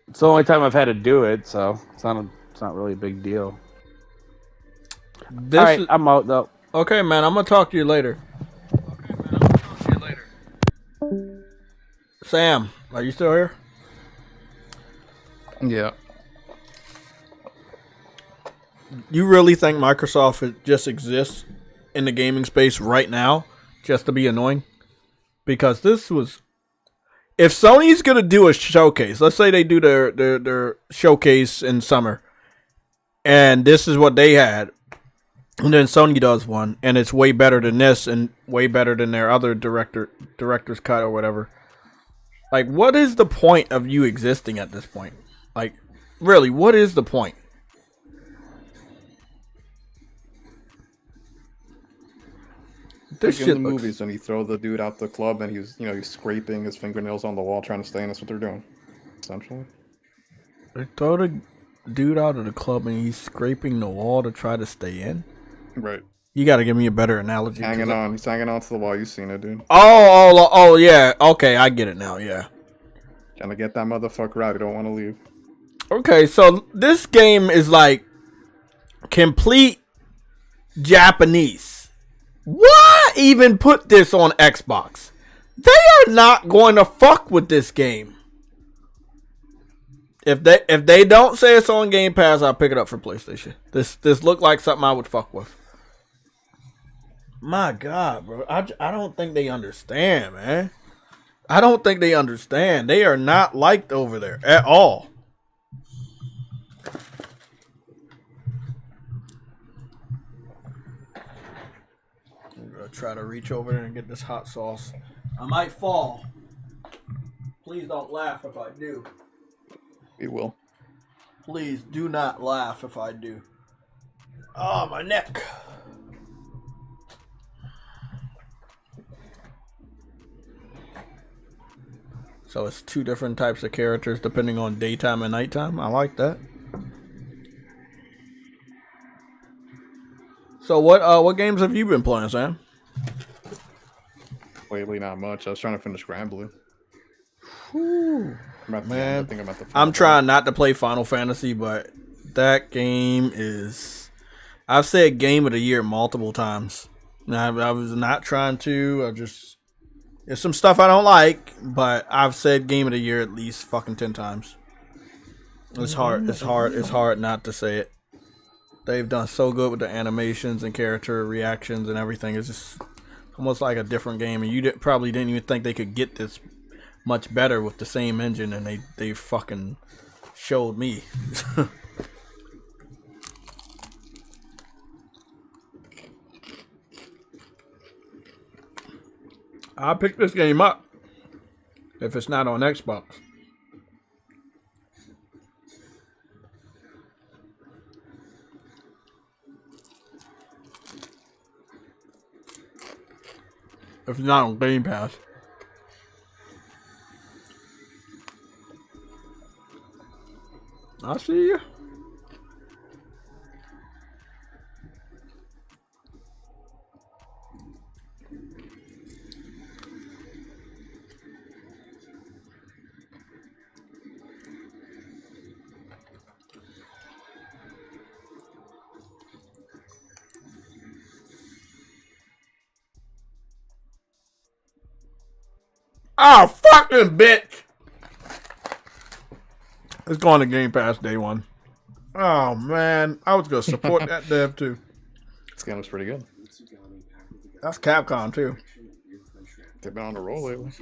D: It's the only time I've had to do it, so it's not really a big deal.
A: This
D: All right, I'm out though.
A: Okay, man. I'm gonna talk to you later. Sam, are you still here?
M: Yeah.
A: You really think Microsoft just exists in the gaming space right now just to be annoying? Because this was... If Sony's going to do a showcase, let's say they do their showcase in summer, and this is what they had, and then Sony does one, and it's way better than this and way better than their other director's cut or whatever. Like, what is the point of you existing at this point? Like, really, what is the point?
M: This like in the movies when you throw the dude out the club and he's scraping his fingernails on the wall trying to stay in. That's what they're doing, essentially.
A: They throw the dude out of the club and he's scraping the wall to try to stay in?
M: Right.
A: You got to give me a better analogy.
M: He's hanging on to the wall. You've seen it, dude.
A: Oh, yeah. Okay, I get it now, yeah.
M: Trying to get that motherfucker out. You don't want to leave.
A: Okay, so this game is like complete Japanese. Why even put this on Xbox? They are not going to fuck with this game. If they don't say it's on Game Pass, I'll pick it up for PlayStation. This looked like something I would fuck with. My God, bro. I don't think they understand, man. I don't think they understand. They are not liked over there at all. I'm going to try to reach over there and get this hot sauce. I might fall. Please don't laugh if I do.
M: We will.
A: Please do not laugh if I do. Oh, my neck. So it's two different types of characters depending on daytime and nighttime. I like that. So what games have you been playing, Sam?
M: Lately, not much. I was trying to finish Grand Blue.
A: Man, I'm trying not to play Final Fantasy, but that game is... I've said game of the year multiple times. I was not trying to. There's some stuff I don't like, but I've said game of the year at least fucking 10 times. It's hard not to say it. They've done so good with the animations and character reactions and everything. It's just almost like a different game, and you probably didn't even think they could get this much better with the same engine, and they fucking showed me. I'll pick this game up if it's not on Xbox. If it's not on Game Pass. I see you. Oh, fucking bitch! It's going to Game Pass day one. Oh, man. I was going to support that dev, too.
M: This game was pretty good.
A: That's Capcom, too.
M: They've been on a roll lately.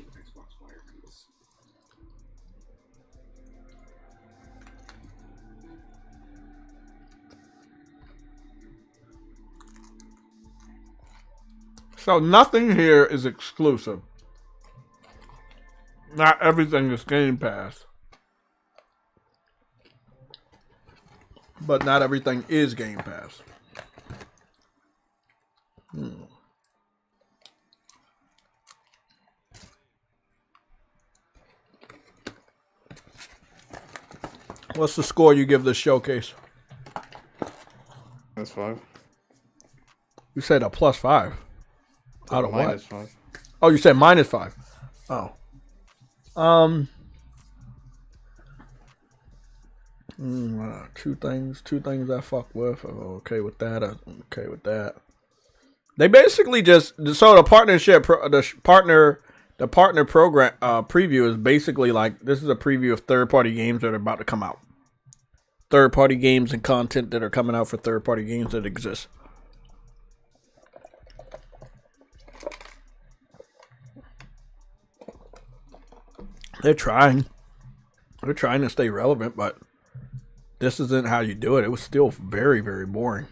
O: So nothing here is exclusive. Not everything is Game Pass.
A: But not everything is Game Pass. What's the score you give this showcase?
M: That's 5.
A: You said a +5. Out of what?
M: -5.
A: Oh, you said -5. Oh. Two things I fuck with. I'm okay with that. I'm okay with that. They basically just so the partnership, the partner program preview is basically like this is a preview of third-party games that are about to come out. Third-party games and content that are coming out for third-party games that exist. They're trying to stay relevant, but this isn't how you do it. It was still very, very boring.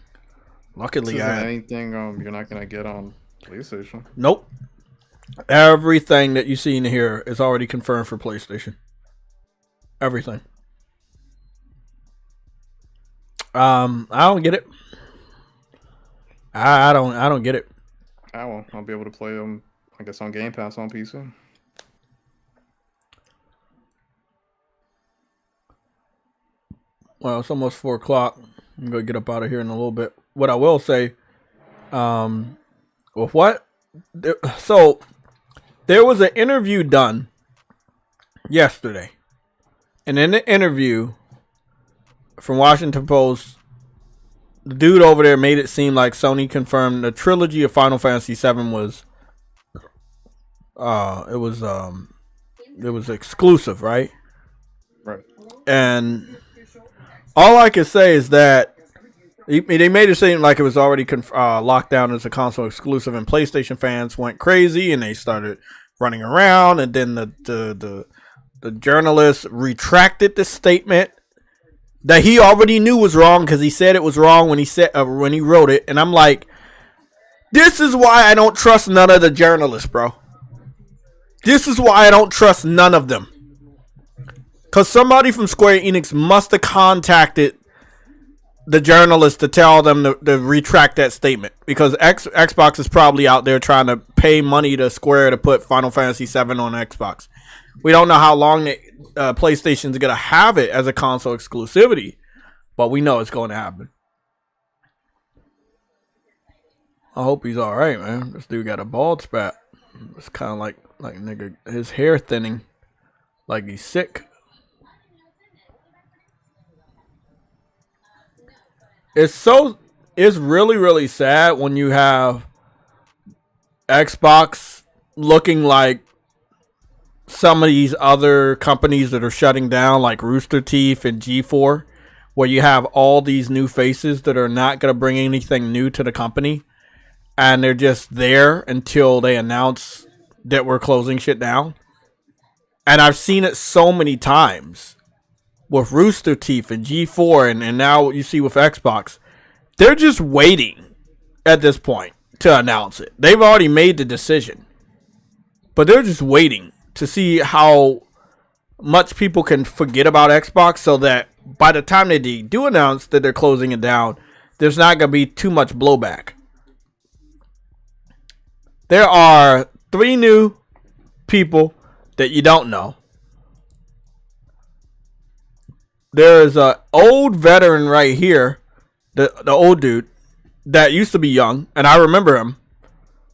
A: Luckily,
M: this isn't anything you're not gonna get on PlayStation.
A: Nope. Everything that you see in here is already confirmed for PlayStation. Everything. I don't get it. I don't get it.
M: I'll be able to play them. I guess on Game Pass on PC.
A: Well, it's almost 4 o'clock. I'm gonna get up out of here in a little bit. What I will say, with what? So there was an interview done yesterday, and in the interview from Washington Post, the dude over there made it seem like Sony confirmed the trilogy of Final Fantasy VII was, it was exclusive, right?
M: Right.
A: And all I can say is that they made it seem like it was already locked down as a console exclusive, and PlayStation fans went crazy and they started running around. And then the journalist retracted the statement that he already knew was wrong because he said it was wrong when he wrote it. And I'm like, this is why I don't trust none of the journalists, bro. This is why I don't trust none of them. Because somebody from Square Enix must have contacted the journalist to tell them to retract that statement. Because Xbox is probably out there trying to pay money to Square to put Final Fantasy VII on Xbox. We don't know how long PlayStation's going to have it as a console exclusivity. But we know it's going to happen. I hope he's alright, man. This dude got a bald spot. It's kind of like nigga, his hair thinning. Like he's sick. It's really, really sad when you have Xbox looking like some of these other companies that are shutting down, like Rooster Teeth and G4, where you have all these new faces that are not going to bring anything new to the company, and they're just there until they announce that we're closing shit down. And I've seen it so many times with Rooster Teeth and G4, and now what you see with Xbox. They're just waiting at this point to announce it. They've already made the decision, but they're just waiting to see how much people can forget about Xbox, so that by the time they do announce that they're closing it down, there's not going to be too much blowback. There are 3 new people that you don't know. There is an old veteran right here, the old dude that used to be young, and I remember him.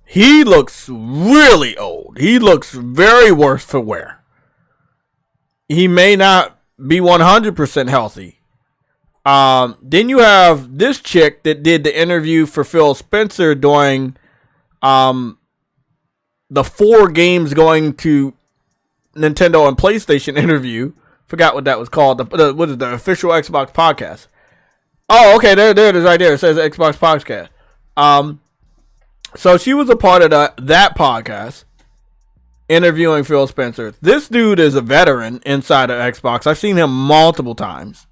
A: He looks really old. He looks very worse for wear. He may not be 100% healthy. Then you have this chick that did the interview for Phil Spencer during the 4 games going to Nintendo and PlayStation interview. Forgot what that was called. What is the official Xbox podcast? Oh, okay, there it is right there. It says Xbox podcast. So she was a part of that podcast, interviewing Phil Spencer. This dude is a veteran inside of Xbox. I've seen him multiple times,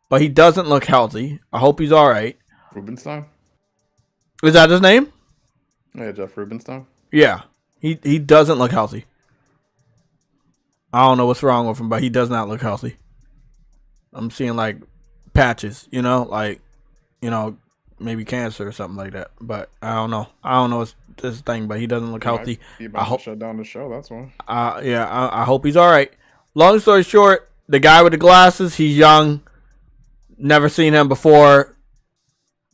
A: but he doesn't look healthy. I hope he's all right.
M: Rubenstein?
A: Is that his name?
M: Yeah, Jeff Rubenstein.
A: Yeah, he doesn't look healthy. I don't know what's wrong with him, but he does not look healthy. I'm seeing like patches, maybe cancer or something like that. But I don't know. This thing, but he doesn't look healthy.
M: He about to shut down the show. That's why.
A: I hope he's all right. Long story short, the guy with the glasses, he's young. never seen him before.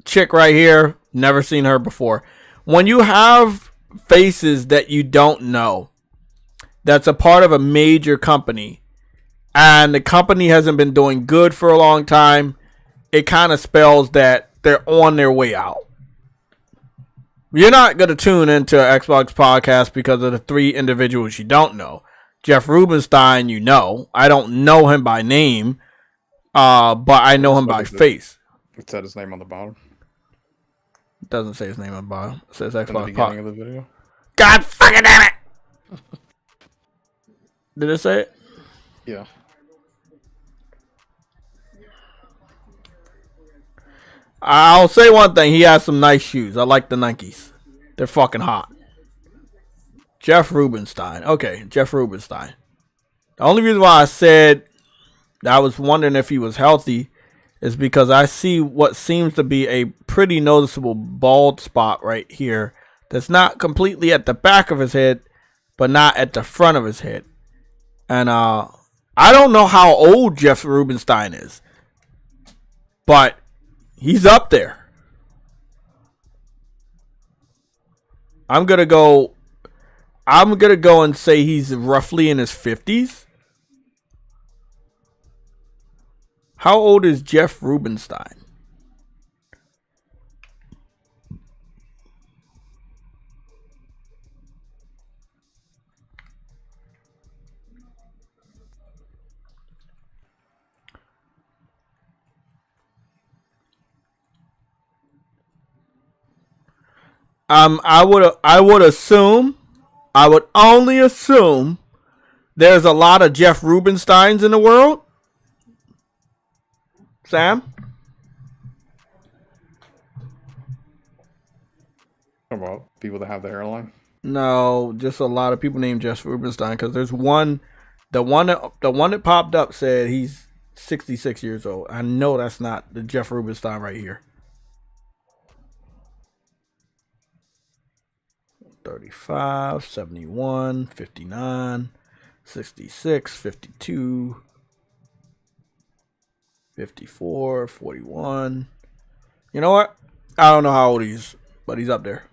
A: Chick right here, never seen her before. When you have faces that you don't know, that's a part of a major company, and the company hasn't been doing good for a long time, it kind of spells that they're on their way out. You're not going to tune into Xbox podcast because of the 3 individuals you don't know. Jeff Rubenstein, you know. I don't know him by name, but I know him by face.
M: It said his name on the bottom.
A: It doesn't say his name on the bottom. It says Xbox
M: in the beginning of the video.
A: God fucking damn it! Did it say it?
M: Yeah.
A: I'll say one thing. He has some nice shoes. I like the Nikes. They're fucking hot. Jeff Rubenstein. Okay, Jeff Rubenstein. The only reason why I said that I was wondering if he was healthy is because I see what seems to be a pretty noticeable bald spot right here that's not completely at the back of his head, but not at the front of his head. And I don't know how old Jeff Rubenstein is, but he's up there. I'm gonna go and say he's roughly in his 50s. How old is Jeff Rubenstein? I would only assume there's a lot of Jeff Rubensteins in the world. Sam?
M: About people that have the hairline?
A: No, just a lot of people named Jeff Rubenstein because there's one. The one that popped up said he's 66 years old. I know that's not the Jeff Rubenstein right here. 35, 71, 59, 66, 52, 54, 41. You know what? I don't know how old he is, but he's up there.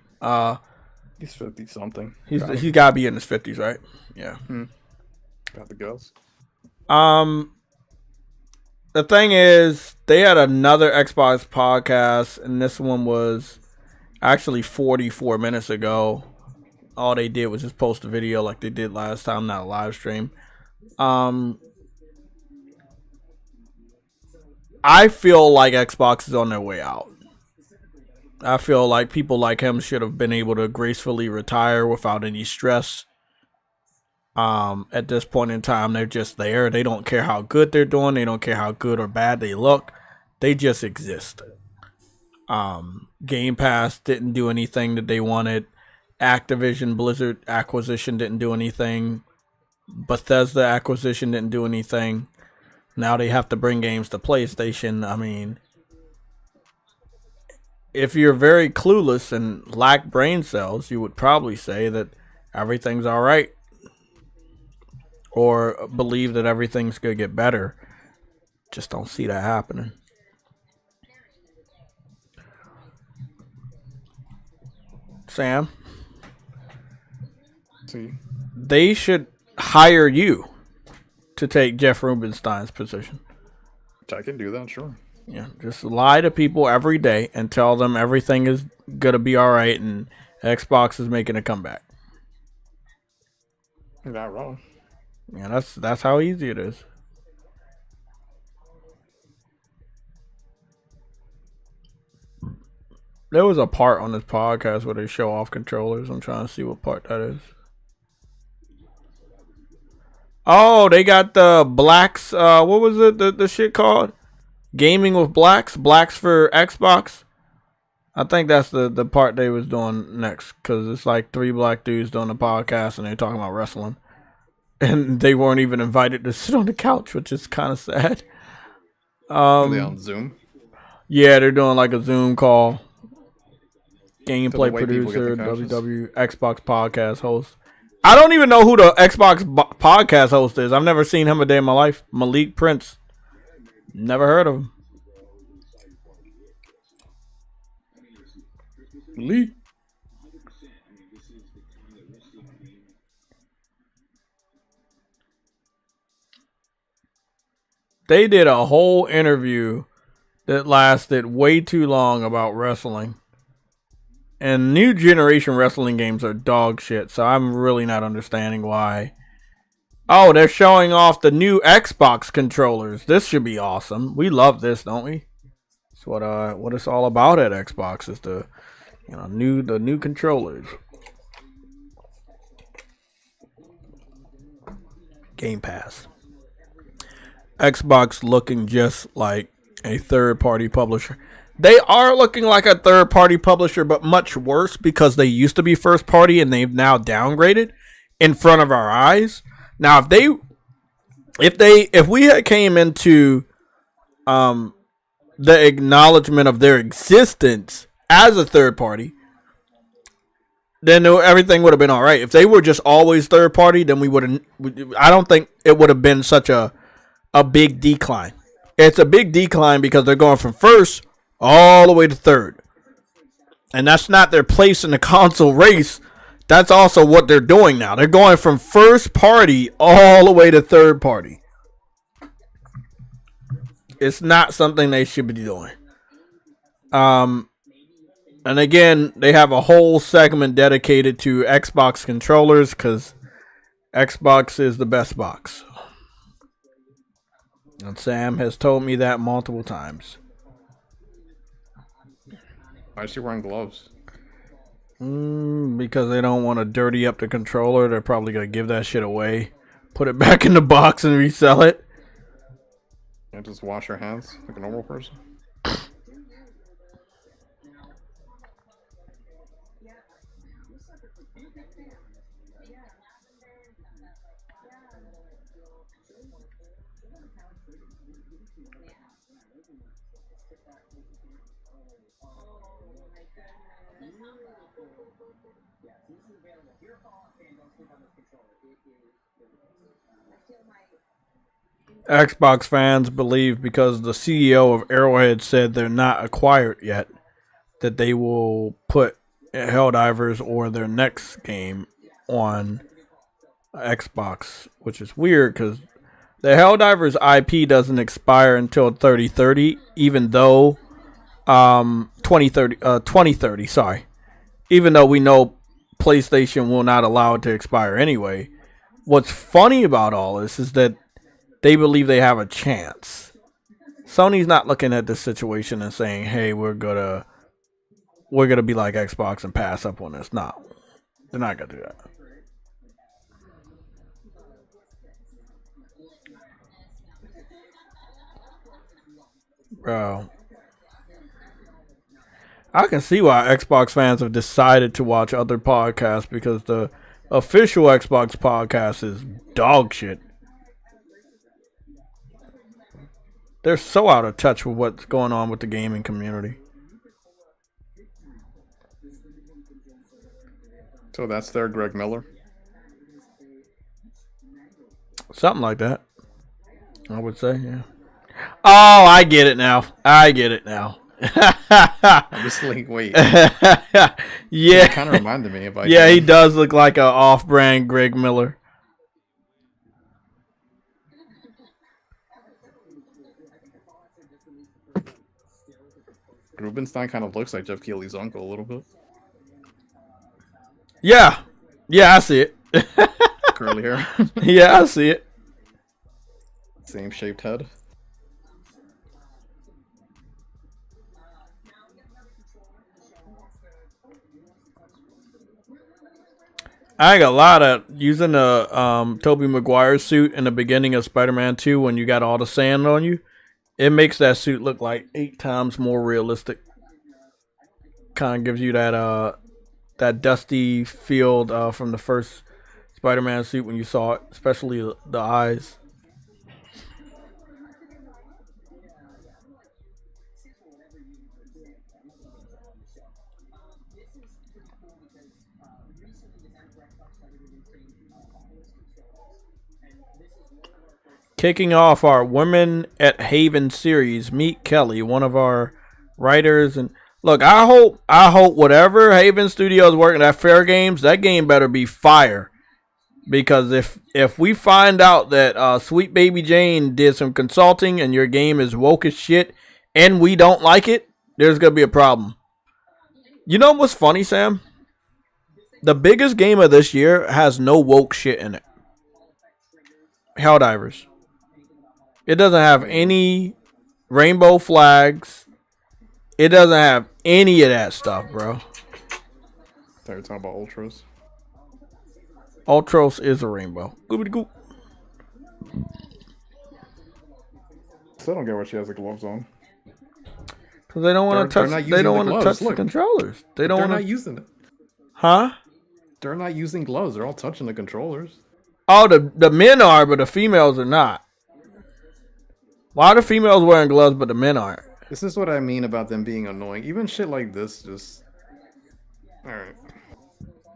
M: He's 50 something.
A: He's got to be in his 50s, right? Yeah.
M: Got the girls.
A: The thing is, they had another Xbox podcast, and this one was actually 44 minutes ago. All they did was just post a video like they did last time, not a live stream. I feel like Xbox is on their way out. I feel like people like him should have been able to gracefully retire without any stress. At this point in time, they're just there. They don't care how good they're doing. They don't care how good or bad they look. They just exist. Game Pass didn't do anything that they wanted. Activision Blizzard acquisition didn't do anything. Bethesda acquisition didn't do anything. Now they have to bring games to PlayStation. I mean, if you're very clueless and lack brain cells, you would probably say that everything's all right, or believe that everything's gonna get better. Just don't see that happening. Sam?
M: See?
A: They should hire you to take Jeff Rubenstein's position.
M: I can do that, sure.
A: Yeah, just lie to people every day and tell them everything is gonna be all right and Xbox is making a comeback.
M: You're not wrong.
A: Yeah, that's how easy it is. There was a part on this podcast where they show off controllers. I'm trying to see what part that is. Oh, they got the blacks. What was it? The shit called? Gaming with blacks. Blacks for Xbox. I think that's the part they was doing next, because it's like 3 black dudes doing a podcast and they're talking about wrestling, and they weren't even invited to sit on the couch, which is kind of sad.
M: Are they on Zoom?
A: Yeah, they're doing like a Zoom call. Gameplay producer, Xbox podcast host. I don't even know who the Xbox podcast host is. I've never seen him a day in my life. Malik Prince. Never heard of him.
O: Lee.
A: They did a whole interview that lasted way too long about wrestling. And new generation wrestling games are dog shit, so I'm really not understanding why. Oh, they're showing off the new Xbox controllers. This should be awesome. We love this, don't we? It's what it's all about at Xbox is the new controllers. Game Pass. Xbox looking just like a third-party publisher. They are looking like a third-party publisher, but much worse because they used to be first-party and they've now downgraded in front of our eyes. Now, if we had came into the acknowledgement of their existence as a third-party, then everything would have been all right. If they were just always third-party, then we would have. I don't think it would have been such a big decline. It's a big decline because they're going from first all the way to third. And that's not their place in the console race. That's also what they're doing now. They're going from first party all the way to third party. It's not something they should be doing. And again, they have a whole segment dedicated to Xbox controllers because Xbox is the best box. And Sam has told me that multiple times.
M: Why is she wearing gloves?
A: Because they don't want to dirty up the controller. They're probably going to give that shit away. Put it back in the box and resell it.
M: Yeah, just wash your hands like a normal person.
A: Xbox fans believe because the CEO of Arrowhead said they're not acquired yet, that they will put Helldivers or their next game on Xbox, which is weird because the Helldivers IP doesn't expire until 2030, even though 2030, sorry. Even though we know PlayStation will not allow it to expire anyway. What's funny about all this is that they believe they have a chance. Sony's not looking at this situation and saying, "Hey, we're gonna be like Xbox and pass up on this." No, they're not gonna do that. Bro, I can see why Xbox fans have decided to watch other podcasts because the official Xbox podcast is dog shit. They're so out of touch with what's going on with the gaming community.
M: So that's their Greg Miller?
A: Something like that, I would say, yeah. Oh, I get it now. I'm
M: just like, wait.
A: Yeah.
M: It kind of reminded me of like.
A: Yeah, he does look like an off-brand Greg Miller.
M: Rubenstein kind of looks like Jeff Keighley's uncle a little bit.
A: Yeah. Yeah, I see it.
M: Curly hair.
A: Yeah, I see it.
M: Same shaped head.
A: I got a lot of using the Tobey Maguire suit in the beginning of Spider-Man 2 when you got all the sand on you. It makes that suit look like 8 times more realistic. Kind of gives you that that dusty field from the first Spider-Man suit when you saw it, especially the eyes. Kicking off our Women at Haven series, meet Kelly, one of our writers. And Look, I hope whatever Haven Studios working at Fair Games, that game better be fire. Because if we find out that Sweet Baby Jane did some consulting and your game is woke as shit and we don't like it, there's gonna be a problem. You know what's funny, Sam? The biggest game of this year has no woke shit in it. Helldivers. It doesn't have any rainbow flags. It doesn't have any of that stuff, bro.
M: They're talking about Ultras.
A: Ultros is a rainbow. Goobity goop.
M: Still don't get why she has the gloves on.
A: Because they don't want to touch. They don't want to touch the controllers. They don't.
M: They're not using it.
A: Huh?
M: They're not using gloves. They're all touching the controllers.
A: Oh, the men are, but the females are not. Why are the females wearing gloves, but the men aren't?
M: This is what I mean about them being annoying. Even shit like this, just... Alright.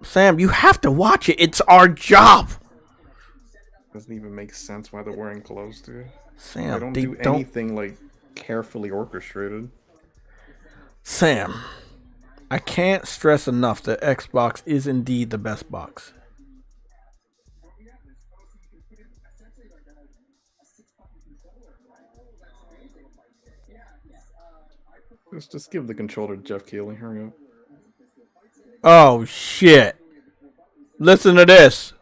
A: Sam, you have to watch it. It's our job.
M: Doesn't even make sense why they're wearing gloves, dude.
A: Sam,
M: they don't do anything, like, carefully orchestrated.
A: Sam, I can't stress enough that Xbox is indeed the best box.
M: Just give the controller to Jeff Keighley. Hurry up.
A: Oh, shit. Listen to this.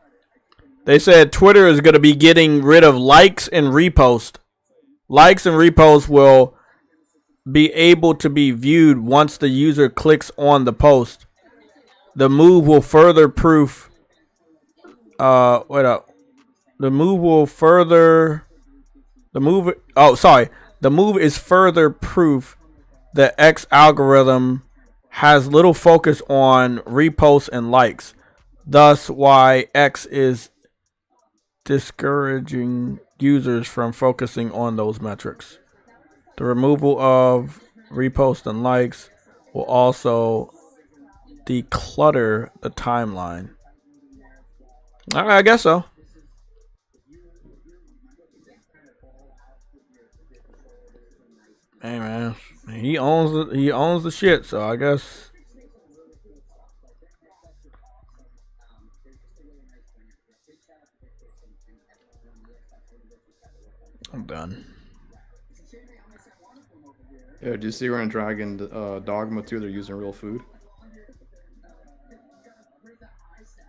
A: They said Twitter is going to be getting rid of likes and reposts. Likes and reposts will be able to be viewed once the user clicks on the post. The move will further proof. Wait up. The move will further. The move. Oh, sorry. The move is further proof the X algorithm has little focus on reposts and likes. Thus, why X is discouraging users from focusing on those metrics. The removal of reposts and likes will also declutter the timeline. I guess so. Hey man, he owns the shit, so I guess. I'm done.
M: Yeah, do you see where in Dragon Dogma 2 they're using real food?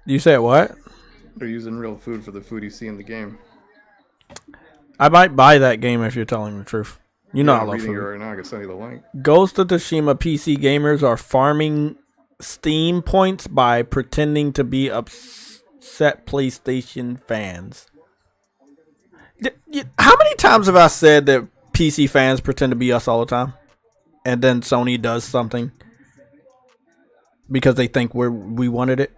A: You said what?
M: They're using real food for the food you see in the game.
A: I might buy that game if you're telling the truth. You know,
M: yeah,
A: I
M: I'm
A: love
M: reading
A: food.
M: it right now. I can send you the link.
A: Ghost of Tsushima PC gamers are farming Steam points by pretending to be upset PlayStation fans. How many times have I said that PC fans pretend to be us all the time? And then Sony does something because they think we wanted it?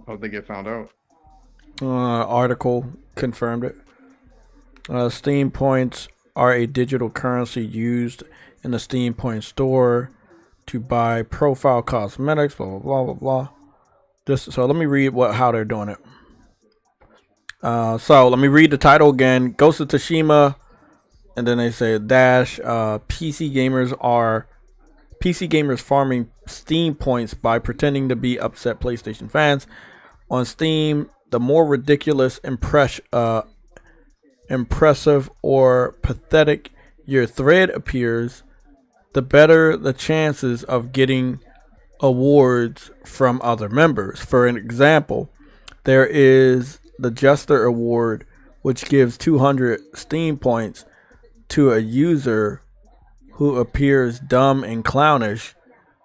M: How'd they get found out?
A: Article confirmed it. Steam points are a digital currency used in the Steam Point store to buy profile cosmetics, blah, blah, blah, blah, blah. So let me read how they're doing it. So let me read the title again. Ghost of Tsushima, and then they say dash PC gamers farming Steam points by pretending to be upset PlayStation fans. On Steam, the more ridiculous, impressive, or pathetic your thread appears, the better the chances of getting awards from other members. For an example, there is the Jester Award, which gives 200 Steam points to a user who appears dumb and clownish.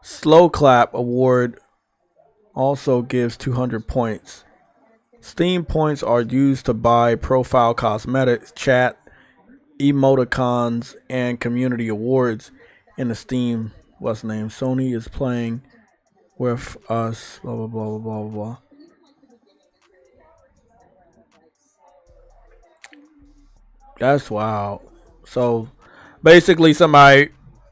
A: Slow Clap Award also gives 200 points. Steam points are used to buy profile cosmetics, chat, emoticons, and community awards in the Steam. What's the name? Sony is playing with us. Blah blah blah blah blah blah. That's wild. So basically,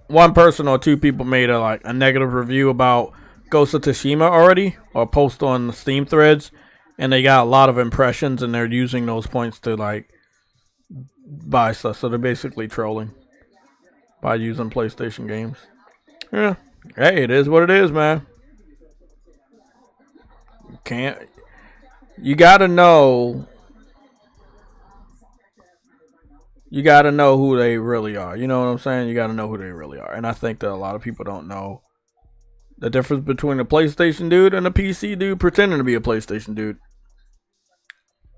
A: one person or two people made a negative review about Ghost of Tsushima already, or post on the Steam threads, and they got a lot of impressions, and they're using those points to buy stuff. So they're basically trolling. by using PlayStation games. Yeah. Hey, it is what it is, man. You gotta know. You gotta know who they really are. You know what I'm saying? You gotta know who they really are. And I think that a lot of people don't know the difference between a PlayStation dude and a PC dude pretending to be a PlayStation dude.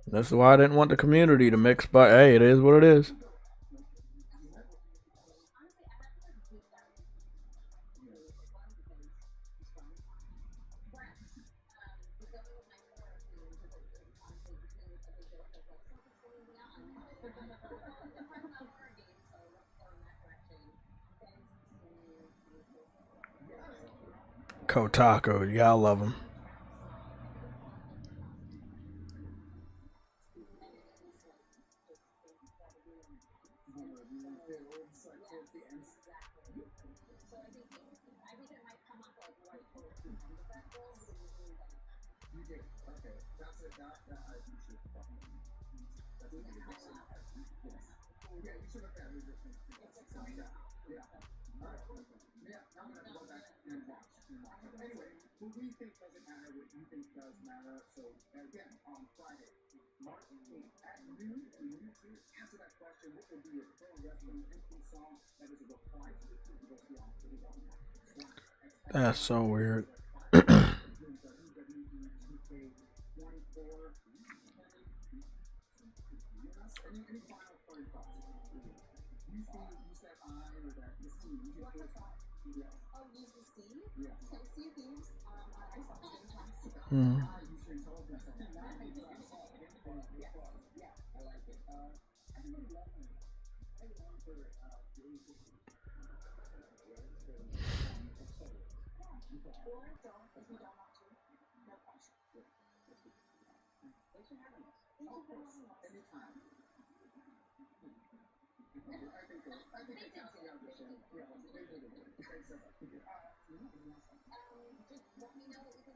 A: That's why I didn't want the community to mix, but hey, it is what it is. Kotaku, you gotta love him. That's so weird.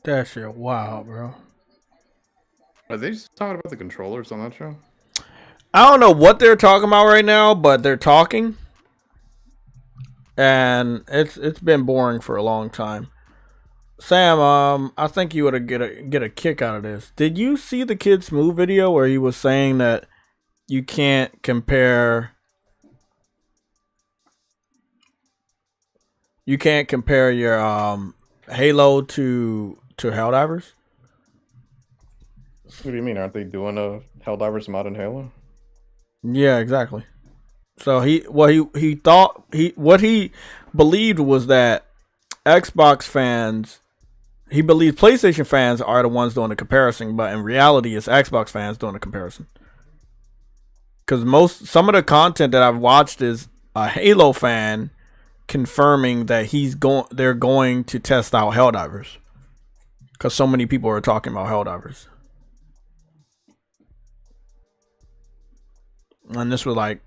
A: That shit wild, bro.
M: Are they just talking about the controllers on that show?
A: I don't know what they're talking about right now, but they're talking. And it's been boring for a long time. Sam, I think you would get a kick out of this. Did you see the Kid Smooth video where he was saying that you can't compare your Halo to Helldivers?
M: What do you mean? Aren't they doing a Helldivers mod in Halo?
A: Yeah, exactly. So he believed was that Xbox fans, he believed PlayStation fans are the ones doing the comparison, but in reality it's Xbox fans doing the comparison. Because some of the content that I've watched is a Halo fan confirming that they're going to test out Helldivers. Because so many people are talking about Helldivers. And this was like,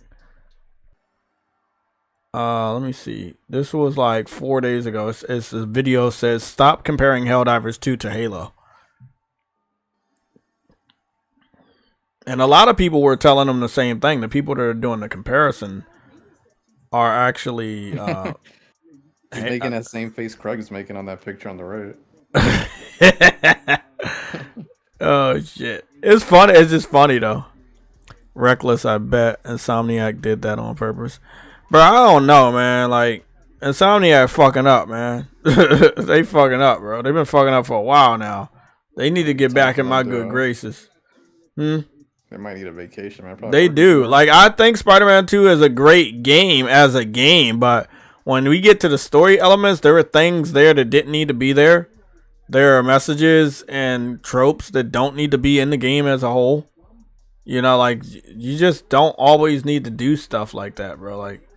A: let me see. This was like 4 days ago. It's a video says, stop comparing Helldivers 2 to Halo. And a lot of people were telling them the same thing. The people that are doing the comparison are actually
M: making that same face Craig is making on that picture on the right.
A: Oh shit. It's funny. It's just funny though. Reckless, I bet Insomniac did that on purpose. Bro, I don't know, man. Like, Insomniac fucking up, man. They fucking up, bro. They've been fucking up for a while now. They need to get back in my good graces.
M: They might need a vacation, man.
A: They do. Like, I think Spider-Man 2 is a great game as a game, but when we get to the story elements, there are things there that didn't need to be there. There are messages and tropes that don't need to be in the game as a whole. You know, like, you just don't always need to do stuff like that, bro. Like,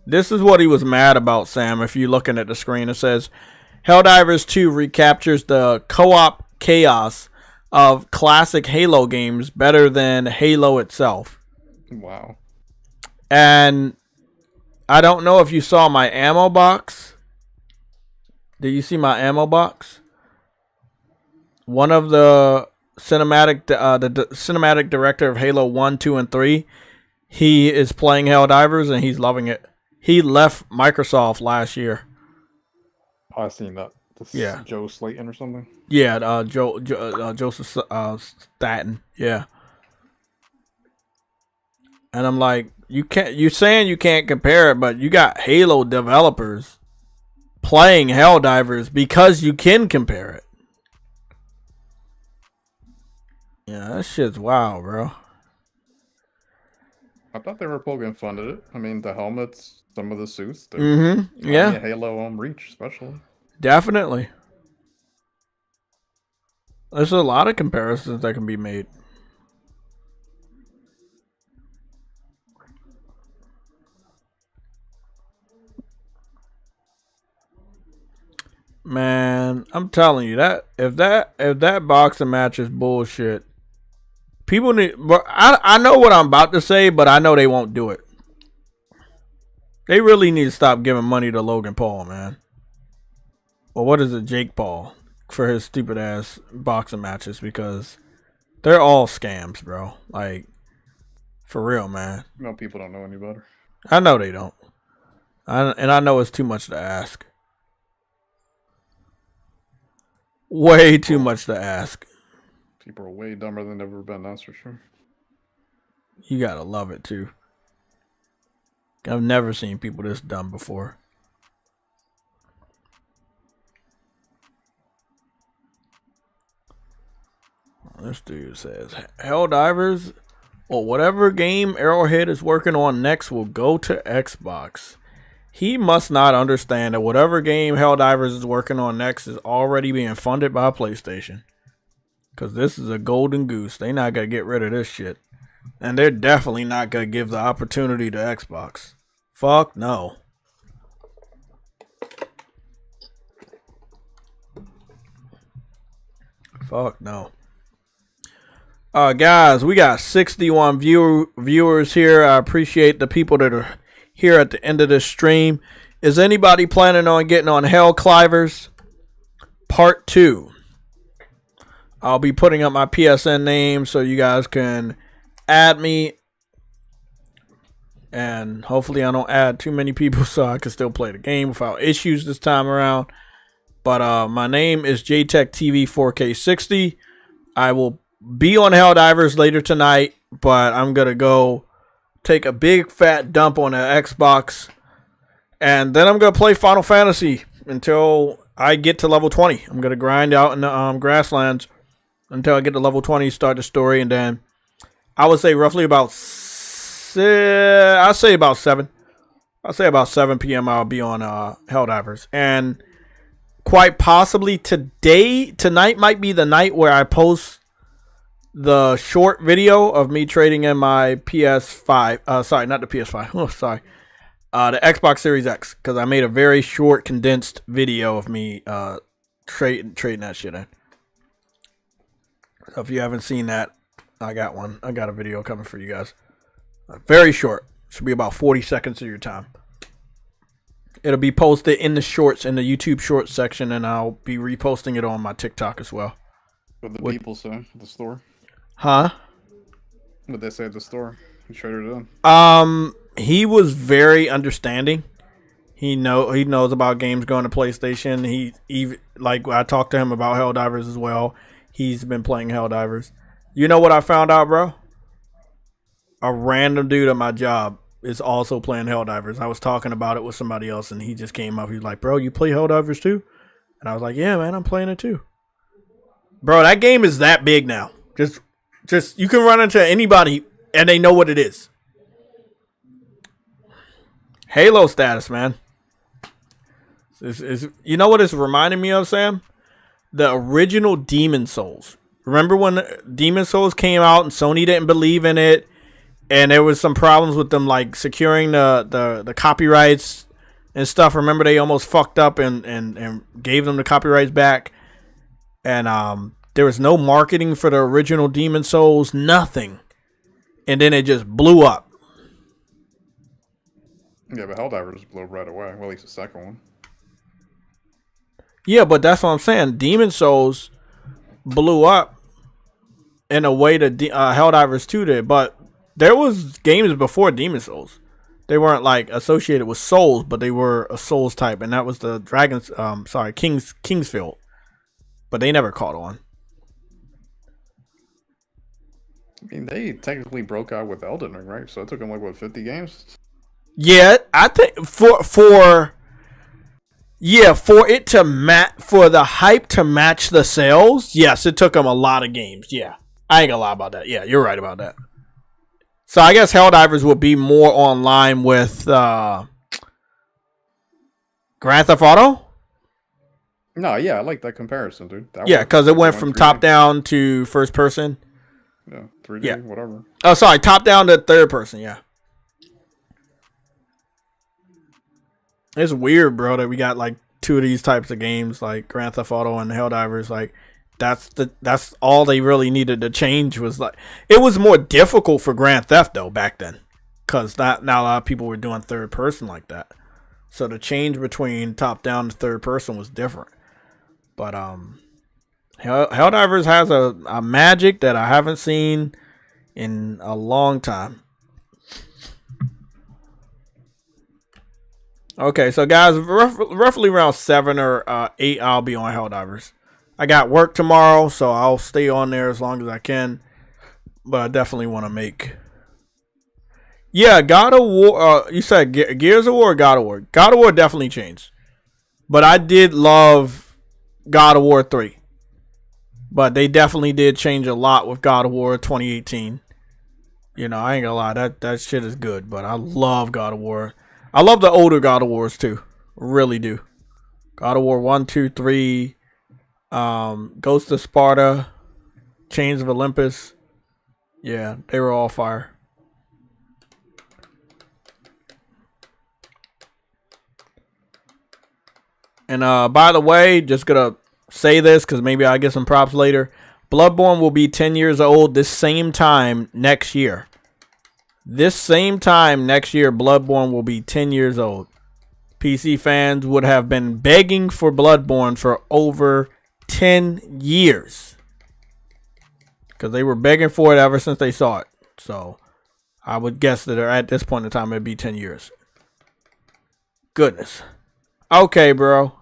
A: this is what he was mad about, Sam. If you're looking at the screen, it says, Helldivers 2 recaptures the co-op chaos of classic Halo games better than Halo itself.
M: Wow.
A: And I don't know if you saw my ammo box. Did you see my ammo box? One of the cinematic, the cinematic director of Halo 1, 2, and 3. He is playing Helldivers and he's loving it. He left Microsoft last year.
M: Oh, I've seen that.
A: Yeah.
M: Joe Slayton or something.
A: Yeah, Joseph Staten. Yeah. And I'm like, you're saying you can't compare it, but you got Halo developers playing Helldivers because you can compare it. Yeah, that shit's wild, bro.
M: I thought they were poking fun at it. I mean, the helmets, some of the suits.
A: Yeah.
M: Halo Reach, especially.
A: Definitely. There's a lot of comparisons that can be made. Man, I'm telling you that if that boxing match is bullshit, people need. I know what I'm about to say, but I know they won't do it. They really need to stop giving money to Logan Paul, man. Or what is it, Jake Paul, for his stupid ass boxing matches, because they're all scams, bro. Like, for real, man.
M: No, people don't know any better.
A: I know they don't. And I know it's too much to ask. Way too much to ask.
M: People are way dumber than they've ever been, that's for sure.
A: You gotta love it, too. I've never seen people this dumb before. This dude says, Helldivers or whatever game Arrowhead is working on next will go to Xbox. He must not understand that whatever game Helldivers is working on next is already being funded by PlayStation. Because this is a golden goose. They not going to get rid of this shit. And they're definitely not going to give the opportunity to Xbox. Fuck no. Fuck no. Guys, we got 61 viewers here. I appreciate the people that are here at the end of this stream. Is anybody planning on getting on Helldivers Part 2? I'll be putting up my PSN name so you guys can add me. And hopefully I don't add too many people so I can still play the game without issues this time around. But my name is JayTechTV 4K60. I will be on Helldivers later tonight, but I'm going to go take a big fat dump on the Xbox. And then I'm going to play Final Fantasy until I get to level 20. I'm going to grind out in the grasslands until I get to level 20, start the story, and then I would say roughly about I'll say about 7 p.m. I'll be on Helldivers. And quite possibly tonight might be the night where I post the short video of me trading in my PS5. Sorry, not the PS5. Oh, sorry. The Xbox Series X, because I made a very short, condensed video of me trading that shit in. So if you haven't seen that, I got one. I got a video coming for you guys. Very short. Should be about 40 seconds of your time. It'll be posted in the shorts, in the YouTube shorts section, and I'll be reposting it on my TikTok as well.
M: What the people say at the store?
A: Huh?
M: What they say at the store? You traded it in?
A: He was very understanding. He knows about games going to PlayStation. He like I talked to him about Helldivers as well. He's been playing Helldivers. You know what I found out, bro? A random dude at my job is also playing Helldivers. I was talking about it with somebody else, and he just came up. He's like, "Bro, you play Helldivers too?" And I was like, "Yeah, man, I'm playing it too." Bro, that game is that big now. Just you can run into anybody, and they know what it is. Halo status, man. You know what it's reminding me of, Sam? The original Demon Souls. Remember when Demon Souls came out and Sony didn't believe in it, and there was some problems with them like securing the copyrights and stuff. Remember they almost fucked up and gave them the copyrights back, and there was no marketing for the original Demon Souls, nothing, and then it just blew up.
M: Yeah, but Helldivers blew right away. Well, at least the second one.
A: Yeah, but that's what I'm saying. Demon Souls blew up in a way that Helldivers 2 did, but there was games before Demon Souls. They weren't like associated with Souls, but they were a Souls type, and that was the Kingsfield. But they never caught on.
M: I mean, they technically broke out with Elden Ring, right? So it took them like what, 50 games?
A: Yeah, I think for it to for the hype to match the sales, yes, it took them a lot of games. Yeah, I ain't gonna lie about that. Yeah, you're right about that. So I guess Helldivers would be more online with Grand Theft Auto.
M: No, yeah, I like that comparison, dude.
A: Yeah, because it went from top down to first person.
M: Yeah, 3D, whatever.
A: Oh, sorry, top down to third person. Yeah. It's weird, bro, that we got like two of these types of games, like Grand Theft Auto and Helldivers. Like, that's all they really needed to change. Was like, it was more difficult for Grand Theft though back then, because not a lot of people were doing third person like that. So the change between top down to third person was different. But Helldivers has a magic that I haven't seen in a long time. Okay, so guys, roughly around 7 or 8, I'll be on Helldivers. I got work tomorrow, so I'll stay on there as long as I can. But I definitely want to make... Yeah, God of War... you said Gears of War or God of War? God of War definitely changed. But I did love God of War 3. But they definitely did change a lot with God of War 2018. You know, I ain't gonna lie, that shit is good. But I love God of War. I love the older God of Wars too. Really do. God of War 1, 2, 3, Ghost of Sparta, Chains of Olympus. Yeah, they were all fire. And by the way, just gonna say this because maybe I get some props later. Bloodborne will be 10 years old this same time next year. This same time next year, Bloodborne will be 10 years old. PC fans would have been begging for Bloodborne for over 10 years. Because they were begging for it ever since they saw it. So, I would guess that at this point in time, it'd be 10 years. Goodness. Okay, bro.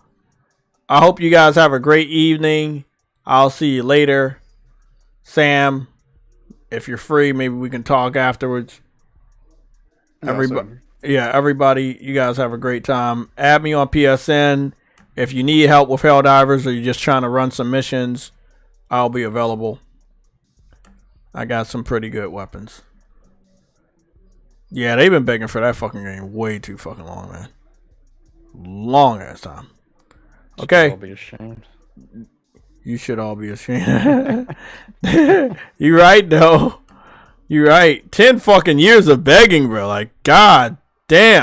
A: I hope you guys have a great evening. I'll see you later. Sam, if you're free, maybe we can talk afterwards. Everybody, you guys have a great time. Add me on PSN. If you need help with Helldivers or you're just trying to run some missions, I'll be available. I got some pretty good weapons. Yeah, they've been begging for that fucking game way too fucking long, man. Long ass time. Okay.
M: I'll be ashamed.
A: You should all be ashamed. You right though. You're right. 10 fucking years of begging, bro. Like, god damn.